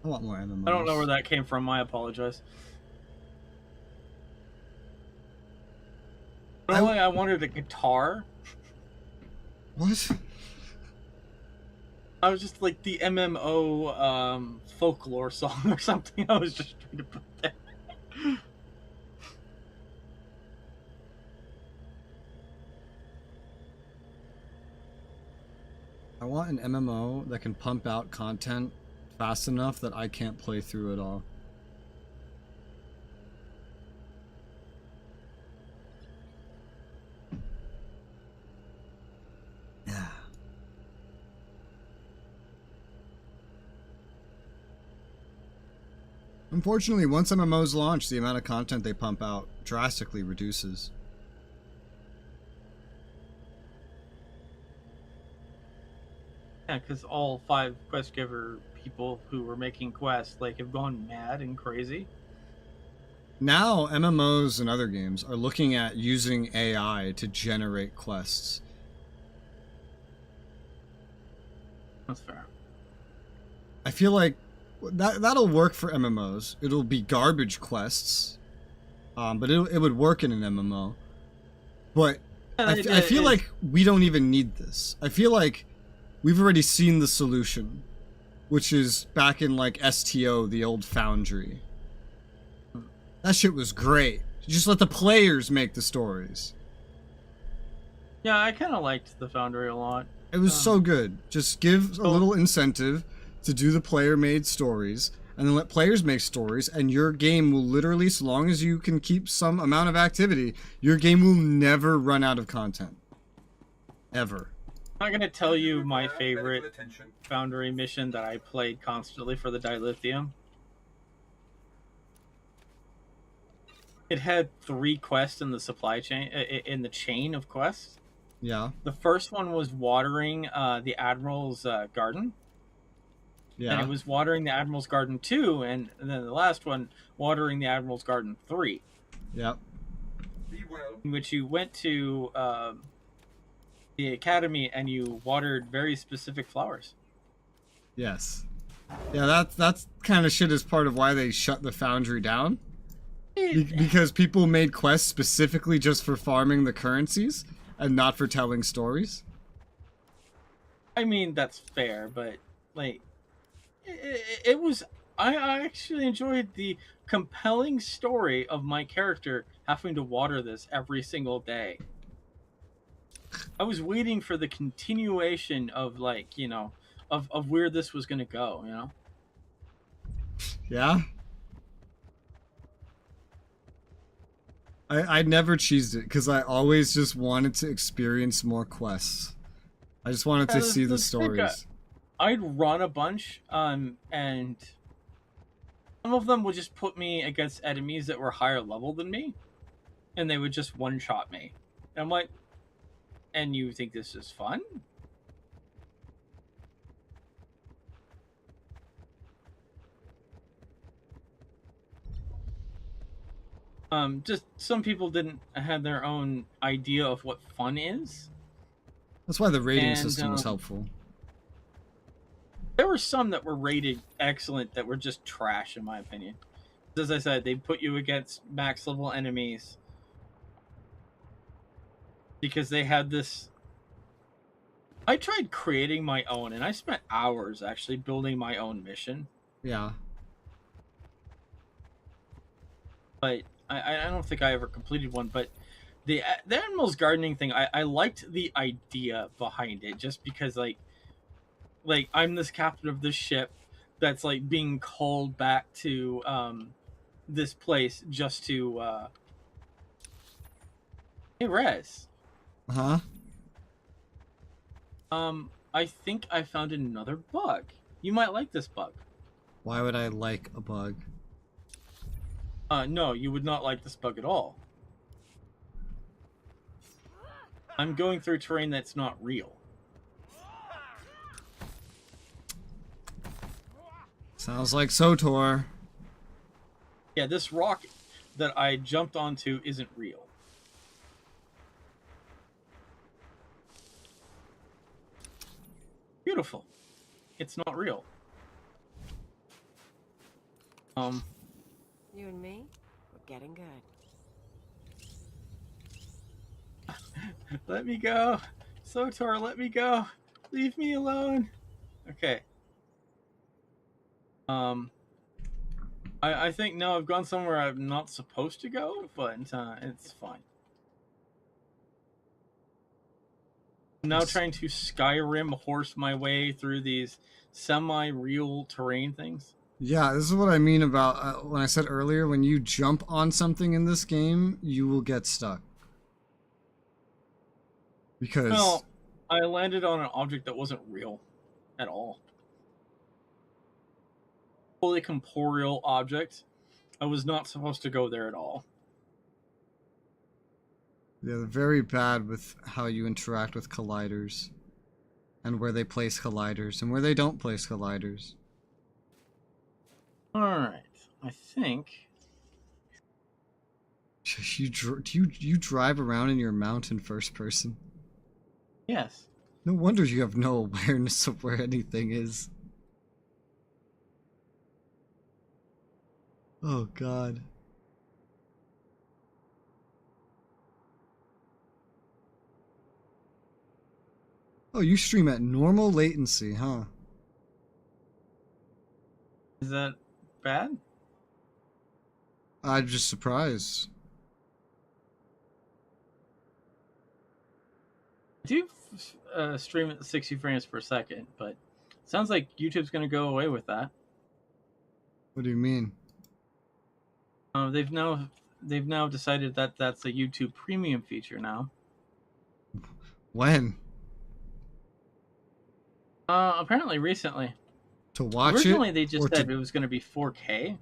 I want more MMOs. I don't know where that came from. I apologize. Normally, I wanted a guitar. What? I was just like the MMO folklore song or something. I was just trying to put there. I want an MMO that can pump out content fast enough that I can't play through it all. Yeah. Unfortunately, once MMOs launch, the amount of content they pump out drastically reduces. Yeah, because all 5 quest giver people who were making quests like have gone mad and crazy. Now, MMOs and other games are looking at using AI to generate quests. That's fair. I feel like that'll work for MMOs. It'll be garbage quests, but it would work in an MMO. But I feel like we don't even need this. I feel like we've already seen the solution, which is back in like STO, the old Foundry. That shit was great. Just let the players make the stories. Yeah, I kind of liked the Foundry a lot. It was so good. Just give a little incentive to do the player-made stories, and then let players make stories, and your game will literally, so long as you can keep some amount of activity, your game will never run out of content. Ever. I'm not going to tell you my favorite Foundry mission that I played constantly for the dilithium. It had 3 quests in the supply chain, in the chain of quests. Yeah. The first one was watering the Admiral's garden. Yeah. And it was watering the Admiral's Garden 2, and then the last one, watering the Admiral's Garden 3. Yep. In which you went to the academy and you watered very specific flowers. Yes. Yeah, that's kind of shit is part of why they shut the Foundry down. Because people made quests specifically just for farming the currencies and not for telling stories. I mean, that's fair, but like, it was. I actually enjoyed the compelling story of my character having to water this every single day. I was waiting for the continuation of, like, you know, of where this was going to go, you know? Yeah? I never cheesed it because I always just wanted to experience more quests. I just wanted to see the stories. I'd run a bunch, and some of them would just put me against enemies that were higher level than me, and they would just one-shot me. And I'm like, and you think this is fun? Just some people didn't have their own idea of what fun is. That's why the rating system was helpful. There were some that were rated excellent that were just trash, in my opinion. As I said, they put you against max level enemies because they had this. I tried creating my own, and I spent hours actually building my own mission. Yeah. But I don't think I ever completed one. But the animals gardening thing, I liked the idea behind it, just because like I'm this captain of this ship that's like being called back to this place just to hey Res. Uh-huh. I think I found another bug. You might like this bug. Why would I like a bug? No, you would not like this bug at all. I'm going through terrain that's not real. Sounds like SOTOR. Yeah, this rock that I jumped onto isn't real. Beautiful. It's not real. You and me, we're getting good. Let me go. SOTOR, let me go. Leave me alone. Okay. I think now I've gone somewhere I'm not supposed to go, but it's fine. I'm now trying to Skyrim horse my way through these semi-real terrain things. Yeah, this is what I mean about when I said earlier, when you jump on something in this game, you will get stuck. Because... Well, I landed on an object that wasn't real at all. Fully corporeal object. I was not supposed to go there at all. Yeah, they're very bad with how you interact with colliders. And where they place colliders, and where they don't place colliders. Alright, I think... You drive around in your mount in first person? Yes. No wonder you have no awareness of where anything is. Oh god. Oh, you stream at normal latency, huh? Is that bad? I'm just surprised. I do stream at 60 frames per second, but it sounds like YouTube's going to go away with that. What do you mean? They've now decided that that's a YouTube Premium feature now. When? Apparently recently. To watch Originally, it? they just said it was going to be 4K.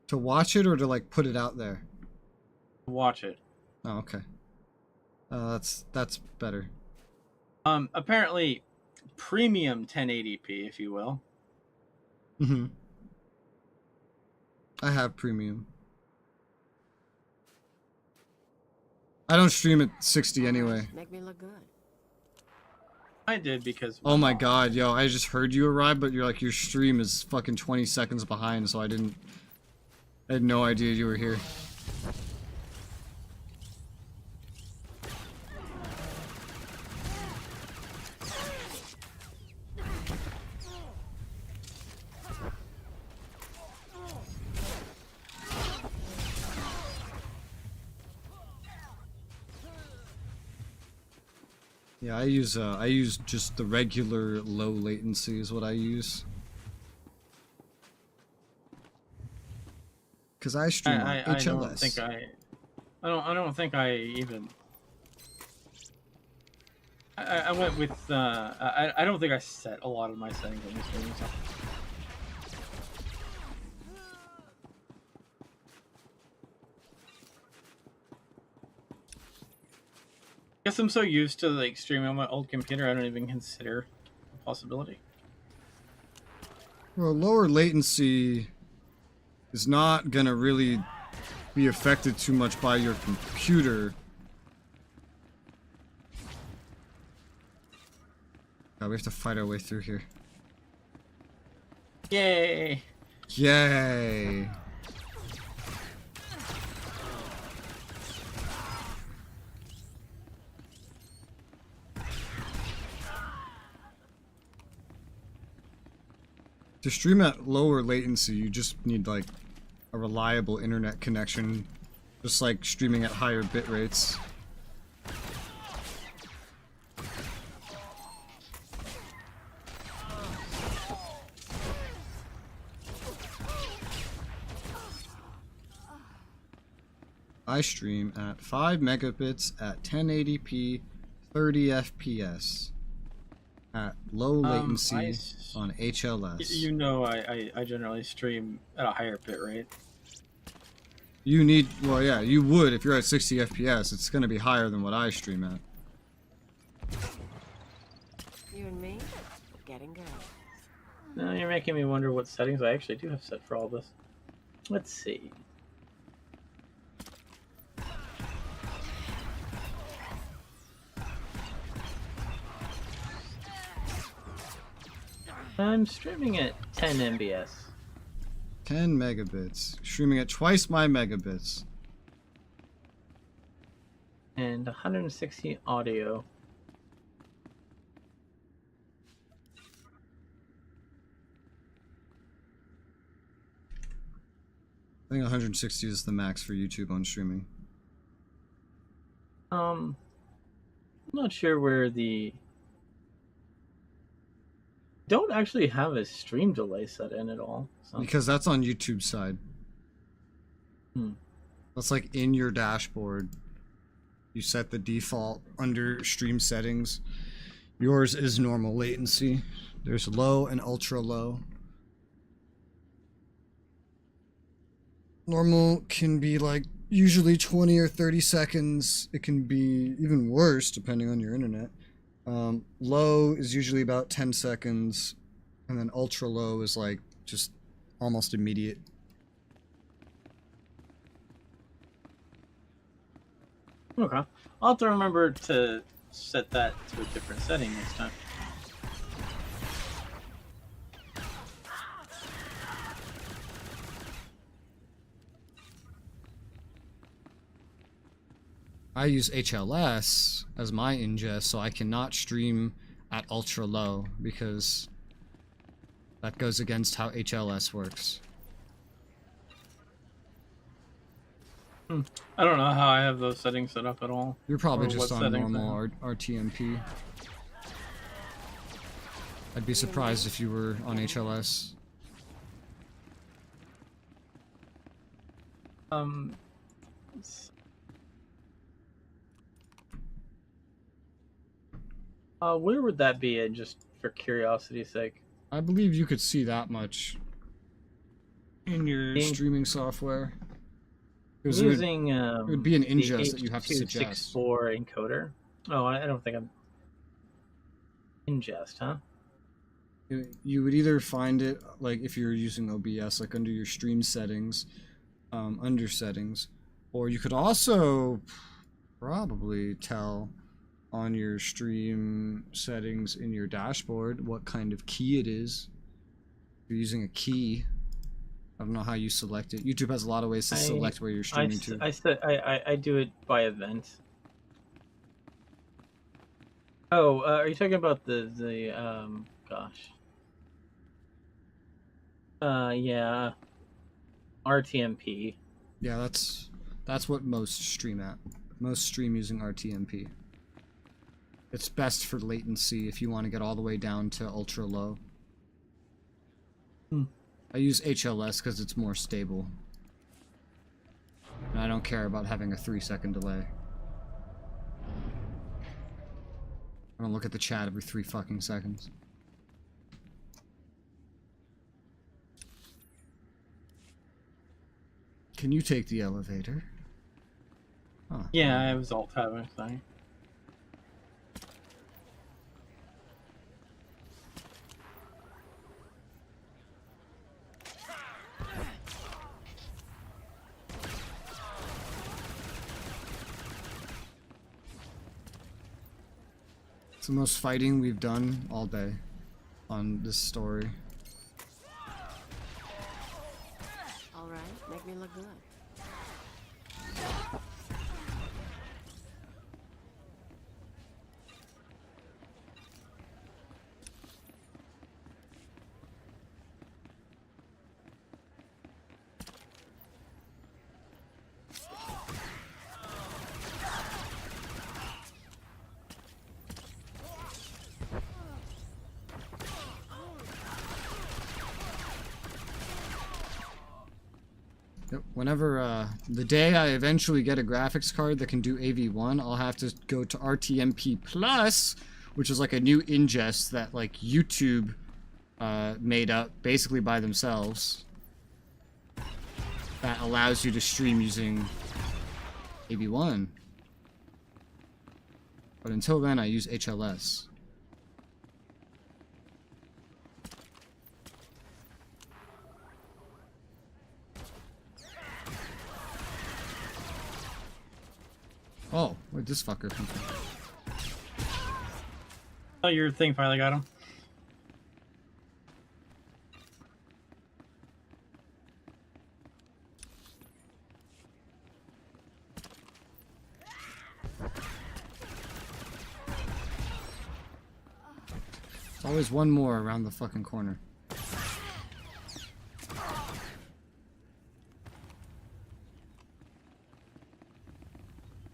To watch it or to like put it out there? Watch it. Oh, okay. That's better. Apparently, premium 1080p, if you will. Mm-hmm. I have premium. I don't stream at 60 anyway. Make me look good. I did because... Oh my god, yo, I just heard you arrive, but you're like, your stream is fucking 20 seconds behind, so I had no idea you were here. Yeah, I use just the regular low latency is what I use. Cause I stream on HLS. I don't think I even. I went with. I don't think I set a lot of my settings on this game. So. Guess I'm so used to like streaming on my old computer, I don't even consider the possibility. Well, lower latency is not gonna really be affected too much by your computer. God, we have to fight our way through here. Yay! Yay! To stream at lower latency, you just need like a reliable internet connection, just like streaming at higher bit rates. I stream at 5 megabits at 1080p, 30 FPS. At low latency on HLS. You know I generally stream at a higher bit rate. You need, well yeah, you would if you're at 60 FPS, it's going to be higher than what I stream at. You and me, getting girls. Now you're making me wonder what settings I actually do have set for all this. Let's see. I'm streaming at 10 MBS. 10 megabits. Streaming at twice my megabits. And 160 audio. I think 160 is the max for YouTube on streaming. I'm not sure where the... Don't actually have a stream delay set in at all. So. Because that's on YouTube's side. Hmm. That's like in your dashboard. You set the default under stream settings. Yours is normal latency. There's low and ultra low. Normal can be like usually 20 or 30 seconds. It can be even worse depending on your internet. Low is usually about 10 seconds, and then ultra low is like just almost immediate. Okay. I'll have to remember to set that to a different setting next time. I use HLS as my ingest, so I cannot stream at ultra low because that goes against how HLS works. I don't know how I have those settings set up at all. You're probably just on normal RTMP. I'd be surprised if you were on HLS. Where would that be in, just for curiosity's sake? I believe you could see that much in your streaming software. Using it would be an ingest that you have to suggest. 264 encoder. Oh, I don't think I'm ingest, huh? You would either find it like if you're using OBS, like under your stream settings, under settings, or you could also probably tell on your stream settings in your dashboard what kind of key it is. If you're using a key, I don't know how you select it. YouTube has a lot of ways to select where you're streaming to. I do it by event. Oh, are you talking about the gosh. Yeah. RTMP. Yeah, that's what most stream at. Most stream using RTMP. It's best for latency if you want to get all the way down to ultra low. I use HLS because it's more stable. And I don't care about having a 3-second delay. I don't look at the chat every 3 fucking seconds. Can you take the elevator? Oh. Yeah, I was alt-tabbing, sorry. It's the most fighting we've done all day on this story. All right, make me look good. Whenever, the day I eventually get a graphics card that can do AV1, I'll have to go to RTMP Plus, which is like a new ingest that, like, YouTube, made up, basically by themselves. That allows you to stream using AV1. But until then, I use HLS. Oh, where'd this fucker come from? Oh, your thing finally got him. There's always one more around the fucking corner.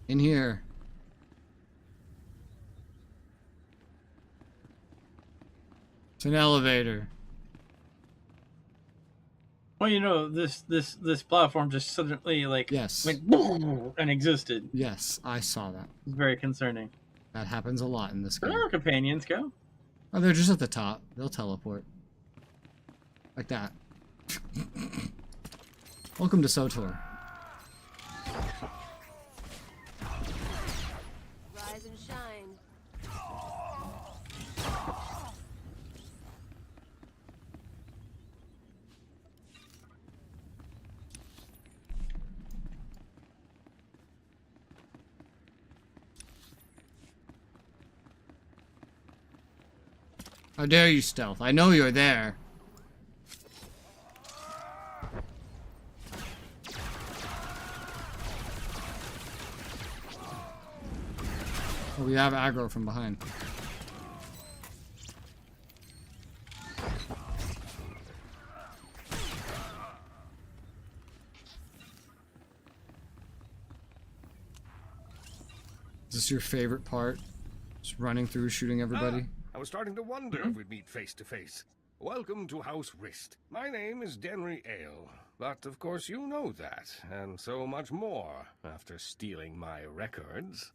In here. It's an elevator. Well, you know, this platform just suddenly, like, yes, went and existed. Yes, I saw that. It's very concerning. That happens a lot in this game. Where our companions go? Oh, they're just at the top. They'll teleport. Like that. Welcome to SOTOR. Rise and shine. How dare you stealth? I know you're there. Oh, we have aggro from behind. Is this your favorite part? Just running through, shooting everybody? I was starting to wonder if we'd meet face to face. Welcome to House Rist. My name is Denry Ale, but of course you know that, and so much more after stealing my records.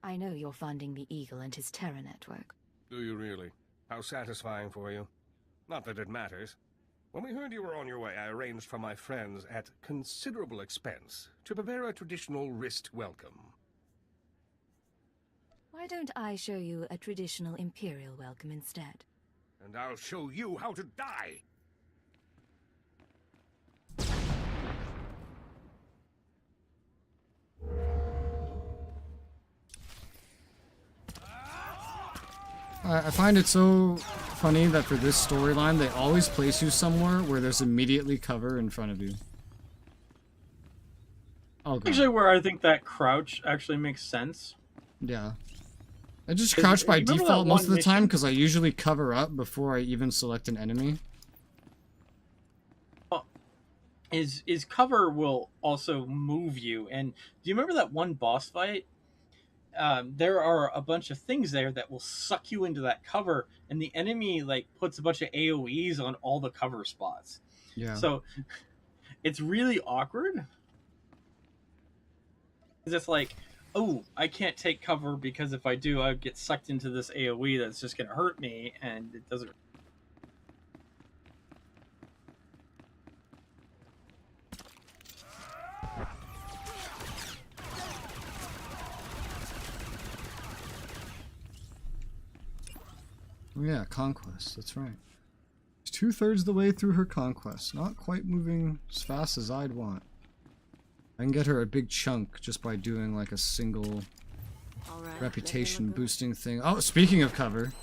I know you're funding the Eagle and his terror network. Do you really? How satisfying for you. Not that it matters. When we heard you were on your way, I arranged for my friends at considerable expense to prepare a traditional Rist welcome. Why don't I show you a traditional Imperial welcome instead? And I'll show you how to die! I find it so funny that for this storyline, they always place you somewhere where there's immediately cover in front of you. Oh, God. Actually, where I think that crouch actually makes sense. Yeah. I just crouch by default most of the time because I usually cover up before I even select an enemy. Well, is cover will also move you. And do you remember that one boss fight there are a bunch of things there that will suck you into that cover, and the enemy like puts a bunch of AoEs on all the cover spots. Yeah. So it's really awkward. It's like, oh, I can't take cover because if I do, I get sucked into this AoE that's just going to hurt me, and it doesn't. Oh yeah, conquest. That's right. She's 2/3 the way through her conquest. Not quite moving as fast as I'd want. I can get her a big chunk just by doing like a single reputation boosting thing. Oh, speaking of cover.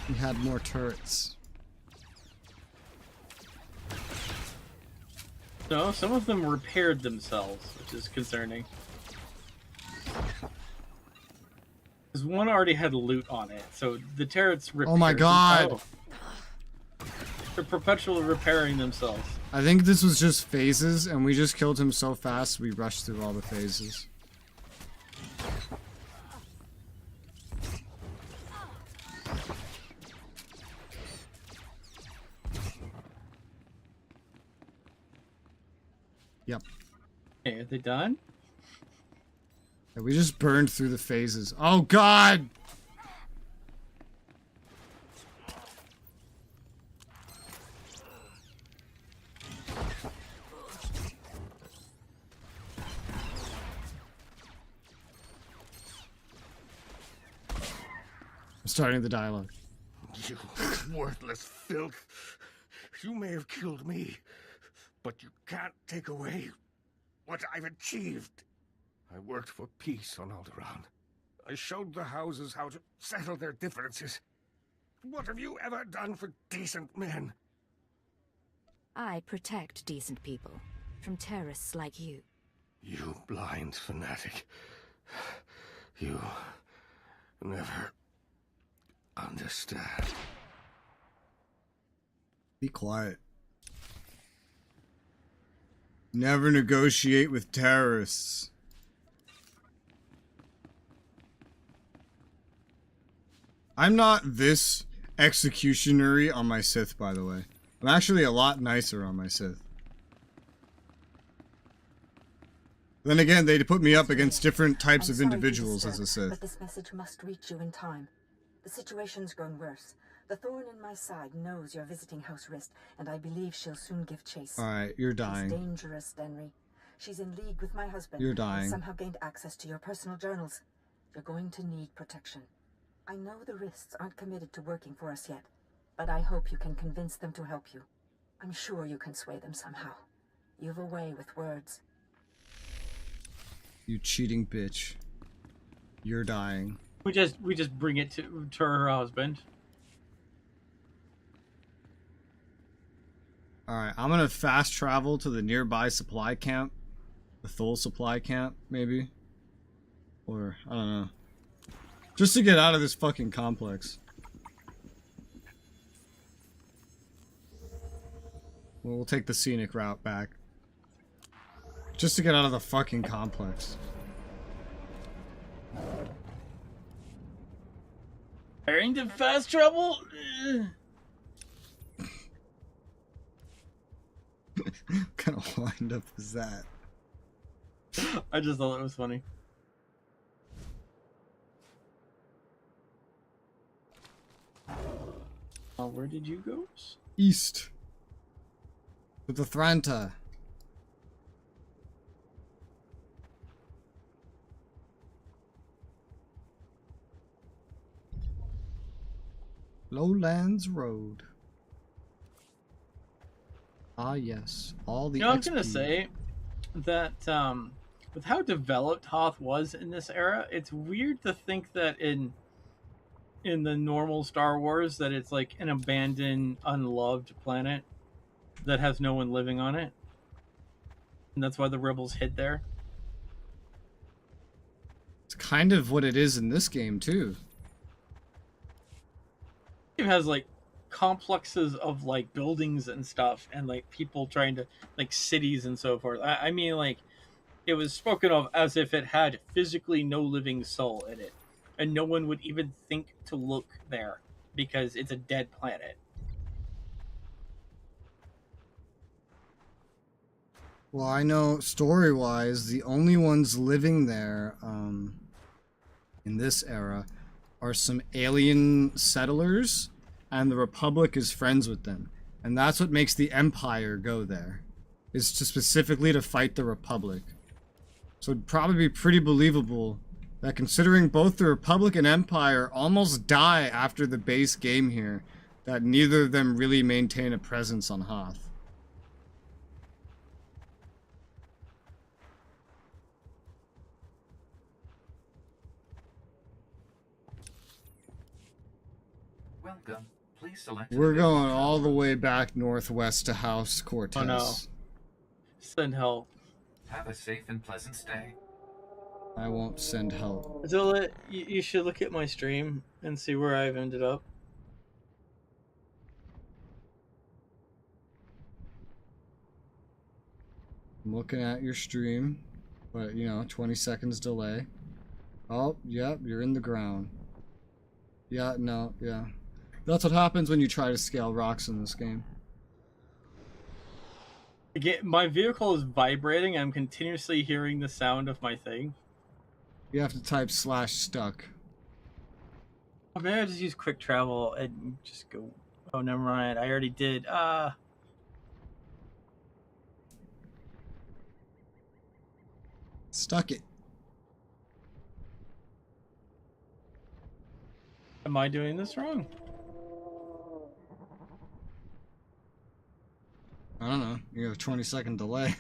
We had more turrets. No, some of them repaired themselves, which is concerning. Because one already had loot on it, so the turrets repaired. Oh my god! Oh. They're perpetually repairing themselves. I think this was just phases, and we just killed him so fast we rushed through all the phases. Yep. Okay, are they done? Yeah, we just burned through the phases. Oh god! I'm starting the dialogue. You worthless filth. You may have killed me, but you can't take away what I've achieved. I worked for peace on Alderaan. I showed the houses how to settle their differences. What have you ever done for decent men? I protect decent people from terrorists like you. You blind fanatic. You never understand. Be quiet. Never negotiate with terrorists. I'm not this executionary on my Sith, by the way. I'm actually a lot nicer on my Sith. Then again, they put me up against different types of individuals as a Sith. But this message must reach you in time. The situation's grown worse. The thorn in my side knows you're visiting House Rist, and I believe she'll soon give chase. Alright, you're dying. She's dangerous, Denry. She's in league with my husband. You're dying. And somehow gained access to your personal journals. You're going to need protection. I know the Rists aren't committed to working for us yet, but I hope you can convince them to help you. I'm sure you can sway them somehow. You've a way with words. You cheating bitch. You're dying. We just bring it to her husband. Alright, I'm gonna fast travel to the nearby supply camp. The Thule supply camp, maybe? Or, I don't know. Just to get out of this fucking complex. We'll take the scenic route back. Just to get out of the fucking complex. Harrington fast travel? What kind of wind up is that? I just thought it was funny. Where did you go? East. With the Thranta. Lowlands Road. Ah, yes. All the You know, I was gonna XP. say that with how developed Hoth was in this era, it's weird to think that in the normal Star Wars that it's like an abandoned, unloved planet that has no one living on it, and that's why the rebels hid there. It's kind of what it is in this game too. It has like complexes of like buildings and stuff, and like people trying to like cities and so forth. I mean, like it was spoken of as if it had physically no living soul in it, and no one would even think to look there because it's a dead planet. Well, I know story-wise, the only ones living there in this era are some alien settlers, and the Republic is friends with them. And that's what makes the Empire go there, is to specifically to fight the Republic. So it'd probably be pretty believable that considering both the Republic and Empire almost die after the base game here, that neither of them really maintain a presence on Hoth. Welcome. Please select. We're going all the way back northwest to House Cortez. Oh no. Send help. Have a safe and pleasant stay. I won't send help. Zilla, you should look at my stream and see where I've ended up. I'm looking at your stream, but you know, 20 seconds delay. Oh, yep, you're in the ground. Yeah, no, yeah. That's what happens when you try to scale rocks in this game. Again, my vehicle is vibrating. I'm continuously hearing the sound of my thing. You have to type /stuck. Or maybe I just use quick travel and just go. Oh, never mind. I already did. Stuck it. Am I doing this wrong? I don't know. You have a 20-second delay.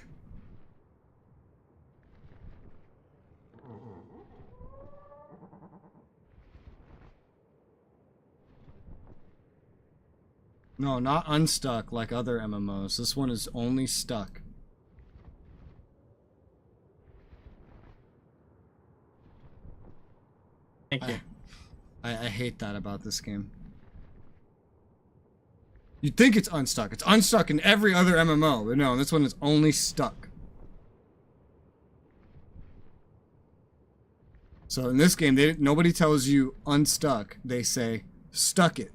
No, not unstuck like other MMOs. This one is only stuck. Thank you. I hate that about this game. You'd think it's unstuck. It's unstuck in every other MMO, but no, this one is only stuck. So in this game, nobody tells you unstuck. They say stuck it.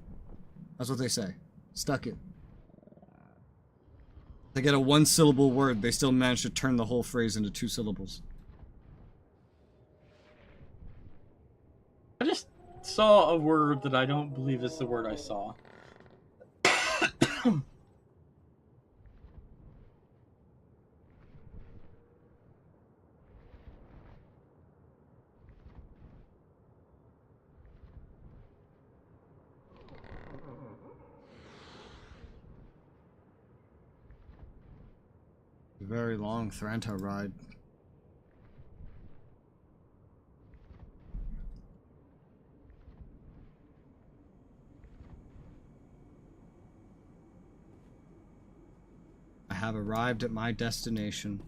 That's what they say. Stuck it. They get a one-syllable word. They still manage to turn the whole phrase into 2 syllables. I just saw a word that I don't believe is the word I saw. A very long Thranto ride. I have arrived at my destination.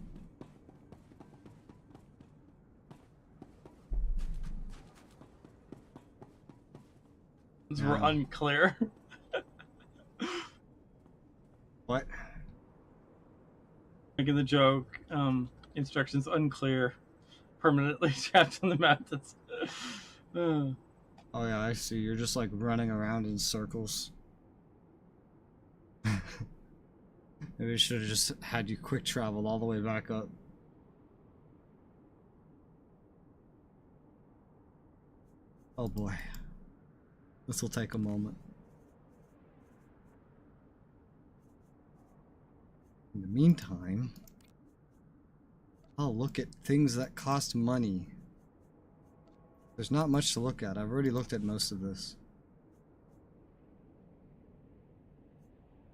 We're unclear. What? Making the joke. Instructions unclear. Permanently trapped on the map. That's. Oh yeah, I see. You're just like running around in circles. Maybe I should have just had you quick travel all the way back up. Oh boy. This will take a moment. In the meantime, I'll look at things that cost money. There's not much to look at. I've already looked at most of this.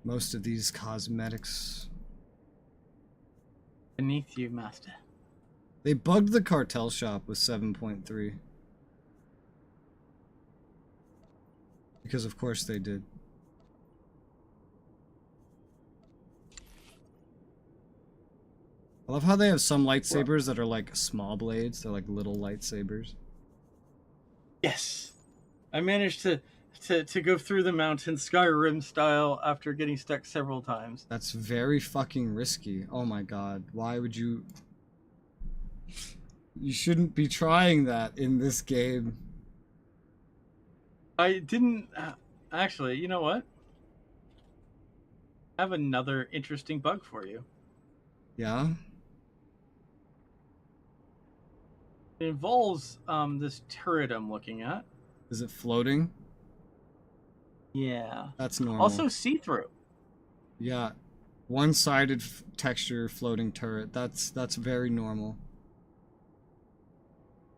Most of these cosmetics Beneath you, master. They bugged the cartel shop with 7.3. Because of course they did. I love how they have some lightsabers that are like small blades. They're like little lightsabers. Yes. I managed to go through the mountain Skyrim style after getting stuck several times. That's very fucking risky. Oh my god. Why would you... You shouldn't be trying that in this game. I didn't... actually, you know what? I have another interesting bug for you. Yeah? It involves this turret I'm looking at. Is it floating? Yeah. That's normal. Also see-through. Yeah. One-sided texture floating turret. That's very normal.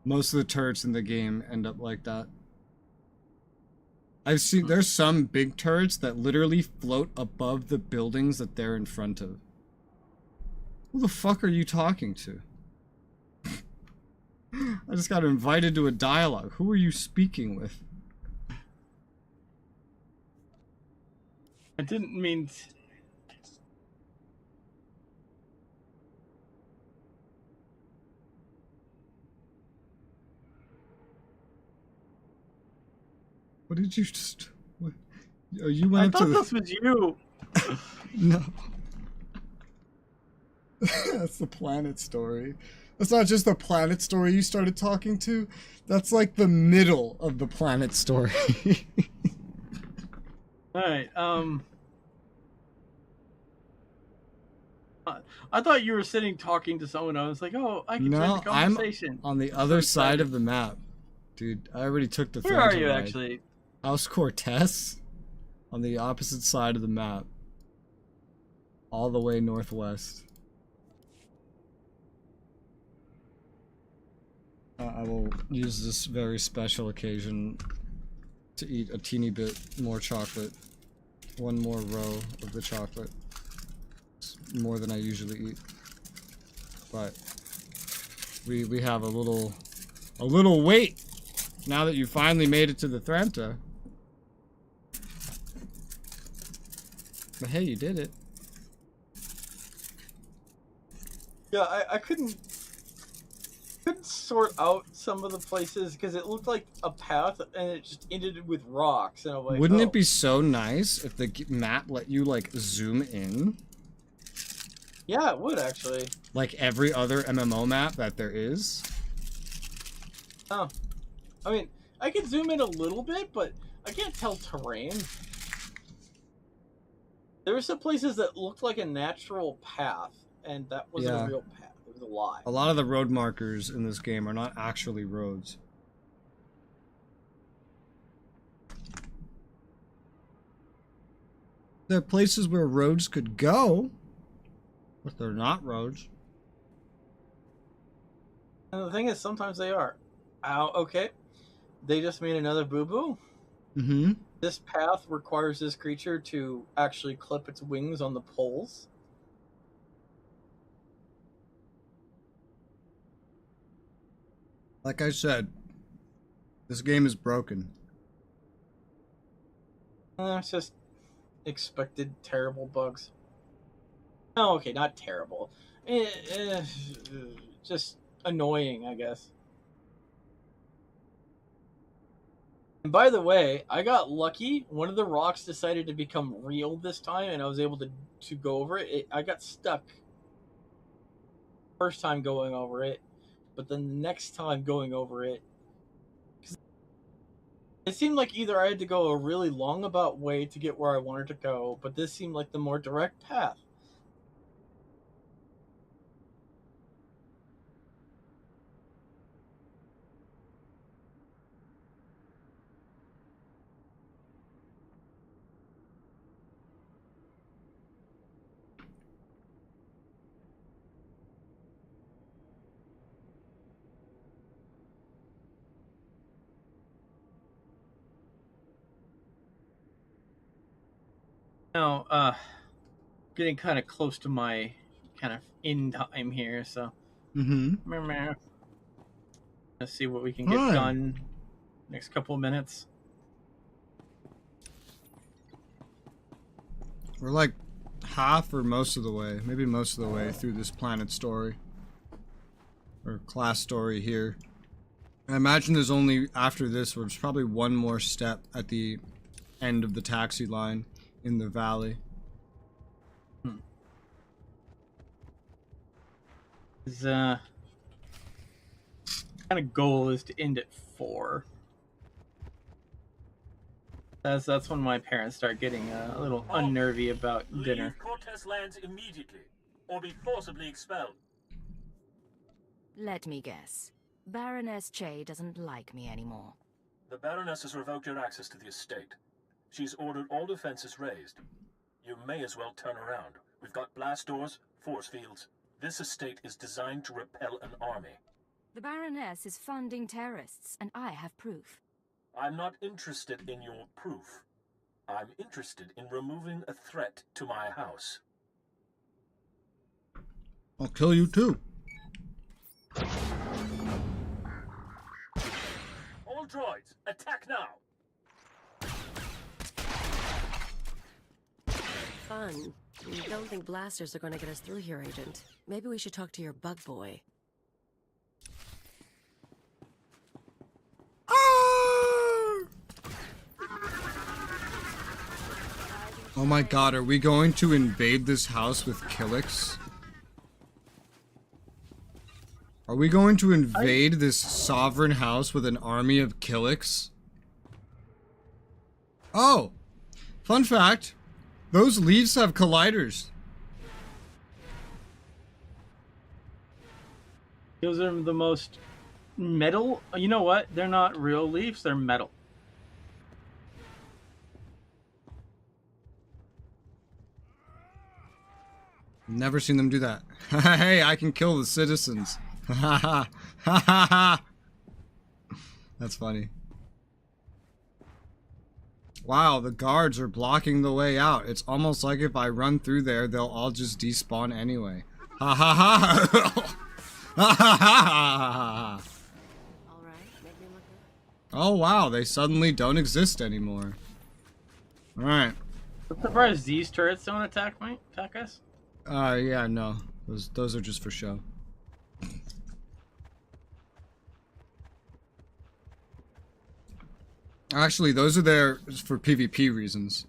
Most of the turrets in the game end up like that. I've seen there's some big turrets that literally float above the buildings that they're in front of. Who the fuck are you talking to? I just got invited to a dialogue. Who are you speaking with? I didn't mean to... What did you just... What? Oh, you went I up to thought this was you. No. That's the planet story. That's not just the planet story you started talking to. That's like the middle of the planet story. Alright, I thought you were sitting talking to someone. I was like, oh, I can join No, the conversation. I'm on the other side of the map. Dude, I already took the Where are Phantom you, ride. actually? House Cortez? On the opposite side of the map. All the way northwest. I will use this very special occasion to eat a teeny bit more chocolate. One more row of the chocolate. It's more than I usually eat. But we have a little wait now that you finally made it to the Thranta. But hey, you did it. Yeah, I couldn't sort out some of the places because it looked like a path and it just ended with rocks, and I'm like, Wouldn't oh. it be so nice if the map let you like zoom in? Yeah, it would actually. Like every other MMO map that there is? Oh. I mean, I could zoom in a little bit, but I can't tell terrain. There were some places that looked like a natural path, and that wasn't Yeah. a real path. It was a lie. A lot of the road markers in this game are not actually roads. There are places where roads could go, but they're not roads. And the thing is, sometimes they are. Ow, okay. They just made another boo-boo. Mm-hmm. This path requires this creature to actually clip its wings on the poles. Like I said, this game is broken. It's just expected terrible bugs. Oh, okay, not terrible. Just annoying, I guess. And by the way, I got lucky. One of the rocks decided to become real this time, and I was able to go over it. I got stuck first time going over it, but then the next time going over it, it seemed like either I had to go a really long about way to get where I wanted to go, but this seemed like the more direct path. Now, getting kind of close to my kind of in time here, so Mm-hmm. let's see what we can get done next couple of minutes. We're like half or most of the way, maybe most of the way through this planet story. Or class story here. I imagine there's only, after this, there's probably one more step at the end of the taxi line in the valley. His kind of goal is to end at 4. That's when my parents start getting a little unnervy about dinner. Leave Cortez lands immediately, or be forcibly expelled. Let me guess. Baroness Che doesn't like me anymore. The Baroness has revoked your access to the estate. She's ordered all defenses raised. You may as well turn around. We've got blast doors, force fields. This estate is designed to repel an army. The Baroness is funding terrorists, and I have proof. I'm not interested in your proof. I'm interested in removing a threat to my house. I'll kill you too. All droids, attack now! Fun. You don't think blasters are going to get us through here, Agent. Maybe we should talk to your bug boy. Oh my god, are we going to invade this house with Killix? Are we going to invade this sovereign house with an army of Killix? Oh! Fun fact, those leaves have colliders. Those are the most metal. You know what? They're not real leaves, they're metal. Never seen them do that. Hey, I can kill the citizens. Ha ha ha ha ha. That's funny. Wow, the guards are blocking the way out. It's almost like if I run through there, they'll all just despawn anyway. Ha ha ha. Ha ha ha ha. Oh wow, they suddenly don't exist anymore. Alright. I'm surprised these turrets don't attack us. Yeah, no. Those are just for show. Actually, those are there for PvP reasons.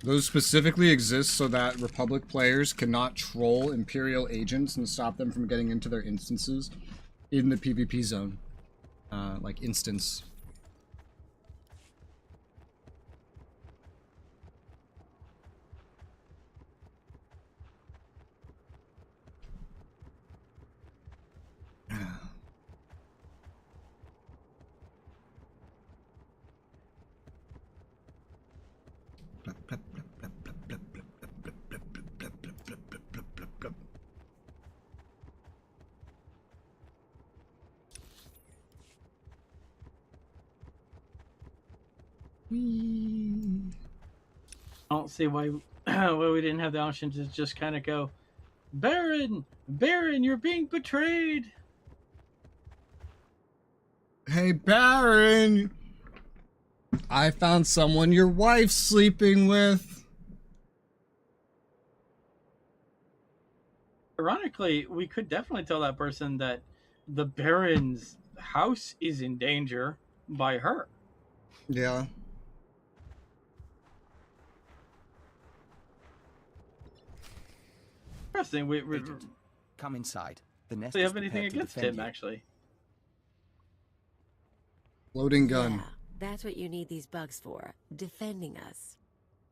Those specifically exist so that Republic players cannot troll Imperial agents and stop them from getting into their instances in the PvP zone. Like instance. I don't see why we didn't have the option to just kind of go, Baron, you're being betrayed. Hey, Baron! I found someone your wife's sleeping with. Ironically, we could definitely tell that person that the Baron's house is in danger by her. Yeah. Interesting. Agent, come inside. The nest Do you is have anything prepared to against defend him, you. actually? Loading gun. Yeah, that's what you need these bugs for. Defending us.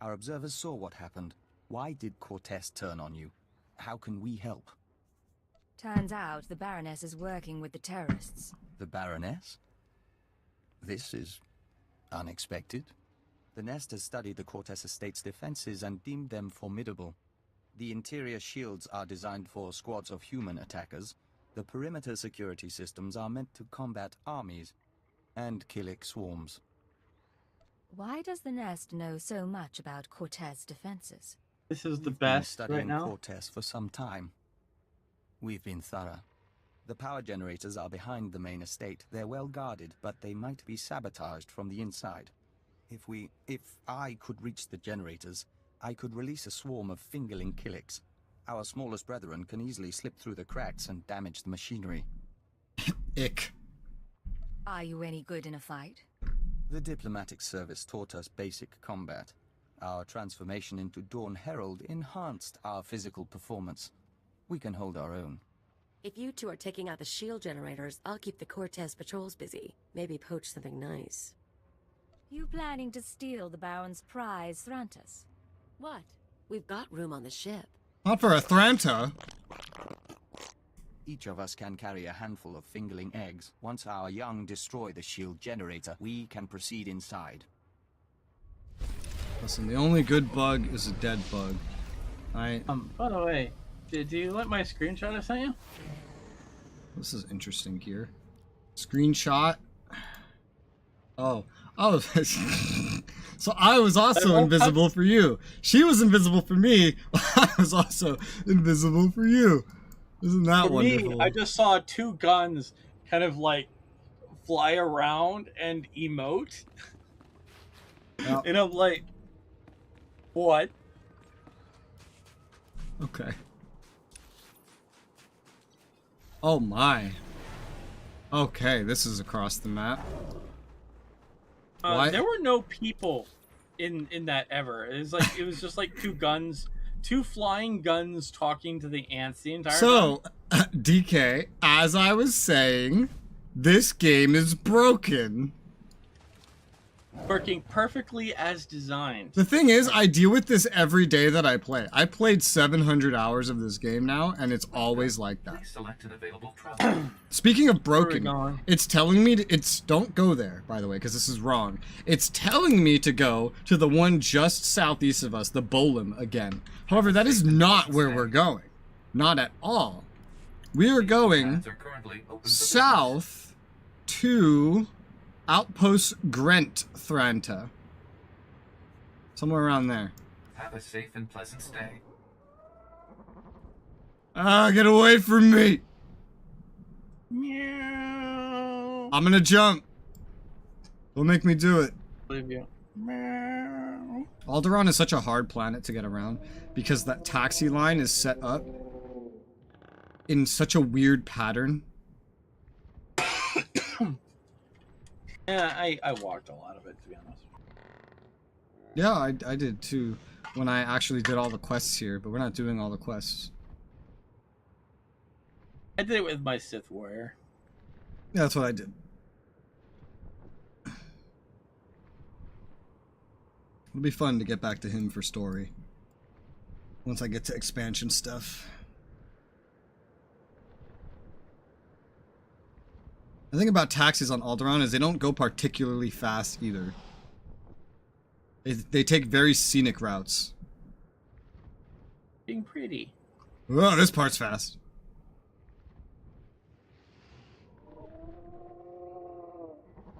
Our observers saw what happened. Why did Cortez turn on you? How can we help? Turns out the Baroness is working with the terrorists. The Baroness? This is unexpected. The nest has studied the Cortez estate's defenses and deemed them formidable. The interior shields are designed for squads of human attackers. The perimeter security systems are meant to combat armies and Killik swarms. Why does the nest know so much about Cortez defenses? This is the We've been best studying right now. Cortez for some time. We've been thorough. The power generators are behind the main estate. They're well guarded, but they might be sabotaged from the inside. If I could reach the generators, I could release a swarm of fingerling killiks. Our smallest brethren can easily slip through the cracks and damage the machinery. Ick. Are you any good in a fight? The diplomatic service taught us basic combat. Our transformation into Dawn Herald enhanced our physical performance. We can hold our own. If you two are taking out the shield generators, I'll keep the Cortez patrols busy. Maybe poach something nice. You planning to steal the Baron's prize, Thrantus? What? We've got room on the ship. Not for a Thranta. Each of us can carry a handful of fingerling eggs. Once our young destroy the shield generator, we can proceed inside. Listen, the only good bug is a dead bug. By the way, did you like my screenshot I sent you? This is interesting here. Screenshot. Oh. So I was also invisible for you. She was invisible for me. I was also invisible for you. Isn't that wonderful? Me, I just saw two guns kind of like fly around and emote. Yep. And I'm like, what? Okay. Oh my. Okay, this is across the map. There were no people in that ever. It was just like two guns, two flying guns talking to the ants the entire time. So, DK, as I was saying, this game is broken. Working perfectly as designed. The thing is, I deal with this every day that I play. I played 700 hours of this game now, and it's always like that. Select an available travel. Speaking of broken, it's telling me don't go there, by the way, because this is wrong. It's telling me to go to the one just southeast of us, the Bolem again. However, that is not where we're going. Not at all. We are going south to Outpost Grent Thranta. Somewhere around there. Have a safe and pleasant stay. Ah, get away from me! Meow. I'm gonna jump. Don't make me do it. Believe you. Meow. Alderaan is such a hard planet to get around because that taxi line is set up in such a weird pattern. Yeah, I walked a lot of it, to be honest. Yeah, I did too when I actually did all the quests here, but we're not doing all the quests. I did it with my Sith warrior. Yeah, that's what I did. It'll be fun to get back to him for story. Once I get to expansion stuff. The thing about taxis on Alderaan is they don't go particularly fast either. They take very scenic routes. Being pretty. Oh, this part's fast.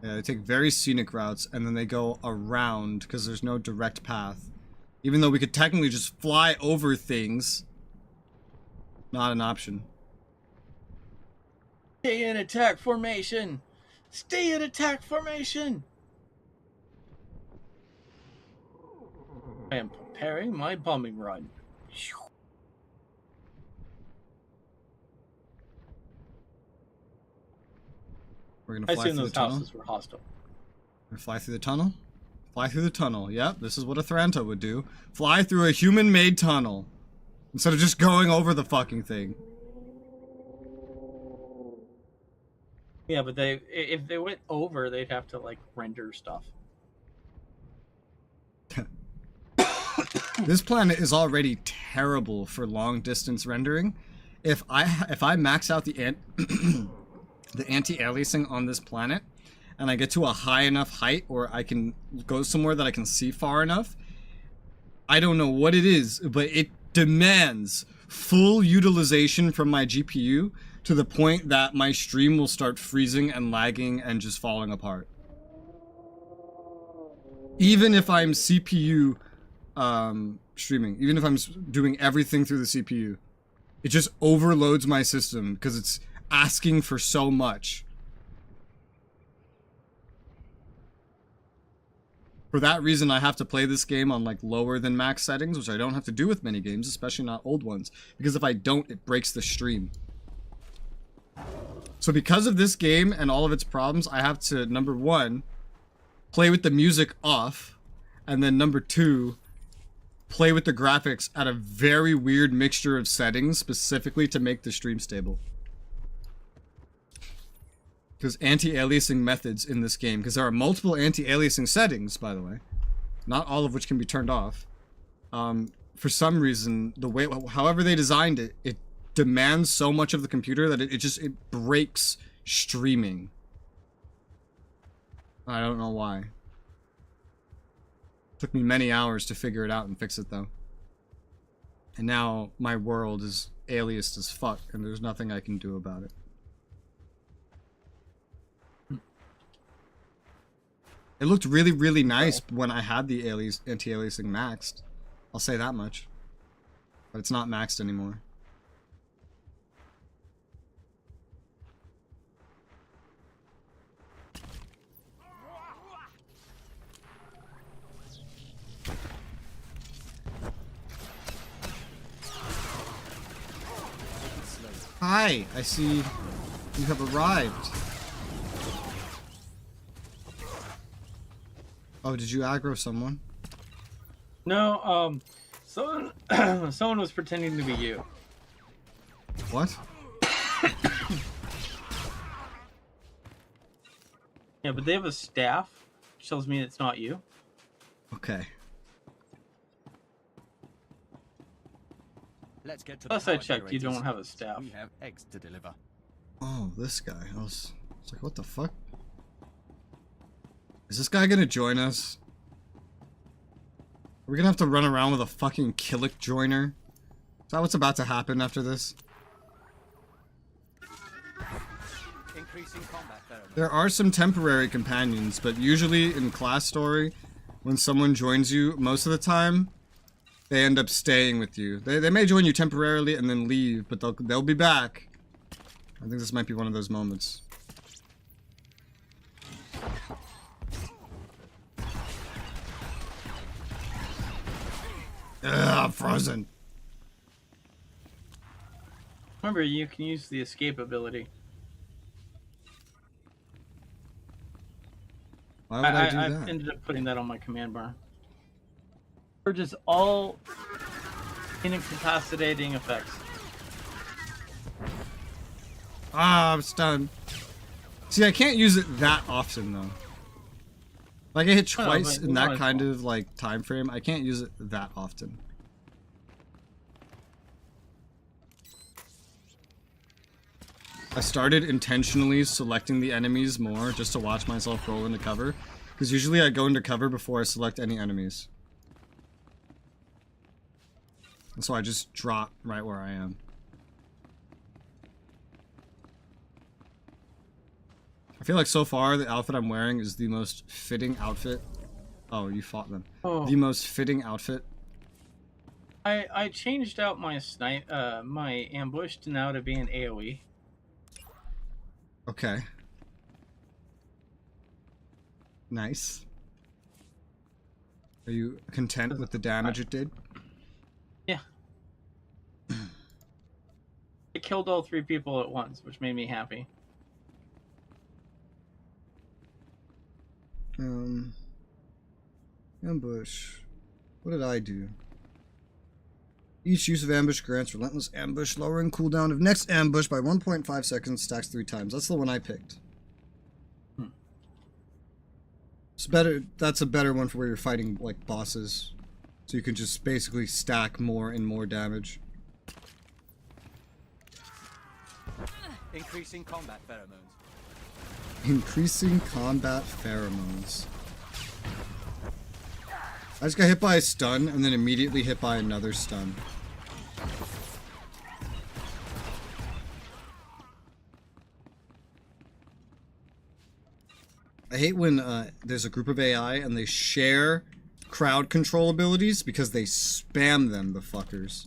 Yeah, they take very scenic routes and then they go around because there's no direct path. Even though we could technically just fly over things. Not an option. Stay in attack formation! Stay in attack formation! I am preparing my bombing run. We're gonna fly through the tunnel. Houses were hostile. We're gonna fly through the tunnel? Fly through the tunnel. Yep, this is what a Thranta would do. Fly through a human-made tunnel. Instead of just going over the fucking thing. Yeah, but if they went over, they'd have to like render stuff. This planet is already terrible for long distance rendering. If I max out the the anti-aliasing on this planet and I get to a high enough height or I can go somewhere that I can see far enough, I don't know what it is, but it demands full utilization from my GPU to the point that my stream will start freezing and lagging and just falling apart. Even if I'm CPU streaming, even if I'm doing everything through the CPU. It just overloads my system because it's asking for so much. For that reason, I have to play this game on like lower than max settings, which I don't have to do with many games, especially not old ones. Because if I don't, it breaks the stream. So because of this game and all of its problems, I have to, number one, play with the music off. And then number two, play with the graphics at a very weird mixture of settings, specifically to make the stream stable. Because anti-aliasing methods in this game, because there are multiple anti-aliasing settings, by the way, not all of which can be turned off. For some reason, the way, however they designed it, it demands so much of the computer that it breaks streaming. I don't know why. Took me many hours to figure it out and fix it though. And now my world is aliased as fuck, and there's nothing I can do about it. It looked really, really nice when I had the anti-aliasing maxed. I'll say that much. But it's not maxed anymore. Hi, I see you have arrived. Oh, did you aggro someone? No, someone, someone was pretending to be you. What? Yeah, but they have a staff, which tells me it's not you. Okay. Let's get to Plus, the I power checked, you generators. don't have a staff. We have eggs to deliver. Oh, this guy. I was like, what the fuck? Is this guy gonna join us? Are we gonna have to run around with a fucking Killick joiner? Is that what's about to happen after this? Increasing combat pheromones. There are some temporary companions, but usually in class story, when someone joins you, most of the time, they end up staying with you. They may join you temporarily and then leave, but they'll be back. I think this might be one of those moments. Ugh, I'm frozen. Remember, you can use the escape ability. Why would I do I that? ended up putting that on my command bar. Purges all incapacitating effects. Ah, I'm stunned. See, I can't use it that often though. Like I hit twice in that kind of like time frame. I can't use it that often. I started intentionally selecting the enemies more just to watch myself roll into cover, because usually I go into cover before I select any enemies. And so I just drop right where I am. I feel like so far the outfit I'm wearing is the most fitting outfit. Oh, you fought them. Oh. The most fitting outfit. I changed out my my ambush to now to be an AoE. Okay. Nice. Are you content with the damage it did? Yeah. It killed all 3 people at once, which made me happy. Ambush. What did I do? Each use of ambush grants relentless ambush, lowering cooldown of next ambush by 1.5 seconds, stacks 3 times. That's the one I picked. It's better. That's a better one for where you're fighting like bosses, so you can just basically stack more and more damage. Increasing combat pheromones. Increasing combat pheromones. I just got hit by a stun and then immediately hit by another stun. I hate when there's a group of AI and they share crowd control abilities because they spam them, the fuckers.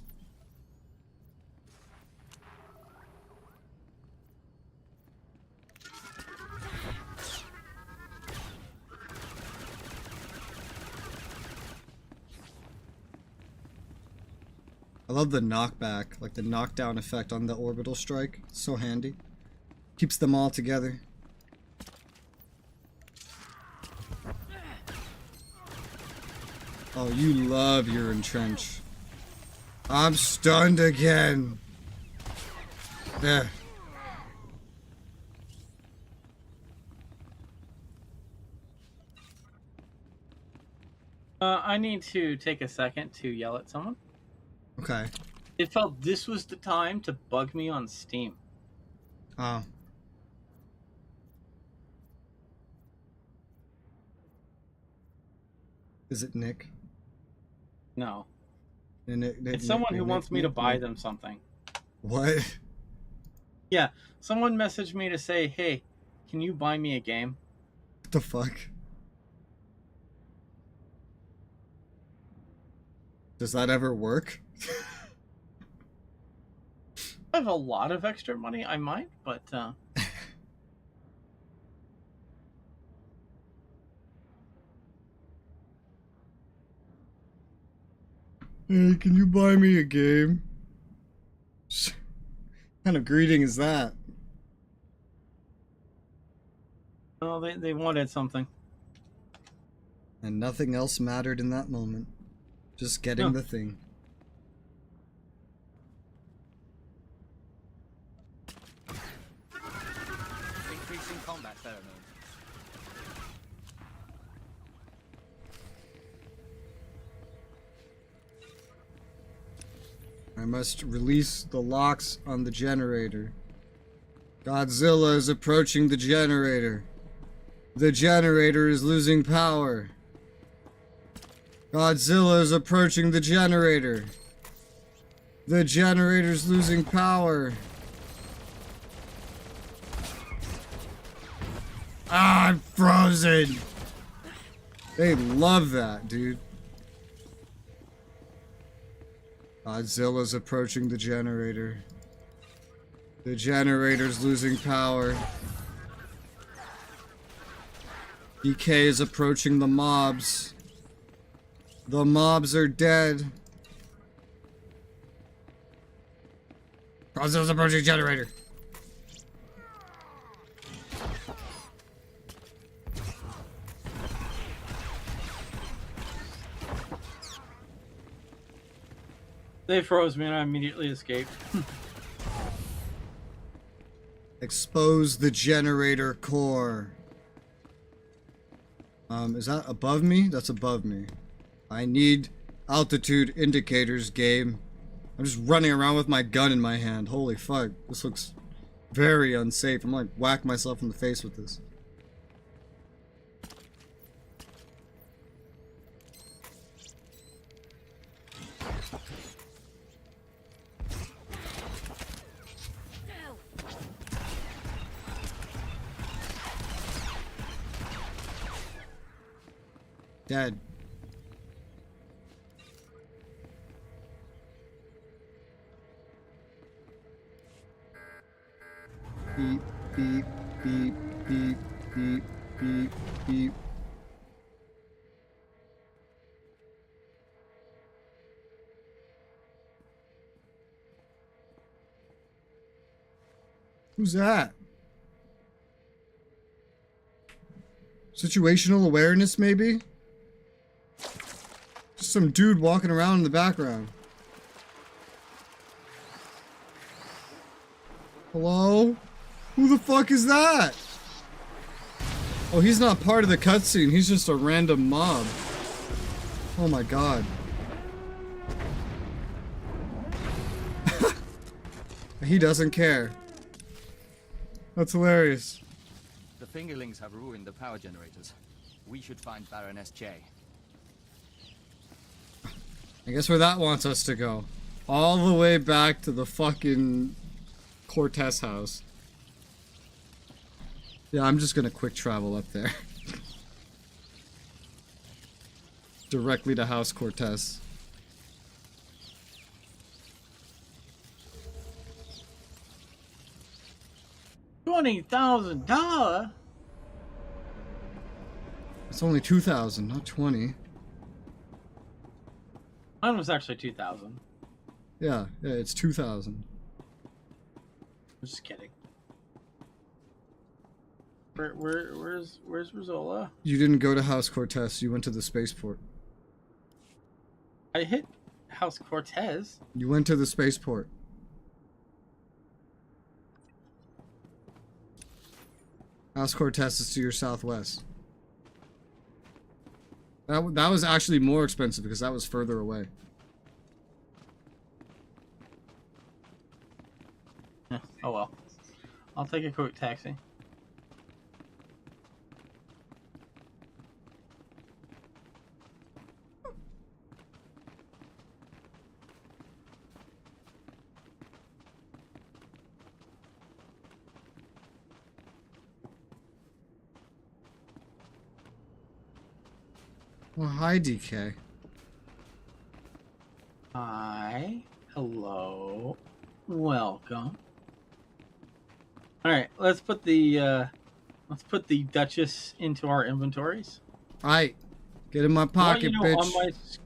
I love the knockback, like the knockdown effect on the orbital strike. It's so handy. Keeps them all together. Oh, you love your entrench. I'm stunned again. There. I need to take a second to yell at someone. Okay. It felt this was the time to bug me on Steam. Oh. Is it Nick? No. Nick, It's someone who wants me to buy them something. What? Yeah, someone messaged me to say, hey, can you buy me a game? What the fuck? Does that ever work? I have a lot of extra money, I might, but Hey, can you buy me a game? What kind of greeting is that? oh, they wanted something. And nothing else mattered in that moment. Just getting the thing. Increasing combat pheromone. I must release the locks on the generator. Godzilla is approaching the generator. The generator is losing power. Godzilla is approaching the generator. The generator's losing power. Ah, I'm frozen. They love that, dude. Godzilla's approaching the generator. The generator's losing power. DK is approaching the mobs. The mobs are dead. Godzilla's approaching generator. They froze me and I immediately escaped. Expose the generator core. Is that above me? That's above me. I need altitude indicators, game. I'm just running around with my gun in my hand. Holy fuck. This looks very unsafe. I'm like whack myself in the face with this. Dead. Beep, beep, beep, beep, beep, beep, beep. Who's that? Situational awareness, maybe? Just some dude walking around in the background. Hello? Who the fuck is that? Oh, he's not part of the cutscene. He's just a random mob. Oh my god. He doesn't care. That's hilarious. The fingerlings have ruined the power generators. We should find Baroness J. I guess where that wants us to go. All the way back to the fucking Cortez house. Yeah, I'm just gonna quick travel up there. directly to House Cortez. $20,000. It's only 2,000, not 20. Mine was actually 2,000. Yeah, it's 2,000. I'm just kidding. Where's Resoula? You didn't go to House Cortez. You went to the spaceport. I hit House Cortez. You went to the spaceport. House Cortez is to your southwest. That was actually more expensive because that was further away. Yeah, oh well. I'll take a quick taxi. Well, hi, DK. Hi. Hello. Welcome. Alright, let's put the Duchess into our inventories. Alright. Get in my pocket, bitch.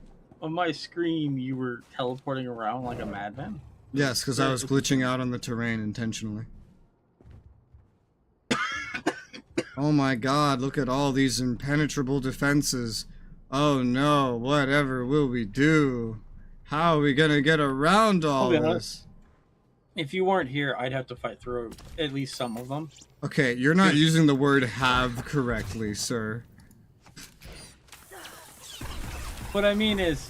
On my screen, you were teleporting around like a madman. Yes, because I was glitching out on the terrain intentionally. Oh my god, look at all these impenetrable defenses. Oh no, whatever will we do? How are we gonna get around all this? If you weren't here, I'd have to fight through at least some of them. Okay, you're not using the word have correctly, sir. What I mean is,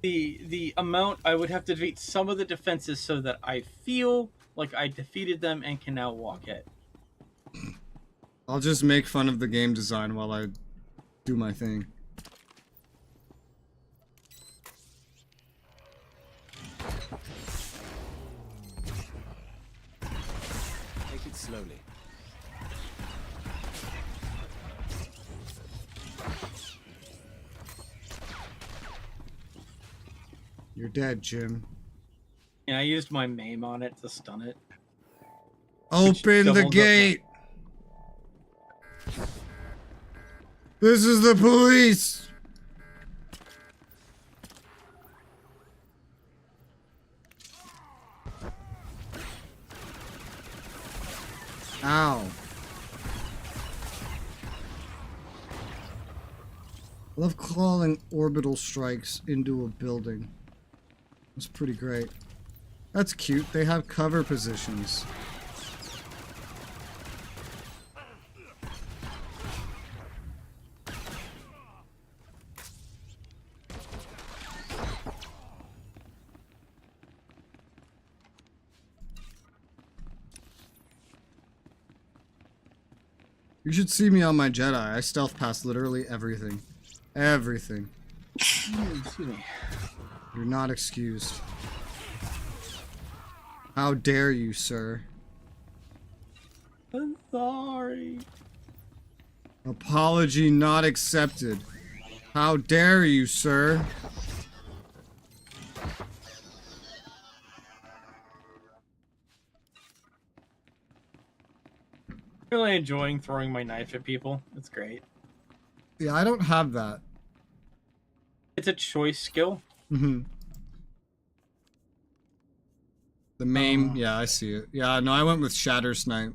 the amount I would have to defeat some of the defenses so that I feel like I defeated them and can now walk it. I'll just make fun of the game design while I do my thing. Take it slowly. You're dead, Jim. Yeah, I used my MAME on it to stun it. Open the gate! This is the police! Ow. I love calling orbital strikes into a building. That's pretty great. That's cute. They have cover positions. You should see me on my Jedi. I stealth past literally everything. Everything. Excuse me. You're not excused. How dare you, sir? I'm sorry. Apology not accepted. How dare you, sir? Really enjoying throwing my knife at people. It's great. Yeah, I don't have that. It's a choice skill. Mm-hmm. The MAME, yeah, I see it. Yeah, no, I went with Shatter Snipe.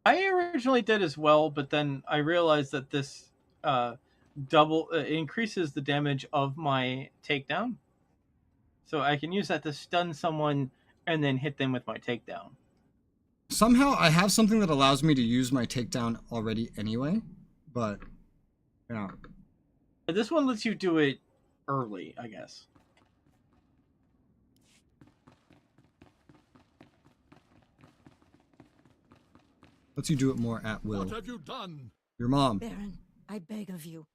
I originally did as well, but then I realized that this increases the damage of my takedown. So I can use that to stun someone and then hit them with my takedown. Somehow I have something that allows me to use my takedown already anyway, but yeah. This one lets you do it early, I guess. Lets you do it more at will. What have you done? Your mom. Baron, I beg of you.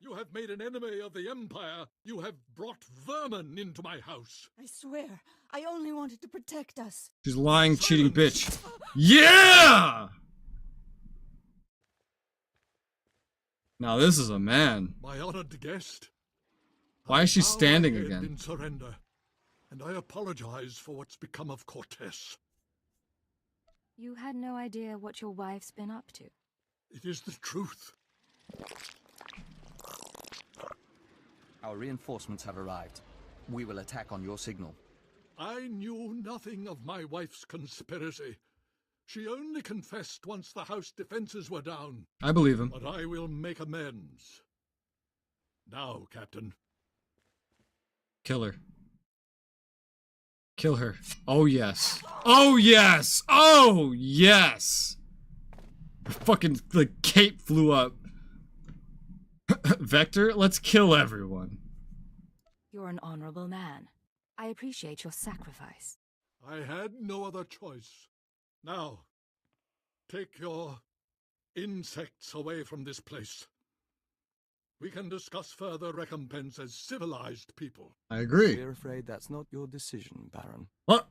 You have made an enemy of the Empire. You have brought vermin into my house. I swear, I only wanted to protect us. She's a lying, cheating bitch. Yeah! Now this is a man. My honored guest. Why is she I bow my standing head again? in surrender, and I apologize for what's become of Cortez. You had no idea what your wife's been up to. It is the truth. Our reinforcements have arrived. We will attack on your signal. I knew nothing of my wife's conspiracy. She only confessed once the house defenses were down. I believe him. But I will make amends. Now, Captain. Kill her. Kill her. Oh yes. Oh yes. Oh yes. Fucking the cape flew up. Vector, let's kill everyone. You're an honorable man. I appreciate your sacrifice. I had no other choice. Now, take your insects away from this place. We can discuss further recompense as civilized people. I agree. We're afraid that's not your decision, Baron. What?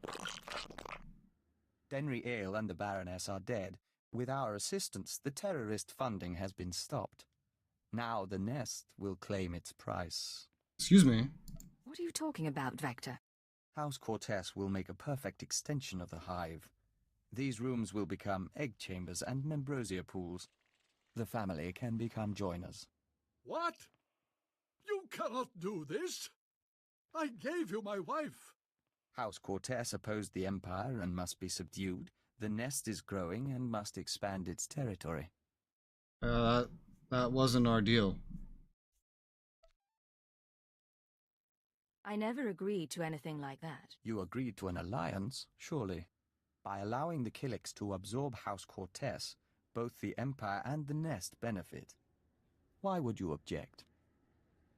Denry Ale and the Baroness are dead. With our assistance, the terrorist funding has been stopped. Now the nest will claim its price. Excuse me. What are you talking about, Vector? House Cortez will make a perfect extension of the hive. These rooms will become egg chambers and membrosia pools. The family can become joiners. What? You cannot do this. I gave you my wife. House Cortez opposed the Empire and must be subdued. The nest is growing and must expand its territory. That wasn't our deal. I never agreed to anything like that. You agreed to an alliance, surely. By allowing the Killiks to absorb House Cortez, both the Empire and the nest benefit. Why would you object?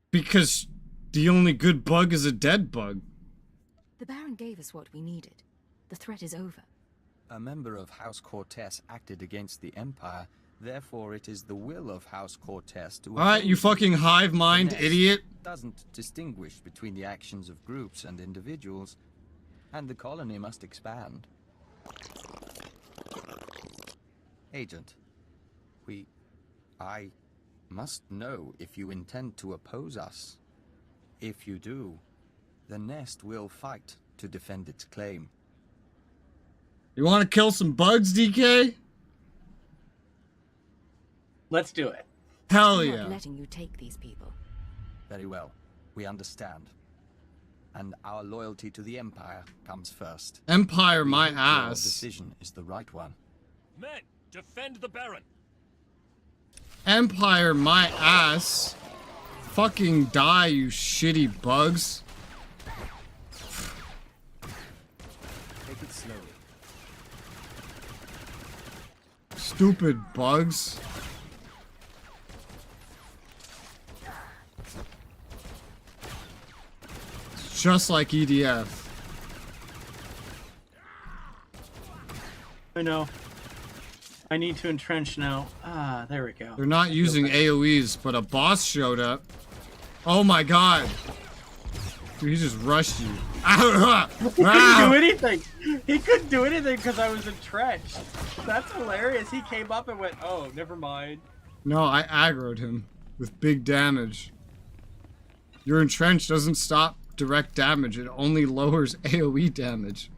Because the only good bug is a dead bug. The Baron gave us what we needed. The threat is over. A member of House Cortez acted against the Empire, therefore it is the will of House Cortez to... Alright, you fucking hive mind idiot. Doesn't distinguish between the actions of groups and individuals, and the colony must expand. Agent, I must know if you intend to oppose us. If you do, the nest will fight to defend its claim. You want to kill some bugs, DK? Let's do it. Hell I'm yeah. not letting you take these people. Very well. We understand. And our loyalty to the Empire comes first. Empire, my Your ass. decision is the right one. Men, defend the Baron. Empire, my ass. Fucking die, you shitty bugs. Take it slowly. Stupid bugs. It's just like EDF. I know. I need to entrench now. Ah, there we go. They're not using AoEs, but a boss showed up. Oh my god. Dude, he just rushed you. He couldn't do anything. He couldn't do anything because I was entrenched. That's hilarious. He came up and went, oh, never mind. No, I aggroed him with big damage. Your entrenched doesn't stop direct damage. It only lowers AoE damage.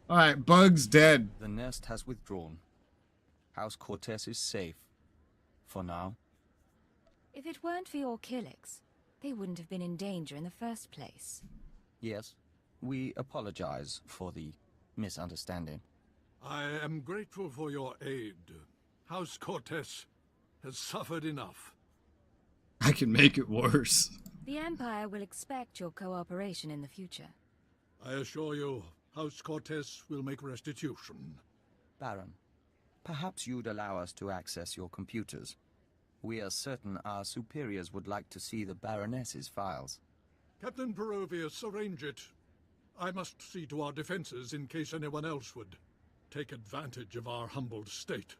Alright, Bug's dead. The nest has withdrawn. House Cortez is safe. For now. If it weren't for your Killiks, they wouldn't have been in danger in the first place. Yes, we apologize for the misunderstanding. I am grateful for your aid. House Cortez has suffered enough. I can make it worse. The Empire will expect your cooperation in the future. I assure you, House Cortez will make restitution. Baron, perhaps you'd allow us to access your computers. We are certain our superiors would like to see the Baroness's files. Captain Perovius, arrange it. I must see to our defenses in case anyone else would take advantage of our humbled state.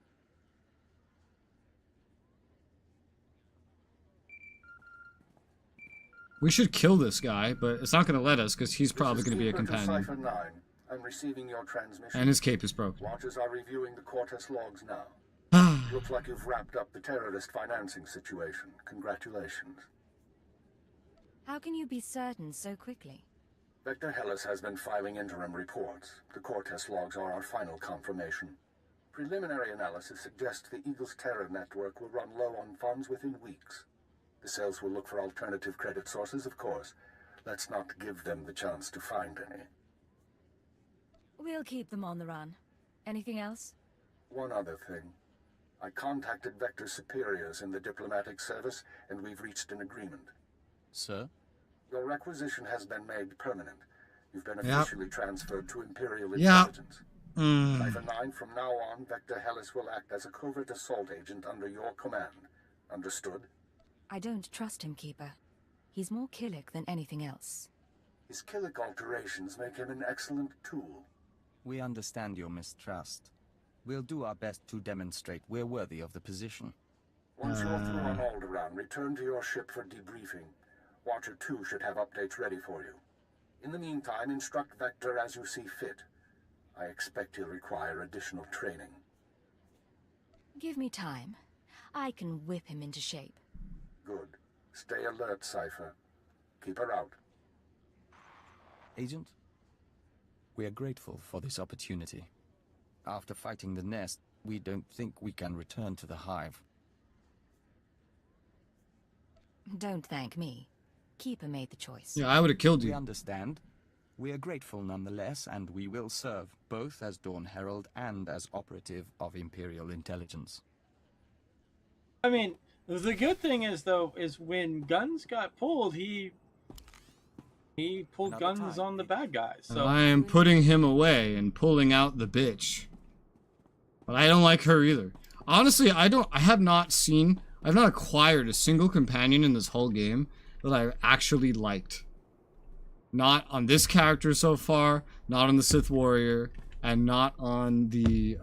We should kill this guy, but it's not going to let us because he's probably going to be a companion. Cipher 9. I'm receiving your transmission. And his cape is broken. Watchers are reviewing the Cortez logs now. Looks like you've wrapped up the terrorist financing situation. Congratulations. How can you be certain so quickly? Vector Hellas has been filing interim reports. The Cortez logs are our final confirmation. Preliminary analysis suggests the Eagle's terror network will run low on funds within weeks. The cells will look for alternative credit sources, of course. Let's not give them the chance to find any. We'll keep them on the run. Anything else? One other thing. I contacted Vector's superiors in the diplomatic service, and we've reached an agreement. Sir? Your requisition has been made permanent. You've been Yep. officially transferred to Imperial Yep. Intelligence. Mm. Cipher 9, from now on, Vector Hellas will act as a covert assault agent under your command. Understood? I don't trust him, Keeper. He's more Killick than anything else. His Killick alterations make him an excellent tool. We understand your mistrust. We'll do our best to demonstrate we're worthy of the position. Once you're through on Alderaan, return to your ship for debriefing. Watcher 2 should have updates ready for you. In the meantime, instruct Vector as you see fit. I expect he'll require additional training. Give me time. I can whip him into shape. Good. Stay alert, Cipher. Keep her out. Agent, we are grateful for this opportunity. After fighting the nest, we don't think we can return to the hive. Don't thank me. Keeper made the choice. Yeah, I would have killed you. We understand. We are grateful nonetheless, and we will serve, both as Dawn Herald and as operative of Imperial Intelligence. I mean, the good thing is, though, is when guns got pulled, he pulled guns on the bad guys. So I am putting him away and pulling out the bitch. But I don't like her either. Honestly, I've not acquired a single companion in this whole game that I actually liked. Not on this character so far, not on the Sith Warrior, and not on the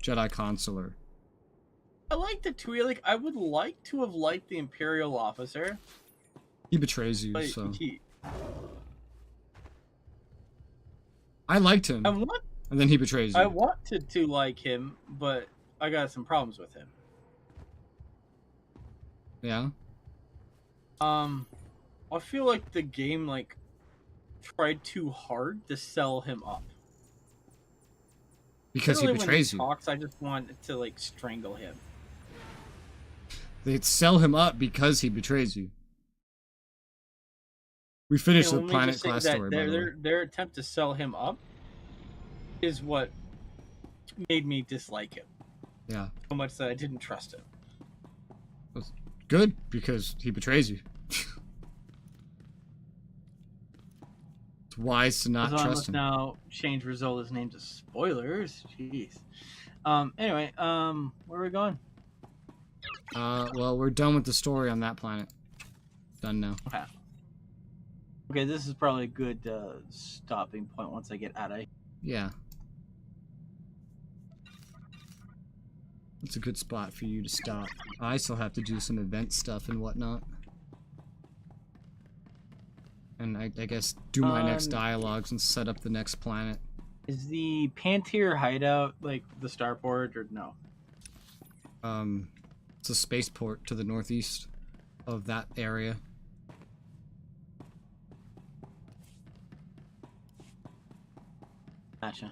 Jedi Consular. I like the two. Like, I would like to have liked the Imperial officer. He betrays you, But so... he, I liked him, I want, and then he betrays you. I wanted to like him, but I got some problems with him. Yeah? I feel like the game, like, tried too hard to sell him up. Because he Literally betrays when you. he talks, I just want to, like, strangle him. They sell him up because he betrays you. We finished the Let me Planet just say Class that story, by the way. their attempt to sell him up is what made me dislike him Yeah. so much that I didn't trust him. That's good, because he betrays you. It's wise to not So I trust must him. now change Resola's name to spoilers. Jeez. Anyway, where are we going? Well, we're done with the story on that planet. Done now. Okay. Okay, this is probably a good stopping point once I get out of. Yeah. It's a good spot for you to stop. I still have to do some event stuff and whatnot. And I guess do my next dialogues and set up the next planet. Is the Pantier hideout like the starport or no? It's a spaceport to the northeast of that area. Gotcha.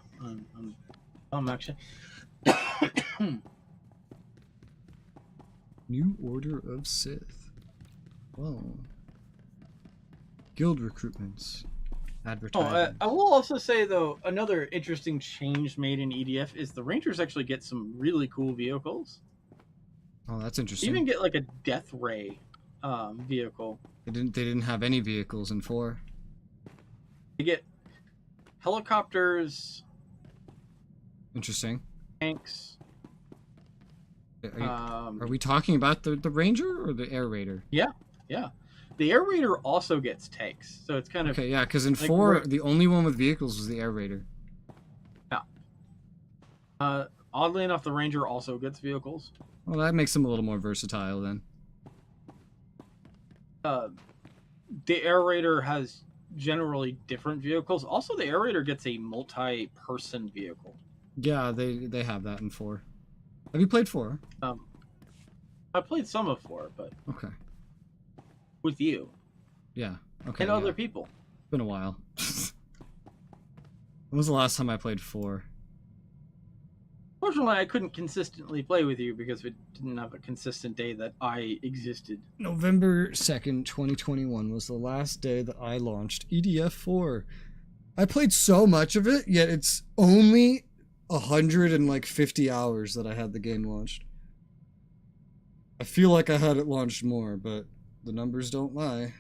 I'm actually. New Order of Sith. Whoa. Guild recruitments. Advertising. I will also say, though, another interesting change made in EDF is the Rangers actually get some really cool vehicles. Oh, that's You interesting. even get like a Death Ray vehicle. They didn't have any vehicles in 4. You get helicopters, Interesting. tanks. Are we talking about the Ranger or the Air Raider? Yeah. The Air Raider also gets tanks, so it's kind of Okay, yeah, because in like 4, we're- the only one with vehicles was the Air Raider. Oddly enough, the Ranger also gets vehicles. Well, that makes them a little more versatile then. The Air Raider has generally different vehicles. Also, the Air Raider gets a multi-person vehicle. Yeah, they have that in 4. Have you played 4? I played some of 4, but Okay. with you. Yeah. Okay. And other people. It's been a while. When was the last time I played 4? Fortunately, I couldn't consistently play with you because we didn't have a consistent day that I existed. November 2nd, 2021 was the last day that I launched EDF4. I played so much of it, yet it's only 150 hours that I had the game launched. I feel like I had it launched more, but the numbers don't lie.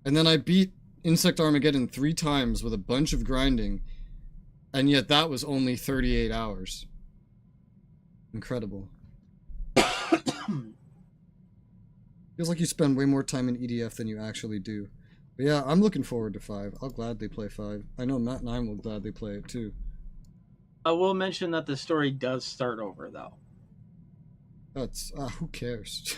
And then I beat Insect Armageddon 3 times with a bunch of grinding, and yet that was only 38 hours. Incredible. Feels like you spend way more time in EDF than you actually do. But yeah, I'm looking forward to 5. I'll gladly play 5. I know Matt and I will gladly play it too. I will mention that the story does start over, though. That's, who cares?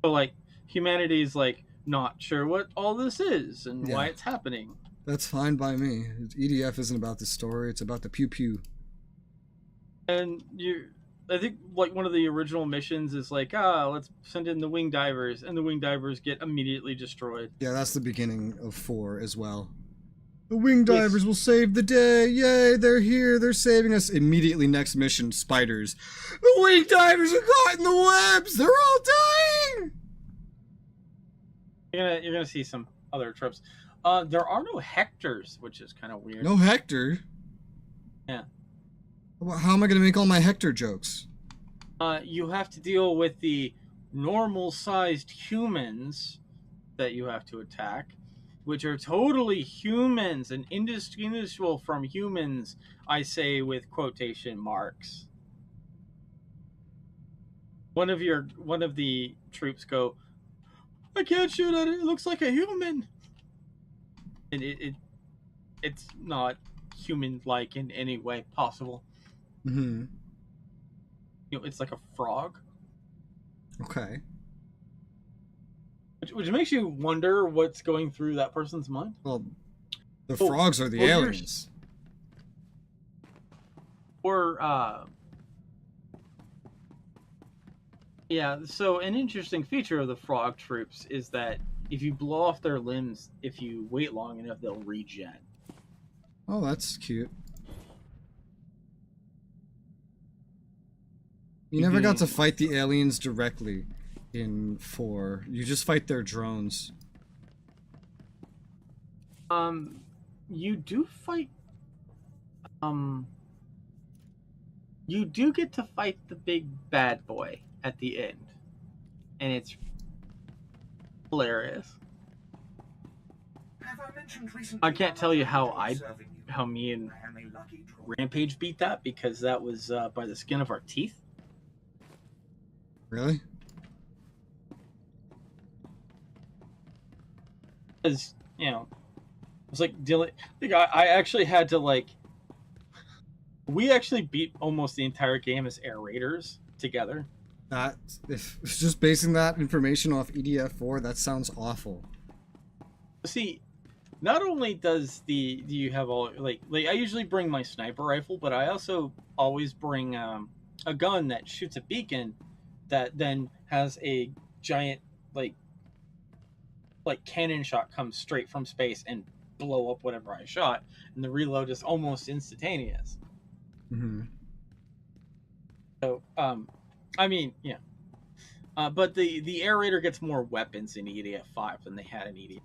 So, like, humanity's, like, not sure what all this is and Yeah. why it's happening. That's fine by me. EDF isn't about the story, it's about the pew-pew. And I think, like, one of the original missions is like, let's send in the wing divers, and the wing divers get immediately destroyed. Yeah, that's the beginning of 4 as well. The wing divers will save the day. Yay, they're here. They're saving us. Immediately next mission, spiders. The wing divers are caught in the webs. They're all dying. You're gonna see some other tropes. There are no Hectors, which is kind of weird. No Hector? Yeah. How am I going to make all my Hector jokes? You have to deal with the normal-sized humans that you have to attack, which are totally humans and indistinguishable from humans, I say with quotation marks. One of the troops go, I can't shoot at it, it looks like a human. And it's not human-like in any way possible. Mm-hmm. You know, it's like a frog. Okay. Which makes you wonder what's going through that person's mind. Well, the frogs are the aliens. Yeah, so an interesting feature of the frog troops is that if you blow off their limbs, if you wait long enough, they'll regen. Oh, that's cute. You never got to fight the aliens directly in 4. You just fight their drones. You do fight... You do get to fight the big bad boy at the end. And it's hilarious. I can't tell you how me and Rampage beat that, because that was by the skin of our teeth. Really? Because, you know, it was like dealing... I actually had to, like... We actually beat almost the entire game as air raiders together. If it's just basing that information off EDF4, that sounds awful. See, not only do you have all... Like I usually bring my sniper rifle, but I also always bring a gun that shoots a beacon that then has a giant, like cannon shot come straight from space and blow up whatever I shot, and the reload is almost instantaneous. Mm-hmm. So, I mean, yeah. But the air raider gets more weapons in EDF5 than they had in EDF.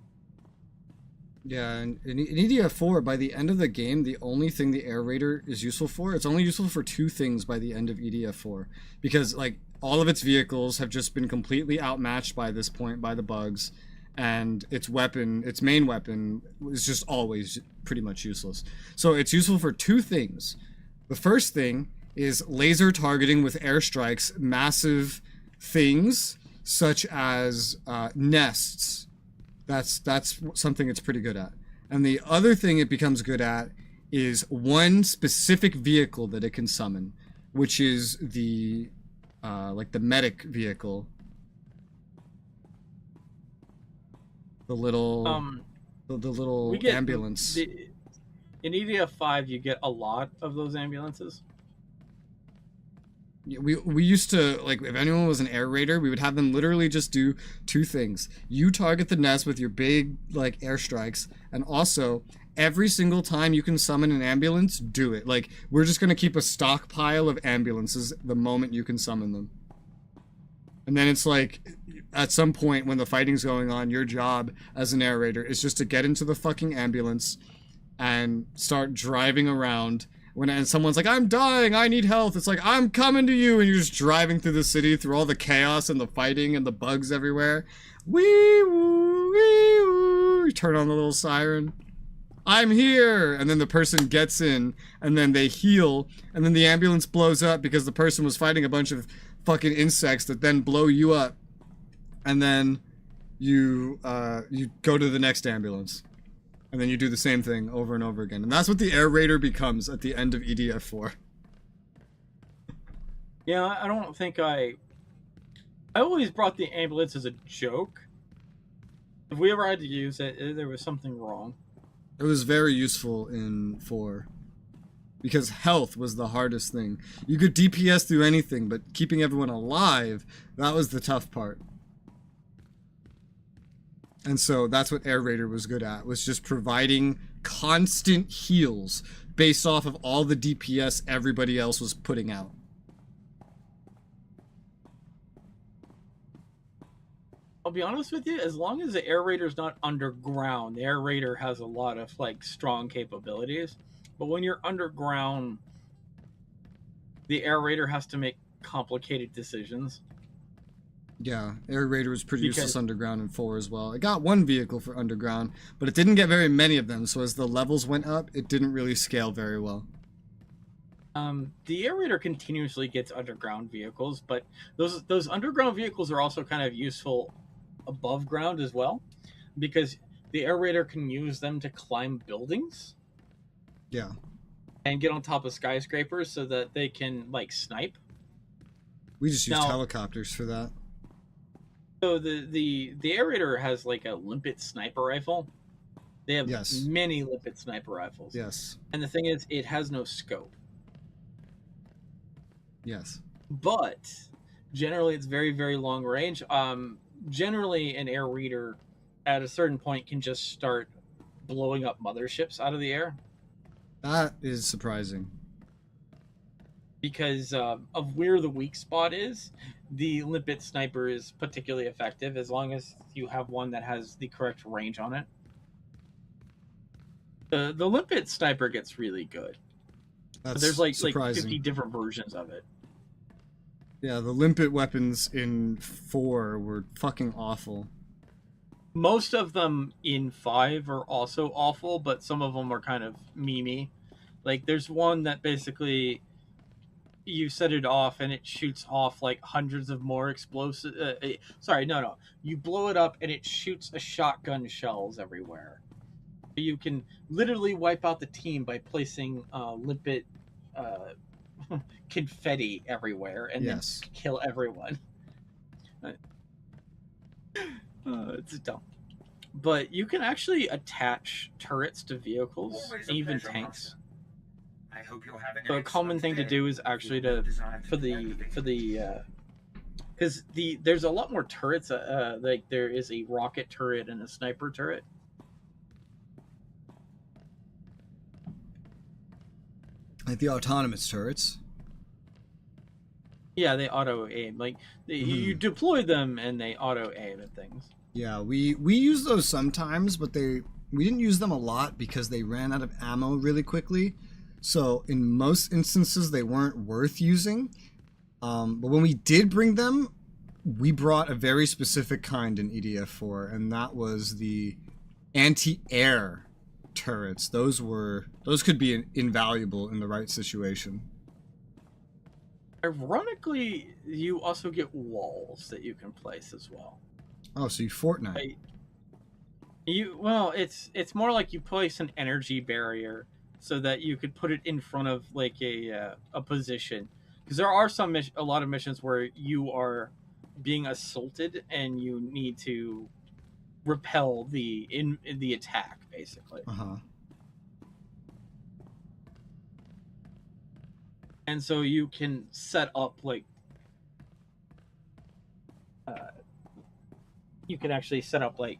Yeah, and in EDF4, by the end of the game, the only thing the air raider is useful for, it's only useful for 2 things by the end of EDF4. Because, like, all of its vehicles have just been completely outmatched by this point by the bugs, and its main weapon, is just always pretty much useless. So it's useful for 2 things. The first thing is laser targeting with airstrikes massive things, such as nests. That's something it's pretty good at. And the other thing it becomes good at is one specific vehicle that it can summon, which is the like the medic vehicle. The little the little ambulance. In EDF 5, you get a lot of those ambulances. We used to, like, if anyone was an air raider, we would have them literally just do two things. You target the nest with your big, like, airstrikes, and also, every single time you can summon an ambulance, do it. Like, we're just gonna keep a stockpile of ambulances the moment you can summon them. And then it's like, at some point when the fighting's going on, your job as an air raider is just to get into the fucking ambulance and start driving around. And someone's like, I'm dying, I need health. It's like, I'm coming to you. And you're just driving through the city through all the chaos and the fighting and the bugs everywhere. Wee woo, wee woo. You turn on the little siren. I'm here. And then the person gets in and then they heal. And then the ambulance blows up because the person was fighting a bunch of fucking insects that then blow you up. And then you go to the next ambulance. And then you do the same thing over and over again. And that's what the air raider becomes at the end of EDF 4. Yeah, I don't think I always brought the ambulance as a joke. If we ever had to use it, there was something wrong. It was very useful in 4. Because health was the hardest thing. You could DPS through anything, but keeping everyone alive, that was the tough part. And so that's what Air Raider was good at, was just providing constant heals based off of all the DPS everybody else was putting out. I'll be honest with you, as long as the Air Raider's not underground, the Air Raider has a lot of, like, strong capabilities. But when you're underground, the Air Raider has to make complicated decisions. Yeah, Air Raider was pretty useless underground in 4 as well. It got one vehicle for underground, but it didn't get very many of them, so as the levels went up, it didn't really scale very well. The Air Raider continuously gets underground vehicles, but those underground vehicles are also kind of useful above ground as well, because the Air Raider can use them to climb buildings. Yeah. And get on top of skyscrapers so that they can, like, snipe. We just used helicopters for that. So the Air Raider has, like, a limpet sniper rifle. They have many limpet sniper rifles. Yes. And the thing is, it has no scope. Yes. But generally, it's very, very long range. Generally, an Air Raider at a certain point can just start blowing up motherships out of the air. That is surprising. Because of where the weak spot is, the limpet sniper is particularly effective as long as you have one that has the correct range on it. The limpet sniper gets really good. That's There's like surprising. 50 different versions of it. Yeah, the limpet weapons in 4 were fucking awful. Most of them in 5 are also awful, but some of them are kind of memey. Like, there's one that basically you set it off and it shoots off like hundreds of more explosive. You blow it up and it shoots a shotgun shells everywhere. You can literally wipe out the team by placing limpet confetti everywhere and then kill everyone. It's dumb. But you can actually attach turrets to vehicles, even tanks. I hope you'll have an So a common thing to do is actually because there's a lot more turrets. Like there is a rocket turret and a sniper turret. Like the autonomous turrets. Yeah, they auto aim. Like you deploy them and they auto aim at things. Yeah, we use those sometimes, but we didn't use them a lot because they ran out of ammo really quickly. So in most instances, they weren't worth using. But when we did bring them, we brought a very specific kind in EDF4, and that was the anti-air turrets. Those could be invaluable in the right situation. Ironically, you also get walls that you can place as well. Oh, so you Fortnite. It's more like you place an energy barrier so that you could put it in front of like a position, because there are a lot of missions where you are being assaulted and you need to repel the attack basically. And so you can set up like you can actually set up like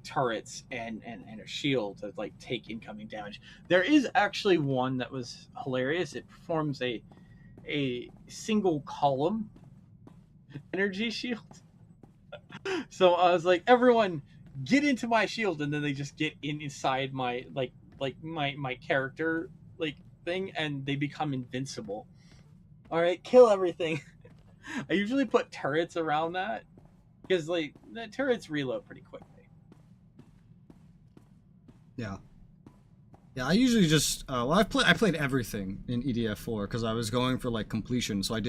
turrets and a shield to like take incoming damage. There is actually one that was hilarious. It performs a single column energy shield. So I was like, everyone get into my shield, and then they just get inside my my character like thing, and they become invincible. All right, kill everything. I usually put turrets around that because like the turrets reload pretty quickly. Yeah. Yeah, I usually just well, I played everything in EDF4 because I was going for like completion, so I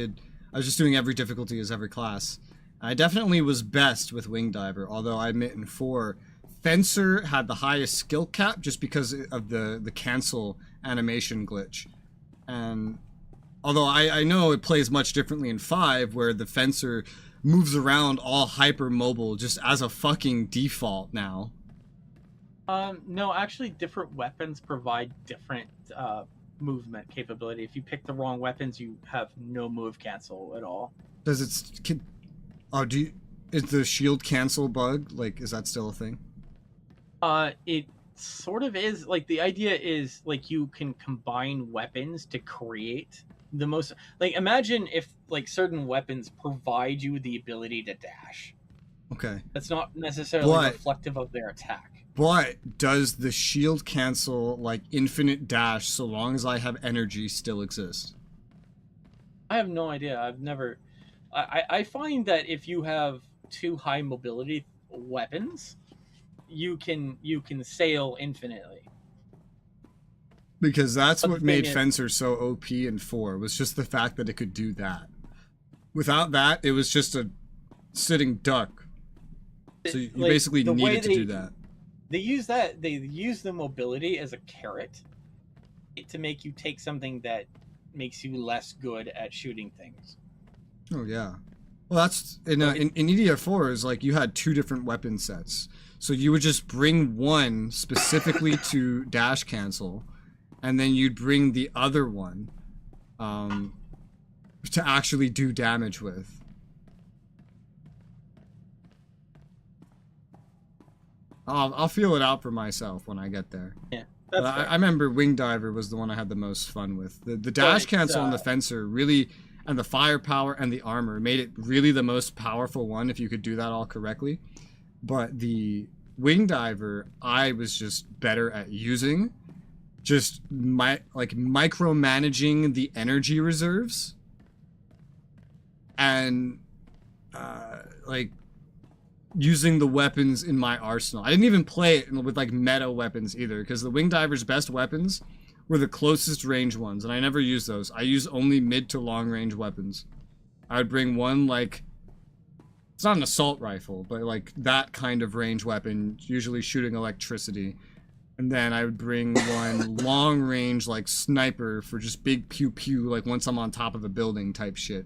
was just doing every difficulty as every class. I definitely was best with Wing Diver, although I admit in 4, Fencer had the highest skill cap just because of the cancel animation glitch. And although I know it plays much differently in 5, where the Fencer moves around all hyper mobile just as a fucking default now. No, actually, different weapons provide different movement capability. If you pick the wrong weapons, you have no move cancel at all. Does it? Is the shield cancel bug, like, is that still a thing? It sort of is. Like, the idea is like you can combine weapons to create the most. Like, imagine if like certain weapons provide you the ability to dash. Okay. That's not necessarily reflective of their attack. But does the shield cancel, like, infinite dash, so long as I have energy, still exist? I have no idea. I've never... I find that if you have too high mobility weapons, you can sail infinitely. Because that's what made Fencer so OP in 4, was just the fact that it could do that. Without that, it was just a sitting duck. So you like, basically needed to do that. They use the mobility as a carrot to make you take something that makes you less good at shooting things. Oh yeah. Well, that's in EDF4 is like you had 2 different weapon sets. So you would just bring one specifically to dash cancel, and then you'd bring the other one to actually do damage with. I'll feel it out for myself when I get there. Yeah, that's I remember Wing Diver was the one I had the most fun with. The dash cancel on the Fencer really, and the firepower and the armor made it really the most powerful one if you could do that all correctly. But the Wing Diver, I was just better at using, just micromanaging the energy reserves, and like using the weapons in my arsenal. I didn't even play it with like meta weapons either, because the Wing Diver's best weapons were the closest range ones, and I never used those. I use only mid to long range weapons. I would bring one, like, it's not an assault rifle, but like that kind of range weapon, usually shooting electricity. And then I would bring one long range, like, sniper for just big pew pew, like once I'm on top of a building type shit.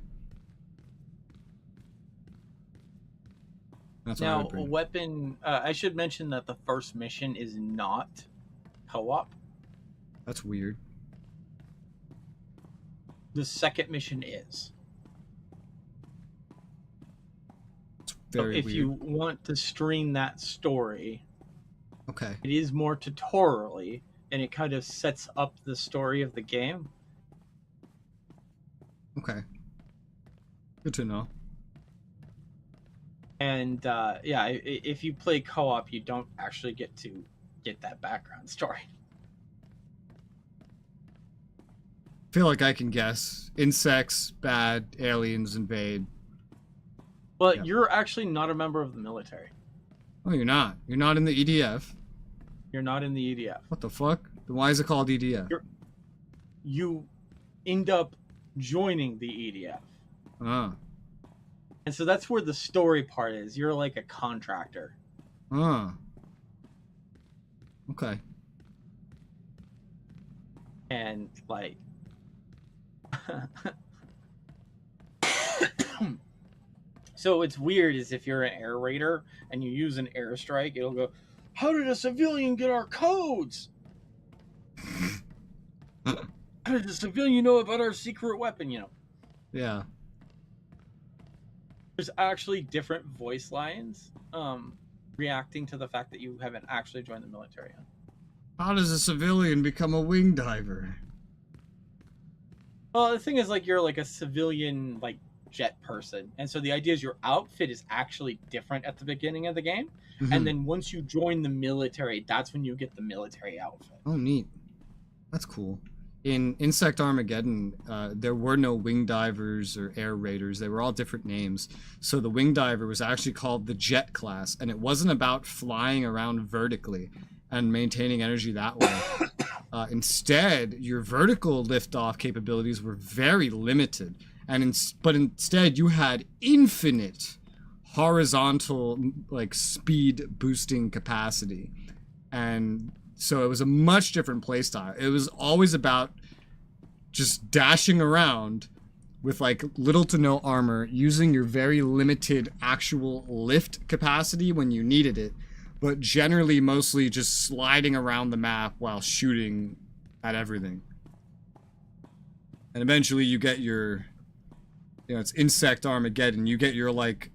That's what I would bring. Now, a weapon, I should mention that the first mission is not co-op. That's weird. The second mission is. Very so if weird. you want to stream that story, okay, it is more tutorially, and it kind of sets up the story of the game. Okay. Good to know. And yeah, if you play co-op, you don't actually get to get that background story. I feel like I can guess. Insects, bad, aliens invade. Well, you're actually not a member of the military. Oh, you're not? You're not in the EDF? You're not in the EDF. What the fuck? Then why is it called EDF? You end up joining the EDF. Ah. And so that's where the story part is. You're like a contractor. Ah. Okay. And like... So what's weird is if you're an air raider and you use an airstrike, it'll go, how did a civilian get our codes? does a civilian know about our secret weapon? Yeah. There's actually different voice lines reacting to the fact that you haven't actually joined the military yet. How does a civilian become a wing diver? Well, the thing is, like, you're like a civilian, like, jet person, and so the idea is your outfit is actually different at the beginning of the game, and then once you join the military, that's when you get the military outfit. Oh, neat. That's cool. In Insect Armageddon, there were no wing divers or air raiders. They were all different names. So the wing diver was actually called the jet class, and it wasn't about flying around vertically and maintaining energy that way. Instead, your vertical liftoff capabilities were very limited, but instead you had infinite horizontal like speed boosting capacity, and so it was a much different playstyle. It was always about just dashing around with like little to no armor, using your very limited actual lift capacity when you needed it, but generally mostly just sliding around the map while shooting at everything. And eventually you get your, it's Insect Armageddon. You get your like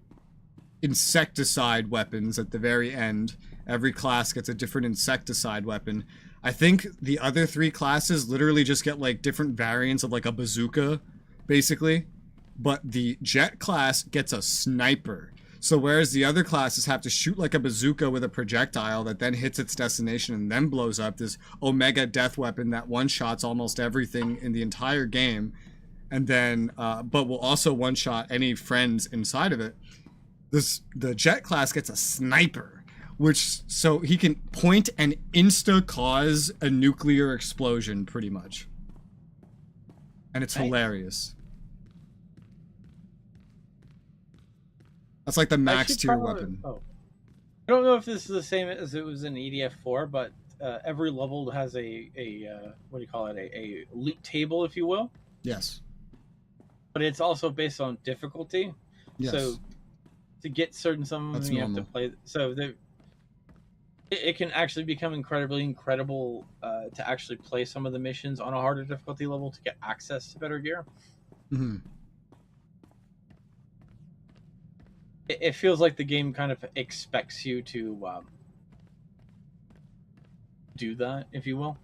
insecticide weapons at the very end. Every class gets a different insecticide weapon. I think the other 3 classes literally just get like different variants of like a bazooka, basically. But the jet class gets a sniper. So whereas the other classes have to shoot like a bazooka with a projectile that then hits its destination and then blows up, this Omega death weapon that one-shots almost everything in the entire game, and then but will also one-shot any friends inside of it. The jet class gets a sniper, so he can point and insta-cause a nuclear explosion, pretty much. And it's hilarious. That's like the max tier weapon. I don't know if this is the same as it was in EDF4, but every level has a what do you call it? A loot table, if you will. Yes. But it's also based on difficulty. Yes. So to get certain summons, you have to play. So it can actually become incredible to actually play some of the missions on a harder difficulty level to get access to better gear. Mm-hmm. It feels like the game kind of expects you to do that, if you will.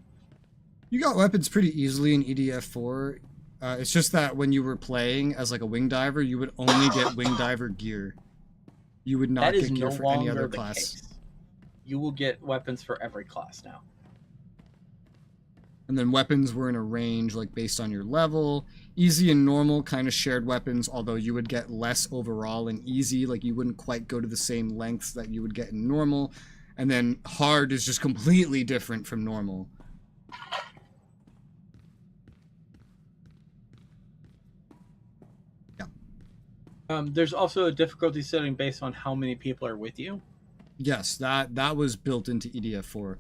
You got weapons pretty easily in EDF4. It's just that when you were playing as like a wing diver, you would only get wing diver gear. You would not get gear for any other class. Case. You will get weapons for every class now. And then weapons were in a range, like based on your level. Easy and normal kind of shared weapons, although you would get less overall in easy. Like you wouldn't quite go to the same lengths that you would get in normal. And then hard is just completely different from normal. Yeah. There's also a difficulty setting based on how many people are with you. Yes, that was built into EDF4.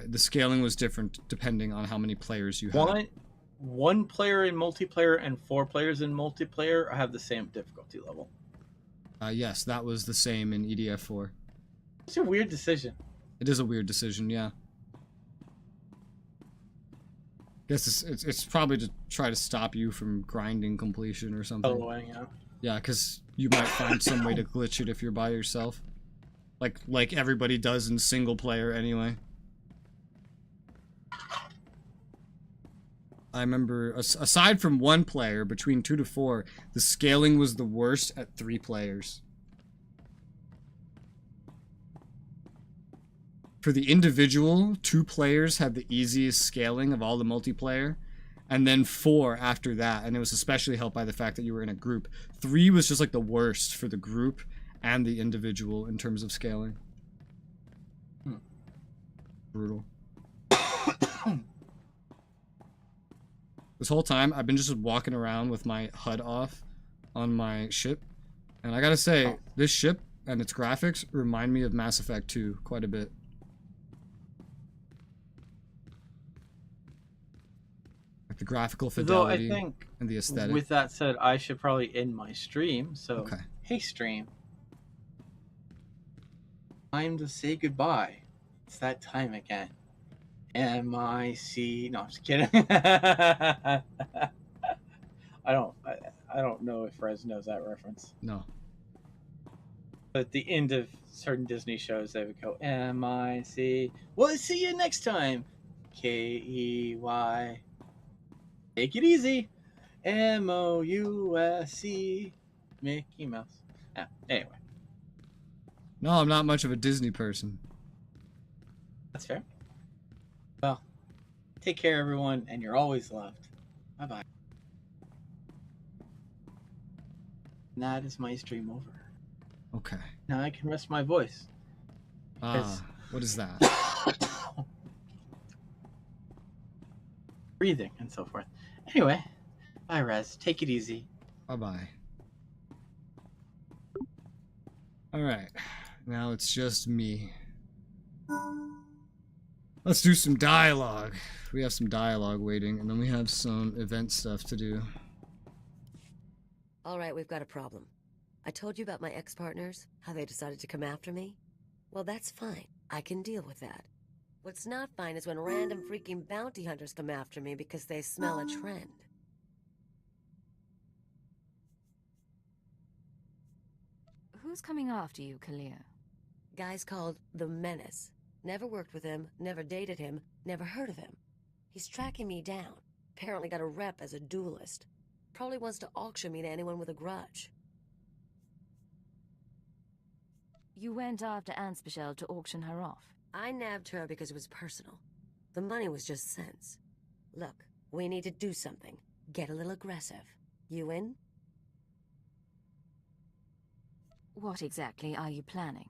The scaling was different depending on how many players you had. One player in multiplayer and 4 players in multiplayer have the same difficulty level. Yes, that was the same in EDF4. It's a weird decision. It is a weird decision, yeah. Guess it's probably to try to stop you from grinding completion or something. Yeah. Yeah, because you might find some way to glitch it if you're by yourself. Like everybody does in single player anyway. I remember, aside from 1 player, between 2 to 4, the scaling was the worst at 3 players. For the individual, 2 players had the easiest scaling of all the multiplayer, and then 4 after that, and it was especially helped by the fact that you were in a group. 3 was just like the worst for the group and the individual in terms of scaling. Brutal. This whole time, I've been just walking around with my HUD off on my ship. And I gotta say, this ship and its graphics remind me of Mass Effect 2 quite a bit. Like the graphical fidelity and the aesthetic. With that said, I should probably end my stream. So, Hey stream. Time to say goodbye. It's that time again. MIC. No, I'm just kidding. I don't know if Rez knows that reference. No. But at the end of certain Disney shows, they would go MIC. Well, see you next time. KEY. Take it easy. MOUSC. Mickey Mouse. Anyway. No, I'm not much of a Disney person. That's fair. Well, take care, everyone, and you're always loved. Bye-bye. And that is my stream over. Okay. Now I can rest my voice. What is that? Breathing and so forth. Anyway, bye, Rez. Take it easy. Bye-bye. Alright. Now it's just me. Let's do some dialogue. We have some dialogue waiting, and then we have some event stuff to do. Alright, we've got a problem. I told you about my ex-partners, how they decided to come after me? Well, that's fine. I can deal with that. What's not fine is when random freaking bounty hunters come after me because they smell a trend. Who's coming after you, Kalia? Guy's called The Menace. Never worked with him, never dated him, never heard of him. He's tracking me down. Apparently got a rep as a duelist. Probably wants to auction me to anyone with a grudge. You went after Anspeciel to auction her off. I nabbed her because it was personal. The money was just cents. Look, we need to do something. Get a little aggressive. You in? What exactly are you planning?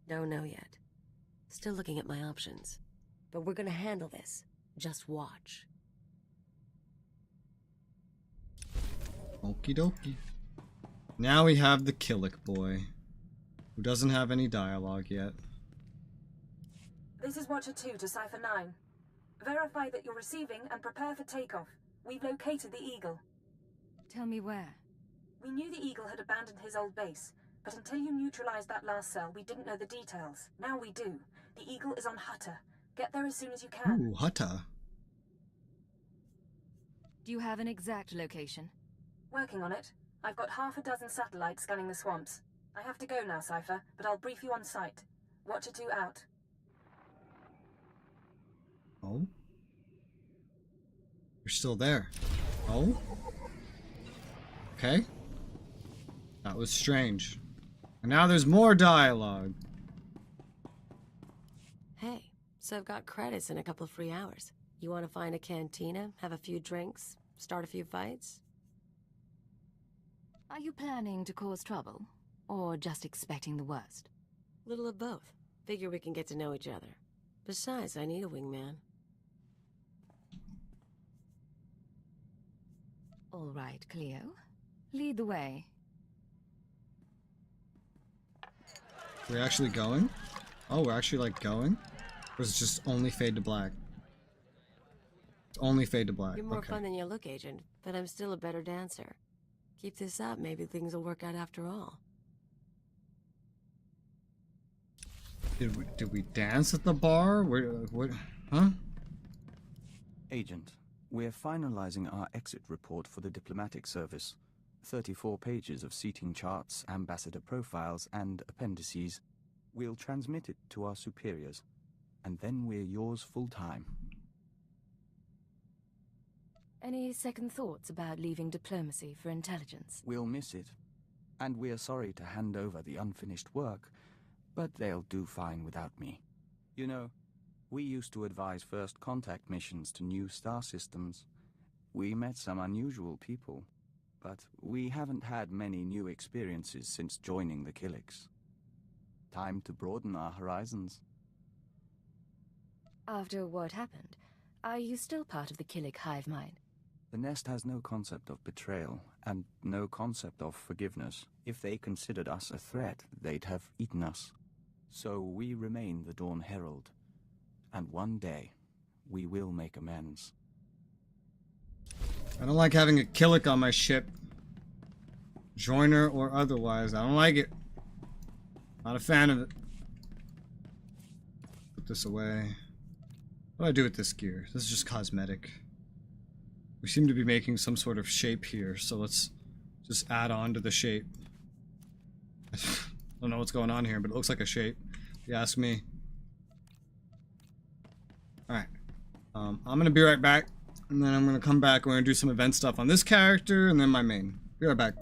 Don't know yet. Still looking at my options. But we're gonna handle this. Just watch. Okie dokie. Now we have the Killick boy, who doesn't have any dialogue yet. This is Watcher 2 to Cipher 9. Verify that you're receiving and prepare for takeoff. We've located the Eagle. Tell me where. We knew the Eagle had abandoned his old base, but until you neutralized that last cell, we didn't know the details. Now we do. The Eagle is on Hutta. Get there as soon as you can. Ooh, Hutta. Do you have an exact location? Working on it. I've got half a dozen satellites scanning the swamps. I have to go now, Cipher, but I'll brief you on site. Watcher 2 out. Oh? You're still there. Oh? Okay. That was strange. And now there's more dialogue. Hey, so I've got credits and a couple of free hours. You want to find a cantina, have a few drinks, start a few fights? Are you planning to cause trouble? Or just expecting the worst? Little of both. Figure we can get to know each other. Besides, I need a wingman. All right, Cleo. Lead the way. We're actually going? Oh, we're actually, like, going? Or is it just only fade to black? It's only fade to black. You're more okay. fun than you look, Agent, but I'm still a better dancer. Keep this up, maybe things will work out after all. Did we dance at the bar? What? Huh? Agent, we're finalizing our exit report for the diplomatic service. 34 pages of seating charts, ambassador profiles, and appendices. We'll transmit it to our superiors, and then we're yours full-time. Any second thoughts about leaving diplomacy for intelligence? We'll miss it, and we're sorry to hand over the unfinished work, but they'll do fine without me. You know, we used to advise first contact missions to new star systems. We met some unusual people, but we haven't had many new experiences since joining the Killicks. Time to broaden our horizons. After what happened, are you still part of the Killick hive mind? The Nest has no concept of betrayal, and no concept of forgiveness. If they considered us a threat, they'd have eaten us. So we remain the Dawn Herald, and one day, we will make amends. I don't like having a Killick on my ship. Joiner or otherwise, I don't like it. Not a fan of it. Put this away. What do I do with this gear? This is just cosmetic. We seem to be making some sort of shape here, so let's just add on to the shape. I don't know what's going on here, but it looks like a shape, if you ask me. Alright. I'm gonna be right back, and then I'm gonna come back. We're gonna do some event stuff on this character, and then my main. Be right back.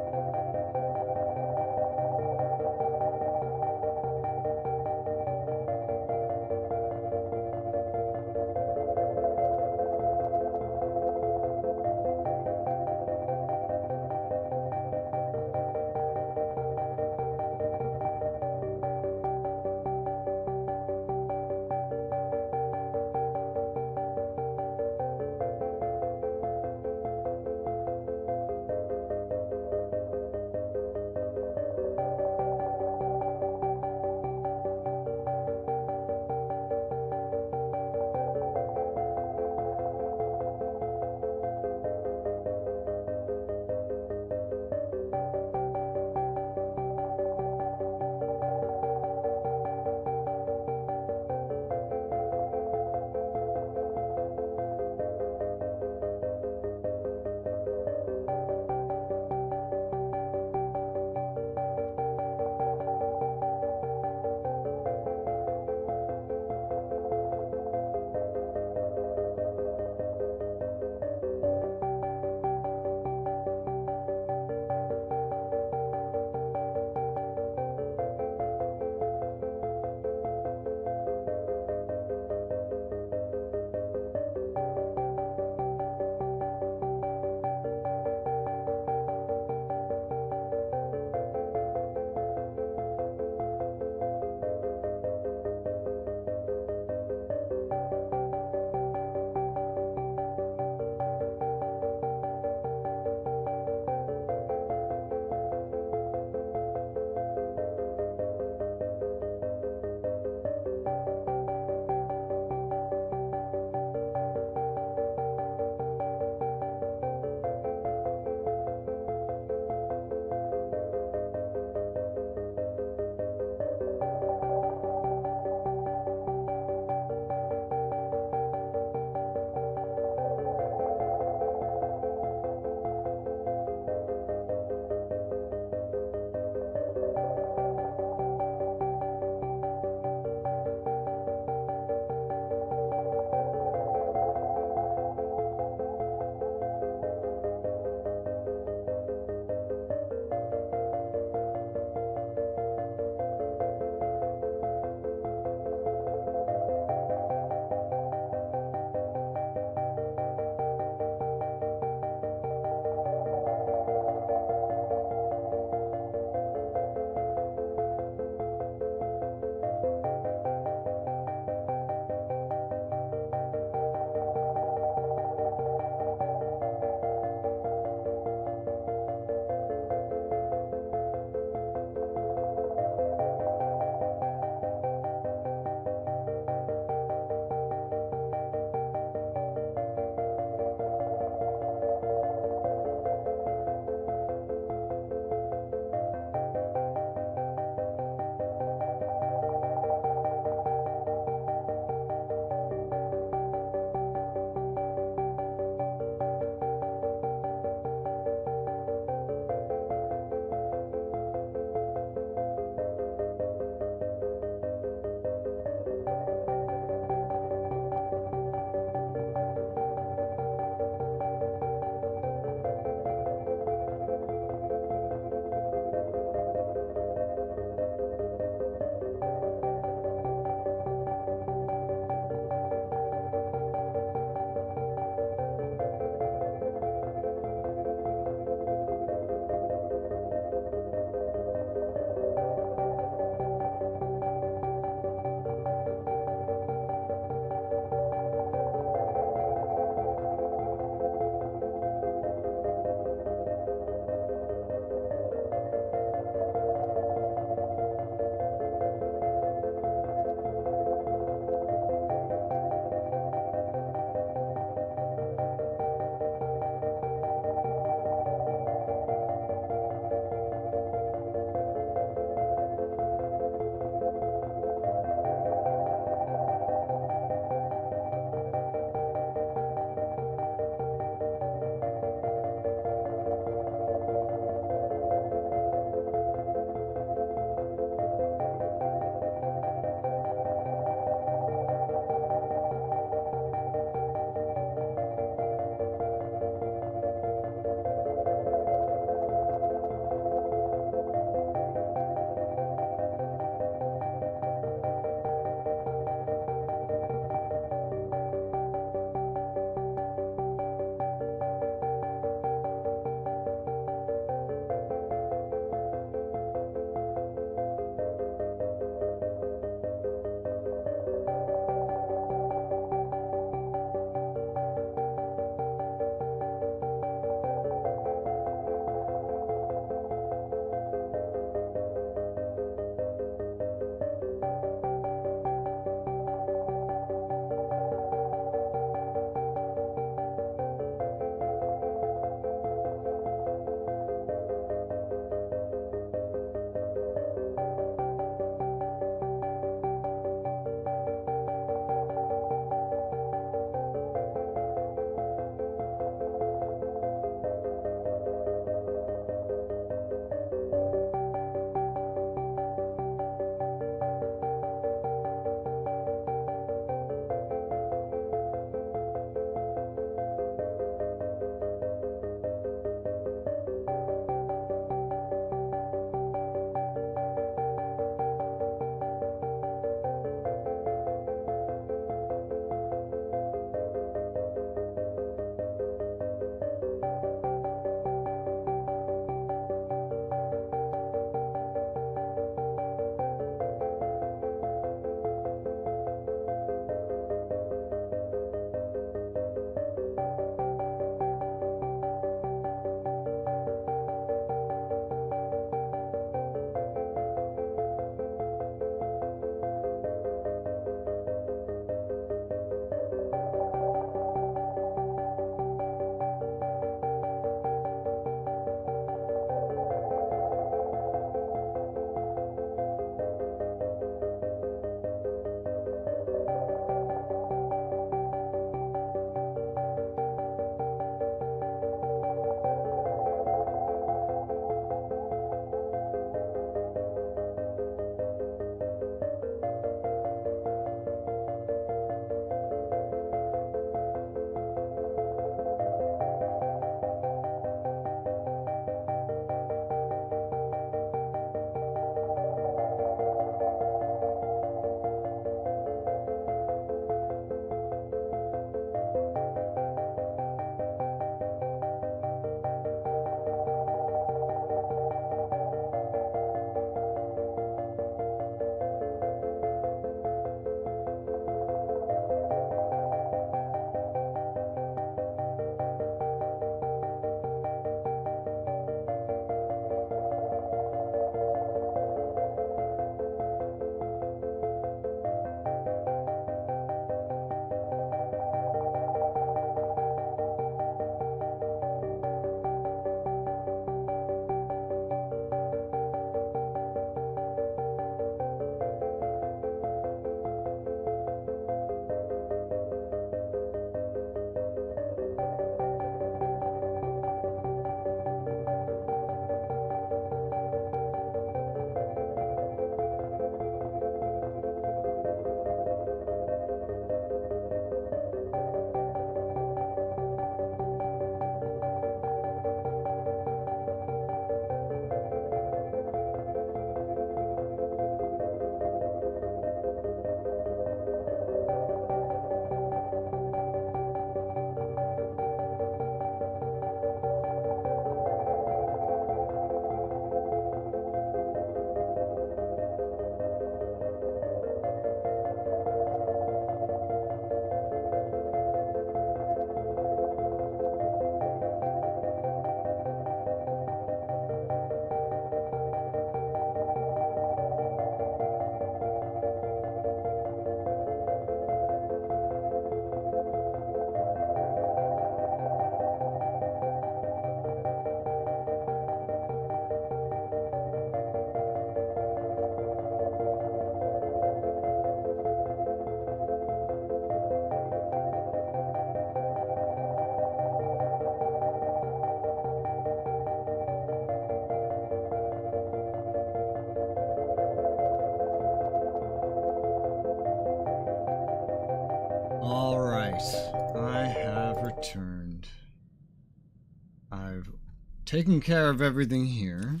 I've taken care of everything here.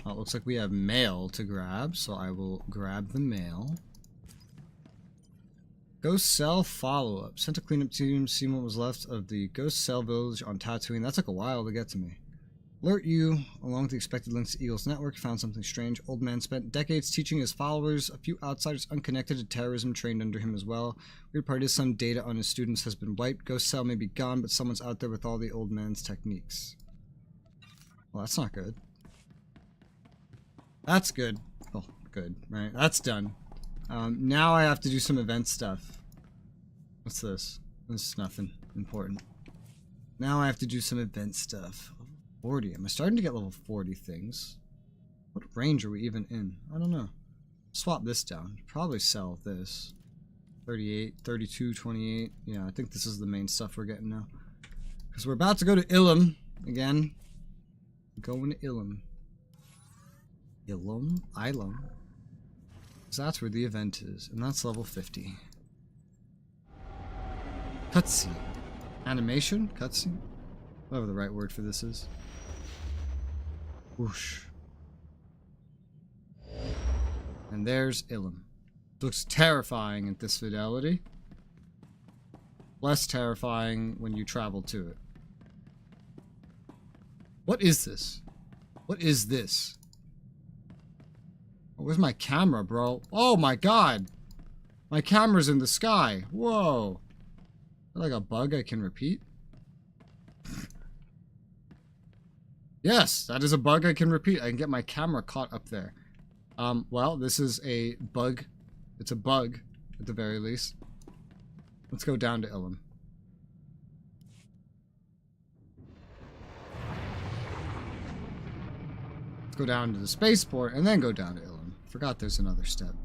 It looks like we have mail to grab, so I will grab the mail. Ghost Cell follow-up. Sent a cleanup team, seen what was left of the Ghost Cell village on Tatooine. That took a while to get to me. Alert you, along with the expected links to Eagle's network, found something strange. Old man spent decades teaching his followers, a few outsiders unconnected to terrorism trained under him as well. Weird part is some data on his students has been wiped. Ghost Cell may be gone, but someone's out there with all the old man's techniques. Well, that's not good. That's good. Oh, good. Right, that's done. Now I have to do some event stuff. What's this? This is nothing important. Now I have to do some event stuff. 40. Am I starting to get level 40 things? What range are we even in? I don't know. Swap this down. Probably sell this. 38, 32, 28. Yeah, I think this is the main stuff we're getting now. Because we're about to go to Ilum again. Going to Ilum. Ilum? So that's where the event is. And that's level 50. Cutscene. Animation? Cutscene? Whatever the right word for this is. Whoosh. And there's Ilum. Looks terrifying at this fidelity. Less terrifying when you travel to it. What is this? What is this? Oh, where's my camera, bro? Oh my god! My camera's in the sky. Whoa. Is that like a bug I can repeat? Yes, that is a bug I can repeat. I can get my camera caught up there. Well, this is a bug. It's a bug, at the very least. Let's go down to Ilum. Let's go down to the spaceport and then go down to Ilum. Forgot there's another step.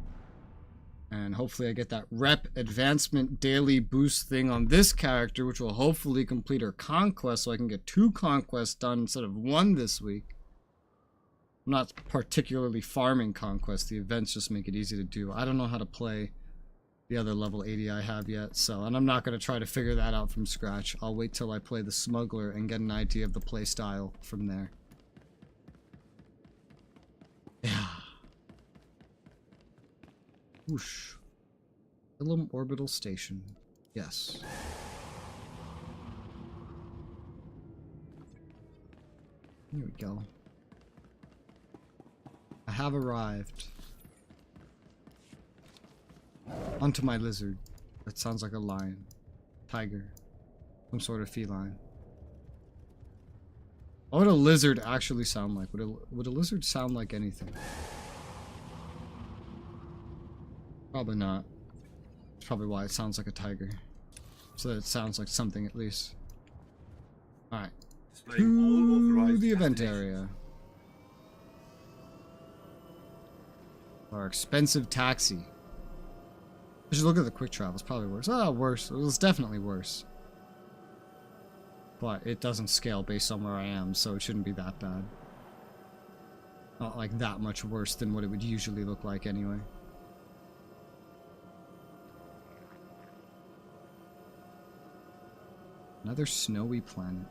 And hopefully I get that rep advancement daily boost thing on this character, which will hopefully complete her conquest so I can get 2 conquests done instead of 1 this week. I'm not particularly farming conquests. The events just make it easy to do. I don't know how to play the other level 80 I have yet, and I'm not going to try to figure that out from scratch. I'll wait till I play the Smuggler and get an idea of the play style from there. Yeah. Whoosh. Ilum Orbital Station. Yes. Here we go. I have arrived. Onto my lizard. That sounds like a lion. Tiger. Some sort of feline. What would a lizard actually sound like? Would a lizard sound like anything? Probably not. That's probably why it sounds like a tiger. So that it sounds like something at least. Alright. To the event area. Our expensive taxi. I should look at the quick travel. It's probably worse. Oh, worse. It was definitely worse. But it doesn't scale based on where I am, so it shouldn't be that bad. Not like that much worse than what it would usually look like anyway. Another snowy planet.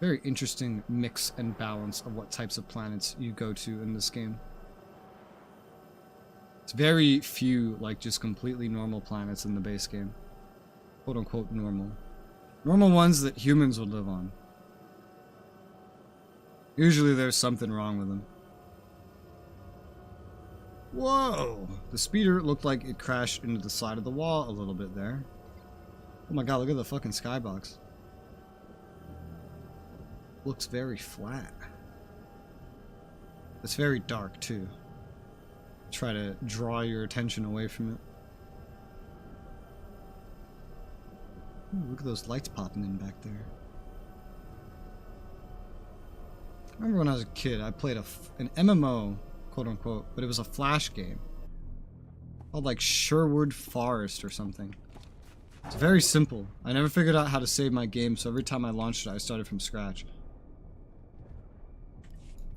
Very interesting mix and balance of what types of planets you go to in this game. It's very few, like, just completely normal planets in the base game. Quote unquote normal. Normal ones that humans would live on. Usually there's something wrong with them. Whoa! The speeder looked like it crashed into the side of the wall a little bit there. Oh my god, look at the fucking skybox. Looks very flat. It's very dark too. Try to draw your attention away from it. Ooh, look at those lights popping in back there. I remember when I was a kid, I played an MMO, quote unquote, but it was a flash game. Called like Sherwood Forest or something. It's very simple. I never figured out how to save my game, so every time I launched it, I started from scratch.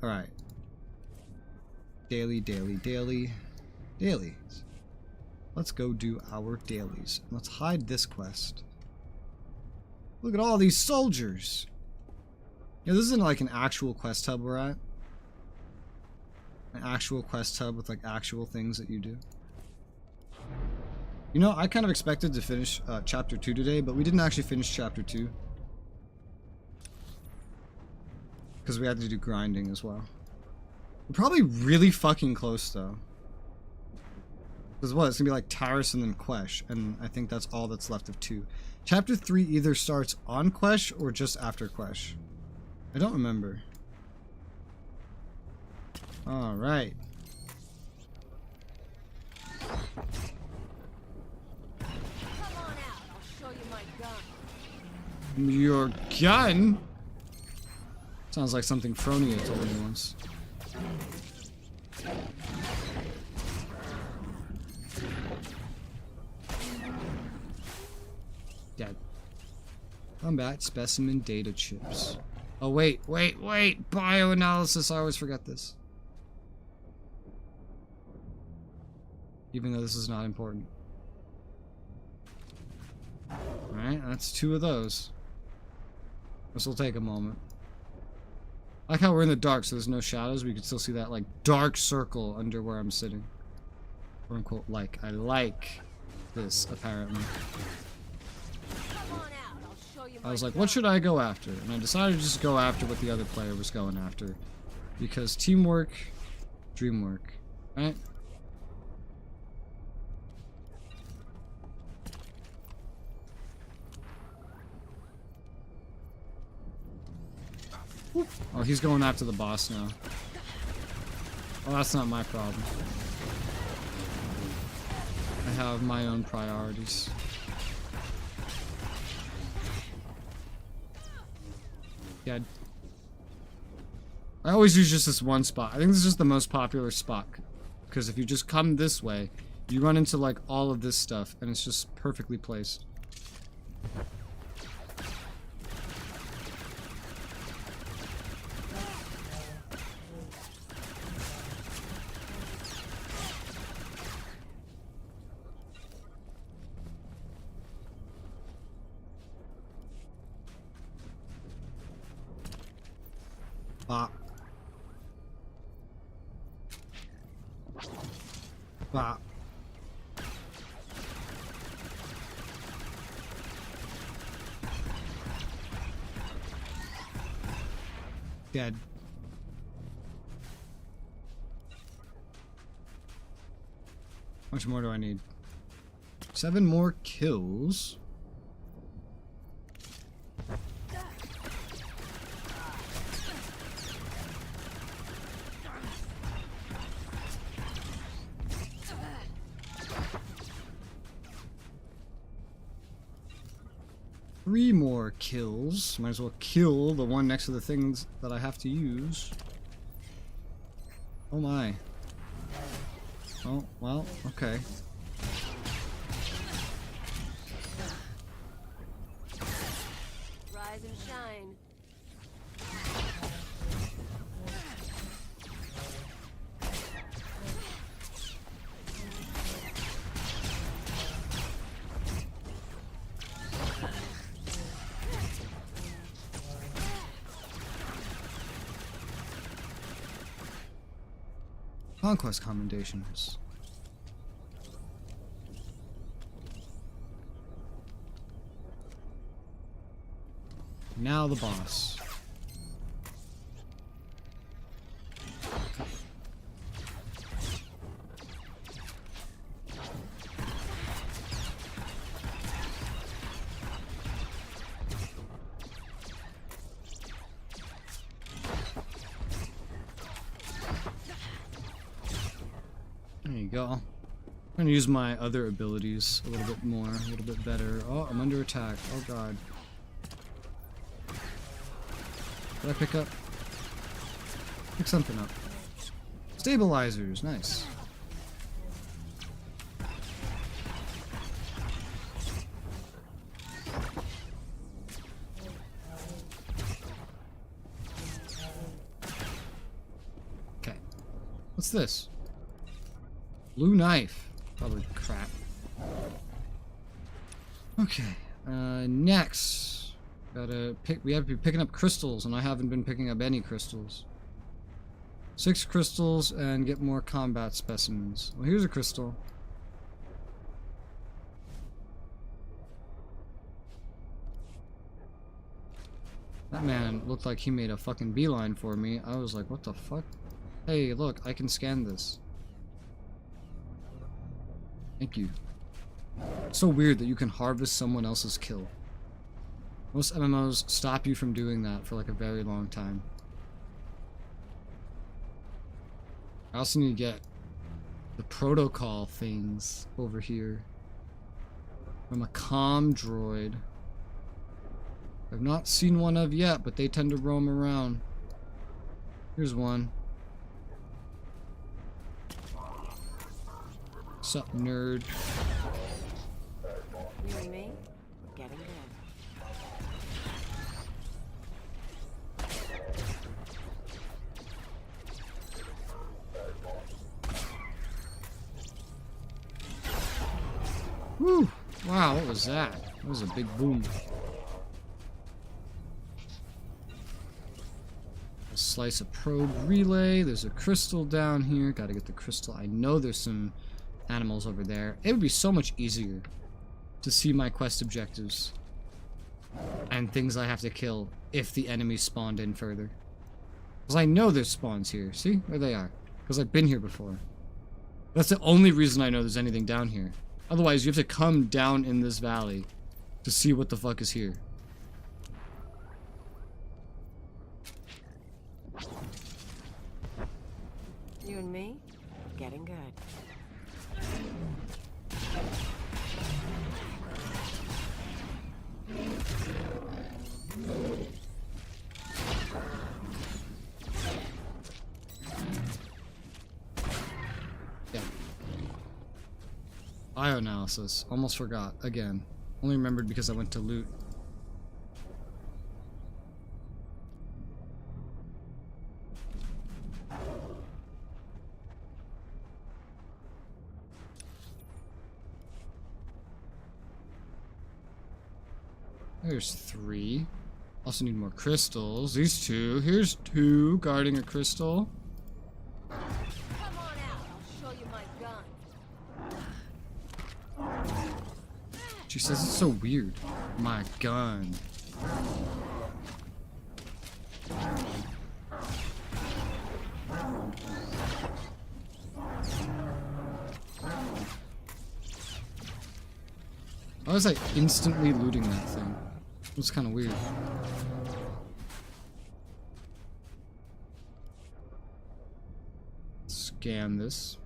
Alright. Daily. Dailies. Let's go do our dailies. Let's hide this quest. Look at all these soldiers. Yeah, this isn't like an actual quest hub we're at. An actual quest hub with like actual things that you do. You know, I kind of expected to finish chapter 2 today, but we didn't actually finish chapter 2. Because we had to do grinding as well. We're probably really fucking close though. Because what? It's gonna be like Taris and then Quesh, and I think that's all that's left of 2. Chapter 3 either starts on Quesh or just after Quesh. I don't remember. Alright. Your gun? Sounds like something Fronia told me once. Dead. Combat specimen data chips. Oh, wait. Bioanalysis. I always forget this. Even though this is not important. Alright, that's 2 of those. This will take a moment. I like how we're in the dark, so there's no shadows. We can still see that, like, dark circle under where I'm sitting. Quote unquote, like. I like this, apparently. I was like, what should I go after? And I decided to just go after what the other player was going after. Because teamwork, dreamwork. Right? Oh, he's going after the boss now. Oh, that's not my problem. I have my own priorities. Yeah. I always use just this one spot. I think this is just the most popular spot. Because if you just come this way, you run into like all of this stuff, and it's just perfectly placed. Bop. Bop. Dead. How much more do I need? 7 more kills. Three more kills. Might as well kill the one next to the things that I have to use. Oh my. Oh, well, okay. Rise and shine. Conquest commendations. Now the boss. There you go. I'm gonna use my other abilities a little bit more, a little bit better. Oh, I'm under attack. Oh god. Did I pick up? Pick something up. Stabilizers, nice. Okay. What's this? Blue knife. Probably crap. Okay. Next. We have to be picking up crystals, and I haven't been picking up any crystals. 6 crystals and get more combat specimens. Well, here's a crystal. That man looked like he made a fucking beeline for me. I was like, what the fuck? Hey, look, I can scan this. Thank you. It's so weird that you can harvest someone else's kill. Most MMOs stop you from doing that for like a very long time. I also need to get the protocol things over here from a comm droid. I've not seen one of yet, but they tend to roam around. Here's one. Sup, nerd? You and me, we're getting good. Woo! Wow, what was that? That was a big boom. A slice of probe relay. There's a crystal down here. Gotta get the crystal. I know there's some animals over there. It would be so much easier to see my quest objectives and things I have to kill if the enemies spawned in further. Because I know there's spawns here. See? There they are. Because I've been here before. That's the only reason I know there's anything down here. Otherwise, you have to come down in this valley to see what the fuck is here. You and me, we're getting good. Yeah. Bioanalysis. Almost forgot. Again. Only remembered because I went to loot. There's 3. Also need more crystals. These 2. Here's 2 guarding a crystal. Come on out, I'll show you my gun. She says it's so weird. My gun. Why was I instantly looting that thing? It was kind of weird. Scan this.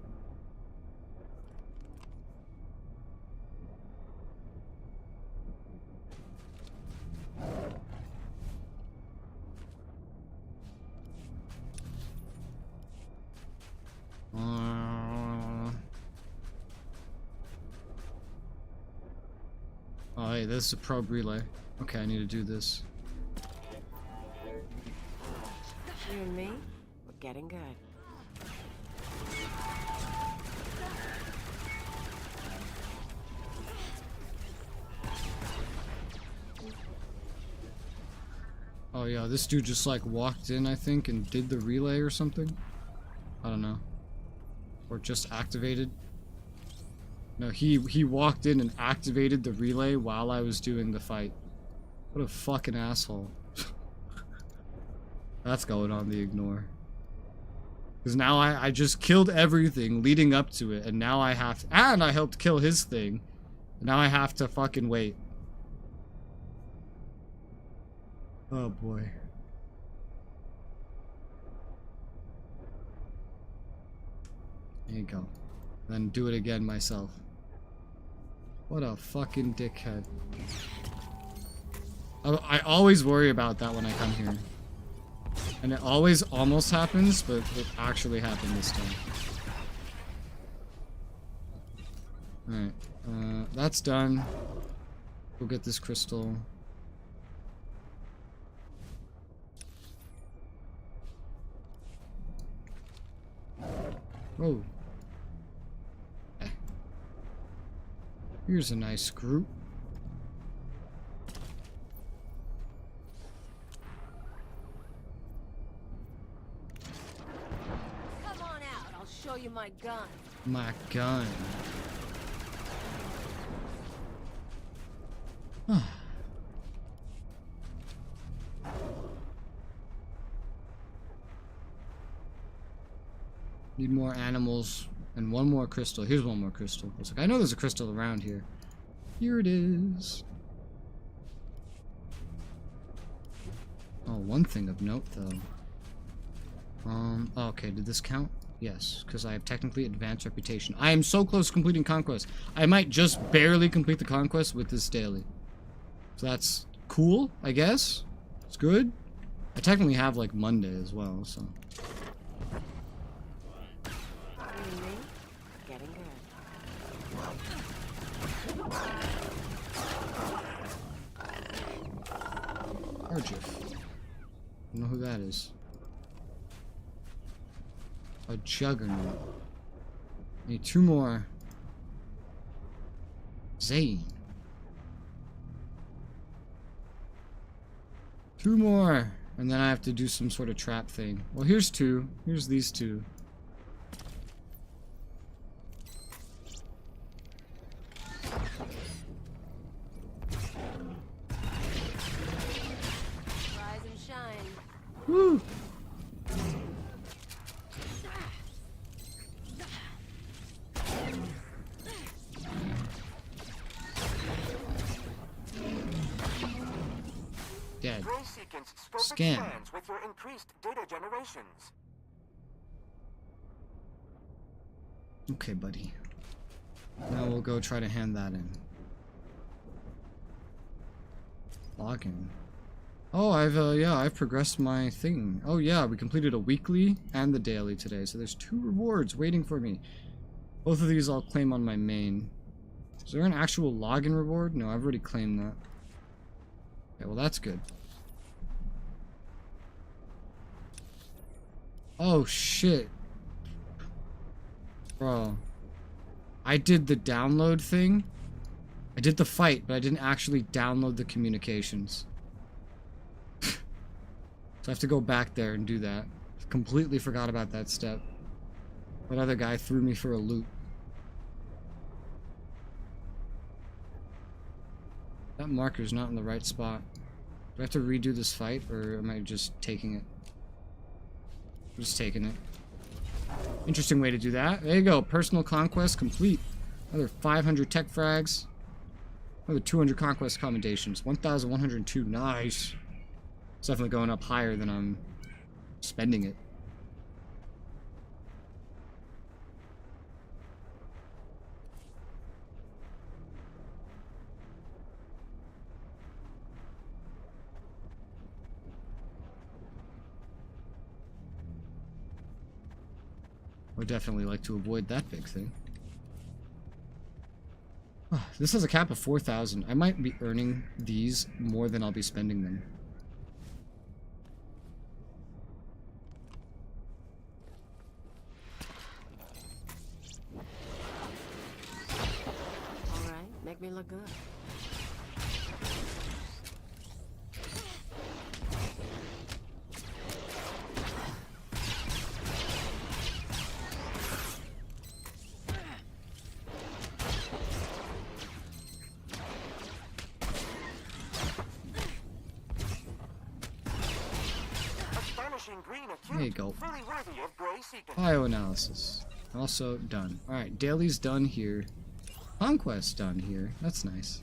Oh, hey, this is a probe relay. Okay, I need to do this. You and me, we're getting good. Oh yeah, this dude just like walked in, I think, and did the relay or something. I don't know. Or just activated. No, he walked in and activated the relay while I was doing the fight. What a fucking asshole. That's going on the ignore. Because now I just killed everything leading up to it, and now I have to, and I helped kill his thing. Now I have to fucking wait. Oh boy. There you go. Then do it again myself. What a fucking dickhead. I always worry about that when I come here. And it always almost happens, but it actually happened this time. Alright, that's done. Go get this crystal. Whoa. Here's a nice group. show you my gun. My gun. Need more animals and one more crystal. Here's one more crystal. I was like, I know there's a crystal around here. Here it is. Oh, one thing of note though. Okay, did this count? Yes, because I have technically advanced reputation. I am so close to completing conquest. I might just barely complete the conquest with this daily. So that's cool, I guess. It's good. I technically have like Monday as well, so. Getting Argif. I don't know who that is. A juggernaut. Need 2 more. Zane. 2 more. And then I have to do some sort of trap thing. Well, here's 2. Here's these 2. Rise and shine. Woo! Dead. Scan. With your increased data generations. Okay, buddy. Now we'll go try to hand that in. Login. Oh, I've progressed my thing. Oh yeah, we completed a weekly and the daily today, so there's 2 rewards waiting for me. Both of these I'll claim on my main. Is there an actual login reward? No, I've already claimed that. Okay, well that's good. Oh shit. Bro. I did the download thing. I did the fight, but I didn't actually download the communications. So I have to go back there and do that. Completely forgot about that step. That other guy threw me for a loop. That marker's not in the right spot. Do I have to redo this fight, or am I just taking it? I'm just taking it. Interesting way to do that. There you go. Personal conquest complete. Another 500 tech frags. Another 200 conquest commendations. 1,102. Nice. It's definitely going up higher than I'm spending it. Would definitely like to avoid that big thing. This has a cap of 4,000. I might be earning these more than I'll be spending them. Alright, make me look good. There you go. Bioanalysis. Also done. Alright, daily's done here. Conquest done here. That's nice.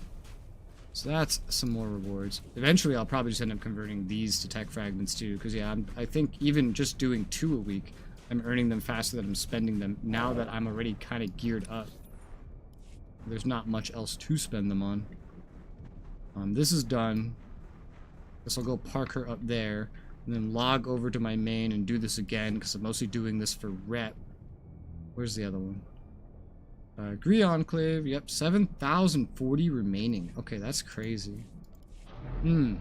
So that's some more rewards. Eventually I'll probably just end up converting these to tech fragments too, because yeah, I think even just doing 2 a week, I'm earning them faster than I'm spending them, now that I'm already kind of geared up. There's not much else to spend them on. This is done. Guess I'll go park her up there. And then log over to my main and do this again, because I'm mostly doing this for rep. Where's the other one? Agree Enclave, yep, 7,040 remaining. Okay, that's crazy. We're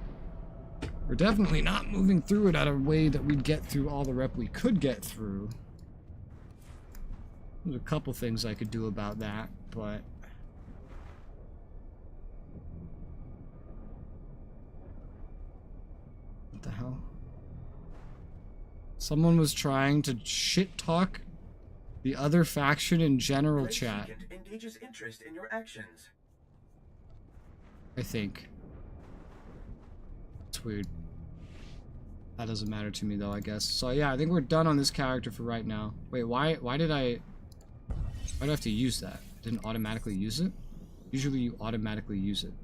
definitely not moving through it at a way that we'd get through all the rep we could get through. There's a couple things I could do about that, but... What the hell? Someone was trying to shit talk The other faction in general Race chat. Agent engages interest in your actions. I think. It's weird. That doesn't matter to me though, I guess. So yeah, I think we're done on this character for right now. Wait, why do I have to use that? Didn't automatically use it? Usually you automatically use it.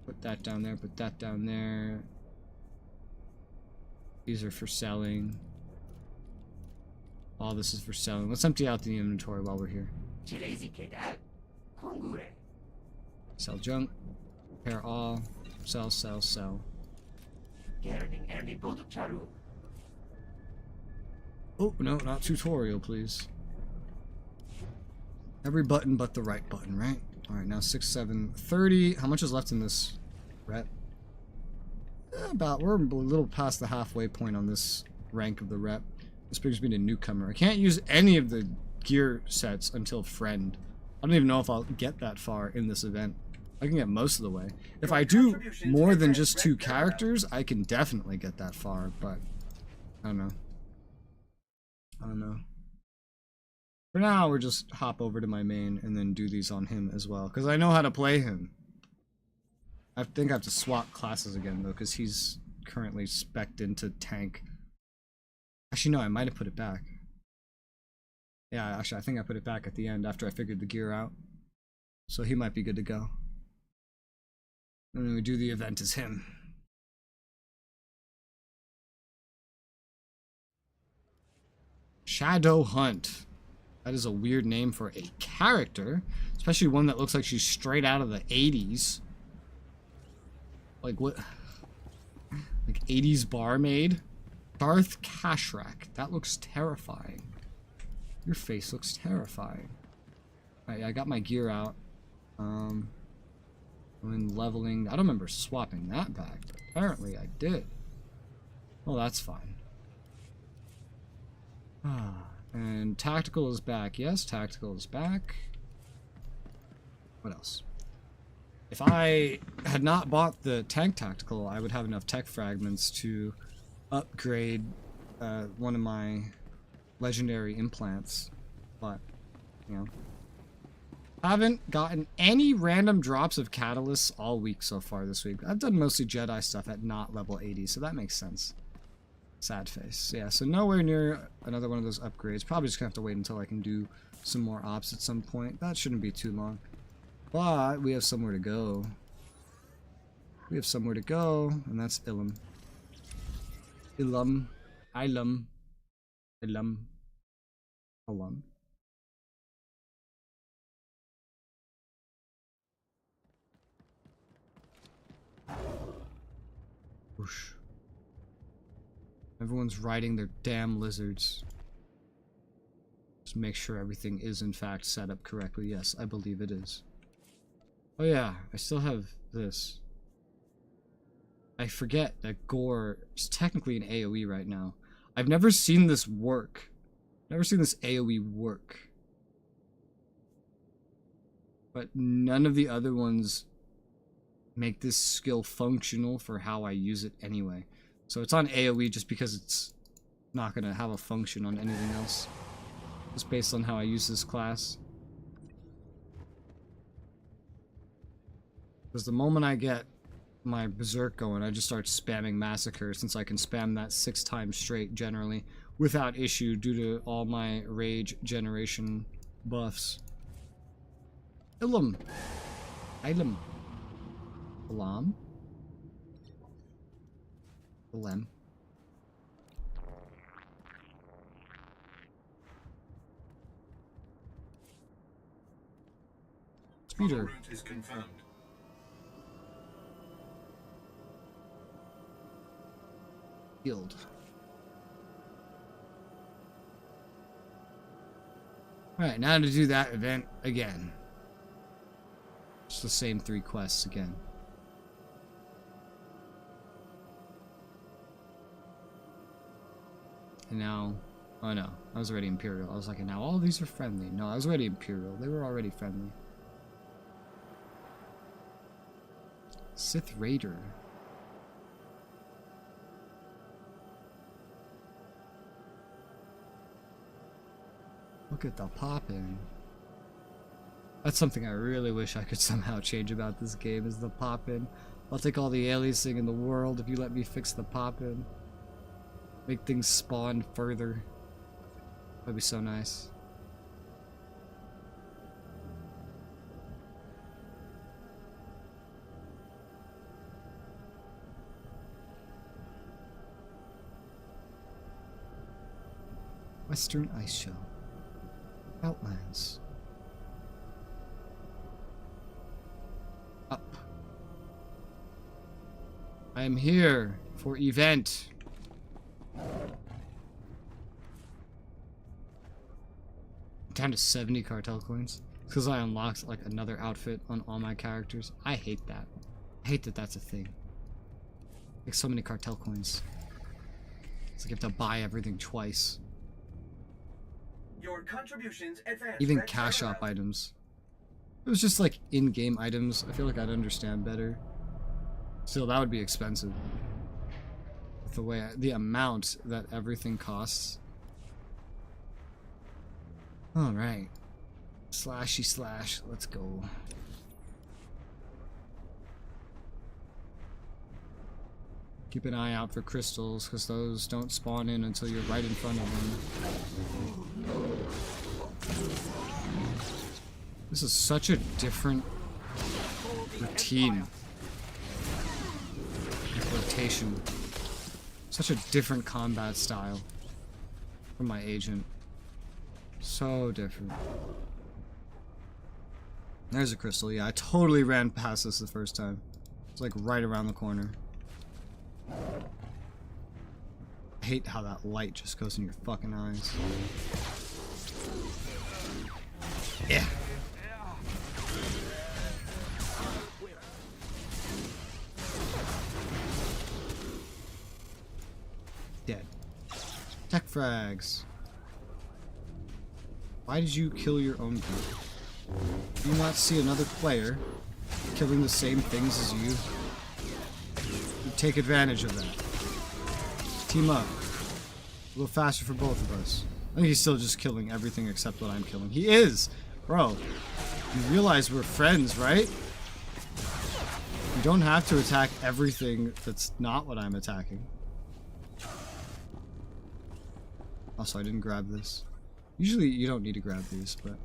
Put that down there, put that down there. These are for selling. All this is for selling. Let's empty out the inventory while we're here. Sell junk. Repair all. Sell, sell, sell. Oh, no, not tutorial, please. Every button but the right button, right? Alright, now 6, 7, 30. How much is left in this rep? We're a little past the halfway point on this rank of the rep. This brings me to newcomer. I can't use any of the gear sets until friend. I don't even know if I'll get that far in this event. I can get most of the way. If I do more than just 2 characters, I can definitely get that far, but I don't know. I don't know. For now, we'll just hop over to my main and then do these on him as well, because I know how to play him. I think I have to swap classes again, though, because he's currently spec'd into tank. Actually, no, I might have put it back. Yeah, actually, I think I put it back at the end after I figured the gear out. So he might be good to go. And then we do the event as him. Shadow Hunt. That is a weird name for a character, especially one that looks like she's straight out of the 80s. Like what? Like 80s barmaid? Darth Kashrak. That looks terrifying. Your face looks terrifying. Alright, I got my gear out. I'm in leveling. I don't remember swapping that back, but apparently I did. Well, that's fine. And tactical is back. Yes, tactical is back. What else? If I had not bought the tank tactical, I would have enough tech fragments to upgrade one of my legendary implants. But, you know. I haven't gotten any random drops of catalysts all week so far this week. I've done mostly Jedi stuff at not level 80, so that makes sense. Sad face. Yeah, so nowhere near another one of those upgrades. Probably just gonna have to wait until I can do some more ops at some point. That shouldn't be too long. But we have somewhere to go. We have somewhere to go, and that's Ilum. Ilum. Ilum. Ilum. Ilum. Whoosh. Everyone's riding their damn lizards. Just make sure everything is in fact set up correctly. Yes, I believe it is. Oh yeah, I still have this. I forget that Gore is technically an AoE right now. I've never seen this work. Never seen this AoE work. But none of the other ones make this skill functional for how I use it anyway. So it's on AoE just because it's not going to have a function on anything else. Just based on how I use this class. Because the moment I get my berserk going, I just start spamming Massacre, since I can spam that 6 times straight generally without issue due to all my rage generation buffs. Ilum. Ilum. Alam. Lem. Speeder. Route is confirmed. Guild. Alright, now to do that event again. It's the same 3 quests again. And now, oh no, I was already Imperial. I was like, and now all these are friendly. No, I was already Imperial. They were already friendly. Sith Raider. Look at the poppin'. That's something I really wish I could somehow change about this game, is the poppin'. I'll take all the aliasing in the world if you let me fix the poppin'. Make things spawn further. That'd be so nice. Western Ice Shelf. Outlands. Up. I am here for event. Down to 70 cartel coins. It's because I unlocked like another outfit on all my characters. I hate that. I hate that that's a thing. Like so many cartel coins. It's like you have to buy everything twice. Your contributions advance. Even cash shop items. If it was just like in-game items, I feel like I'd understand better. Still, that would be expensive. With the way the amount that everything costs. Alright. Slashy slash. Let's go. Keep an eye out for crystals, because those don't spawn in until you're right in front of them. This is such a different routine. Rotation. Such a different combat style from my agent. So different. There's a crystal. Yeah, I totally ran past this the first time. It's like right around the corner. I hate how that light just goes in your fucking eyes. Yeah. Dead. Tech frags. Why did you kill your own group? Do you not see another player killing the same things as you? You take advantage of that. Team up. A little faster for both of us. I think he's still just killing everything except what I'm killing. He is! Bro, you realize we're friends, right? You don't have to attack everything that's not what I'm attacking. Also, I didn't grab this. Usually you don't need to grab these, but...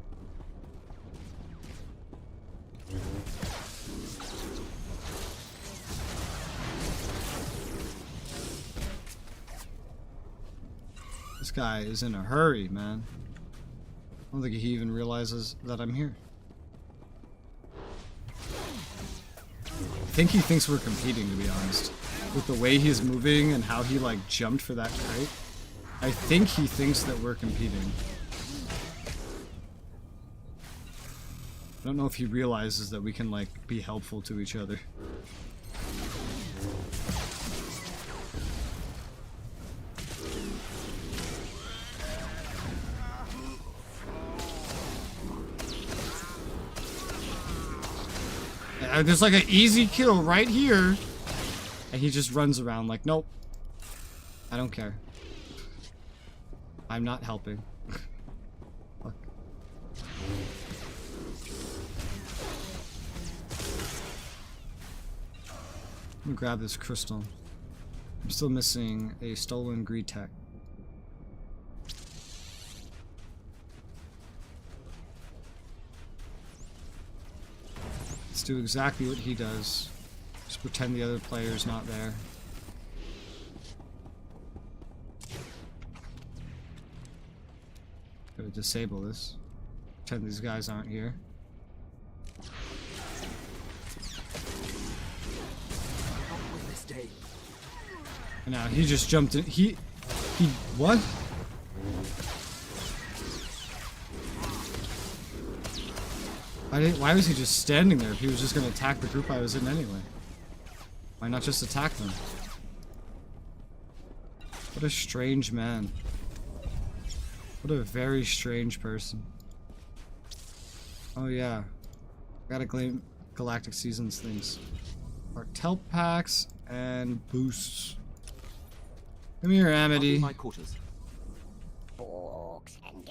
This guy is in a hurry, man. I don't think he even realizes that I'm here. I think he thinks we're competing, to be honest. With the way he's moving and how he, like, jumped for that crate. I think he thinks that we're competing. I don't know if he realizes that we can, like, be helpful to each other. There's like an easy kill right here. And he just runs around like, nope. I don't care. I'm not helping. Fuck. I'm gonna grab this crystal. I'm still missing a stolen greed tech. Let's do exactly what he does. Just pretend the other player's not there. Gotta disable this. Pretend these guys aren't here. And now he just jumped in. He what? Why was he just standing there if he was just gonna attack the group I was in anyway? Why not just attack them? What a strange man. What a very strange person. Oh yeah. Gotta claim Galactic Seasons things. Cartel packs and boosts. Come here, Amity. My quarters. Forks and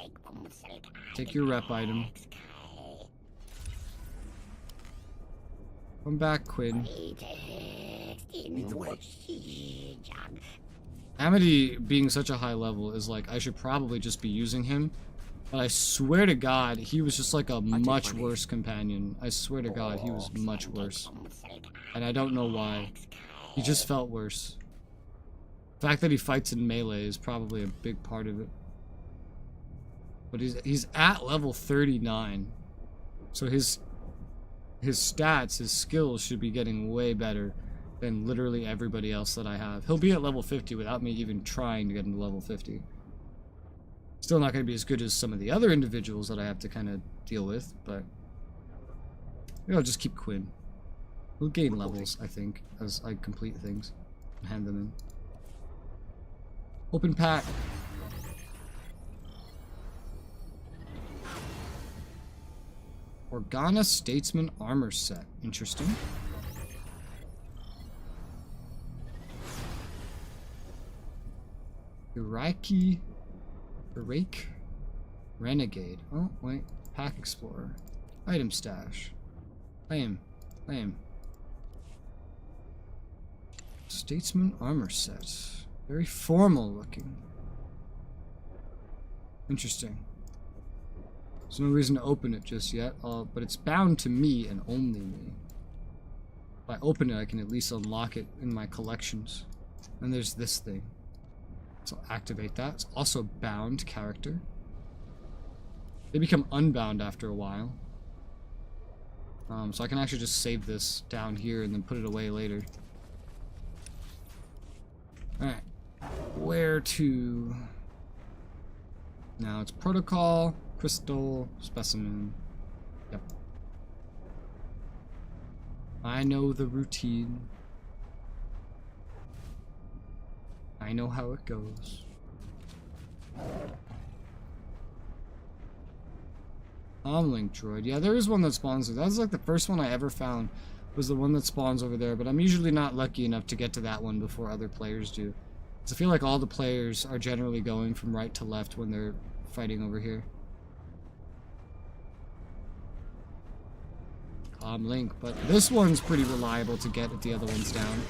Take your rep item. Come back, Quinn. Amity being such a high level is like, I should probably just be using him. But I swear to God, he was just like a much worse companion. I swear to God, he was much worse. And I don't know why. He just felt worse. The fact that he fights in melee is probably a big part of it. But he's at level 39. So his stats, his skills should be getting way better than literally everybody else that I have. He'll be at level 50 without me even trying to get him to level 50. Still not going to be as good as some of the other individuals that I have to kind of deal with, but maybe I'll just keep Quinn. He'll gain levels, I think, as I complete things and hand them in. Open pack. Organa Statesman Armor Set. Interesting. Iraqi Renegade. Oh, wait. Pack Explorer. Item Stash. Claim. Statesman Armor Set. Very formal looking. Interesting. There's no reason to open it just yet, but it's bound to me and only me. If I open it, I can at least unlock it in my collections. And there's this thing. So I'll activate that. It's also bound character. They become unbound after a while. So I can actually just save this down here and then put it away later. Alright. Where to? Now it's protocol, crystal, specimen. Yep. I know the routine. I know how it goes. Comlink droid. Yeah, there is one that spawns there. That was like the first one I ever found, was the one that spawns over there, but I'm usually not lucky enough to get to that one before other players do. Because I feel like all the players are generally going from right to left when they're fighting over here. Comlink, but this one's pretty reliable to get if the other one's down.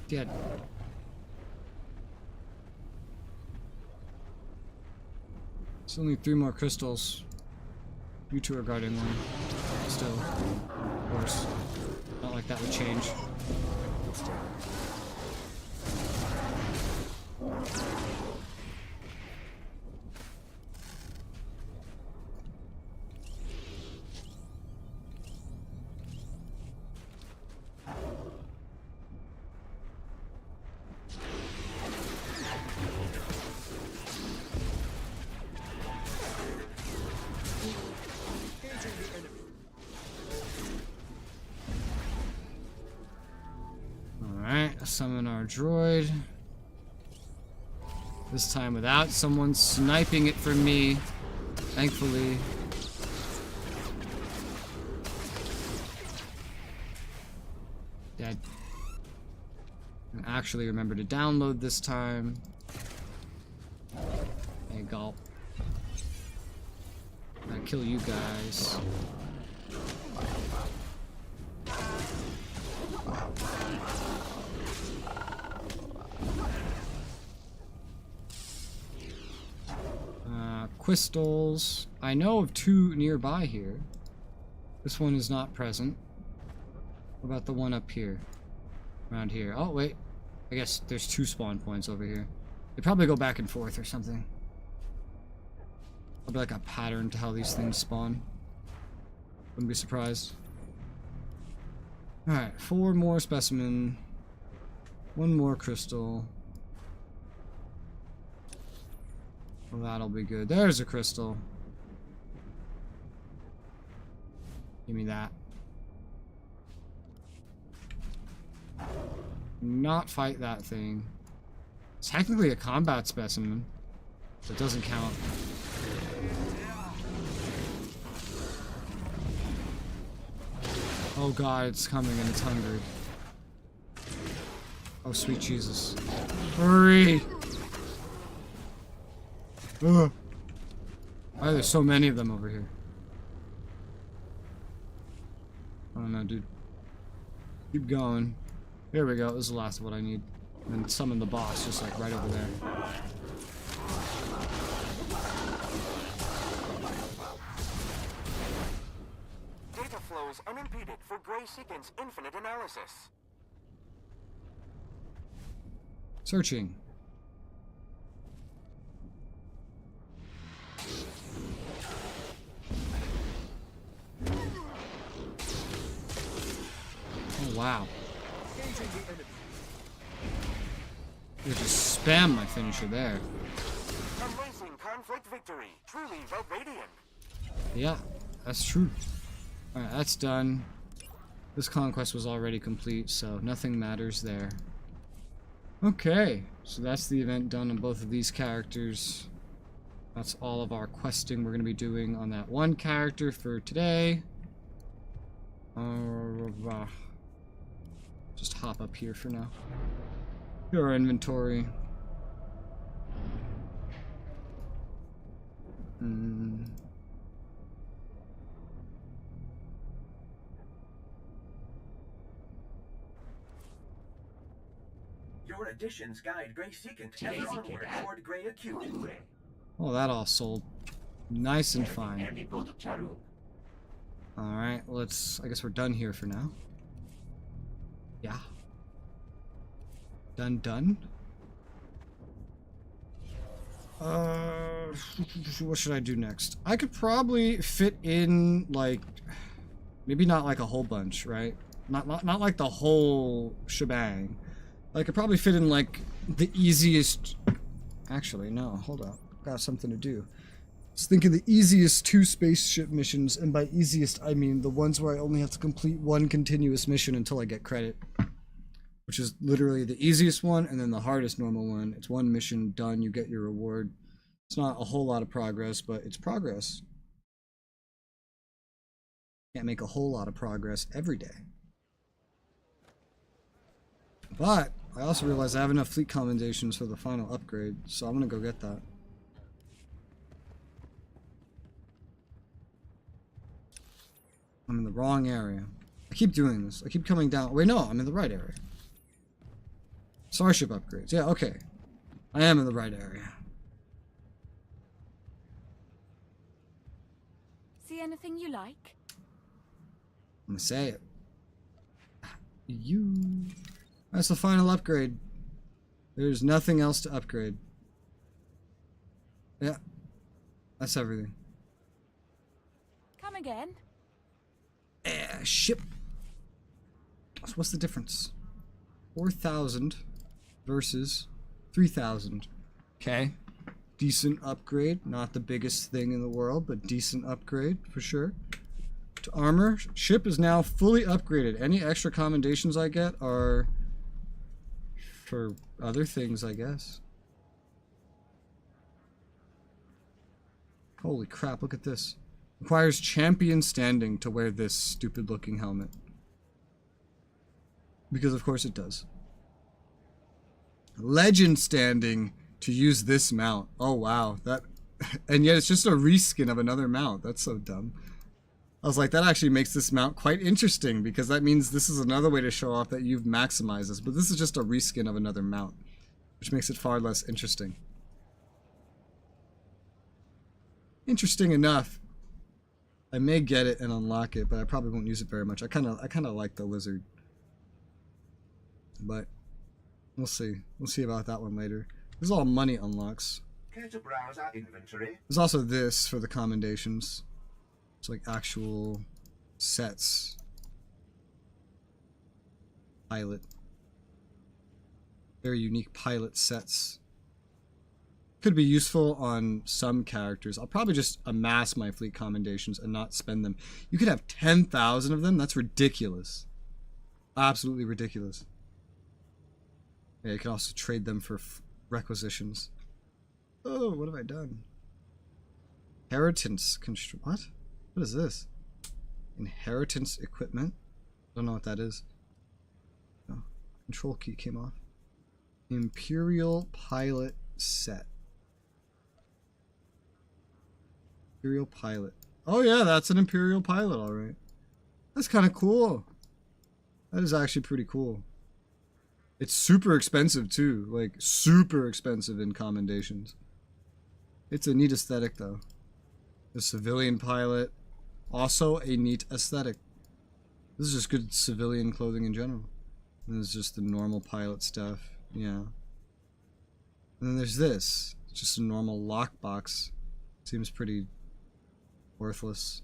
Dead. It's only 3 more crystals. You two are guarding one. Still. Of course. Not like that would change. Summon our droid. This time without someone sniping it from me, thankfully. Dead. And actually remember to download this time. Hey, gulp. I kill you guys. Crystals. I know of 2 nearby here. This one is not present. What about the one up here? Around here. Oh, wait. I guess there's 2 spawn points over here. They probably go back and forth or something. Probably like a pattern to how these things spawn. Wouldn't be surprised. Alright, 4 more specimen. 1 more crystal. Well, that'll be good. There's a crystal. Give me that. Not fight that thing. It's technically a combat specimen. So it doesn't count. Oh god, it's coming and it's hungry. Oh sweet Jesus. Hurry! Ugh. Why are there so many of them over here? I don't know, dude. Keep going. Here we go. This is the last of what I need. And then summon the boss, just like right over there. Data flows unimpeded for Gray Seekin's infinite analysis. Searching. Oh wow. You just spam my finisher there. Amazing conflict victory. Truly Red Radiant. Yeah, that's true. Alright, that's done. This conquest was already complete, so nothing matters there. Okay, so that's the event done on both of these characters. That's all of our questing we're going to be doing on that one character for today. Just hop up here for now. Here our inventory. Your additions guide Gray Seekin ever onward toward Gray Acute. Oh, that all sold nice and fine. Alright, let's... I guess we're done here for now. Yeah. Done? What should I do next? I could probably fit in, like... Maybe not like a whole bunch, right? Not like the whole shebang. I could probably fit in, like, the easiest... Actually, no, hold up. Got something to do. I was thinking the easiest 2 spaceship missions, and by easiest, I mean the ones where I only have to complete 1 continuous mission until I get credit. Which is literally the easiest one, and then the hardest normal one. It's 1 mission, done, you get your reward. It's not a whole lot of progress, but it's progress. Can't make a whole lot of progress every day. But I also realized I have enough fleet commendations for the final upgrade, so I'm gonna go get that. I'm in the wrong area. I keep doing this. I keep coming down. Wait, no, I'm in the right area. Starship upgrades. Yeah, okay. I am in the right area. See anything you like? I'm gonna say it. That's the final upgrade. There's nothing else to upgrade. Yeah. That's everything. Come again? Ship. So what's the difference? 4,000 versus 3,000. Okay. Decent upgrade. Not the biggest thing in the world, but decent upgrade for sure. To armor, ship is now fully upgraded. Any extra commendations I get are for other things, I guess. Holy crap, look at this. Requires champion standing to wear this stupid looking helmet. Because of course it does. Legend standing to use this mount. Oh wow, that and yet it's just a reskin of another mount. That's so dumb. I was like, that actually makes this mount quite interesting because that means this is another way to show off that you've maximized this, but this is just a reskin of another mount, which makes it far less interesting. Interesting enough. I may get it and unlock it, but I probably won't use it very much. I kind of like the lizard. But we'll see. We'll see about that one later. This is all money unlocks. Care to browse our inventory? There's also this for the commendations. It's like actual sets. Pilot. Very unique pilot sets. Could be useful on some characters. I'll probably just amass my fleet commendations and not spend them. You could have 10,000 of them. That's ridiculous. Absolutely ridiculous. Yeah, you can also trade them for requisitions. Oh, what have I done? Inheritance what? What is this? Inheritance equipment? Don't know what that is. Oh, control key came off. Imperial pilot set. Imperial pilot. Oh yeah, that's an Imperial pilot, alright. That's kind of cool. That is actually pretty cool. It's super expensive too. Like, super expensive in commendations. It's a neat aesthetic though. The civilian pilot. Also a neat aesthetic. This is just good civilian clothing in general. And there's just the normal pilot stuff. Yeah. And then there's this. It's just a normal lockbox. Seems pretty worthless.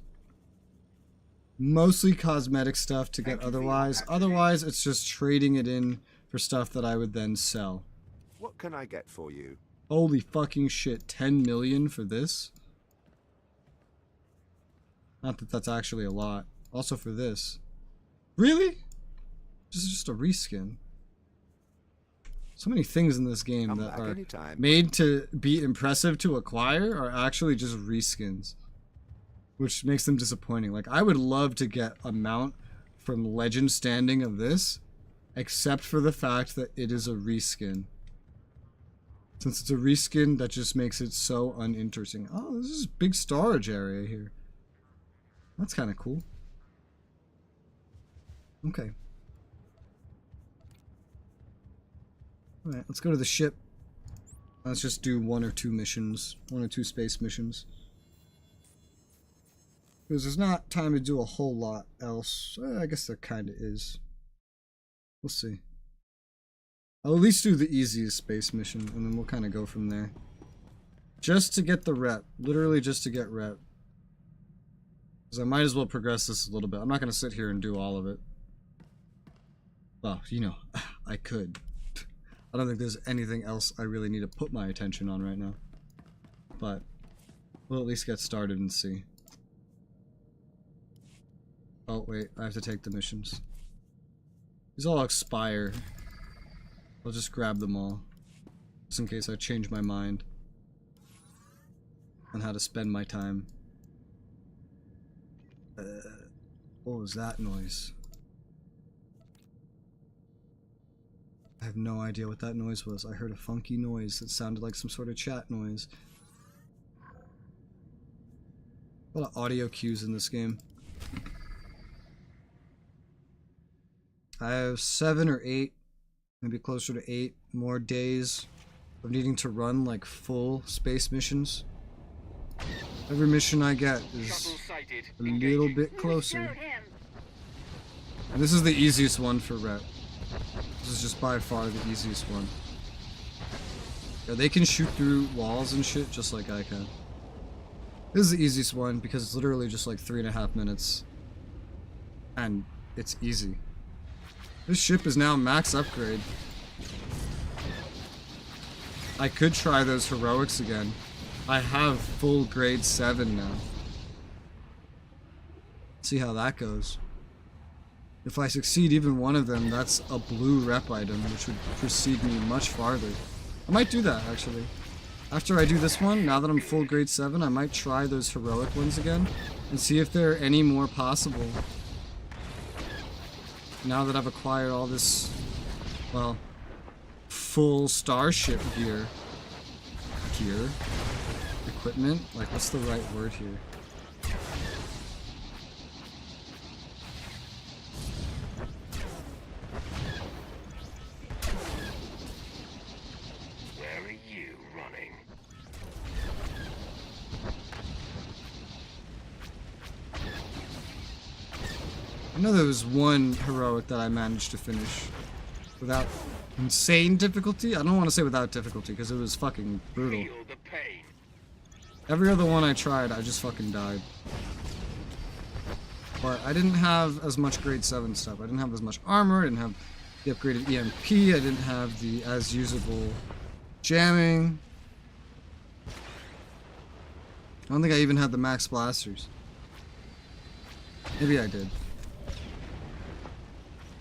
Mostly cosmetic stuff to get otherwise. Otherwise, it's just trading it in for stuff that I would then sell. What can I get for you? Holy fucking shit. 10 million for this? Not that that's actually a lot. Also for this. Really? This is just a reskin. So many things in this game that are made to be impressive to acquire are actually just reskins. Which makes them disappointing. Like, I would love to get a mount from Legend Standing of this, except for the fact that it is a reskin. Since it's a reskin, that just makes it so uninteresting. Oh, this is a big storage area here. That's kind of cool. Okay. Alright, let's go to the ship. Let's just do 1 or 2 missions. 1 or 2 space missions. Because there's not time to do a whole lot else. I guess there kind of is. We'll see. I'll at least do the easiest space mission, and then we'll kind of go from there. Just to get the rep. Literally just to get rep. Because I might as well progress this a little bit. I'm not going to sit here and do all of it. Well, you know, I could. I don't think there's anything else I really need to put my attention on right now. But we'll at least get started and see. Oh, wait, I have to take the missions. These all expire. I'll just grab them all. Just in case I change my mind on how to spend my time. What was that noise? I have no idea what that noise was. I heard a funky noise that sounded like some sort of chat noise. A lot of audio cues in this game. I have 7 or 8, maybe closer to 8 more days of needing to run like full space missions. Every mission I get is a little bit closer. And this is the easiest one for Rep. This is just by far the easiest one. Yeah, they can shoot through walls and shit just like I can. This is the easiest one because it's literally just like 3.5 minutes. And it's easy. This ship is now max upgrade. I could try those heroics again. I have full grade 7 now. See how that goes. If I succeed even one of them, that's a blue rep item, which would precede me much farther. I might do that, actually. After I do this one, now that I'm full grade 7, I might try those heroic ones again, and see if there are any more possible. Now that I've acquired all this, well, full starship gear. Equipment? Like, what's the right word here? Where are you running? I know there was one heroic that I managed to finish without insane difficulty. I don't want to say without difficulty because it was fucking brutal. Every other one I tried, I just fucking died. But I didn't have as much grade 7 stuff. I didn't have as much armor. I didn't have the upgraded EMP. I didn't have the as usable jamming. I don't think I even had the max blasters. Maybe I did.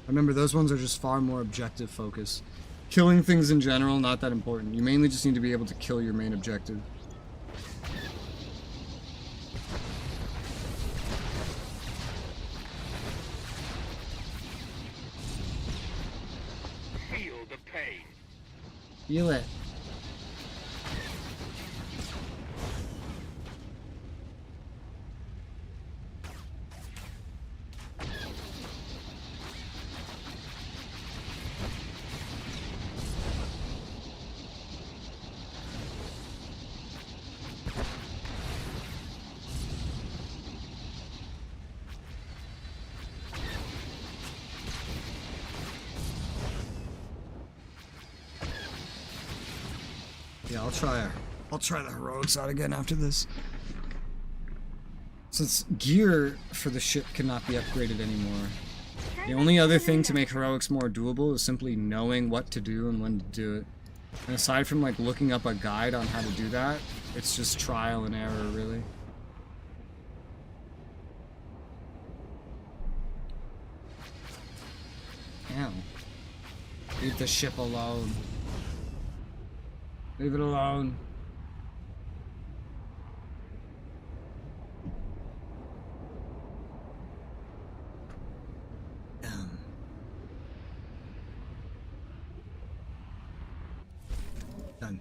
Remember, those ones are just far more objective focus. Killing things in general, not that important. You mainly just need to be able to kill your main objective. Feel the pain. Feel it. Yeah, I'll try the heroics out again after this. Since gear for the ship cannot be upgraded anymore. The only other thing to make heroics more doable is simply knowing what to do and when to do it. And aside from like looking up a guide on how to do that, it's just trial and error, really. Ow. Leave the ship alone. Leave it alone. Done.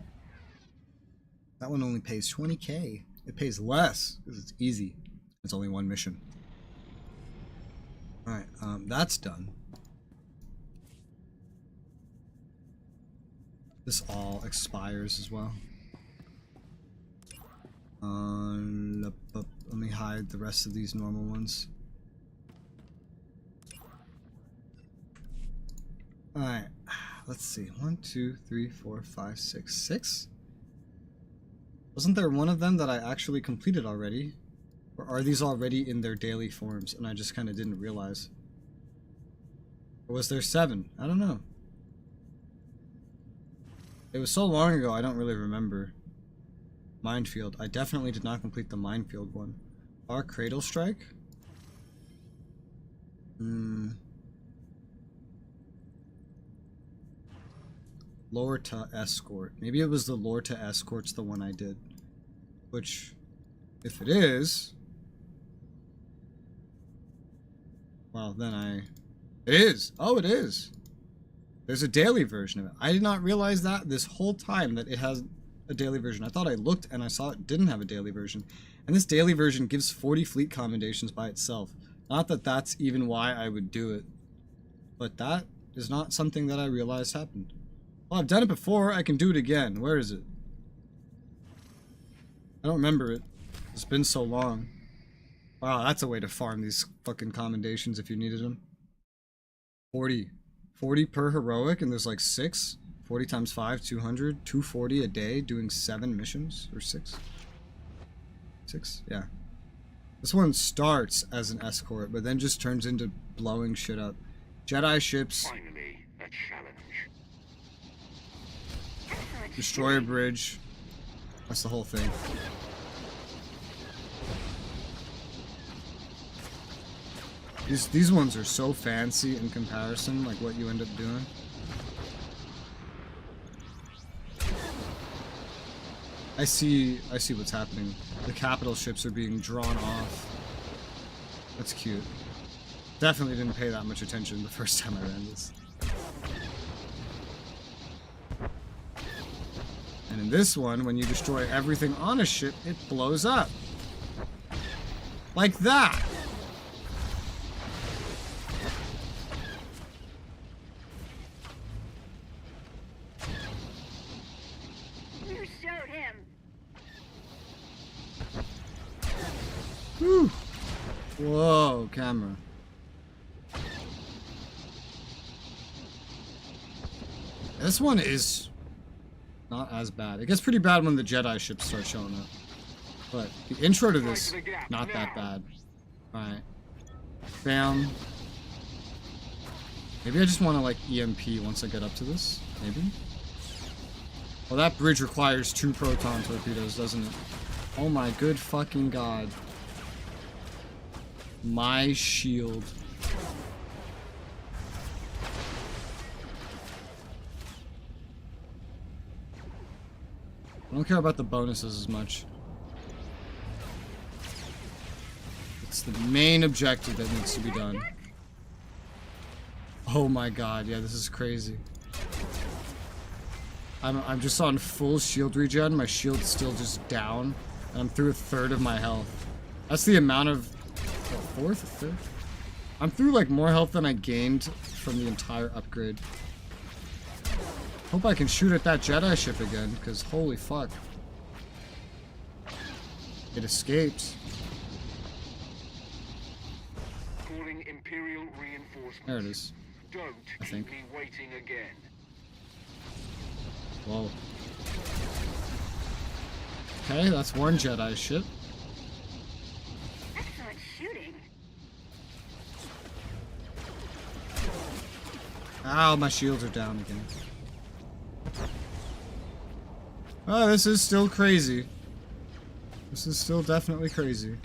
That one only pays 20k. It pays less because it's easy. It's only one mission. Alright, that's done. This all expires as well. Let me hide the rest of these normal ones. Alright, let's see. 1, 2, 3, 4, 5, 6, 6? Wasn't there one of them that I actually completed already? Or are these already in their daily forms and I just kind of didn't realize? Or was there 7? I don't know. It was so long ago, I don't really remember. Minefield. I definitely did not complete the minefield one. Our Cradle Strike? Lore to Escort. Maybe it was the Lore to Escort's the one I did. Which, if it is... well, then it is! Oh, it is! There's a daily version of it. I did not realize that this whole time that it has a daily version. I thought I looked and I saw it didn't have a daily version. And this daily version gives 40 fleet commendations by itself. Not that that's even why I would do it. But that is not something that I realized happened. Well, I've done it before. I can do it again. Where is it? I don't remember it. It's been so long. Wow, that's a way to farm these fucking commendations if you needed them. 40 per heroic, and there's like 6. 40 times 5, 200. 240 a day, doing 7 missions, or 6. 6? Yeah. This one starts as an escort, but then just turns into blowing shit up. Jedi ships. Finally, a challenge. Destroy a bridge. That's the whole thing. These ones are so fancy in comparison, like what you end up doing. I see what's happening. The capital ships are being drawn off. That's cute. Definitely didn't pay that much attention the first time I ran this. And in this one, when you destroy everything on a ship, it blows up. Like that! You showed him. Whew. Whoa, camera. This one is not as bad. It gets pretty bad when the Jedi ships start showing up. But the intro to this, not that bad. Alright. Bam. Maybe I just want to like EMP once I get up to this. Maybe. Well, that bridge requires 2 proton torpedoes, doesn't it? Oh my good fucking god. My shield. I don't care about the bonuses as much. It's the main objective that needs to be done. Oh my god, yeah, this is crazy. I'm just on full shield regen. My shield's still just down. And I'm through 1/3 of my health. That's the amount of... What, 1/4? 1/3? I'm through like more health than I gained from the entire upgrade. Hope I can shoot at that Jedi ship again, because holy fuck. It escaped. Calling Imperial reinforcements. There it is. Don't I think. keep me waiting again. Whoa. Okay, that's one Jedi ship. Excellent shooting. Ow, my shields are down again. Oh, this is still crazy. This is still definitely crazy.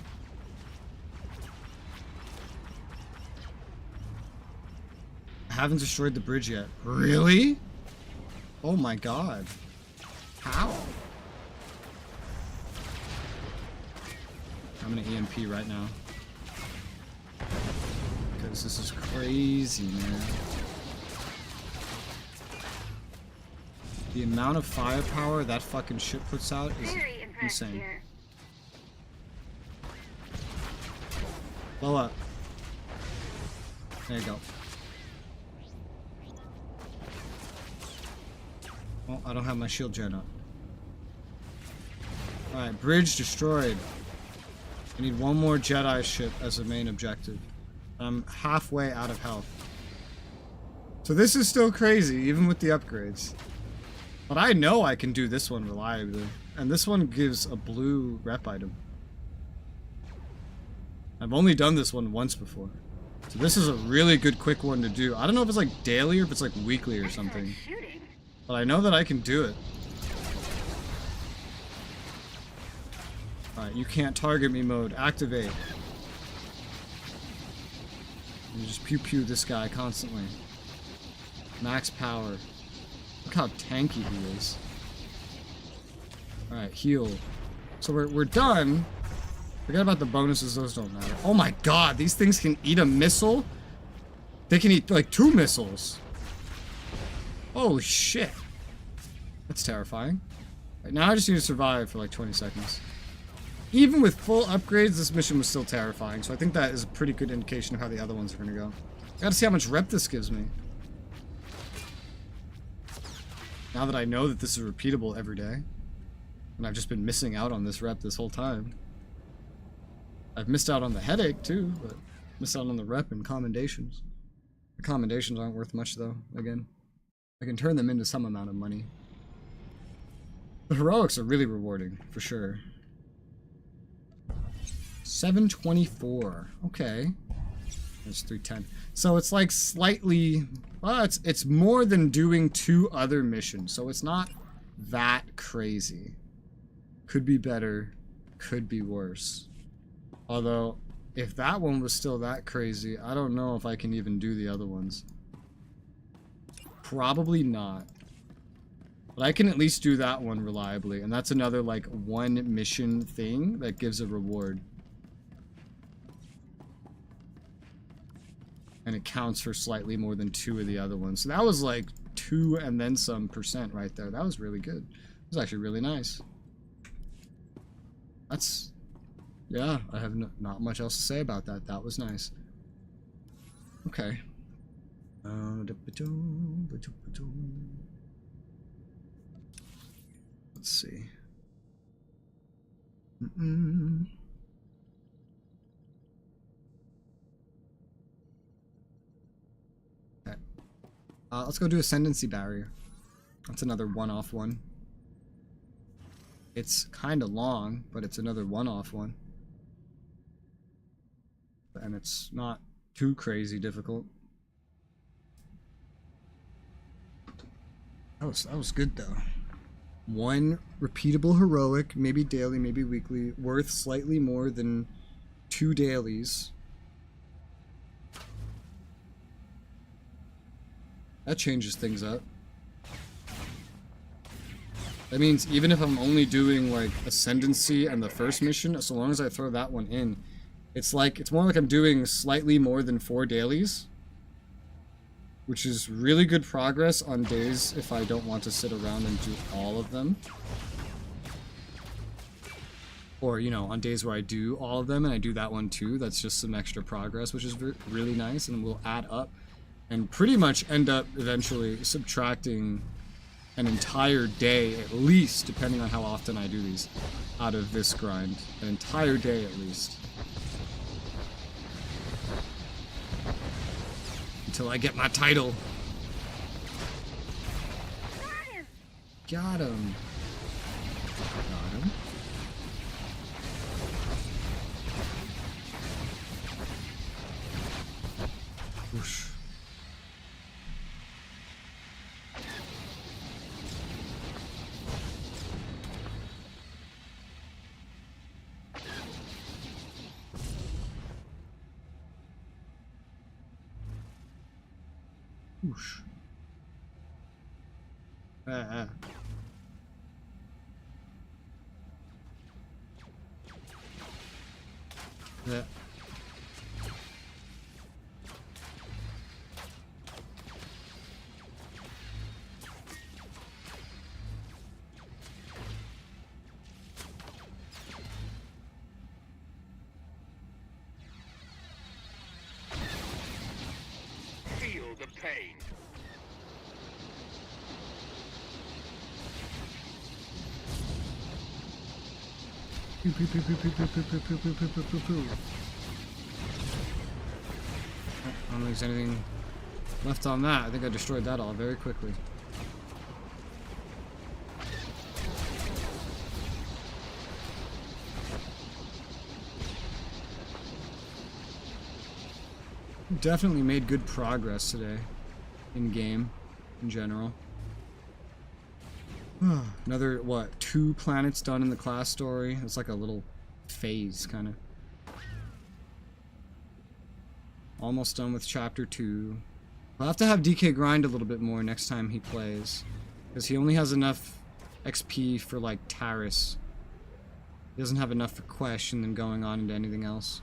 I haven't destroyed the bridge yet. Really? Oh my god. How? I'm gonna EMP right now. Because this is crazy, man. The amount of firepower that fucking ship puts out is insane. Here. Blow up. There you go. Well, I don't have my shield gen up. Alright, bridge destroyed. I need one more Jedi ship as a main objective. I'm halfway out of health. So this is still crazy, even with the upgrades. But I know I can do this one reliably. And this one gives a blue rep item. I've only done this one once before. So this is a really good quick one to do. I don't know if it's like daily or if it's like weekly or something. But I know that I can do it. Alright, you can't target me mode. Activate. You just pew pew this guy constantly. Max power. Look how tanky he is. Alright, heal. So we're done. Forget about the bonuses, those don't matter. Oh my god, these things can eat a missile? They can eat like 2 missiles. Holy shit. That's terrifying. Right, now I just need to survive for like 20 seconds. Even with full upgrades, this mission was still terrifying, so I think that is a pretty good indication of how the other ones are gonna go. I gotta see how much rep this gives me. Now that I know that this is repeatable every day. And I've just been missing out on this rep this whole time. I've missed out on the headache too, but missed out on the rep and commendations. The commendations aren't worth much though, again. I can turn them into some amount of money. The heroics are really rewarding, for sure. 724. Okay. That's 310. So it's like slightly... Well, it's more than doing 2 other missions, so it's not that crazy. Could be better, could be worse. Although, if that one was still that crazy, I don't know if I can even do the other ones. Probably not. But I can at least do that one reliably, and that's another, like, 1 mission thing that gives a reward. And it counts for slightly more than 2 of the other ones. So that was like 2 and then some % right there. That was really good. It was actually really nice. That's... Yeah, I have not much else to say about that. That was nice. Okay. Let's see. Okay. Let's go do Ascendancy Barrier. That's another one-off one. It's kind of long, but it's another one-off one. And it's not too crazy difficult. That was good though. One repeatable heroic, maybe daily, maybe weekly, worth slightly more than 2 dailies. That changes things up. That means even if I'm only doing like Ascendancy and the first mission, so long as I throw that one in, it's more like I'm doing slightly more than 4 dailies, which is really good progress on days if I don't want to sit around and do all of them. Or, you know, on days where I do all of them and I do that one too, that's just some extra progress, which is really nice, and will add up and pretty much end up eventually subtracting an entire day at least, depending on how often I do these, out of this grind. An entire day at least. Until I get my title. Got him. Got him. Whoosh. Whoosh. That. Feel the pain. I don't think there's anything left on that. I think I destroyed that all very quickly. Definitely made good progress today in game in general. Another, what, 2 planets done in the class story? It's like a little phase, kind of. Almost done with chapter 2. I'll have to have DK grind a little bit more next time he plays, because he only has enough XP for, like, Taris. He doesn't have enough for Quesh and then going on into anything else.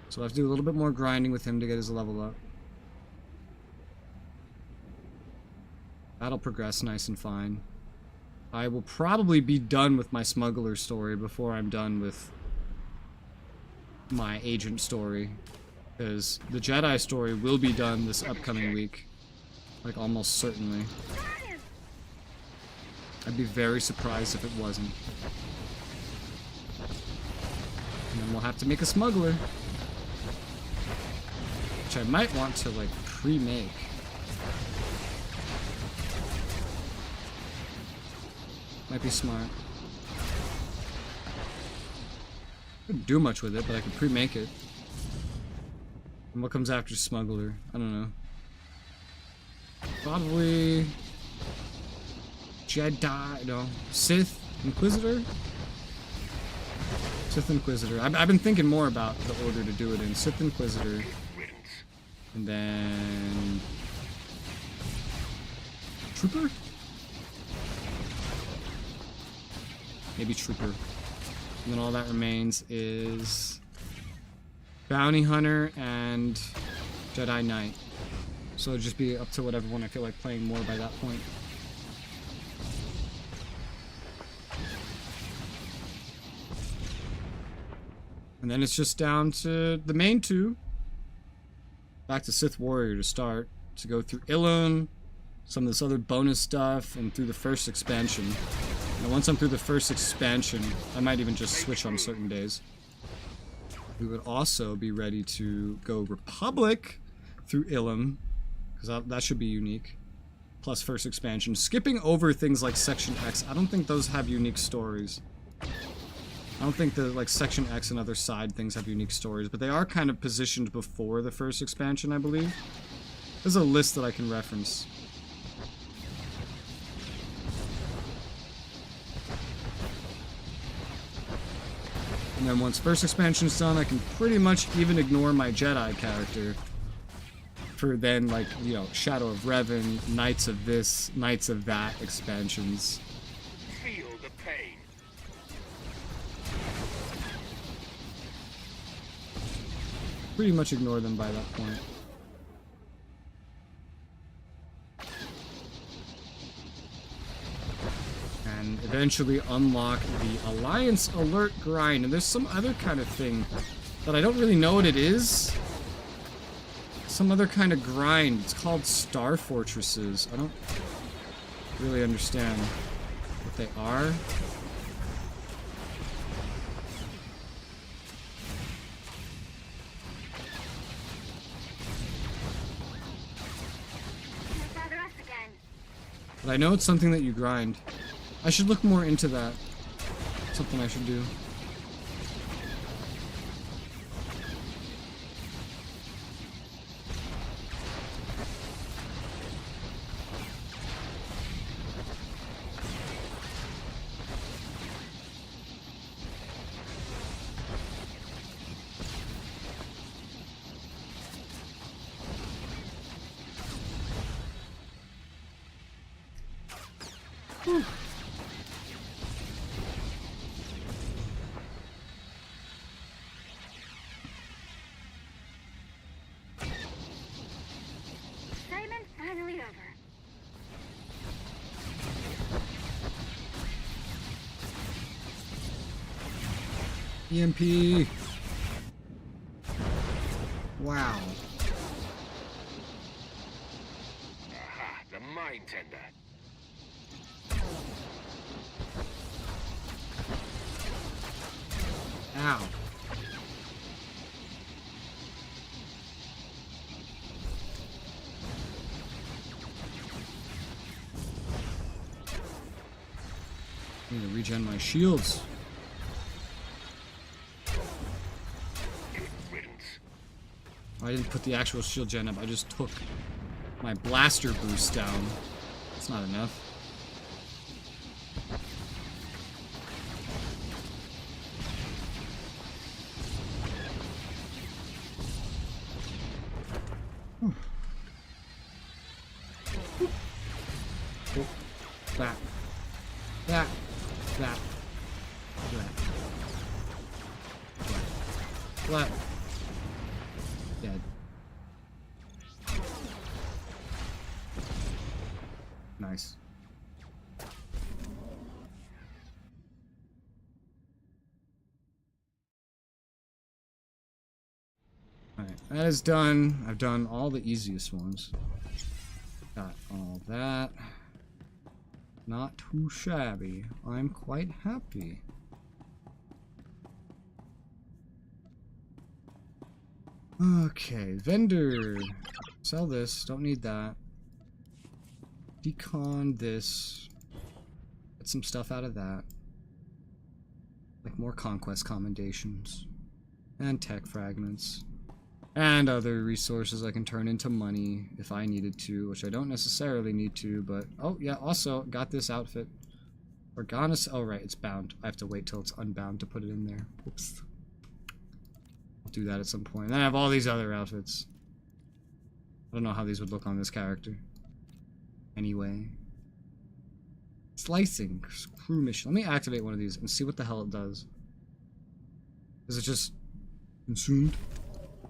So I have to do a little bit more grinding with him to get his level up. That'll progress nice and fine. I will probably be done with my Smuggler story before I'm done with my Agent story. Because the Jedi story will be done this upcoming week. Like, almost certainly. I'd be very surprised if it wasn't. And then we'll have to make a Smuggler. Which I might want to, like, pre-make. Might be smart. Couldn't do much with it, but I could pre-make it. And what comes after Smuggler? I don't know. Probably Jedi, no, Sith Inquisitor? Sith Inquisitor. I've been thinking more about the order to do it in. Sith Inquisitor. And then Trooper? Maybe Trooper. And then all that remains is Bounty Hunter and Jedi Knight. So it'll just be up to whatever one I feel like playing more by that point. And then it's just down to the main 2. Back to Sith Warrior to start. To go through Ilum, some of this other bonus stuff, and through the first expansion. And once I'm through the first expansion, I might even just switch on certain days. We would also be ready to go Republic through Ilum, because that should be unique. plus first expansion. Skipping over things like Section X, I don't think those have unique stories. I don't think the like Section X and other side things have unique stories, but they are kind of positioned before the first expansion, I believe. There's a list that I can reference. And then once first expansion's done, I can pretty much even ignore my Jedi character for then, like, you know, Shadow of Revan, Knights of this, Knights of that expansions. Feel the pain. Pretty much ignore them by that point. And eventually unlock the Alliance Alert grind. And there's some other kind of thing that I don't really know what it is. Some other kind of grind. It's called Star Fortresses. I don't really understand what they are. But I know it's something that you grind. I should look more into that. Something I should do. Whew. Assignment finally over. EMP. Wow. Aha, the mine tender. Ow. I need to regen my shields. I didn't put the actual shield gen up, I just took my blaster boost down. It's not enough. That. That. That. That. That. Dead. Nice. Alright, that is done. I've done all the easiest ones. Got all that. Not too shabby. I'm quite happy. Okay, vendor. Sell this. Don't need that. Decon this. Get some stuff out of that. Like more conquest commendations. And tech fragments. And other resources I can turn into money if I needed to, which I don't necessarily need to, but... Oh, yeah, also, got this outfit. Organis... Oh, right, it's bound. I have to wait till it's unbound to put it in there. Oops. I'll do that at some point. And then I have all these other outfits. I don't know how these would look on this character. Anyway. Slicing. Crew mission. Let me activate one of these and see what the hell it does. Is it just... consumed?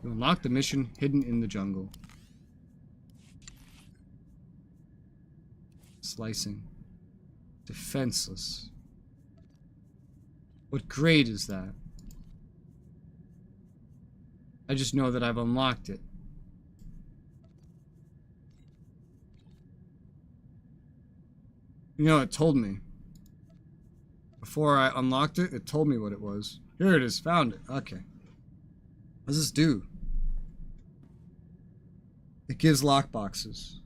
You unlock the mission hidden in the jungle. Slicing. Defenseless. What grade is that? I just know that I've unlocked it. You know, it told me. Before I unlocked it, it told me what it was. Here it is, found it. Okay. What does this do? It gives lockboxes.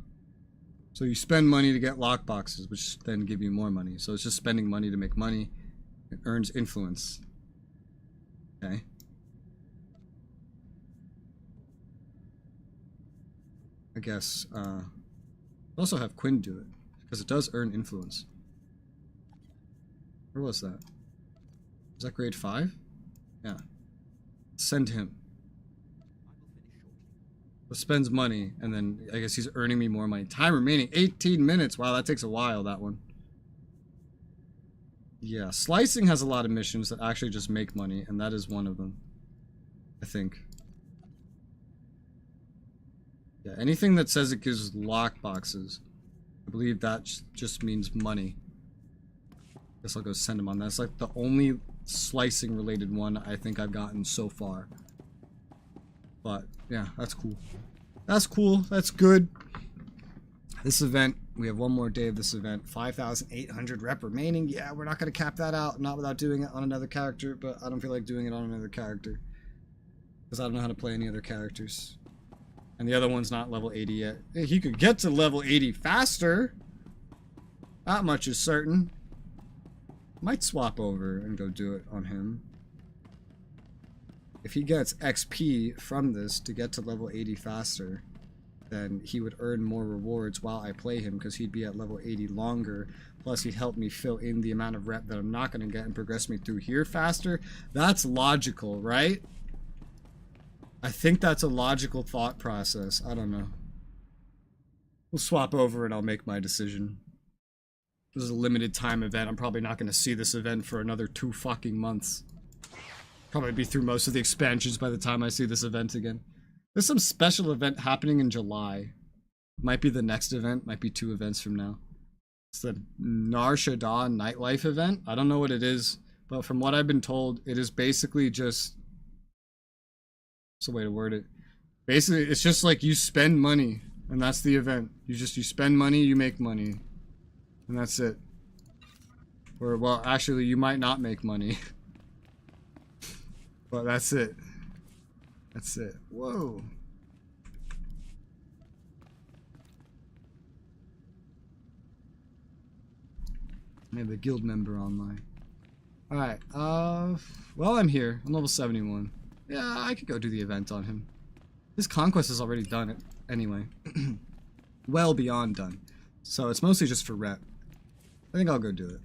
So you spend money to get lockboxes, which then give you more money. So it's just spending money to make money. It earns influence. Okay. I guess, also have Quinn do it, because it does earn influence. Where was that? Was that grade 5? Yeah. Send him. So spends money, and then I guess he's earning me more money. Time remaining, 18 minutes. Wow, that takes a while, that one. Yeah, slicing has a lot of missions that actually just make money, and that is one of them. I think. Yeah, anything that says it gives lockboxes, I believe that just means money. Guess I'll go send him on that. That's like the only slicing related one I think I've gotten so far. But yeah, that's cool. That's cool. That's good. This event, we have one more day of this event. 5,800 rep remaining. Yeah, we're not going to cap that out. Not without doing it on another character, but I don't feel like doing it on another character. Because I don't know how to play any other characters. And the other one's not level 80 yet. He could get to level 80 faster. That much is certain. Might swap over and go do it on him. If he gets XP from this to get to level 80 faster, then he would earn more rewards while I play him because he'd be at level 80 longer. Plus he'd help me fill in the amount of rep that I'm not going to get and progress me through here faster. That's logical, right? I think that's a logical thought process. I don't know. We'll swap over and I'll make my decision. This is a limited time event. I'm probably not going to see this event for another 2 fucking months. Probably be through most of the expansions by the time I see this event again. There's some special event happening in July. Might be the next event. Might be 2 events from now. It's the Nar Shaddaa nightlife event. I don't know what it is, but from what I've been told, it is basically just... What's the way to word it? Basically, it's just like you spend money, and that's the event. You spend money, you make money. And that's it. Or, well, actually, you might not make money. But that's it. That's it. Whoa. I have a guild member online. Alright, well, I'm here. I'm level 71. Yeah, I could go do the event on him. His conquest is already done it anyway. Well beyond done. So it's mostly just for rep. I think I'll go do it.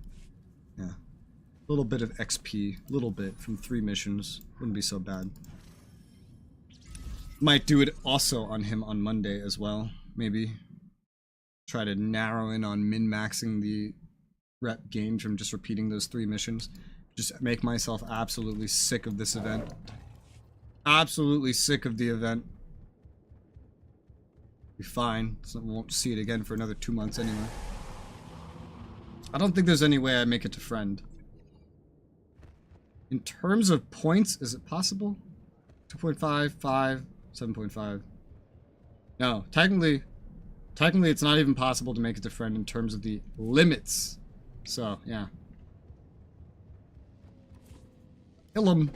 Yeah. A little bit of XP. A little bit from 3 missions. Wouldn't be so bad. Might do it also on him on Monday as well. Maybe. Try to narrow in on min-maxing the rep gained from just repeating those 3 missions. Just make myself absolutely sick of this event. Absolutely sick of the event. Be fine. So we won't see it again for another 2 months anyway. I don't think there's any way I make it to friend. In terms of points, is it possible? 2.5, 5, 7.5. No, technically it's not even possible to make it to friend in terms of the limits. So, yeah. Ilum.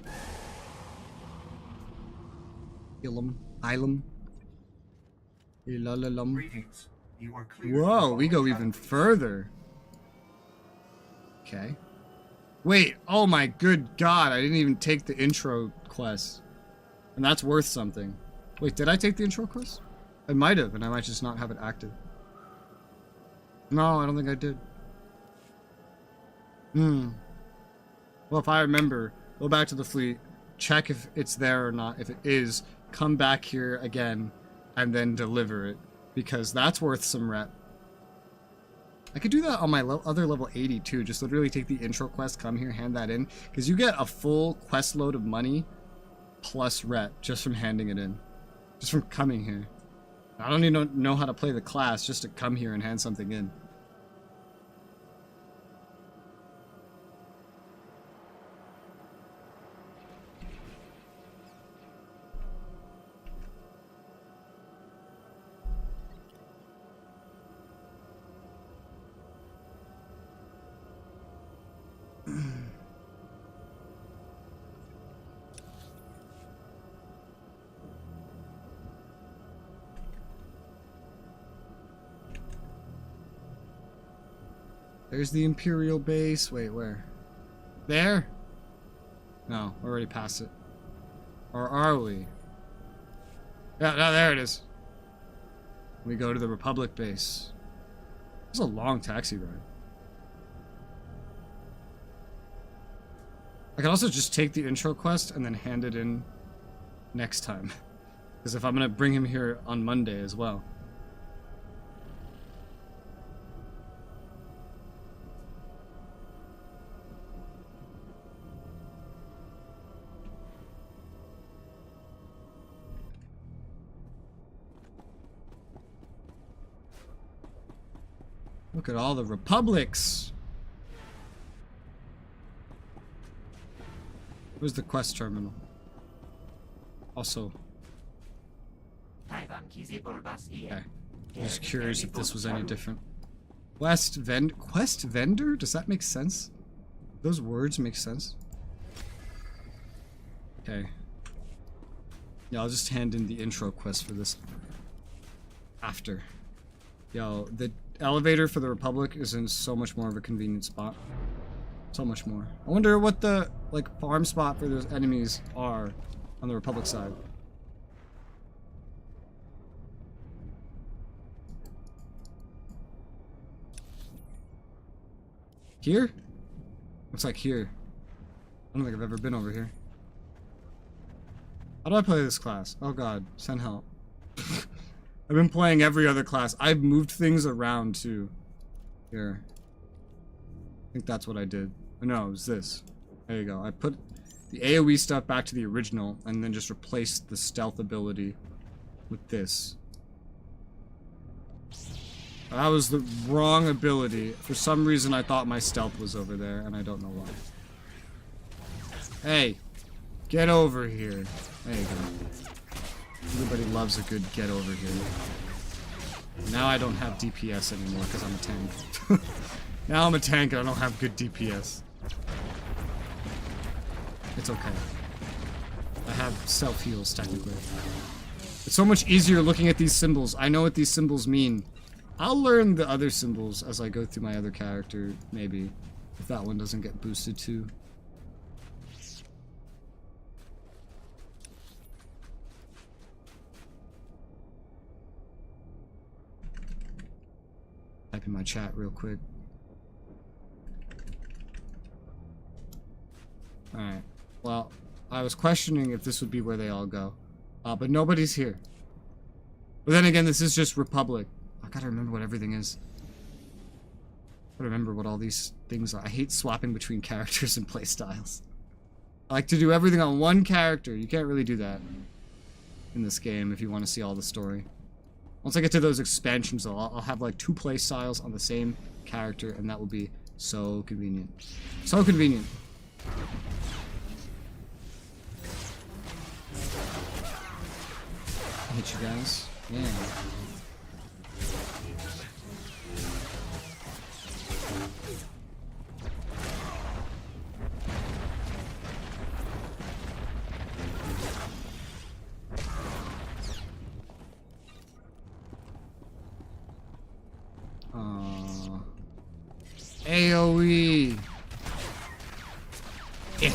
Ilum. Ilum. Ilalalum. Greetings. You are clear. Whoa, we go even further. Okay. Wait, oh my good god, I didn't even take the intro quest. And that's worth something. Wait, did I take the intro quest? I might have, and I might just not have it active. No, I don't think I did. Well, if I remember, go back to the fleet, check if it's there or not. If it is, come back here again, and then deliver it. Because that's worth some rep. I could do that on my other level 80 too. Just literally take the intro quest, come here, hand that in. Because you get a full quest load of money plus rep just from handing it in. Just from coming here. I don't even know how to play the class just to come here and hand something in. There's the Imperial base. Wait, where? There? No, we're already past it. Or are we? Yeah, no, there it is. We go to the Republic base. It's a long taxi ride. I can also just take the intro quest and then hand it in next time. Because if I'm going to bring him here on Monday as well. Look at all the republics. Where's the quest terminal? Also. Okay. I'm just curious if this was any different. Quest vendor? Does that make sense? Those words make sense? Okay. Yeah, I'll just hand in the intro quest for this after. Yo, the elevator for the Republic is in so much more of a convenient spot. So much more. I wonder what the, like, farm spot for those enemies are on the Republic side. Here? Looks like here. I don't think I've ever been over here. How do I play this class? Oh god, send help. I've been playing every other class. I've moved things around too. Here. I think that's what I did. Oh, no, it was this. There you go. I put the AoE stuff back to the original and then just replaced the stealth ability with this. That was the wrong ability. For some reason I thought my stealth was over there and I don't know why. Hey, get over here. There you go. Everybody loves a good get over here. Now I don't have DPS anymore because I'm a tank. Now I'm a tank and I don't have good DPS. It's okay. I have self-heals technically. It's so much easier looking at these symbols. I know what these symbols mean. I'll learn the other symbols as I go through my other character, maybe. If that one doesn't get boosted too. Type in my chat real quick. Alright. Well, I was questioning if this would be where they all go. But nobody's here. But then again, this is just Republic. I gotta remember what everything is. I gotta remember what all these things are. I hate swapping between characters and playstyles. I like to do everything on one character. You can't really do that in this game if you want to see all the story. Once I get to those expansions, though, I'll have like 2 playstyles on the same character, and that will be so convenient. So convenient. I hit you guys. Yeah. AoE. Yeah.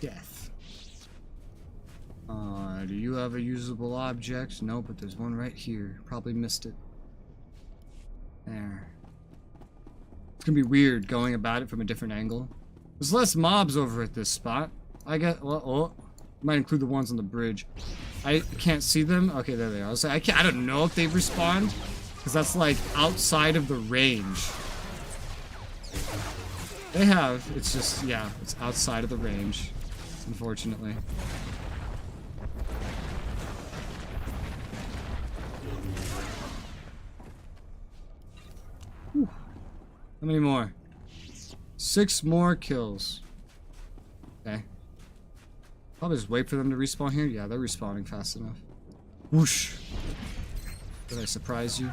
Death. Do you have a usable object? No, but there's one right here. Probably missed it. There. It's gonna be weird going about it from a different angle. There's less mobs over at this spot. I get. Oh, might include the ones on the bridge. I can't see them. Okay, there they are. I don't know if they've respawned, because that's like outside of the range. They have. It's just, yeah, it's outside of the range, unfortunately. Whew. How many more? 6 more kills. Okay. Probably just wait for them to respawn here. Yeah, they're respawning fast enough. Whoosh. Did I surprise you?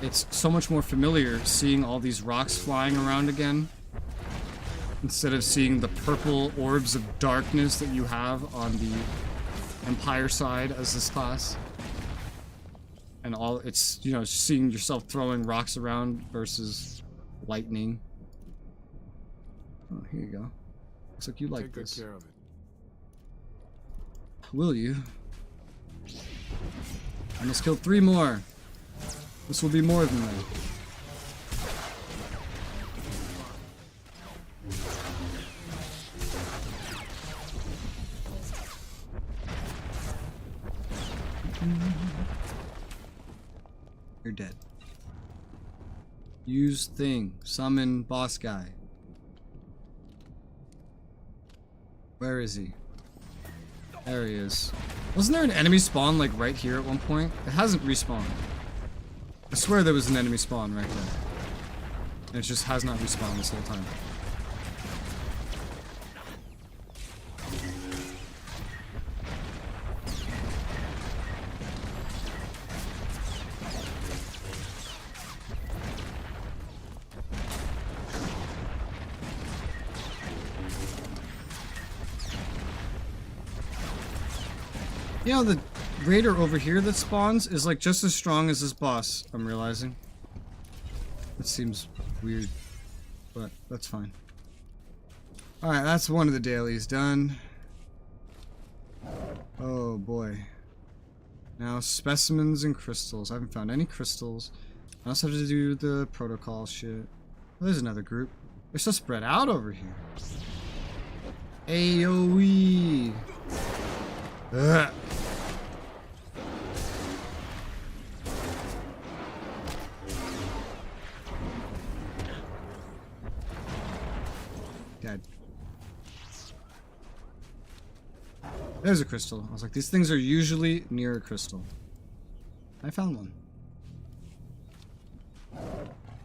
It's so much more familiar seeing all these rocks flying around again, instead of seeing the purple orbs of darkness that you have on the Empire side as this class. And all it's, you know, seeing yourself throwing rocks around versus lightning. Oh, here you go. Looks like you like this. Take good care of it. Will you? I must kill 3 more. This will be more than that. You're dead. Use thing. Summon boss guy. Where is he? There he is. Wasn't there an enemy spawn like right here at one point? It hasn't respawned. I swear there was an enemy spawn right there. And it just has not respawned this whole time. You know, the raider over here that spawns is like just as strong as this boss, I'm realizing. It seems weird, but that's fine. Alright, that's one of the dailies done. Oh boy. Now, specimens and crystals. I haven't found any crystals. I also have to do the protocol shit. Oh, there's another group. They're so spread out over here. AoE! Ugh. Dead. There's a crystal. I was like, these things are usually near a crystal. I found one.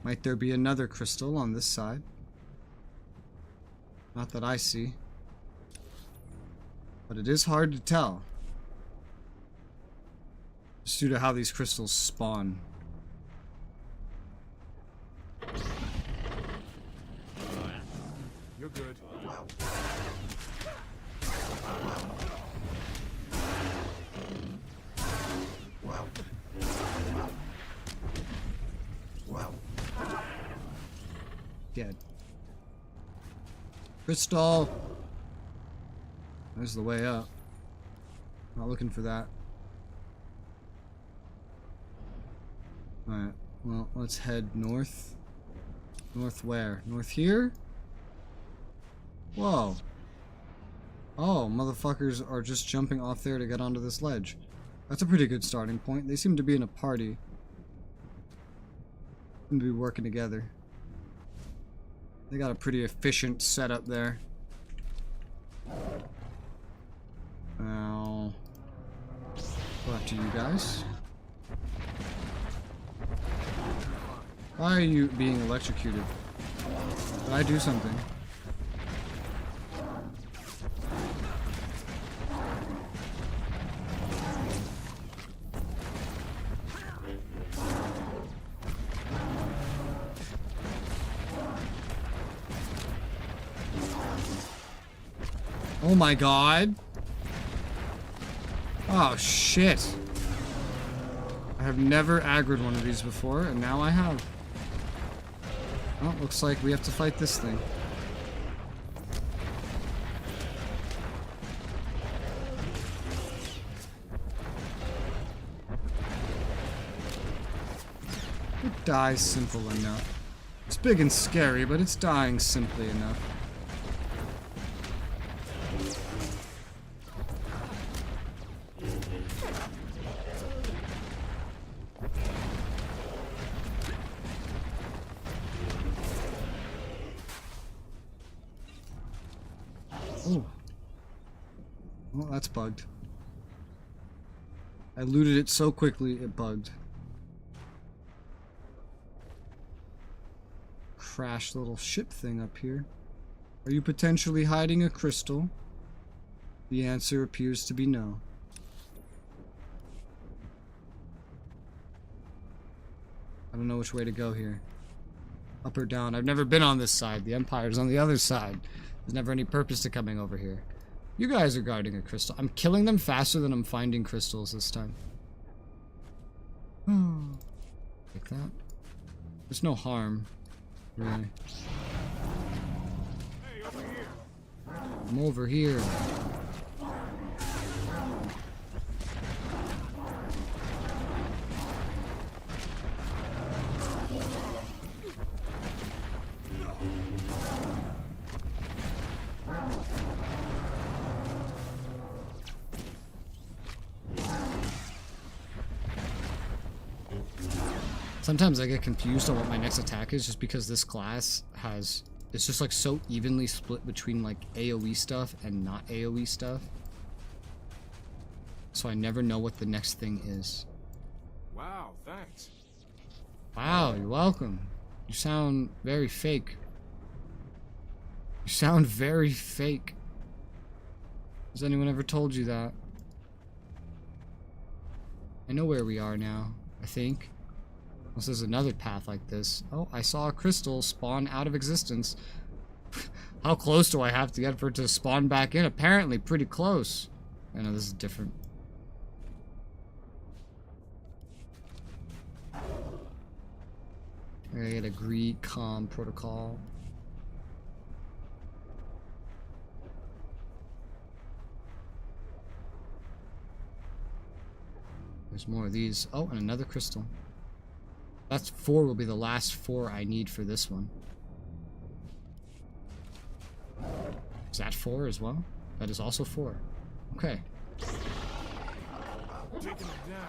Might there be another crystal on this side? Not that I see. But it is hard to tell. Just due to how these crystals spawn. You're good. Dead. Crystal! There's the way up. Not looking for that. Alright, well, let's head north. North where? North here? Whoa. Oh, motherfuckers are just jumping off there to get onto this ledge. That's a pretty good starting point. They seem to be in a party. Seem to be working together. They got a pretty efficient setup there. Now, go after you guys. Why are you being electrocuted? Did I do something? Oh my god. Oh shit. I have never aggroed one of these before, and now I have. Well, looks like we have to fight this thing. It dies simple enough. It's big and scary, but it's dying simply enough. Well, that's bugged. I looted it so quickly, it bugged. Crash little ship thing up here. Are you potentially hiding a crystal? The answer appears to be no. I don't know which way to go here. Up or down? I've never been on this side. The Empire's on the other side. There's never any purpose to coming over here. You guys are guarding a crystal. I'm killing them faster than I'm finding crystals this time. Like that. There's no harm, really. Hey, over here. I'm over here. Sometimes I get confused on what my next attack is just because this class has... It's just like so evenly split between like AoE stuff and not AoE stuff. So I never know what the next thing is. Wow, thanks. Wow, you're welcome. You sound very fake. You sound very fake. Has anyone ever told you that? I know where we are now, I think. Unless there's another path like this. Oh, I saw a crystal spawn out of existence. How close do I have to get for it to spawn back in? Apparently pretty close. I know this is different. I get agree comm protocol. There's more of these. Oh, and another crystal. That's 4 will be the last 4 I need for this one. Is that 4 as well? That is also 4. Okay. Taking it down.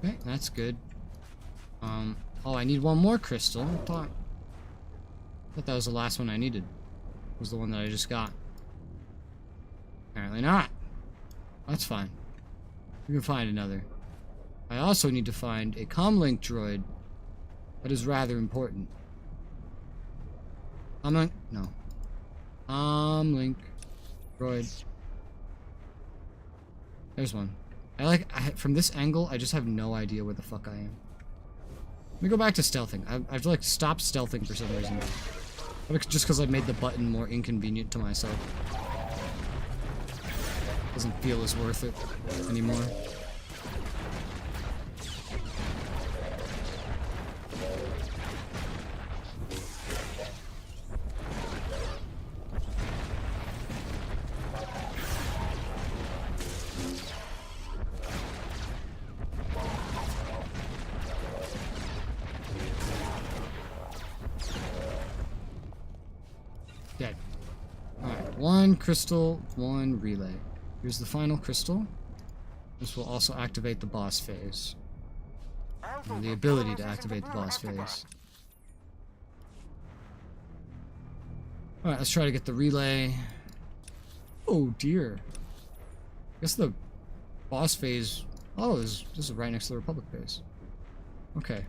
Okay, that's good. Oh, I need one more crystal. I thought that was the last one I needed. Was the one that I just got. Apparently not. That's fine. We can find another. I also need to find a comlink droid. That is rather important. Comlink? No. Comlink droid. There's one. From this angle, I just have no idea where the fuck I am. Let me go back to stealthing. I've like stopped stealthing for some reason. Just because I made the button more inconvenient to myself. Doesn't feel as worth it anymore. Dead. Alright, 1 crystal, 1 relay. Here's the final crystal. This will also activate the boss phase. And the ability to activate the boss phase. Alright, let's try to get the relay. Oh dear. I guess the boss phase... Oh, this is right next to the Republic base. Okay.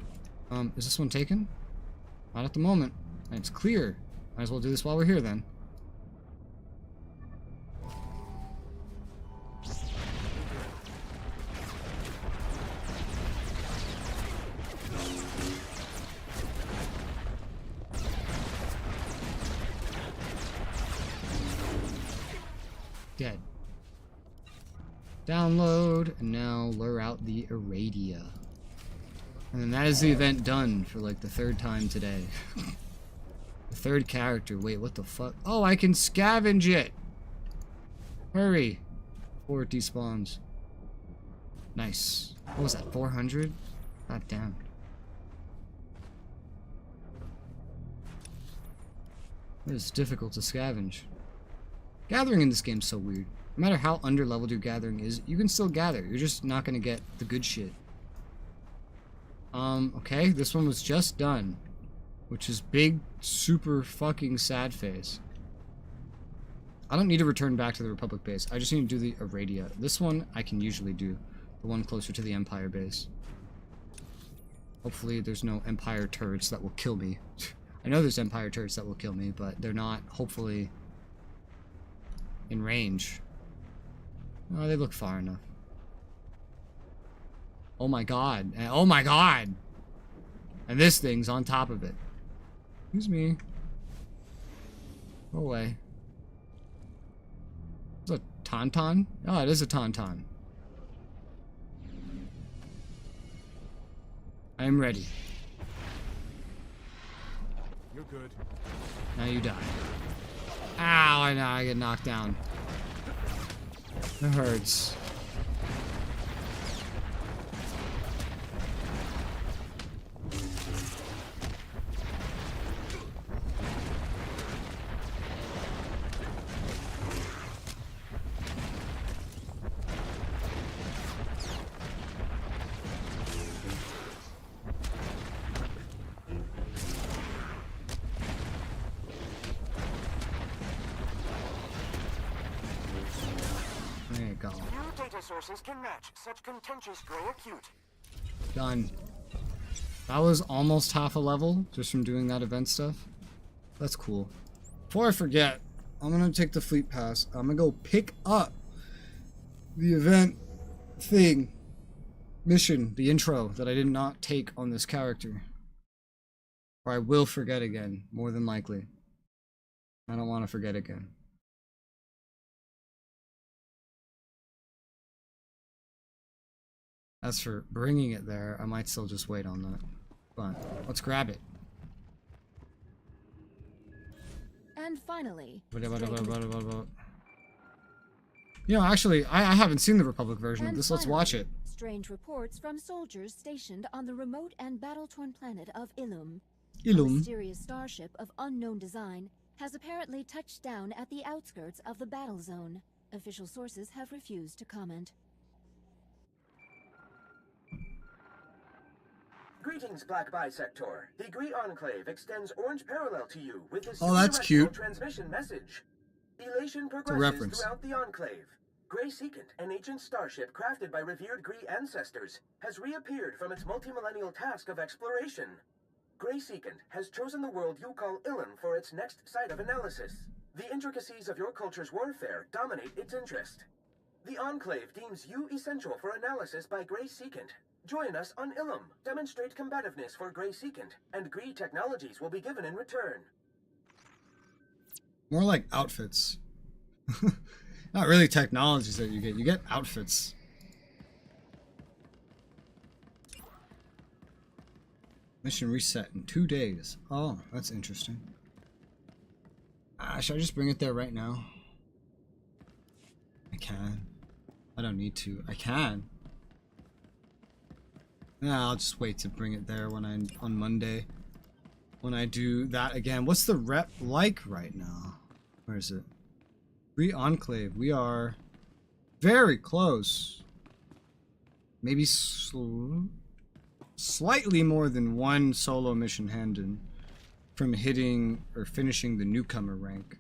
Is this one taken? Not at the moment. And it's clear. Might as well do this while we're here then. Dead. Download, and now lure out the Iradia. And then that is the event done for like the 3rd time today. The 3rd character. Wait, what the fuck? Oh, I can scavenge it! Hurry! Before it despawns. Nice. What was that, 400? God damn. It is difficult to scavenge. Gathering in this game is so weird. No matter how underleveled your gathering is, you can still gather. You're just not gonna get the good shit. Okay, this one was just done. Which is big, super fucking sad face. I don't need to return back to the Republic base. I just need to do the Aradia. This one I can usually do. The one closer to the Empire base. Hopefully there's no Empire turrets that will kill me. I know there's Empire turrets that will kill me, but they're not, hopefully, in range. Oh, they look far enough. Oh my god. Oh my god! And this thing's on top of it. Excuse me. Go away. Is it a tauntaun? Oh, it is a tauntaun. I am ready. You're good. Now you die. Ow, I know, I get knocked down. It hurts. Sources can match such contentious gray acute. Done. That was almost half a level just from doing that event stuff. That's cool. Before I forget, I'm gonna take the fleet pass. I'm gonna go pick up the event thing, mission, the intro that I did not take on this character. Or I will forget again, more than likely. I don't want to forget again. As for bringing it there, I might still just wait on that. But let's grab it. And finally, You know, actually, I haven't seen the Republic version of this. Let's watch it. Strange reports from soldiers stationed on the remote and battle-torn planet of Illum. A Illum. mysterious starship of unknown design has apparently touched down at the outskirts of the battle zone. Official sources have refused to comment. Greetings, Black Bisector. The Gree Enclave extends orange parallel to you with this that's cute. transmission message. Elation It's a progresses reference. throughout the Enclave. Grey Secant, an ancient starship crafted by revered Gree ancestors, has reappeared from its multimillennial task of exploration. Grey Secant has chosen the world you call Illum for its next site of analysis. The intricacies of your culture's warfare dominate its interest. The Enclave deems you essential for analysis by Grey Secant. Join us on Illum, demonstrate combativeness for Grey Secant, and Gree technologies will be given in return. More like outfits. Not really technologies that you get outfits. Mission reset in 2 days. Oh, that's interesting. Should I just bring it there right now? I can. I don't need to. I can. Nah, I'll just wait to bring it there when on Monday. When I do that again. What's the rep like right now? Where is it? Enclave. We are very close. Maybe slightly more than one solo mission handed from hitting or finishing the newcomer rank.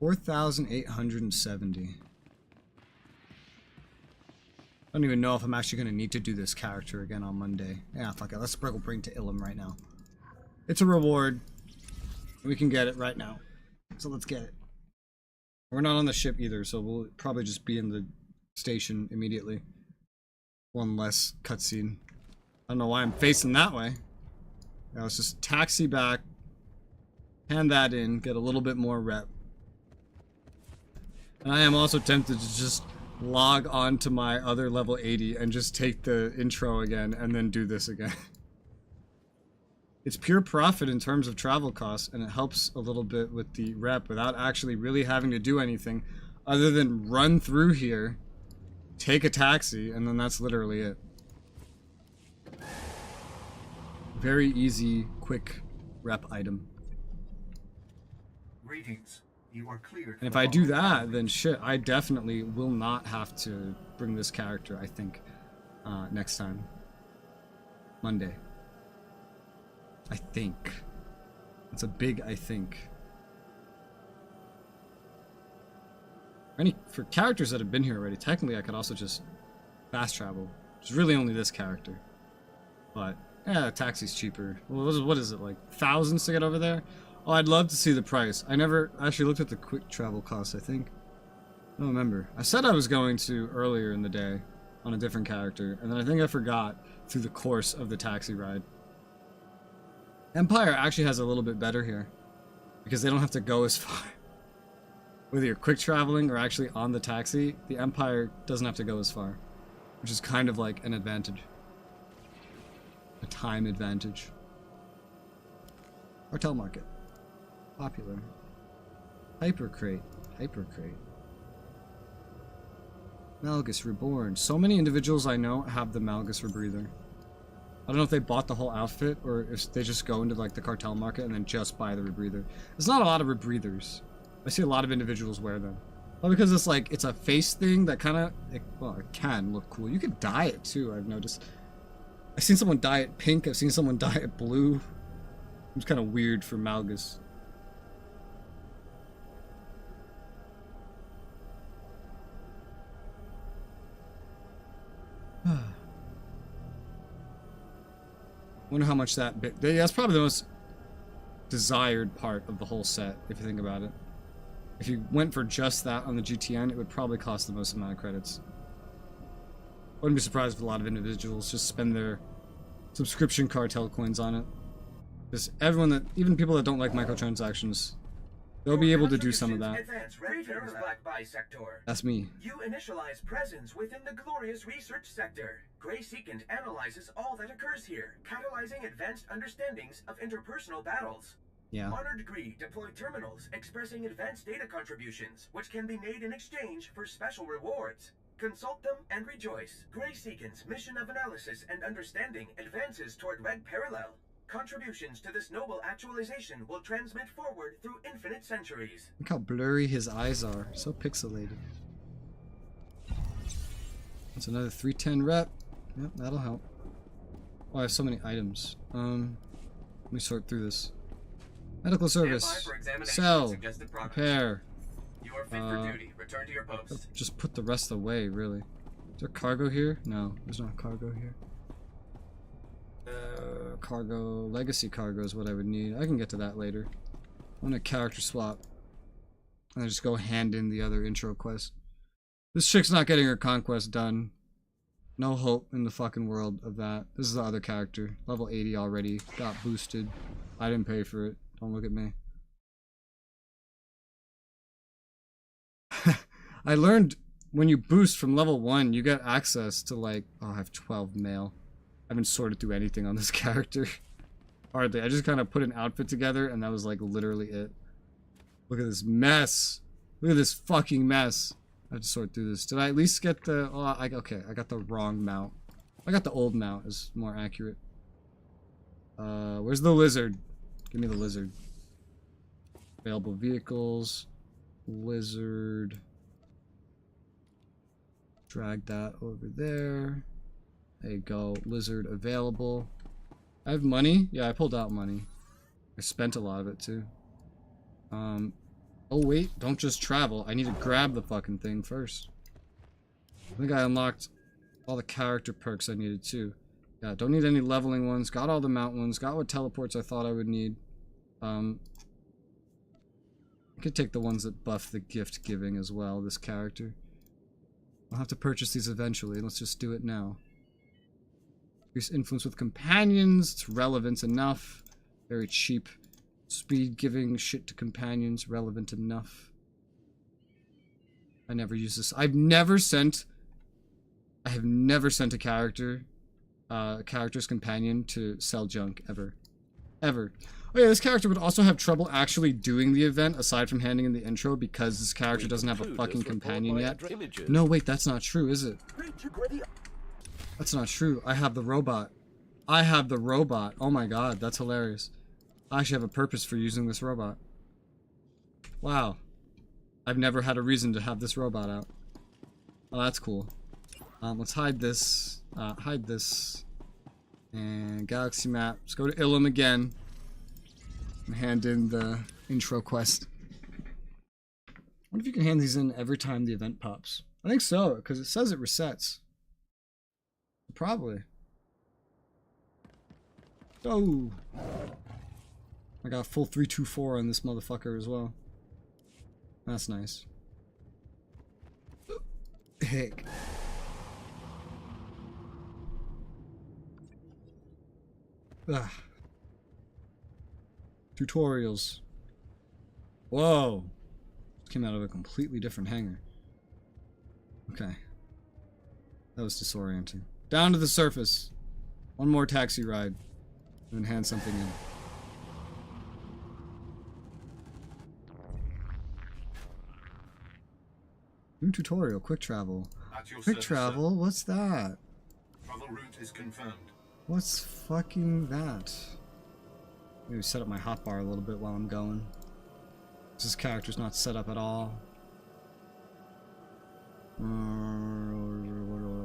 4,870. I don't even know if I'm actually going to need to do this character again on Monday. Yeah, fuck it. Let's bring to Illum right now. It's a reward. We can get it right now. So let's get it. We're not on the ship either, so we'll probably just be in the station immediately. One less cutscene. I don't know why I'm facing that way. Yeah, let's just taxi back. Hand that in. Get a little bit more rep. And I am also tempted to just log on to my other level 80 and just take the intro again and then do this again. It's pure profit in terms of travel costs, and it helps a little bit with the rep without actually really having to do anything other than run through here, take a taxi, and then that's literally it. Very easy, quick rep item. Greetings. You are cleared. And if I do that, then shit, I definitely will not have to bring this character, I think, next time. Monday. I think. It's a big I think. For characters that have been here already, technically I could also just fast travel. It's really only this character. But, yeah, taxi's cheaper. What is it, like thousands to get over there? Oh, I'd love to see the price. I never actually looked at the quick travel cost, I think. I don't remember. I said I was going to earlier in the day on a different character, and then I think I forgot through the course of the taxi ride. Empire actually has a little bit better here, because they don't have to go as far. Whether you're quick traveling or actually on the taxi, the Empire doesn't have to go as far, which is kind of like an advantage. A time advantage. Cartel market. Popular. Hypercrate. Hypercrate. Malgus Reborn. So many individuals I know have the Malgus Rebreather. I don't know if they bought the whole outfit or if they just go into like the cartel market and then just buy the Rebreather. There's not a lot of Rebreathers. I see a lot of individuals wear them. Well, because it's like, it's a face thing that kind of, well, it can look cool. You could dye it too, I've noticed. I've seen someone dye it pink, I've seen someone dye it blue. It's kind of weird for Malgus. Wonder how much that bit. That's probably the most desired part of the whole set, if you think about it. If you went for just that on the GTN, it would probably cost the most amount of credits. Wouldn't be surprised if a lot of individuals just spend their subscription cartel coins on it. Because everyone that, even people that don't like microtransactions, they'll be able to do some of that. Black Bisector. That's me. You initialize presence within the glorious research sector. Grey Secant analyzes all that occurs here, catalyzing advanced understandings of interpersonal battles. Yeah. Honored Gree deploy terminals expressing advanced data contributions, which can be made in exchange for special rewards. Consult them and rejoice. Grey Secant's mission of analysis and understanding advances toward Red Parallel. Contributions to this noble actualization will transmit forward through infinite centuries. Look how blurry his eyes are. So pixelated. That's another 310 rep. Yep, that'll help. Oh, I have so many items. Let me sort through this. Medical service. Sell. Repair. You are fit for duty. Return to your post. Just put the rest away, really. Is there cargo here? No, there's not cargo here. Cargo, legacy cargo is what I would need. I can get to that later. I want a character swap. And I just go hand in the other intro quest. This chick's not getting her conquest done. No hope in the fucking world of that. This is the other character. Level 80 already. Got boosted. I didn't pay for it. Don't look at me. I learned when you boost from level 1, you get access to like... Oh, I have 12 mail. I haven't sorted through anything on this character. Hardly. I just kind of put an outfit together and that was like literally it. Look at this mess. Look at this fucking mess. I have to sort through this. Did I at least get the... Oh, okay, I got the wrong mount. I got the old mount, is more accurate. Where's the lizard? Give me the lizard. Available vehicles. Lizard. Drag that over there. There you go. Lizard available. I have money? Yeah, I pulled out money. I spent a lot of it too. Oh wait, don't just travel. I need to grab the fucking thing first. I think I unlocked all the character perks I needed too. Yeah, don't need any leveling ones. Got all the mount ones. Got what teleports I thought I would need. I could take the ones that buff the gift giving as well, this character. I'll have to purchase these eventually. Let's just do it now. Increase influence with companions. It's relevant enough. Very cheap. Speed giving shit to companions. Relevant enough. I never use this. I have never sent a character's companion to sell junk ever. Ever. Oh yeah, this character would also have trouble actually doing the event aside from handing in the intro because this character doesn't have a fucking companion yet. No, wait, that's not true, is it? That's not true. I have the robot. I have the robot. Oh my god, that's hilarious. I actually have a purpose for using this robot. Wow. I've never had a reason to have this robot out. Oh, that's cool. Let's hide this. Hide this. And galaxy map. Let's go to Ilum again. And hand in the intro quest. I wonder if you can hand these in every time the event pops. I think so, because it says it resets. Probably. Oh! I got full 324 on this motherfucker as well. That's nice. Heck. Ah. Tutorials. Whoa! Came out of a completely different hangar. Okay. That was disorienting. Down to the surface. One more taxi ride. And then hand something in. New tutorial. Quick travel. Quick travel? What's that? Travel route is confirmed. What's fucking that? Maybe set up my hotbar a little bit while I'm going. This character's not set up at all.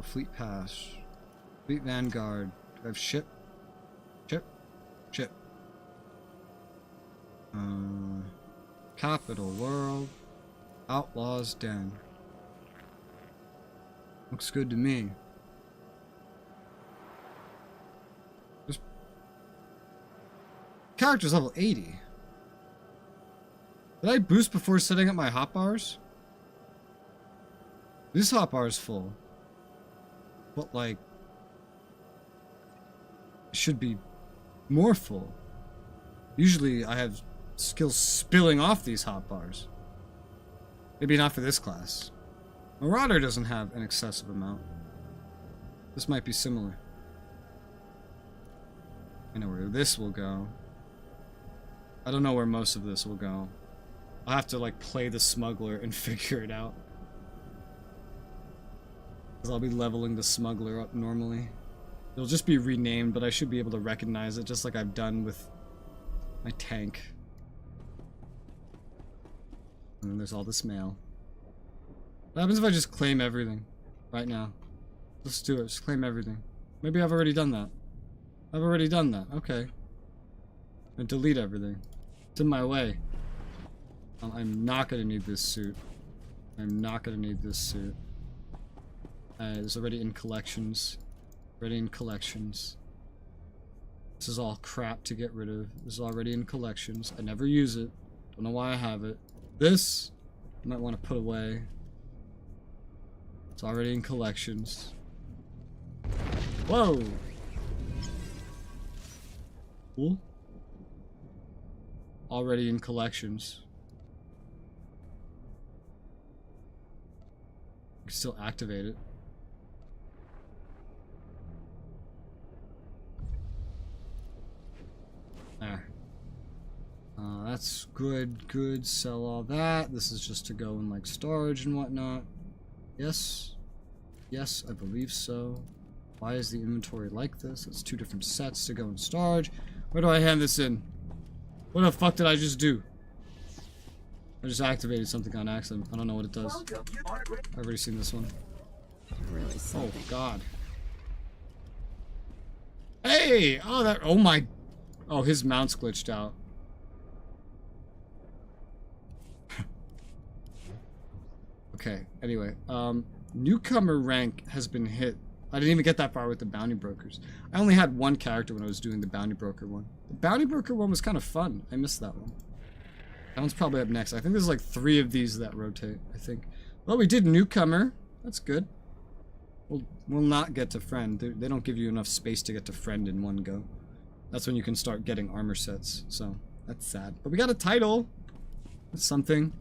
Fleet pass. Fleet Vanguard. Do I have ship? Ship? Ship. Capital World. Outlaw's Den. Looks good to me. This character's level 80. Did I boost before setting up my hotbars? This hotbar is full. But like, it should be more full. Usually I have skills spilling off these hotbars. Maybe not for this class. Marauder doesn't have an excessive amount. This might be similar. I know where this will go. I don't know where most of this will go. I'll have to like play the Smuggler and figure it out. Because I'll be leveling the Smuggler up normally. It'll just be renamed, but I should be able to recognize it just like I've done with my tank. And then there's all this mail. What happens if I just claim everything right now? Let's do it. Just claim everything. Maybe I've already done that. I've already done that. Okay. And delete everything. It's in my way. I'm not gonna need this suit. I'm not gonna need this suit. It's already in collections. Already in collections. This is all crap to get rid of. This is already in collections. I never use it. Don't know why I have it. This, I might want to put away. It's already in collections. Whoa! Cool. Already in collections. You can still activate it. There. That's good, good. Sell all that. This is just to go in like storage and whatnot. Yes. Yes, I believe so. Why is the inventory like this? It's two different sets to go in storage. Where do I hand this in? What the fuck did I just do? I just activated something on accident. I don't know what it does. I've already seen this one. Really oh god. Hey! Oh that oh my oh his mount's glitched out. Okay, anyway. Newcomer rank has been hit. I didn't even get that far with the bounty brokers. I only had one character when I was doing the bounty broker one. The bounty broker one was kind of fun. I missed that one. That one's probably up next. I think there's like 3 of these that rotate, I think. Well, we did newcomer. That's good. We'll not get to friend. They don't give you enough space to get to friend in one go. That's when you can start getting armor sets. So, that's sad. But we got a title. That's something.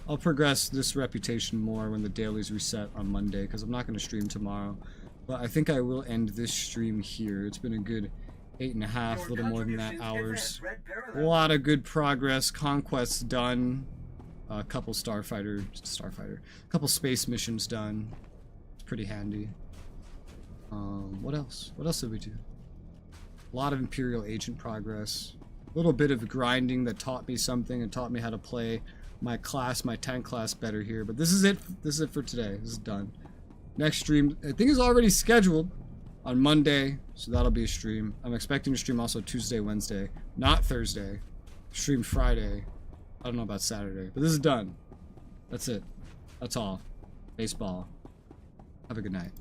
I'll progress this reputation more when the dailies reset on Monday, because I'm not going to stream tomorrow. But I think I will end this stream here. It's been a good 8.5, a little more than that hours. A lot of good progress. Conquests done. A couple a couple space missions done. It's pretty handy. What else? What else did we do? A lot of Imperial Agent progress. A little bit of grinding that taught me something and taught me how to play my tank class better here. But this is it. This is it for today. This is done. Next stream, I think, is already scheduled on Monday, so that'll be a stream. I'm expecting to stream also Tuesday, Wednesday, not Thursday. Stream Friday. I don't know about Saturday, but this is done. That's it. That's all. Baseball. Have a good night.